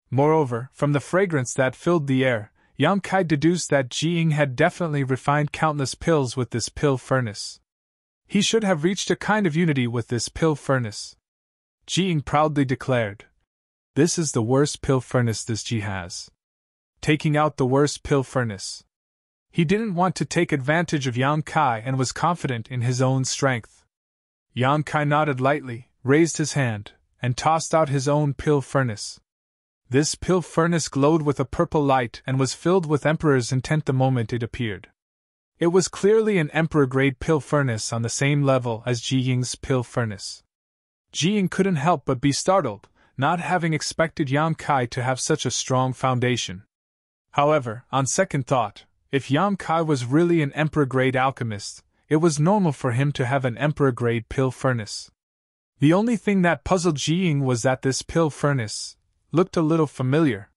A: Moreover, from the fragrance that filled the air, Yang Kai deduced that Ji Ying had definitely refined countless pills with this pill furnace. He should have reached a kind of unity with this pill furnace. Ji Ying proudly declared, "This is the worst pill furnace this Ji has." Taking out the worst pill furnace. He didn't want to take advantage of Yang Kai and was confident in his own strength. Yang Kai nodded lightly, raised his hand, and tossed out his own pill furnace. This pill furnace glowed with a purple light and was filled with Emperor's intent the moment it appeared. It was clearly an Emperor-grade pill furnace on the same level as Ji Ying's pill furnace. Ji Ying couldn't help but be startled, not having expected Yang Kai to have such a strong foundation. However, on second thought, if Yang Kai was really an Emperor-grade alchemist, it was normal for him to have an Emperor-grade pill furnace. The only thing that puzzled Ji Ying was that this pill furnace looked a little familiar.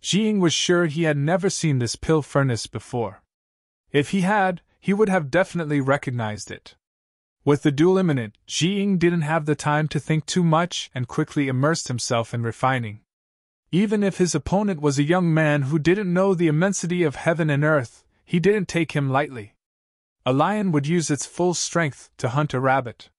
A: Ji Ying was sure he had never seen this pill furnace before. If he had, he would have definitely recognized it. With the duel imminent, Ji Ying didn't have the time to think too much and quickly immersed himself in refining. Even if his opponent was a young man who didn't know the immensity of heaven and earth, he didn't take him lightly. A lion would use its full strength to hunt a rabbit.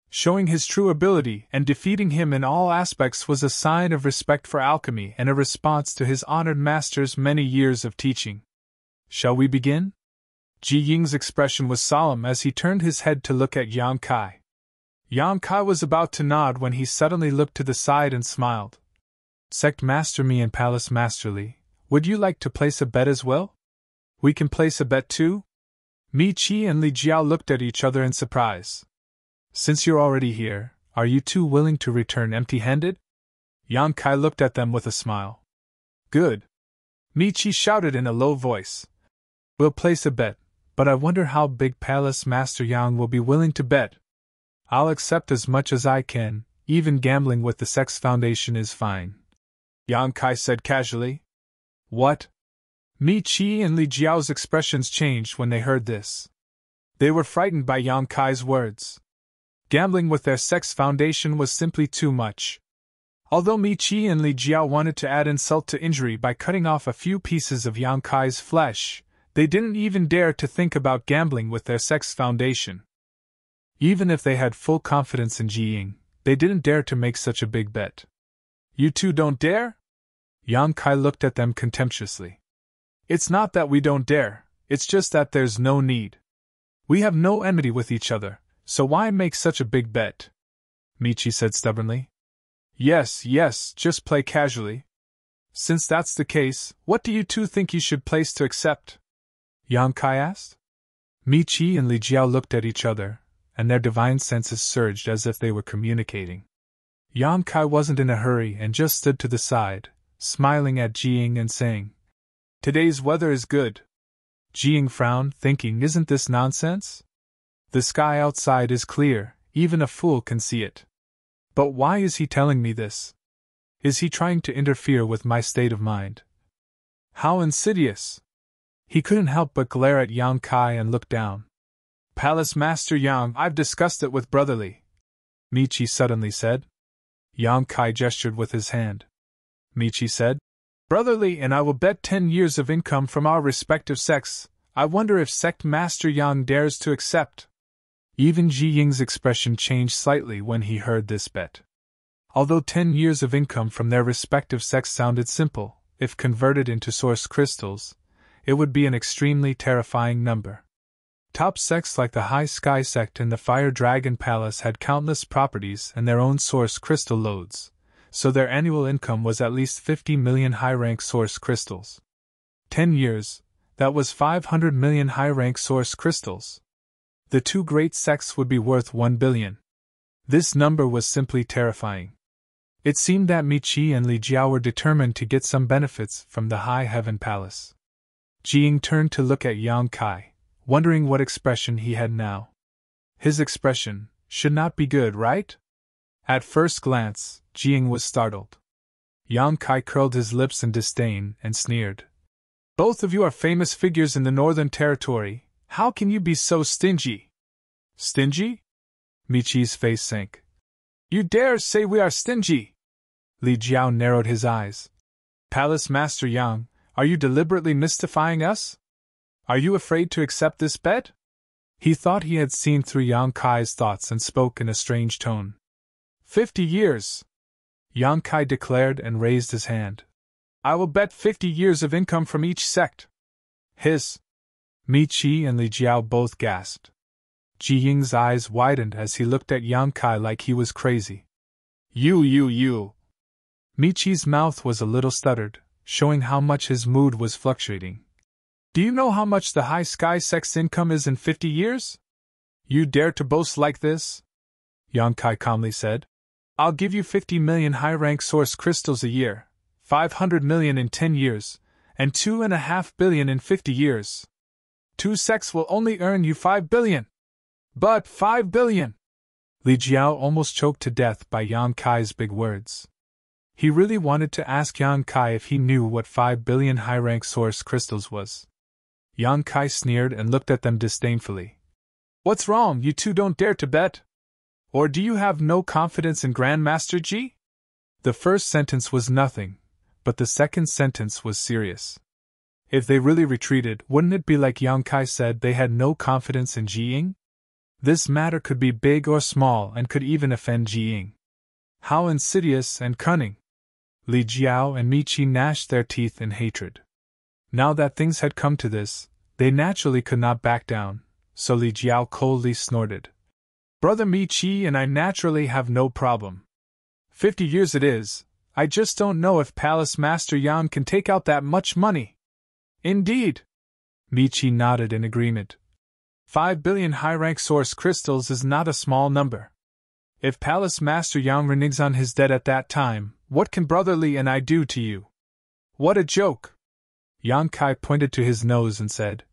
A: Showing his true ability and defeating him in all aspects was a sign of respect for alchemy and a response to his honored master's many years of teaching. "Shall we begin?" Ji Ying's expression was solemn as he turned his head to look at Yang Kai. Yang Kai was about to nod when he suddenly looked to the side and smiled. "Sect Master Mi and Palace Master Li, would you like to place a bet as well?" "We can place a bet too?" Mi Qi and Li Jiao looked at each other in surprise. "Since you're already here, are you two willing to return empty-handed?" Yang Kai looked at them with a smile. "Good!" Mi Qi shouted in a low voice. "We'll place a bet, but I wonder how big Palace Master Yang will be willing to bet." "I'll accept as much as I can, even gambling with the Sex Foundation is fine," Yang Kai said casually. "What?" Mi Qi and Li Jiao's expressions changed when they heard this. They were frightened by Yang Kai's words. Gambling with their Sex Foundation was simply too much. Although Mi Qi and Li Jiao wanted to add insult to injury by cutting off a few pieces of Yang Kai's flesh, they didn't even dare to think about gambling with their Sex Foundation. Even if they had full confidence in Jiying, they didn't dare to make such a big bet. You two don't dare? Yang Kai looked at them contemptuously. It's not that we don't dare, it's just that there's no need. We have no enmity with each other, so why make such a big bet? Michi said stubbornly. Yes, just play casually. Since that's the case, what do you two think you should place to accept? Yang Kai asked. Michi and Li Jiao looked at each other, and their divine senses surged as if they were communicating. Yang Kai wasn't in a hurry and just stood to the side, smiling at Jiying and saying, Today's weather is good. Jiying frowned, thinking, isn't this nonsense? The sky outside is clear, even a fool can see it. But why is he telling me this? Is he trying to interfere with my state of mind? How insidious! He couldn't help but glare at Yang Kai and look down. Palace Master Yang, I've discussed it with Brotherly, Michi suddenly said. Yang Kai gestured with his hand. Michi said, Brotherly and I will bet 10 years of income from our respective sects. I wonder if Sect Master Yang dares to accept. Even Jiying's expression changed slightly when he heard this bet. Although 10 years of income from their respective sects sounded simple, if converted into source crystals, it would be an extremely terrifying number. Top sects like the High Sky Sect and the Fire Dragon Palace had countless properties and their own source crystal loads, so their annual income was at least 50 million high-rank source crystals. 10 years, that was 500 million high-rank source crystals. The two great sects would be worth 1 billion. This number was simply terrifying. It seemed that Michi and Li Jiao were determined to get some benefits from the High Heaven Palace. Jiying turned to look at Yang Kai, wondering what expression he had now. His expression should not be good, right? At first glance, Jiying was startled. Yang Kai curled his lips in disdain and sneered. Both of you are famous figures in the Northern Territory. How can you be so stingy? Stingy? Michi's face sank. You dare say we are stingy? Li Jiao narrowed his eyes. Palace Master Yang, are you deliberately mystifying us? Are you afraid to accept this bet? He thought he had seen through Yang Kai's thoughts and spoke in a strange tone. 50 years! Yang Kai declared and raised his hand. I will bet 50 years of income from each sect. Hiss! Michi and Li Jiao both gasped. Jiying's eyes widened as he looked at Yang Kai like he was crazy. You! Michi's mouth was a little stuttered, showing how much his mood was fluctuating. Do you know how much the High Sky Sect's income is in 50 years? You dare to boast like this? Yang Kai calmly said. I'll give you 50 million high-rank source crystals a year, 500 million in 10 years, and 2.5 billion in 50 years. Two sects will only earn you 5 billion. But 5 billion! Li Jiao almost choked to death by Yang Kai's big words. He really wanted to ask Yang Kai if he knew what 5 billion high-rank source crystals was. Yang Kai sneered and looked at them disdainfully. What's wrong, you two don't dare to bet? Or do you have no confidence in Grandmaster Ji? The first sentence was nothing, but the second sentence was serious. If they really retreated, wouldn't it be like Yang Kai said they had no confidence in Jiying? This matter could be big or small and could even offend Jiying. How insidious and cunning! Li Jiao and Michi gnashed their teeth in hatred. Now that things had come to this, they naturally could not back down, so Li Jiao coldly snorted. Brother Michi and I naturally have no problem. 50 years it is, I just don't know if Palace Master Yang can take out that much money. Indeed! Michi nodded in agreement. 5 billion high-rank source crystals is not a small number. If Palace Master Yang reneges on his debt at that time, what can Brotherly and I do to you? What a joke! Yang Kai pointed to his nose and said,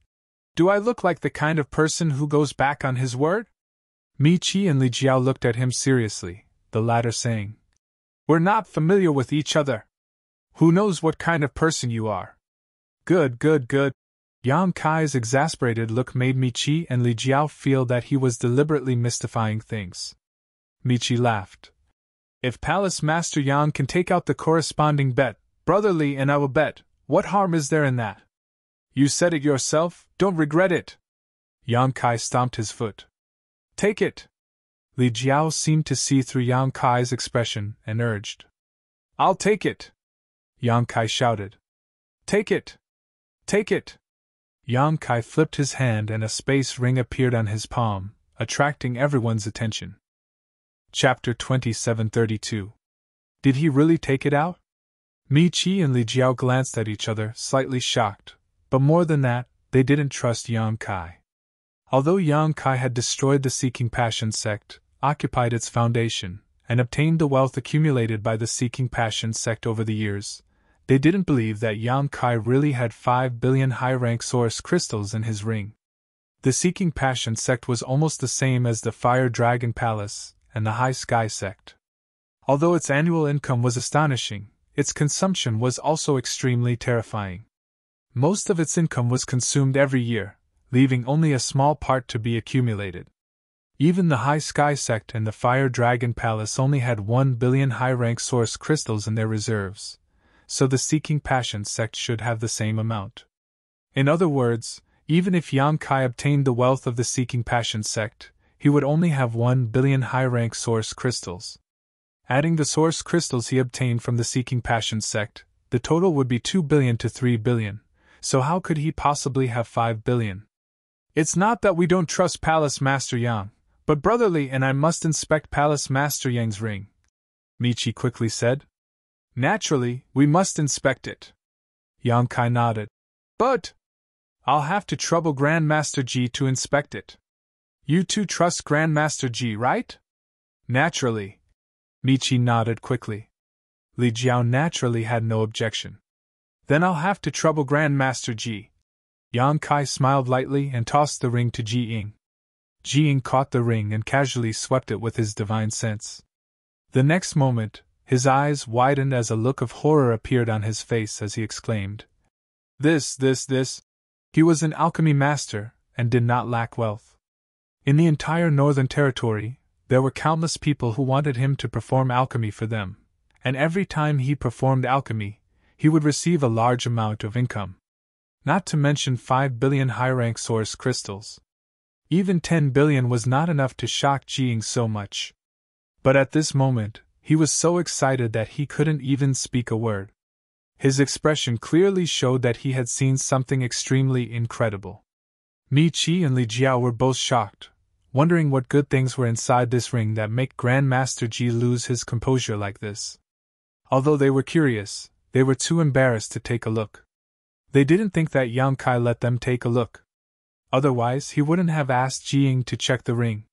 A: Do I look like the kind of person who goes back on his word? Michi and Li Jiao looked at him seriously, the latter saying, We're not familiar with each other. Who knows what kind of person you are? Good. Yang Kai's exasperated look made Michi and Li Jiao feel that he was deliberately mystifying things. Michi laughed. If Palace Master Yang can take out the corresponding bet, Brotherly and I will bet, what harm is there in that? You said it yourself, don't regret it. Yang Kai stomped his foot. Take it! Li Jiao seemed to see through Yang Kai's expression and urged. I'll take it! Yang Kai shouted. Take it! Take it! Yang Kai flipped his hand and a space ring appeared on his palm, attracting everyone's attention. Chapter 2732. Did he really take it out? Mi Qi and Li Jiao glanced at each other, slightly shocked, but more than that, they didn't trust Yang Kai. Although Yang Kai had destroyed the Seeking Passion sect, occupied its foundation, and obtained the wealth accumulated by the Seeking Passion sect over the years, they didn't believe that Yang Kai really had 5 billion high-rank source crystals in his ring. The Seeking Passion sect was almost the same as the Fire Dragon Palace and the High Sky sect. Although its annual income was astonishing, its consumption was also extremely terrifying. Most of its income was consumed every year, leaving only a small part to be accumulated. Even the High Sky sect and the Fire Dragon Palace only had 1 billion high-rank source crystals in their reserves, so the Seeking Passion sect should have the same amount. In other words, even if Yang Kai obtained the wealth of the Seeking Passion sect, he would only have 1 billion high-rank source crystals. Adding the source crystals he obtained from the Seeking Passion sect, the total would be 2 billion to 3 billion, so how could he possibly have 5 billion? It's not that we don't trust Palace Master Yang, but brotherly and I must inspect Palace Master Yang's ring, Mi Qi quickly said. Naturally, we must inspect it. Yang Kai nodded. But I'll have to trouble Grandmaster Ji to inspect it. You too trust Grandmaster Ji, right? Naturally. Mi Qi nodded quickly. Li Jiao naturally had no objection. Then I'll have to trouble Grandmaster Ji. Yang Kai smiled lightly and tossed the ring to Ji Ying. Ji Ying caught the ring and casually swept it with his divine sense. The next moment, his eyes widened as a look of horror appeared on his face as he exclaimed, This. He was an alchemy master, and did not lack wealth. In the entire Northern Territory, there were countless people who wanted him to perform alchemy for them, and every time he performed alchemy, he would receive a large amount of income. Not to mention 5 billion high-rank source crystals. Even 10 billion was not enough to shock Ji Ying so much. But at this moment, he was so excited that he couldn't even speak a word. His expression clearly showed that he had seen something extremely incredible. Mi Qi and Li Jiao were both shocked, wondering what good things were inside this ring that make Grandmaster Ji lose his composure like this. Although they were curious, they were too embarrassed to take a look. They didn't think that Yang Kai let them take a look. Otherwise, he wouldn't have asked Ji Ying to check the ring.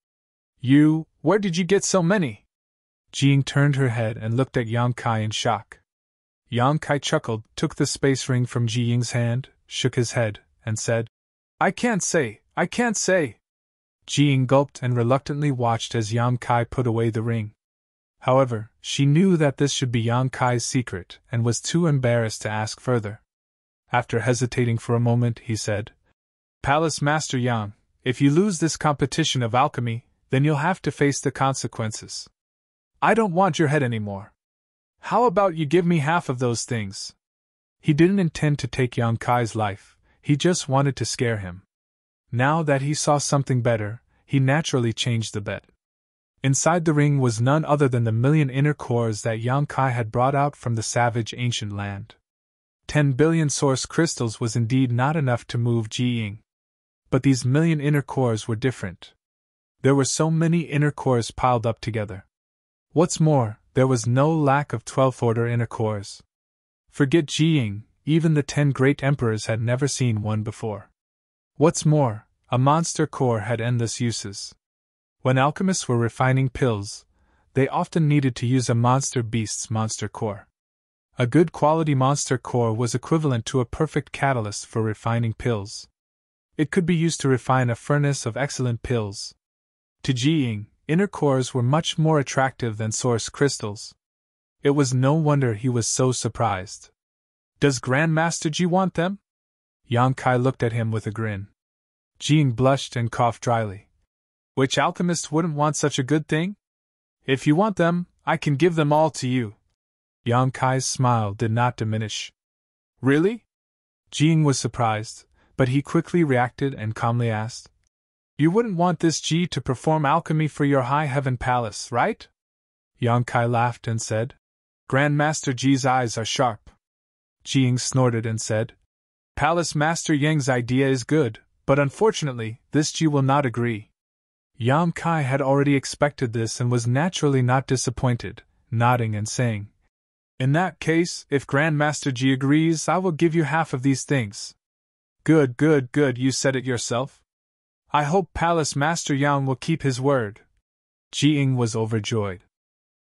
A: Where did you get so many? Ji Ying turned her head and looked at Yang Kai in shock. Yang Kai chuckled, took the space ring from Ji Ying's hand, shook his head, and said, I can't say. Ji Ying gulped and reluctantly watched as Yang Kai put away the ring. However, she knew that this should be Yang Kai's secret and was too embarrassed to ask further. After hesitating for a moment, he said, Palace Master Yang, if you lose this competition of alchemy, then you'll have to face the consequences. I don't want your head anymore. How about you give me half of those things? He didn't intend to take Yang Kai's life, he just wanted to scare him. Now that he saw something better, he naturally changed the bet. Inside the ring was none other than the 1,000,000 inner cores that Yang Kai had brought out from the savage ancient land. 10 billion source crystals was indeed not enough to move Ji Ying. But these 1,000,000 inner cores were different. There were so many inner cores piled up together. What's more, there was no lack of 12th order inner cores. Forget Ji Ying, even the 10 great emperors had never seen one before. What's more, a monster core had endless uses. When alchemists were refining pills, they often needed to use a monster beast's monster core. A good quality monster core was equivalent to a perfect catalyst for refining pills. It could be used to refine a furnace of excellent pills. To Ji Ying, inner cores were much more attractive than source crystals. It was no wonder he was so surprised. Does Grandmaster Ji want them? Yang Kai looked at him with a grin. Ji Ying blushed and coughed dryly. Which alchemist wouldn't want such a good thing? If you want them, I can give them all to you. Yang Kai's smile did not diminish. Really? Ji Ying was surprised, but he quickly reacted and calmly asked, You wouldn't want this Ji to perform alchemy for your high heaven palace, right? Yang Kai laughed and said. Grand Master Ji's eyes are sharp. Ji Ying snorted and said. Palace Master Yang's idea is good, but unfortunately, this Ji will not agree. Yang Kai had already expected this and was naturally not disappointed, nodding and saying, In that case, if Grand Master Ji agrees, I will give you half of these things. Good, you said it yourself. I hope Palace Master Yang will keep his word. Ji Ying was overjoyed.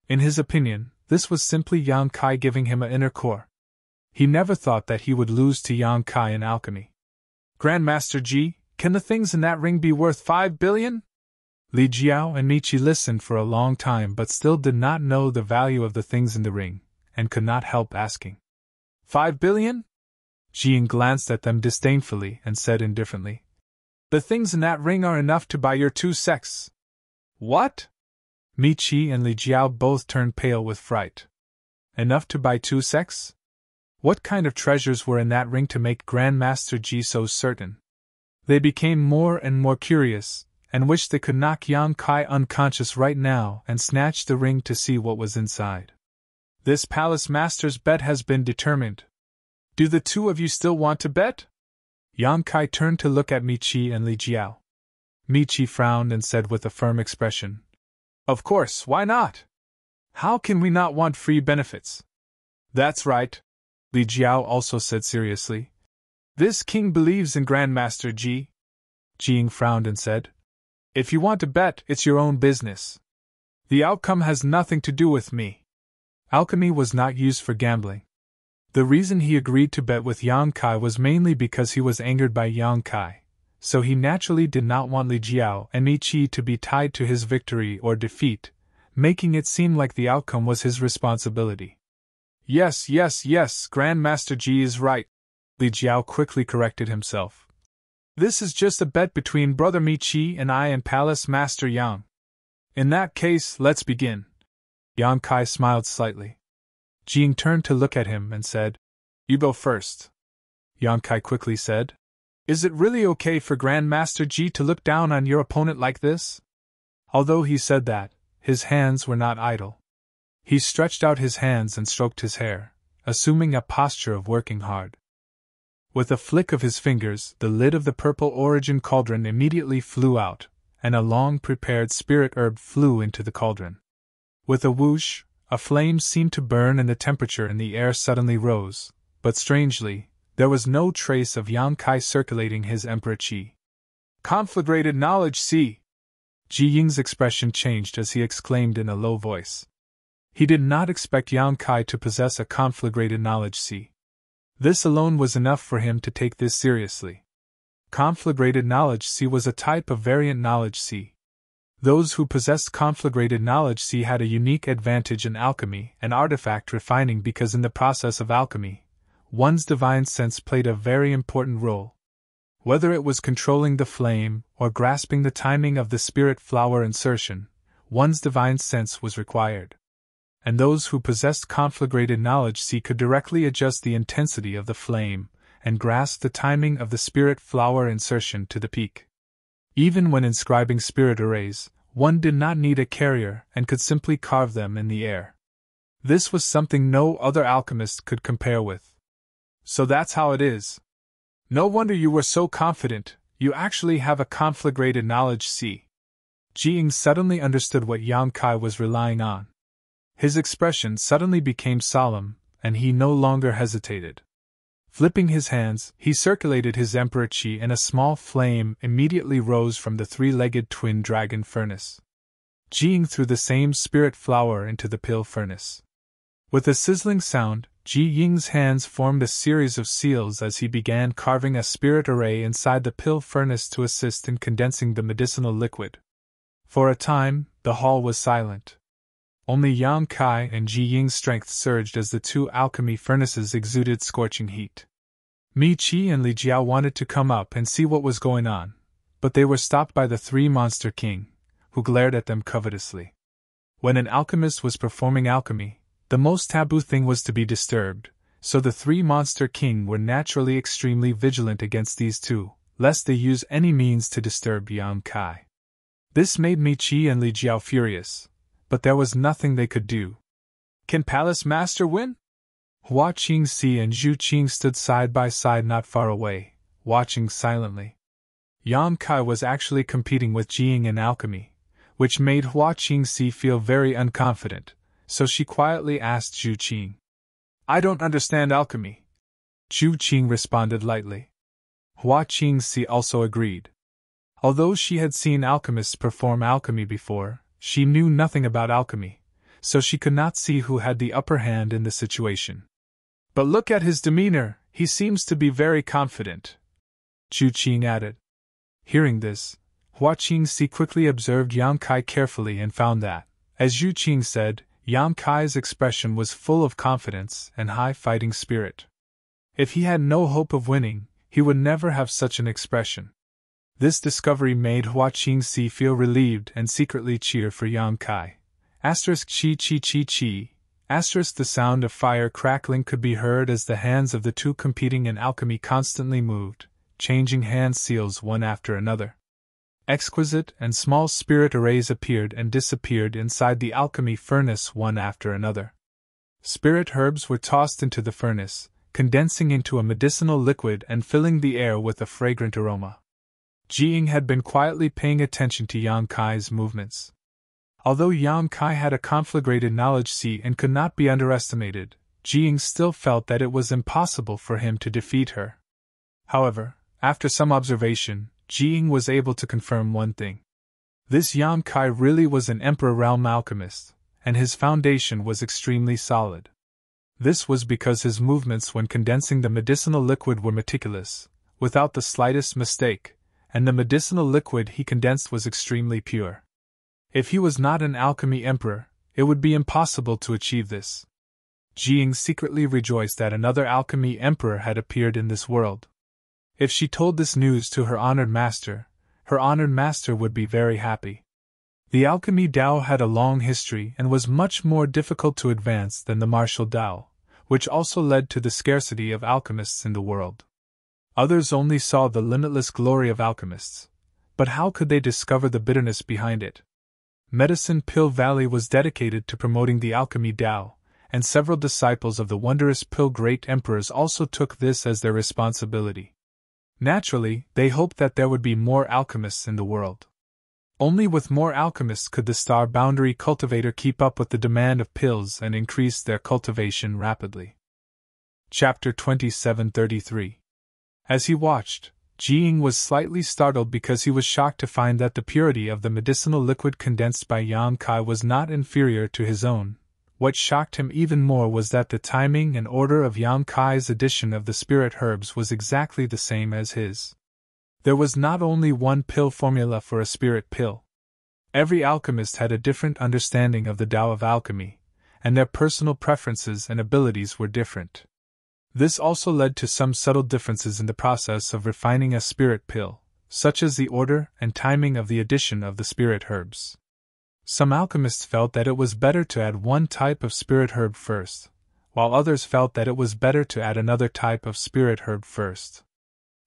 A: In his opinion, this was simply Yang Kai giving him an inner core. He never thought that he would lose to Yang Kai in alchemy. Grand Master Ji, can the things in that ring be worth 5 billion? Li Jiao and Michi listened for a long time but still did not know the value of the things in the ring, and could not help asking. 5 billion? Ji Ying glanced at them disdainfully and said indifferently. The things in that ring are enough to buy your 2 sects. What? Michi and Li Jiao both turned pale with fright. Enough to buy 2 sects? What kind of treasures were in that ring to make Grand Master Ji so certain? They became more and more curious, and wished they could knock Yang Kai unconscious right now and snatch the ring to see what was inside. This Palace Master's bet has been determined. Do the 2 of you still want to bet? Yang Kai turned to look at Michi and Li Jiao. Michi frowned and said with a firm expression, Of course, why not? How can we not want free benefits? That's right, Li Jiao also said seriously. This king believes in Grand Master Ji. Ji Ying frowned and said, If you want to bet, it's your own business. The outcome has nothing to do with me. Alchemy was not used for gambling. The reason he agreed to bet with Yang Kai was mainly because he was angered by Yang Kai, so he naturally did not want Li Jiao and Mi Chi to be tied to his victory or defeat, making it seem like the outcome was his responsibility. Yes, Grand Master Ji is right, Li Jiao quickly corrected himself. This is just a bet between Brother Mi Chi and I and Palace Master Yang. In that case, let's begin. Yang Kai smiled slightly. Ji Ying turned to look at him and said, You go first. Yang Kai quickly said, Is it really okay for Grand Master Ji to look down on your opponent like this? Although he said that, his hands were not idle. He stretched out his hands and stroked his hair, assuming a posture of working hard. With a flick of his fingers, the lid of the purple origin cauldron immediately flew out, and a long-prepared spirit herb flew into the cauldron. With a whoosh, a flame seemed to burn and the temperature in the air suddenly rose, but strangely, there was no trace of Yang Kai circulating his Emperor Qi. Conflagrated knowledge, see! Ji Ying's expression changed as he exclaimed in a low voice. He did not expect Yang Kai to possess a conflagrated knowledge, see. This alone was enough for him to take this seriously. Conflagrated knowledge, see, was a type of variant knowledge, see. Those who possessed conflagrated knowledge, see, had a unique advantage in alchemy and artifact refining because in the process of alchemy, one's divine sense played a very important role. Whether it was controlling the flame or grasping the timing of the spirit flower insertion, one's divine sense was required. And those who possessed conflagrated knowledge, see, could directly adjust the intensity of the flame and grasp the timing of the spirit flower insertion to the peak. Even when inscribing spirit arrays, one did not need a carrier and could simply carve them in the air. This was something no other alchemist could compare with. So that's how it is. No wonder you were so confident, you actually have a conflagrated knowledge, see. Ji Ying suddenly understood what Yang Kai was relying on. His expression suddenly became solemn, and he no longer hesitated. Flipping his hands, he circulated his Emperor Qi and a small flame immediately rose from the 3-legged twin dragon furnace. Ji Ying threw the same spirit flower into the pill furnace. With a sizzling sound, Ji Ying's hands formed a series of seals as he began carving a spirit array inside the pill furnace to assist in condensing the medicinal liquid. For a time, the hall was silent. Only Yang Kai and Ji Ying's strength surged as the 2 alchemy furnaces exuded scorching heat. Mi Chi and Li Jiao wanted to come up and see what was going on, but they were stopped by the 3 Monster King, who glared at them covetously. When an alchemist was performing alchemy, the most taboo thing was to be disturbed, so the 3 Monster King were naturally extremely vigilant against these 2, lest they use any means to disturb Yang Kai. This made Mi Qi and Li Jiao furious, but there was nothing they could do. Can Palace Master win? Hua Qingxi and Zhu Qing stood side by side not far away, watching silently. Yang Kai was actually competing with Jiying in alchemy, which made Hua Qingxi feel very unconfident, so she quietly asked Zhu Qing. I don't understand alchemy. Zhu Qing responded lightly. Hua Qingxi also agreed. Although she had seen alchemists perform alchemy before, she knew nothing about alchemy, so she could not see who had the upper hand in the situation. But look at his demeanor, he seems to be very confident, Zhu Qing added. Hearing this, Hua Qingxi quickly observed Yang Kai carefully and found that, as Zhu Qing said, Yang Kai's expression was full of confidence and high fighting spirit. If he had no hope of winning, he would never have such an expression. This discovery made Hua Qingxi feel relieved and secretly cheer for Yang Kai. Asterisk chi chi chi chi. Asterisk the sound of fire crackling could be heard as the hands of the two competing in alchemy constantly moved, changing hand seals one after another. Exquisite and small spirit arrays appeared and disappeared inside the alchemy furnace one after another. Spirit herbs were tossed into the furnace, condensing into a medicinal liquid and filling the air with a fragrant aroma. Jiying had been quietly paying attention to Yang Kai's movements. Although Yang Kai had a conflagrated knowledge and could not be underestimated, Jiying still felt that it was impossible for him to defeat her. However, after some observation, Jiying was able to confirm one thing. This Yang Kai really was an Emperor Realm alchemist, and his foundation was extremely solid. This was because his movements when condensing the medicinal liquid were meticulous, without the slightest mistake, and the medicinal liquid he condensed was extremely pure. If he was not an alchemy emperor, it would be impossible to achieve this. Jiying secretly rejoiced that another alchemy emperor had appeared in this world. If she told this news to her honored master would be very happy. The alchemy Dao had a long history and was much more difficult to advance than the martial Dao, which also led to the scarcity of alchemists in the world. Others only saw the limitless glory of alchemists, but how could they discover the bitterness behind it? Medicine Pill Valley was dedicated to promoting the alchemy Dao, and several disciples of the wondrous Pill Great Emperors also took this as their responsibility. Naturally, they hoped that there would be more alchemists in the world. Only with more alchemists could the Star Boundary Cultivator keep up with the demand of pills and increase their cultivation rapidly. Chapter 2733. As he watched, Jiying was slightly startled because he was shocked to find that the purity of the medicinal liquid condensed by Yang Kai was not inferior to his own. What shocked him even more was that the timing and order of Yang Kai's addition of the spirit herbs was exactly the same as his. There was not only one pill formula for a spirit pill. Every alchemist had a different understanding of the Tao of alchemy, and their personal preferences and abilities were different. This also led to some subtle differences in the process of refining a spirit pill, such as the order and timing of the addition of the spirit herbs. Some alchemists felt that it was better to add one type of spirit herb first, while others felt that it was better to add another type of spirit herb first.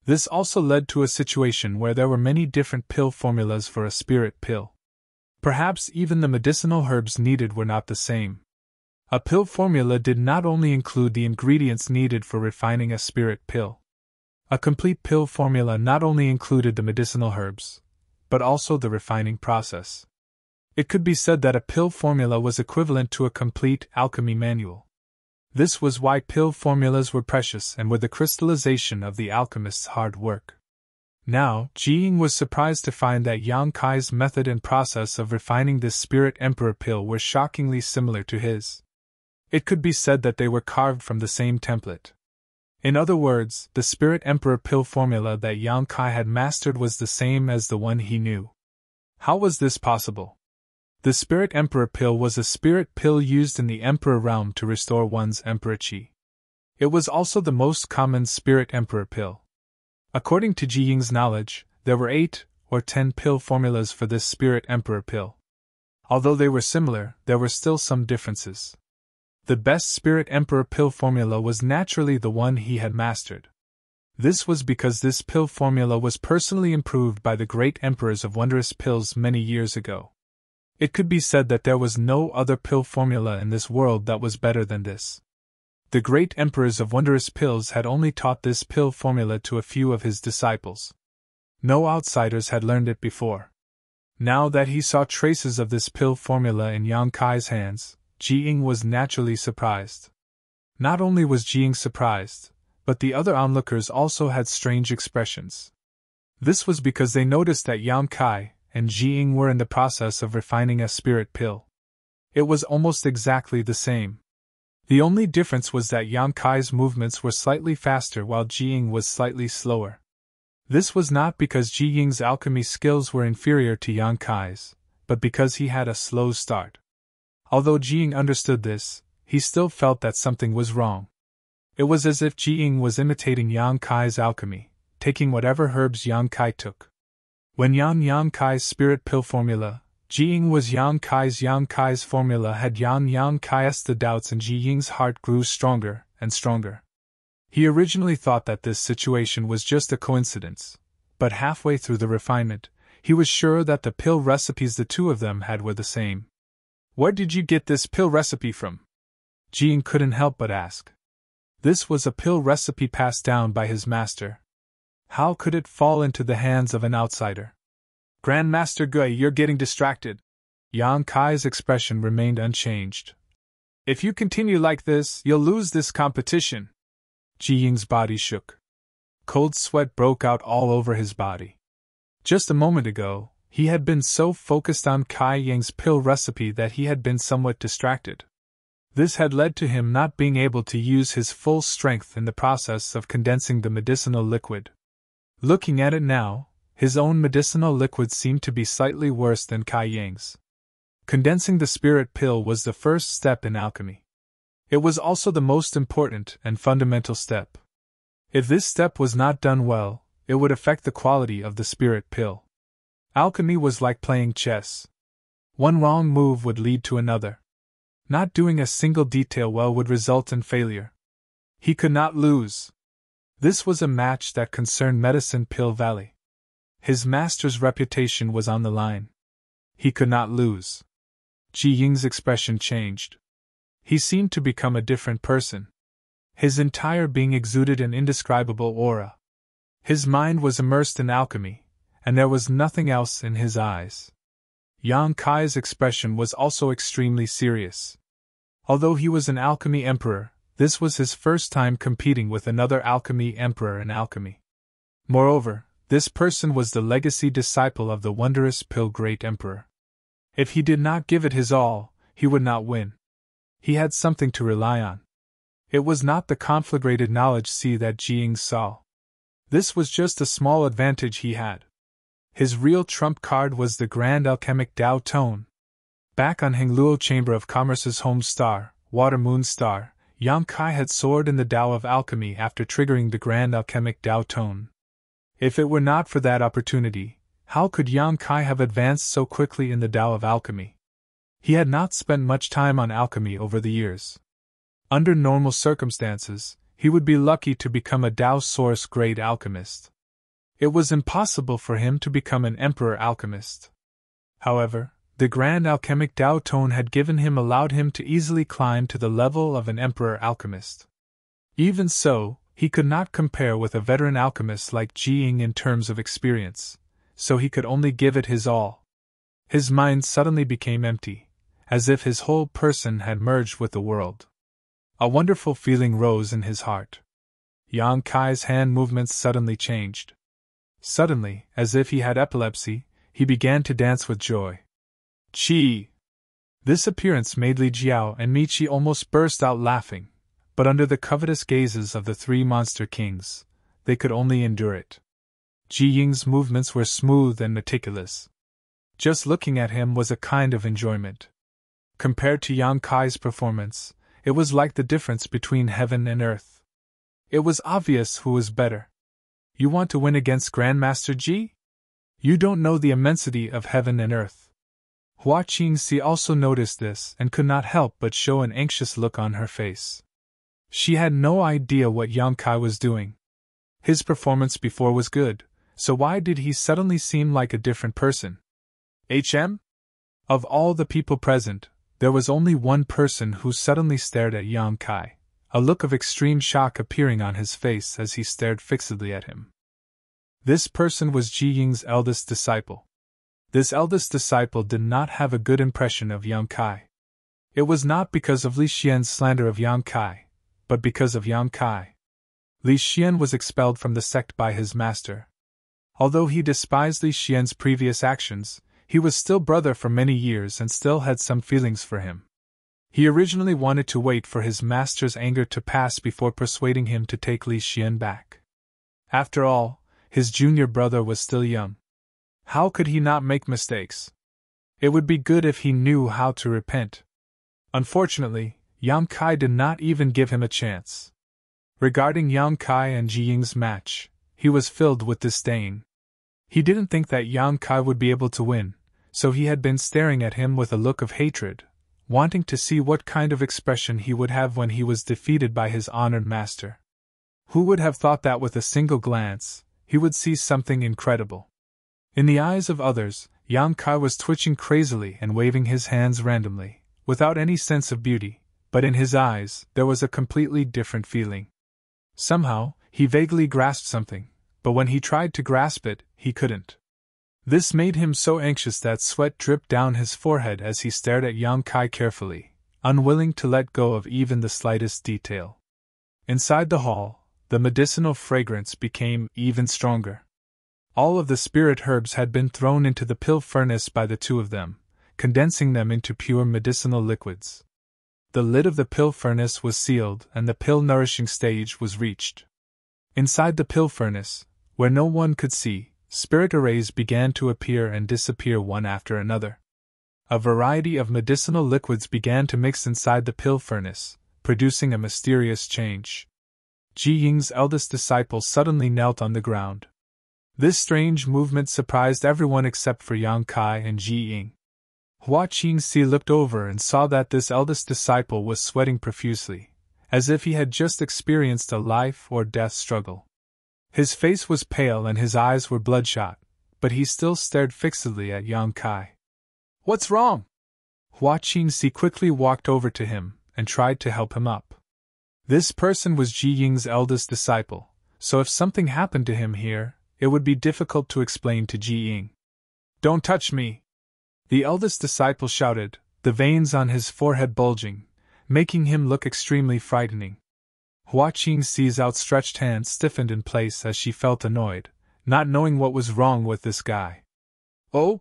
A: This also led to a situation where there were many different pill formulas for a spirit pill. Perhaps even the medicinal herbs needed were not the same. A pill formula did not only include the ingredients needed for refining a spirit pill. A complete pill formula not only included the medicinal herbs, but also the refining process. It could be said that a pill formula was equivalent to a complete alchemy manual. This was why pill formulas were precious and were the crystallization of the alchemist's hard work. Now, Jiying was surprised to find that Yang Kai's method and process of refining this Spirit Emperor pill were shockingly similar to his. It could be said that they were carved from the same template. In other words, the Spirit Emperor pill formula that Yang Kai had mastered was the same as the one he knew. How was this possible? The Spirit Emperor pill was a spirit pill used in the Emperor realm to restore one's Emperor Qi. It was also the most common Spirit Emperor pill. According to Jiying's knowledge, there were 8 or 10 pill formulas for this Spirit Emperor pill. Although they were similar, there were still some differences. The best Spirit Emperor pill formula was naturally the one he had mastered. This was because this pill formula was personally improved by the great emperors of wondrous pills many years ago. It could be said that there was no other pill formula in this world that was better than this. The great emperors of wondrous pills had only taught this pill formula to a few of his disciples. No outsiders had learned it before. Now that he saw traces of this pill formula in Yang Kai's hands, Ji Ying was naturally surprised. Not only was Ji Ying surprised, but the other onlookers also had strange expressions. This was because they noticed that Yang Kai and Ji Ying were in the process of refining a spirit pill. It was almost exactly the same. The only difference was that Yang Kai's movements were slightly faster while Ji Ying was slightly slower. This was not because Ji Ying's alchemy skills were inferior to Yang Kai's, but because he had a slow start. Although Ji Ying understood this, he still felt that something was wrong. It was as if Ji Ying was imitating Yang Kai's alchemy, taking whatever herbs Yang Kai took. When Yang Kai's spirit pill formula, Ji Ying was Yang Kai's formula had Yang Kai's. The doubts in Ji Ying's heart grew stronger and stronger. He originally thought that this situation was just a coincidence, but halfway through the refinement, he was sure that the pill recipes the two of them had were the same. Where did you get this pill recipe from? Ji Ying couldn't help but ask. This was a pill recipe passed down by his master. How could it fall into the hands of an outsider? Grandmaster Gui, you're getting distracted. Yang Kai's expression remained unchanged. If you continue like this, you'll lose this competition. Ji Ying's body shook. Cold sweat broke out all over his body. Just a moment ago, he had been so focused on Kai Yang's pill recipe that he had been somewhat distracted. This had led to him not being able to use his full strength in the process of condensing the medicinal liquid. Looking at it now, his own medicinal liquid seemed to be slightly worse than Kai Yang's. Condensing the spirit pill was the first step in alchemy. It was also the most important and fundamental step. If this step was not done well, it would affect the quality of the spirit pill. Alchemy was like playing chess. One wrong move would lead to another. Not doing a single detail well would result in failure. He could not lose. This was a match that concerned Medicine Pill Valley. His master's reputation was on the line. He could not lose. Ji Ying's expression changed. He seemed to become a different person. His entire being exuded an indescribable aura. His mind was immersed in alchemy, and there was nothing else in his eyes. Yang Kai's expression was also extremely serious. Although he was an alchemy emperor, this was his first time competing with another alchemy emperor in alchemy. Moreover, this person was the legacy disciple of the wondrous pill great emperor. If he did not give it his all, he would not win. He had something to rely on. It was not the conflagrated knowledge sea that Ji Ying saw. This was just a small advantage he had. His real trump card was the grand alchemic Tao Tone. Back on Hengluo Chamber of Commerce's home star, Water Moon Star, Yang Kai had soared in the Tao of alchemy after triggering the grand alchemic Tao Tone. If it were not for that opportunity, how could Yang Kai have advanced so quickly in the Tao of alchemy? He had not spent much time on alchemy over the years. Under normal circumstances, he would be lucky to become a Tao Source grade alchemist. It was impossible for him to become an emperor alchemist. However, the grand alchemic Tao Tone had allowed him to easily climb to the level of an emperor alchemist. Even so, he could not compare with a veteran alchemist like Ji Ying in terms of experience, so he could only give it his all. His mind suddenly became empty, as if his whole person had merged with the world. A wonderful feeling rose in his heart. Yang Kai's hand movements suddenly changed. Suddenly, as if he had epilepsy, he began to dance with joy. Chi! This appearance made Li Jiao and Michi almost burst out laughing, but under the covetous gazes of the three monster kings, they could only endure it. Ji Ying's movements were smooth and meticulous. Just looking at him was a kind of enjoyment. Compared to Yang Kai's performance, it was like the difference between heaven and earth. It was obvious who was better. You want to win against Grandmaster Ji? You don't know the immensity of heaven and earth. Hua Qingxi also noticed this and could not help but show an anxious look on her face. She had no idea what Yang Kai was doing. His performance before was good, so why did he suddenly seem like a different person? Of all the people present, there was only one person who suddenly stared at Yang Kai, a look of extreme shock appearing on his face as he stared fixedly at him. This person was Ji Ying's eldest disciple. This eldest disciple did not have a good impression of Yang Kai. It was not because of Li Xian's slander of Yang Kai, but because of Yang Kai. Li Xian was expelled from the sect by his master. Although he despised Li Xian's previous actions, he was still brother for many years and still had some feelings for him. He originally wanted to wait for his master's anger to pass before persuading him to take Li Xian back. After all, his junior brother was still young. How could he not make mistakes? It would be good if he knew how to repent. Unfortunately, Yang Kai did not even give him a chance. Regarding Yang Kai and Ji Ying's match, he was filled with disdain. He didn't think that Yang Kai would be able to win, so he had been staring at him with a look of hatred, wanting to see what kind of expression he would have when he was defeated by his honored master. Who would have thought that with a single glance, he would see something incredible? In the eyes of others, Yang Kai was twitching crazily and waving his hands randomly, without any sense of beauty, but in his eyes there was a completely different feeling. Somehow, he vaguely grasped something, but when he tried to grasp it, he couldn't. This made him so anxious that sweat dripped down his forehead as he stared at Yang Kai carefully, unwilling to let go of even the slightest detail. Inside the hall, the medicinal fragrance became even stronger. All of the spirit herbs had been thrown into the pill furnace by the two of them, condensing them into pure medicinal liquids. The lid of the pill furnace was sealed and the pill nourishing stage was reached. Inside the pill furnace, where no one could see, spirit arrays began to appear and disappear one after another. A variety of medicinal liquids began to mix inside the pill furnace, producing a mysterious change. Ji Ying's eldest disciple suddenly knelt on the ground. This strange movement surprised everyone except for Yang Kai and Ji Ying. Hua Qingxi looked over and saw that this eldest disciple was sweating profusely, as if he had just experienced a life or death struggle. His face was pale and his eyes were bloodshot, but he still stared fixedly at Yang Kai. "What's wrong?" Hua Qingxi quickly walked over to him and tried to help him up. This person was Ji Ying's eldest disciple, so if something happened to him here, it would be difficult to explain to Ji Ying. "Don't touch me!" The eldest disciple shouted, the veins on his forehead bulging, making him look extremely frightening. Hua Qingxi's outstretched hand stiffened in place as she felt annoyed, not knowing what was wrong with this guy. "Oh?"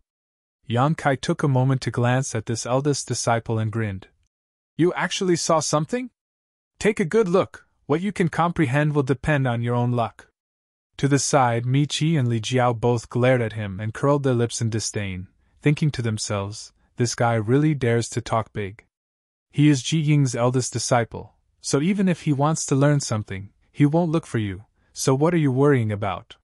A: Yang Kai took a moment to glance at this eldest disciple and grinned. "You actually saw something? Take a good look, what you can comprehend will depend on your own luck." To the side, Mi Qi and Li Jiao both glared at him and curled their lips in disdain, thinking to themselves, this guy really dares to talk big. He is Ji Ying's eldest disciple, so even if he wants to learn something, he won't look for you, so what are you worrying about?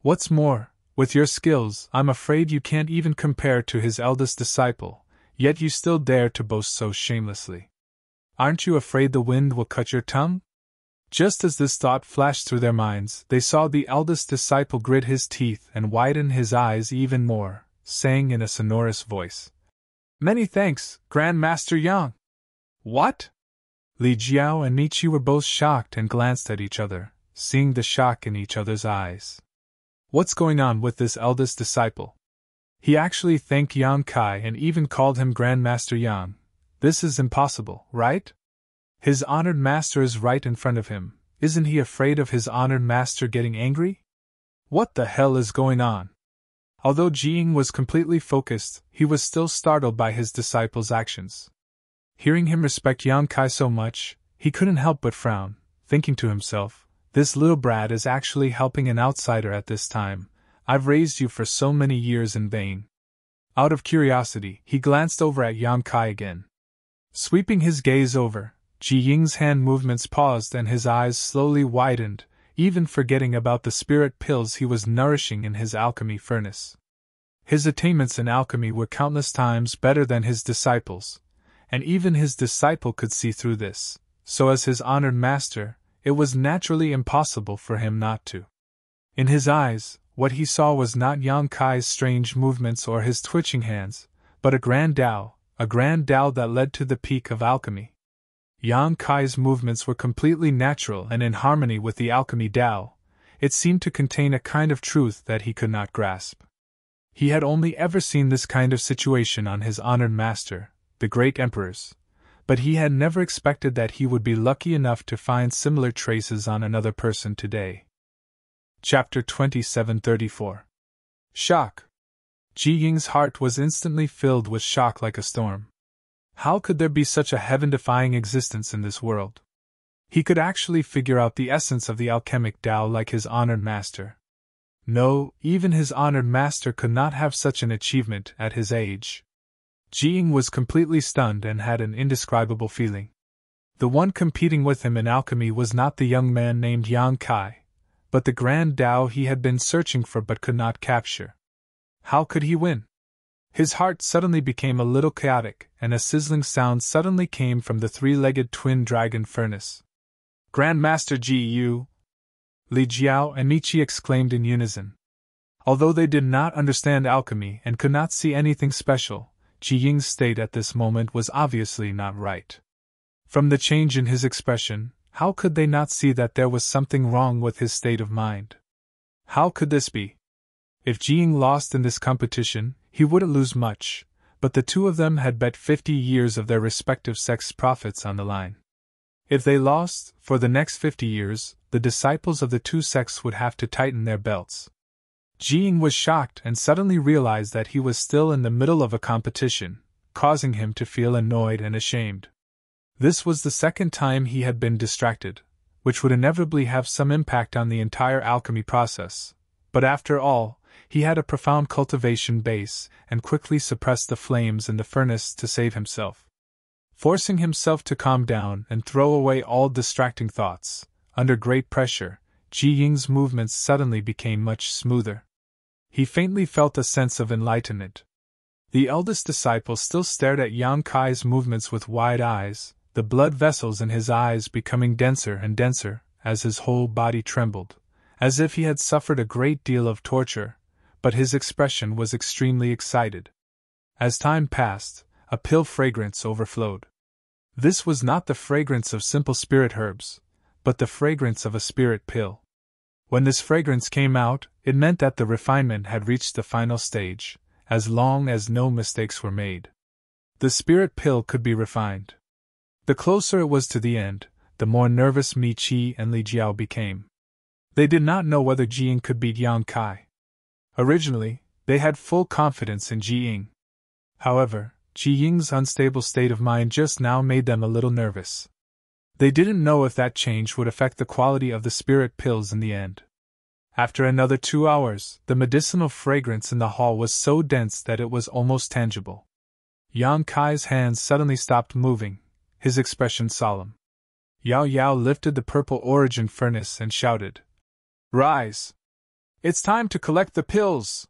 A: What's more, with your skills, I'm afraid you can't even compare to his eldest disciple, yet you still dare to boast so shamelessly. Aren't you afraid the wind will cut your tongue? Just as this thought flashed through their minds, they saw the eldest disciple grit his teeth and widen his eyes even more, saying in a sonorous voice, "Many thanks, Grand Master Yang." "What?" Li Jiao and Mi Qi were both shocked and glanced at each other, seeing the shock in each other's eyes. What's going on with this eldest disciple? He actually thanked Yang Kai and even called him Grand Master Yang. This is impossible, right? His honored master is right in front of him. Isn't he afraid of his honored master getting angry? What the hell is going on? Although Ji Ying was completely focused, he was still startled by his disciple's actions. Hearing him respect Yang Kai so much, he couldn't help but frown, thinking to himself, this little brat is actually helping an outsider at this time. I've raised you for so many years in vain. Out of curiosity, he glanced over at Yang Kai again. Sweeping his gaze over, Ji Ying's hand movements paused and his eyes slowly widened, even forgetting about the spirit pills he was nourishing in his alchemy furnace. His attainments in alchemy were countless times better than his disciples', and even his disciple could see through this, so as his honored master, it was naturally impossible for him not to. In his eyes, what he saw was not Yang Kai's strange movements or his twitching hands, but a grand Tao that led to the peak of alchemy. Yang Kai's movements were completely natural and in harmony with the alchemy Tao. It seemed to contain a kind of truth that he could not grasp. He had only ever seen this kind of situation on his honored master, the great emperors, but he had never expected that he would be lucky enough to find similar traces on another person today. Chapter 2734. Shock. Ji Ying's heart was instantly filled with shock like a storm. How could there be such a heaven-defying existence in this world? He could actually figure out the essence of the alchemic Tao like his honored master. No, even his honored master could not have such an achievement at his age. Ji Ying was completely stunned and had an indescribable feeling. The one competing with him in alchemy was not the young man named Yang Kai, but the grand Tao he had been searching for but could not capture. How could he win? His heart suddenly became a little chaotic, and a sizzling sound suddenly came from the three-legged twin dragon furnace. Grandmaster Ji Yu! Li Jiao and Miqi exclaimed in unison. Although they did not understand alchemy and could not see anything special, Ji Ying's state at this moment was obviously not right. From the change in his expression, how could they not see that there was something wrong with his state of mind? How could this be? If Ji Ying lost in this competition, he wouldn't lose much, but the two of them had bet 50 years of their respective sects' profits on the line. If they lost, for the next 50 years, the disciples of the two sects would have to tighten their belts. Ji Ying was shocked and suddenly realized that he was still in the middle of a competition, causing him to feel annoyed and ashamed. This was the second time he had been distracted, which would inevitably have some impact on the entire alchemy process. But after all, he had a profound cultivation base and quickly suppressed the flames in the furnace to save himself. Forcing himself to calm down and throw away all distracting thoughts, under great pressure, Ji Ying's movements suddenly became much smoother. He faintly felt a sense of enlightenment. The eldest disciple still stared at Yang Kai's movements with wide eyes, the blood vessels in his eyes becoming denser and denser as his whole body trembled, as if he had suffered a great deal of torture, but his expression was extremely excited. As time passed, a pill fragrance overflowed. This was not the fragrance of simple spirit herbs, but the fragrance of a spirit pill. When this fragrance came out, it meant that the refinement had reached the final stage, as long as no mistakes were made. The spirit pill could be refined. The closer it was to the end, the more nervous Miqi and Li Jiao became. They did not know whether Ji Ying could beat Yang Kai. Originally, they had full confidence in Ji Ying. However, Ji Ying's unstable state of mind just now made them a little nervous. They didn't know if that change would affect the quality of the spirit pills in the end. After another 2 hours, the medicinal fragrance in the hall was so dense that it was almost tangible. Yang Kai's hands suddenly stopped moving, his expression solemn. Yao Yao lifted the purple origin furnace and shouted, "Rise! It's time to collect the pills!"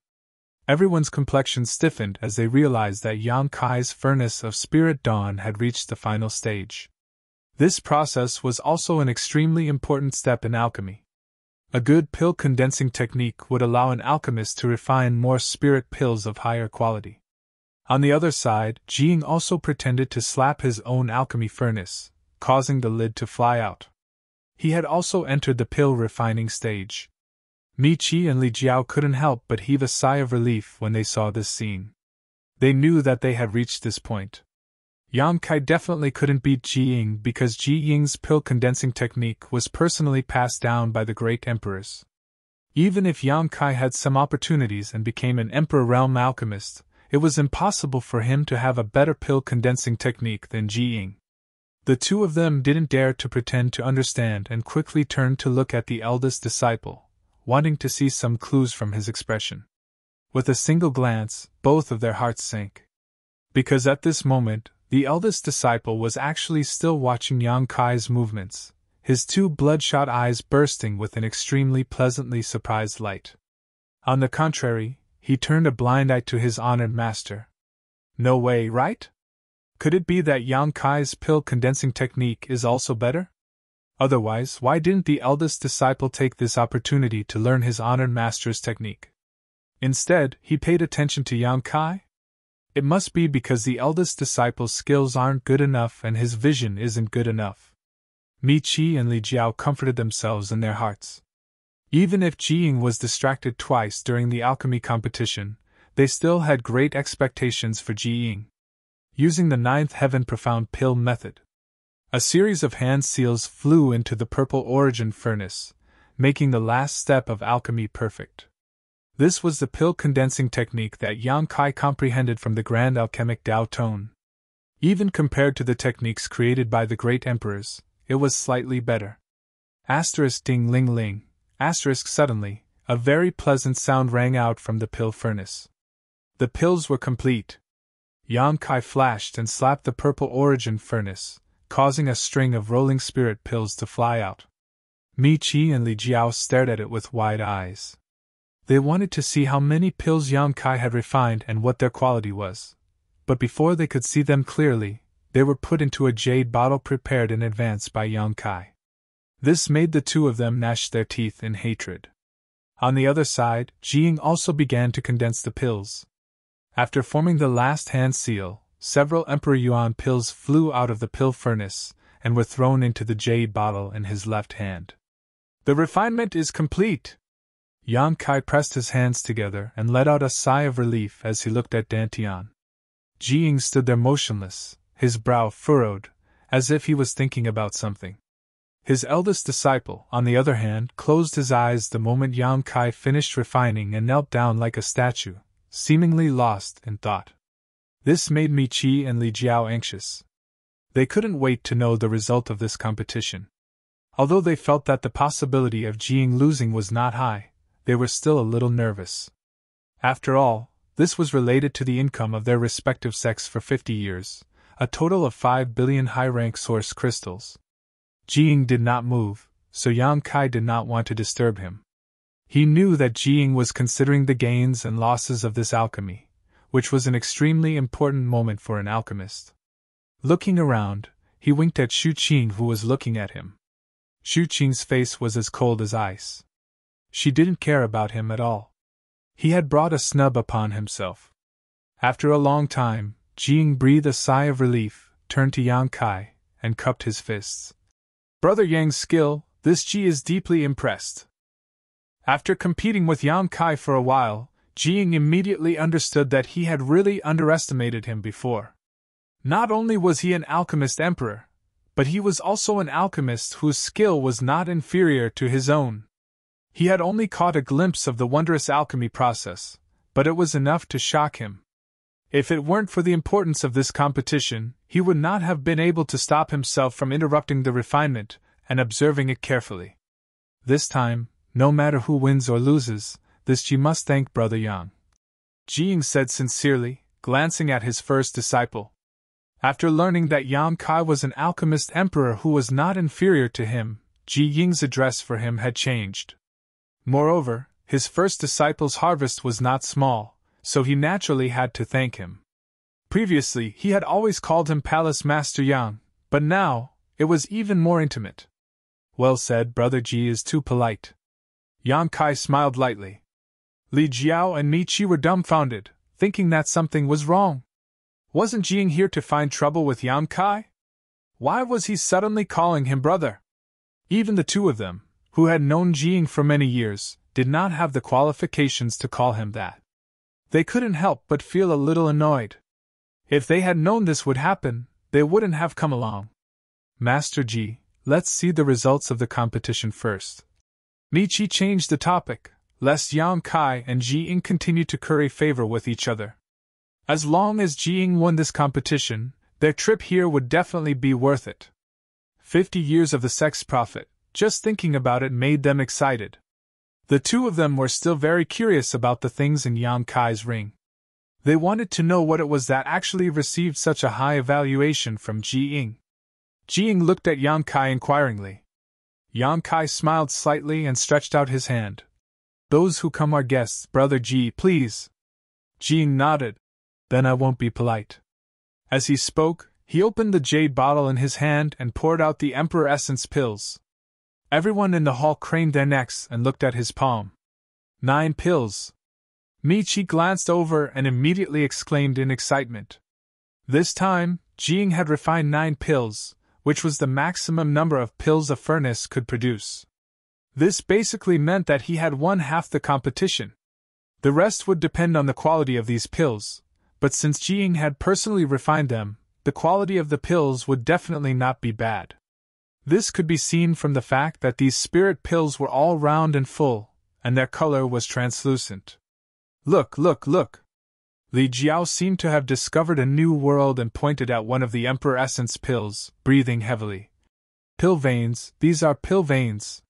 A: Everyone's complexion stiffened as they realized that Yang Kai's furnace of spirit dawn had reached the final stage. This process was also an extremely important step in alchemy. A good pill condensing technique would allow an alchemist to refine more spirit pills of higher quality. On the other side, Ji Ying also pretended to slap his own alchemy furnace, causing the lid to fly out. He had also entered the pill refining stage. Miqi and Li Jiao couldn't help but heave a sigh of relief when they saw this scene. They knew that they had reached this point. Yang Kai definitely couldn't beat Ji Ying because Ji Ying's pill condensing technique was personally passed down by the great emperors. Even if Yang Kai had some opportunities and became an emperor realm alchemist, it was impossible for him to have a better pill condensing technique than Ji Ying. The two of them didn't dare to pretend to understand and quickly turned to look at the eldest disciple, wanting to see some clues from his expression. With a single glance, both of their hearts sank. Because at this moment, the eldest disciple was actually still watching Yang Kai's movements, his two bloodshot eyes bursting with an extremely pleasantly surprised light. On the contrary, he turned a blind eye to his honored master. No way, right? Could it be that Yang Kai's pill condensing technique is also better? Otherwise, why didn't the eldest disciple take this opportunity to learn his honored master's technique? Instead, he paid attention to Yang Kai? It must be because the eldest disciple's skills aren't good enough and his vision isn't good enough. Mi Qi and Li Jiao comforted themselves in their hearts. Even if Ji Ying was distracted twice during the alchemy competition, they still had great expectations for Ji Ying. Using the ninth heaven profound pill method, a series of hand seals flew into the purple origin furnace, making the last step of alchemy perfect. This was the pill condensing technique that Yang Kai comprehended from the grand alchemic Dao Tone. Even compared to the techniques created by the great emperors, it was slightly better. Asterisk ding ling ling, asterisk suddenly, a very pleasant sound rang out from the pill furnace. The pills were complete. Yang Kai flashed and slapped the purple origin furnace, causing a string of rolling spirit pills to fly out. Mi Qi and Li Jiao stared at it with wide eyes. They wanted to see how many pills Yang Kai had refined and what their quality was. But before they could see them clearly, they were put into a jade bottle prepared in advance by Yang Kai. This made the two of them gnash their teeth in hatred. On the other side, Ji Ying also began to condense the pills. After forming the last hand seal, several Emperor Yuan pills flew out of the pill furnace and were thrown into the jade bottle in his left hand. The refinement is complete! Yang Kai pressed his hands together and let out a sigh of relief as he looked at Dantian. Ji Ying stood there motionless, his brow furrowed, as if he was thinking about something. His eldest disciple, on the other hand, closed his eyes the moment Yang Kai finished refining and knelt down like a statue, seemingly lost in thought. This made Mi Qi and Li Jiao anxious. They couldn't wait to know the result of this competition. Although they felt that the possibility of Ji Ying losing was not high, they were still a little nervous. After all, this was related to the income of their respective sects for 50 years, a total of 5 billion high-rank source crystals. Ji Ying did not move, so Yang Kai did not want to disturb him. He knew that Ji Ying was considering the gains and losses of this alchemy, which was an extremely important moment for an alchemist. Looking around, he winked at Shu Qing, who was looking at him. Shu Qing's face was as cold as ice. She didn't care about him at all. He had brought a snub upon himself. After a long time, Ji Ying breathed a sigh of relief, turned to Yang Kai, and cupped his fists. Brother Yang's skill, this Ji is deeply impressed. After competing with Yang Kai for a while, Ji Ying immediately understood that he had really underestimated him before. Not only was he an alchemist emperor, but he was also an alchemist whose skill was not inferior to his own. He had only caught a glimpse of the wondrous alchemy process, but it was enough to shock him. If it weren't for the importance of this competition, he would not have been able to stop himself from interrupting the refinement and observing it carefully. This time, no matter who wins or loses, this Ji must thank Brother Yang. Ji Ying said sincerely, glancing at his first disciple. After learning that Yang Kai was an alchemist emperor who was not inferior to him, Ji Ying's address for him had changed. Moreover, his first disciple's harvest was not small, so he naturally had to thank him. Previously, he had always called him Palace Master Yang, but now, it was even more intimate. Well said, Brother Ji is too polite. Yang Kai smiled lightly. Li Jiao and Mi Qi were dumbfounded, thinking that something was wrong. Wasn't Ji Ying here to find trouble with Yang Kai? Why was he suddenly calling him brother? Even the two of them, who had known Ji Ying for many years, did not have the qualifications to call him that. They couldn't help but feel a little annoyed. If they had known this would happen, they wouldn't have come along. Master Ji, let's see the results of the competition first. Mi Qi changed the topic, lest Yang Kai and Ji Ying continue to curry favor with each other. As long as Ji Ying won this competition, their trip here would definitely be worth it. 50 years of the sex profit, just thinking about it made them excited. The two of them were still very curious about the things in Yang Kai's ring. They wanted to know what it was that actually received such a high evaluation from Ji Ying. Ji Ying looked at Yang Kai inquiringly. Yang Kai smiled slightly and stretched out his hand. Those who come are guests, Brother Ji, please. Ji Ying nodded. Then I won't be polite. As he spoke, he opened the jade bottle in his hand and poured out the Emperor Essence pills, Everyone in the hall craned their necks and looked at his palm. 9 pills. Michi glanced over and immediately exclaimed in excitement. This time, Jing had refined 9 pills, which was the maximum number of pills a furnace could produce. This basically meant that he had won half the competition. The rest would depend on the quality of these pills, but since Jing had personally refined them, the quality of the pills would definitely not be bad. This could be seen from the fact that these spirit pills were all round and full, and their color was translucent. Look, look, look! Li Jiao seemed to have discovered a new world and pointed at one of the Emperor Essence pills, breathing heavily. Pill veins, these are pill veins.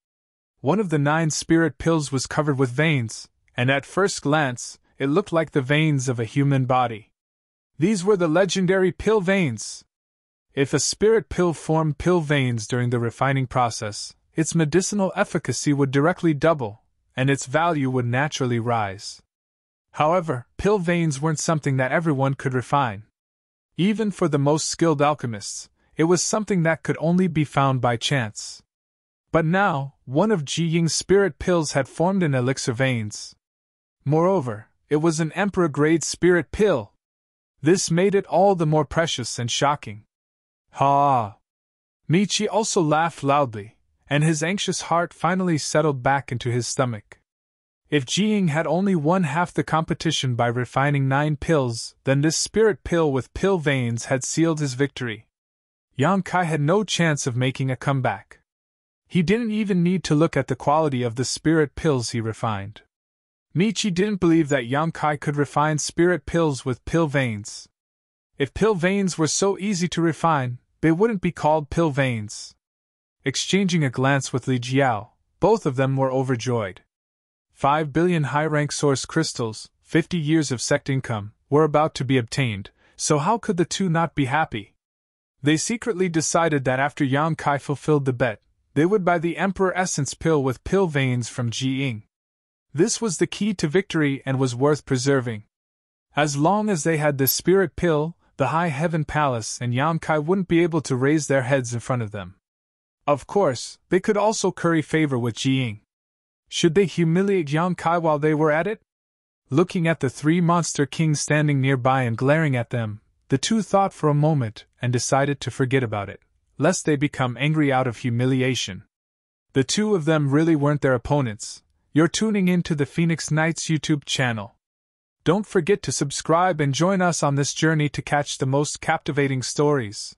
A: One of the 9 spirit pills was covered with veins, and at first glance, it looked like the veins of a human body. These were the legendary pill veins. If a spirit pill formed pill veins during the refining process, its medicinal efficacy would directly double, and its value would naturally rise. However, pill veins weren't something that everyone could refine. Even for the most skilled alchemists, it was something that could only be found by chance. But now, one of Ji Ying's spirit pills had formed an elixir veins. Moreover, it was an emperor-grade spirit pill. This made it all the more precious and shocking. Ha! Michi also laughed loudly, and his anxious heart finally settled back into his stomach. If Jiying had only won half the competition by refining 9 pills, then this spirit pill with pill veins had sealed his victory. Yang Kai had no chance of making a comeback. He didn't even need to look at the quality of the spirit pills he refined. Michi didn't believe that Yang Kai could refine spirit pills with pill veins. If pill veins were so easy to refine, they wouldn't be called pill veins. Exchanging a glance with Li Jiao, both of them were overjoyed. 5 billion high-rank source crystals, 50 years of sect income, were about to be obtained, so how could the two not be happy? They secretly decided that after Yang Kai fulfilled the bet, they would buy the Emperor Essence pill with pill veins from Ji Ying. This was the key to victory and was worth preserving. As long as they had the spirit pill, the High Heaven Palace and Yang Kai wouldn't be able to raise their heads in front of them. Of course, they could also curry favor with Ji Ying. Should they humiliate Yang Kai while they were at it? Looking at the 3 monster kings standing nearby and glaring at them, the two thought for a moment and decided to forget about it, lest they become angry out of humiliation. The two of them really weren't their opponents. You're tuning in to the Phoenix Knights YouTube channel. Don't forget to subscribe and join us on this journey to catch the most captivating stories.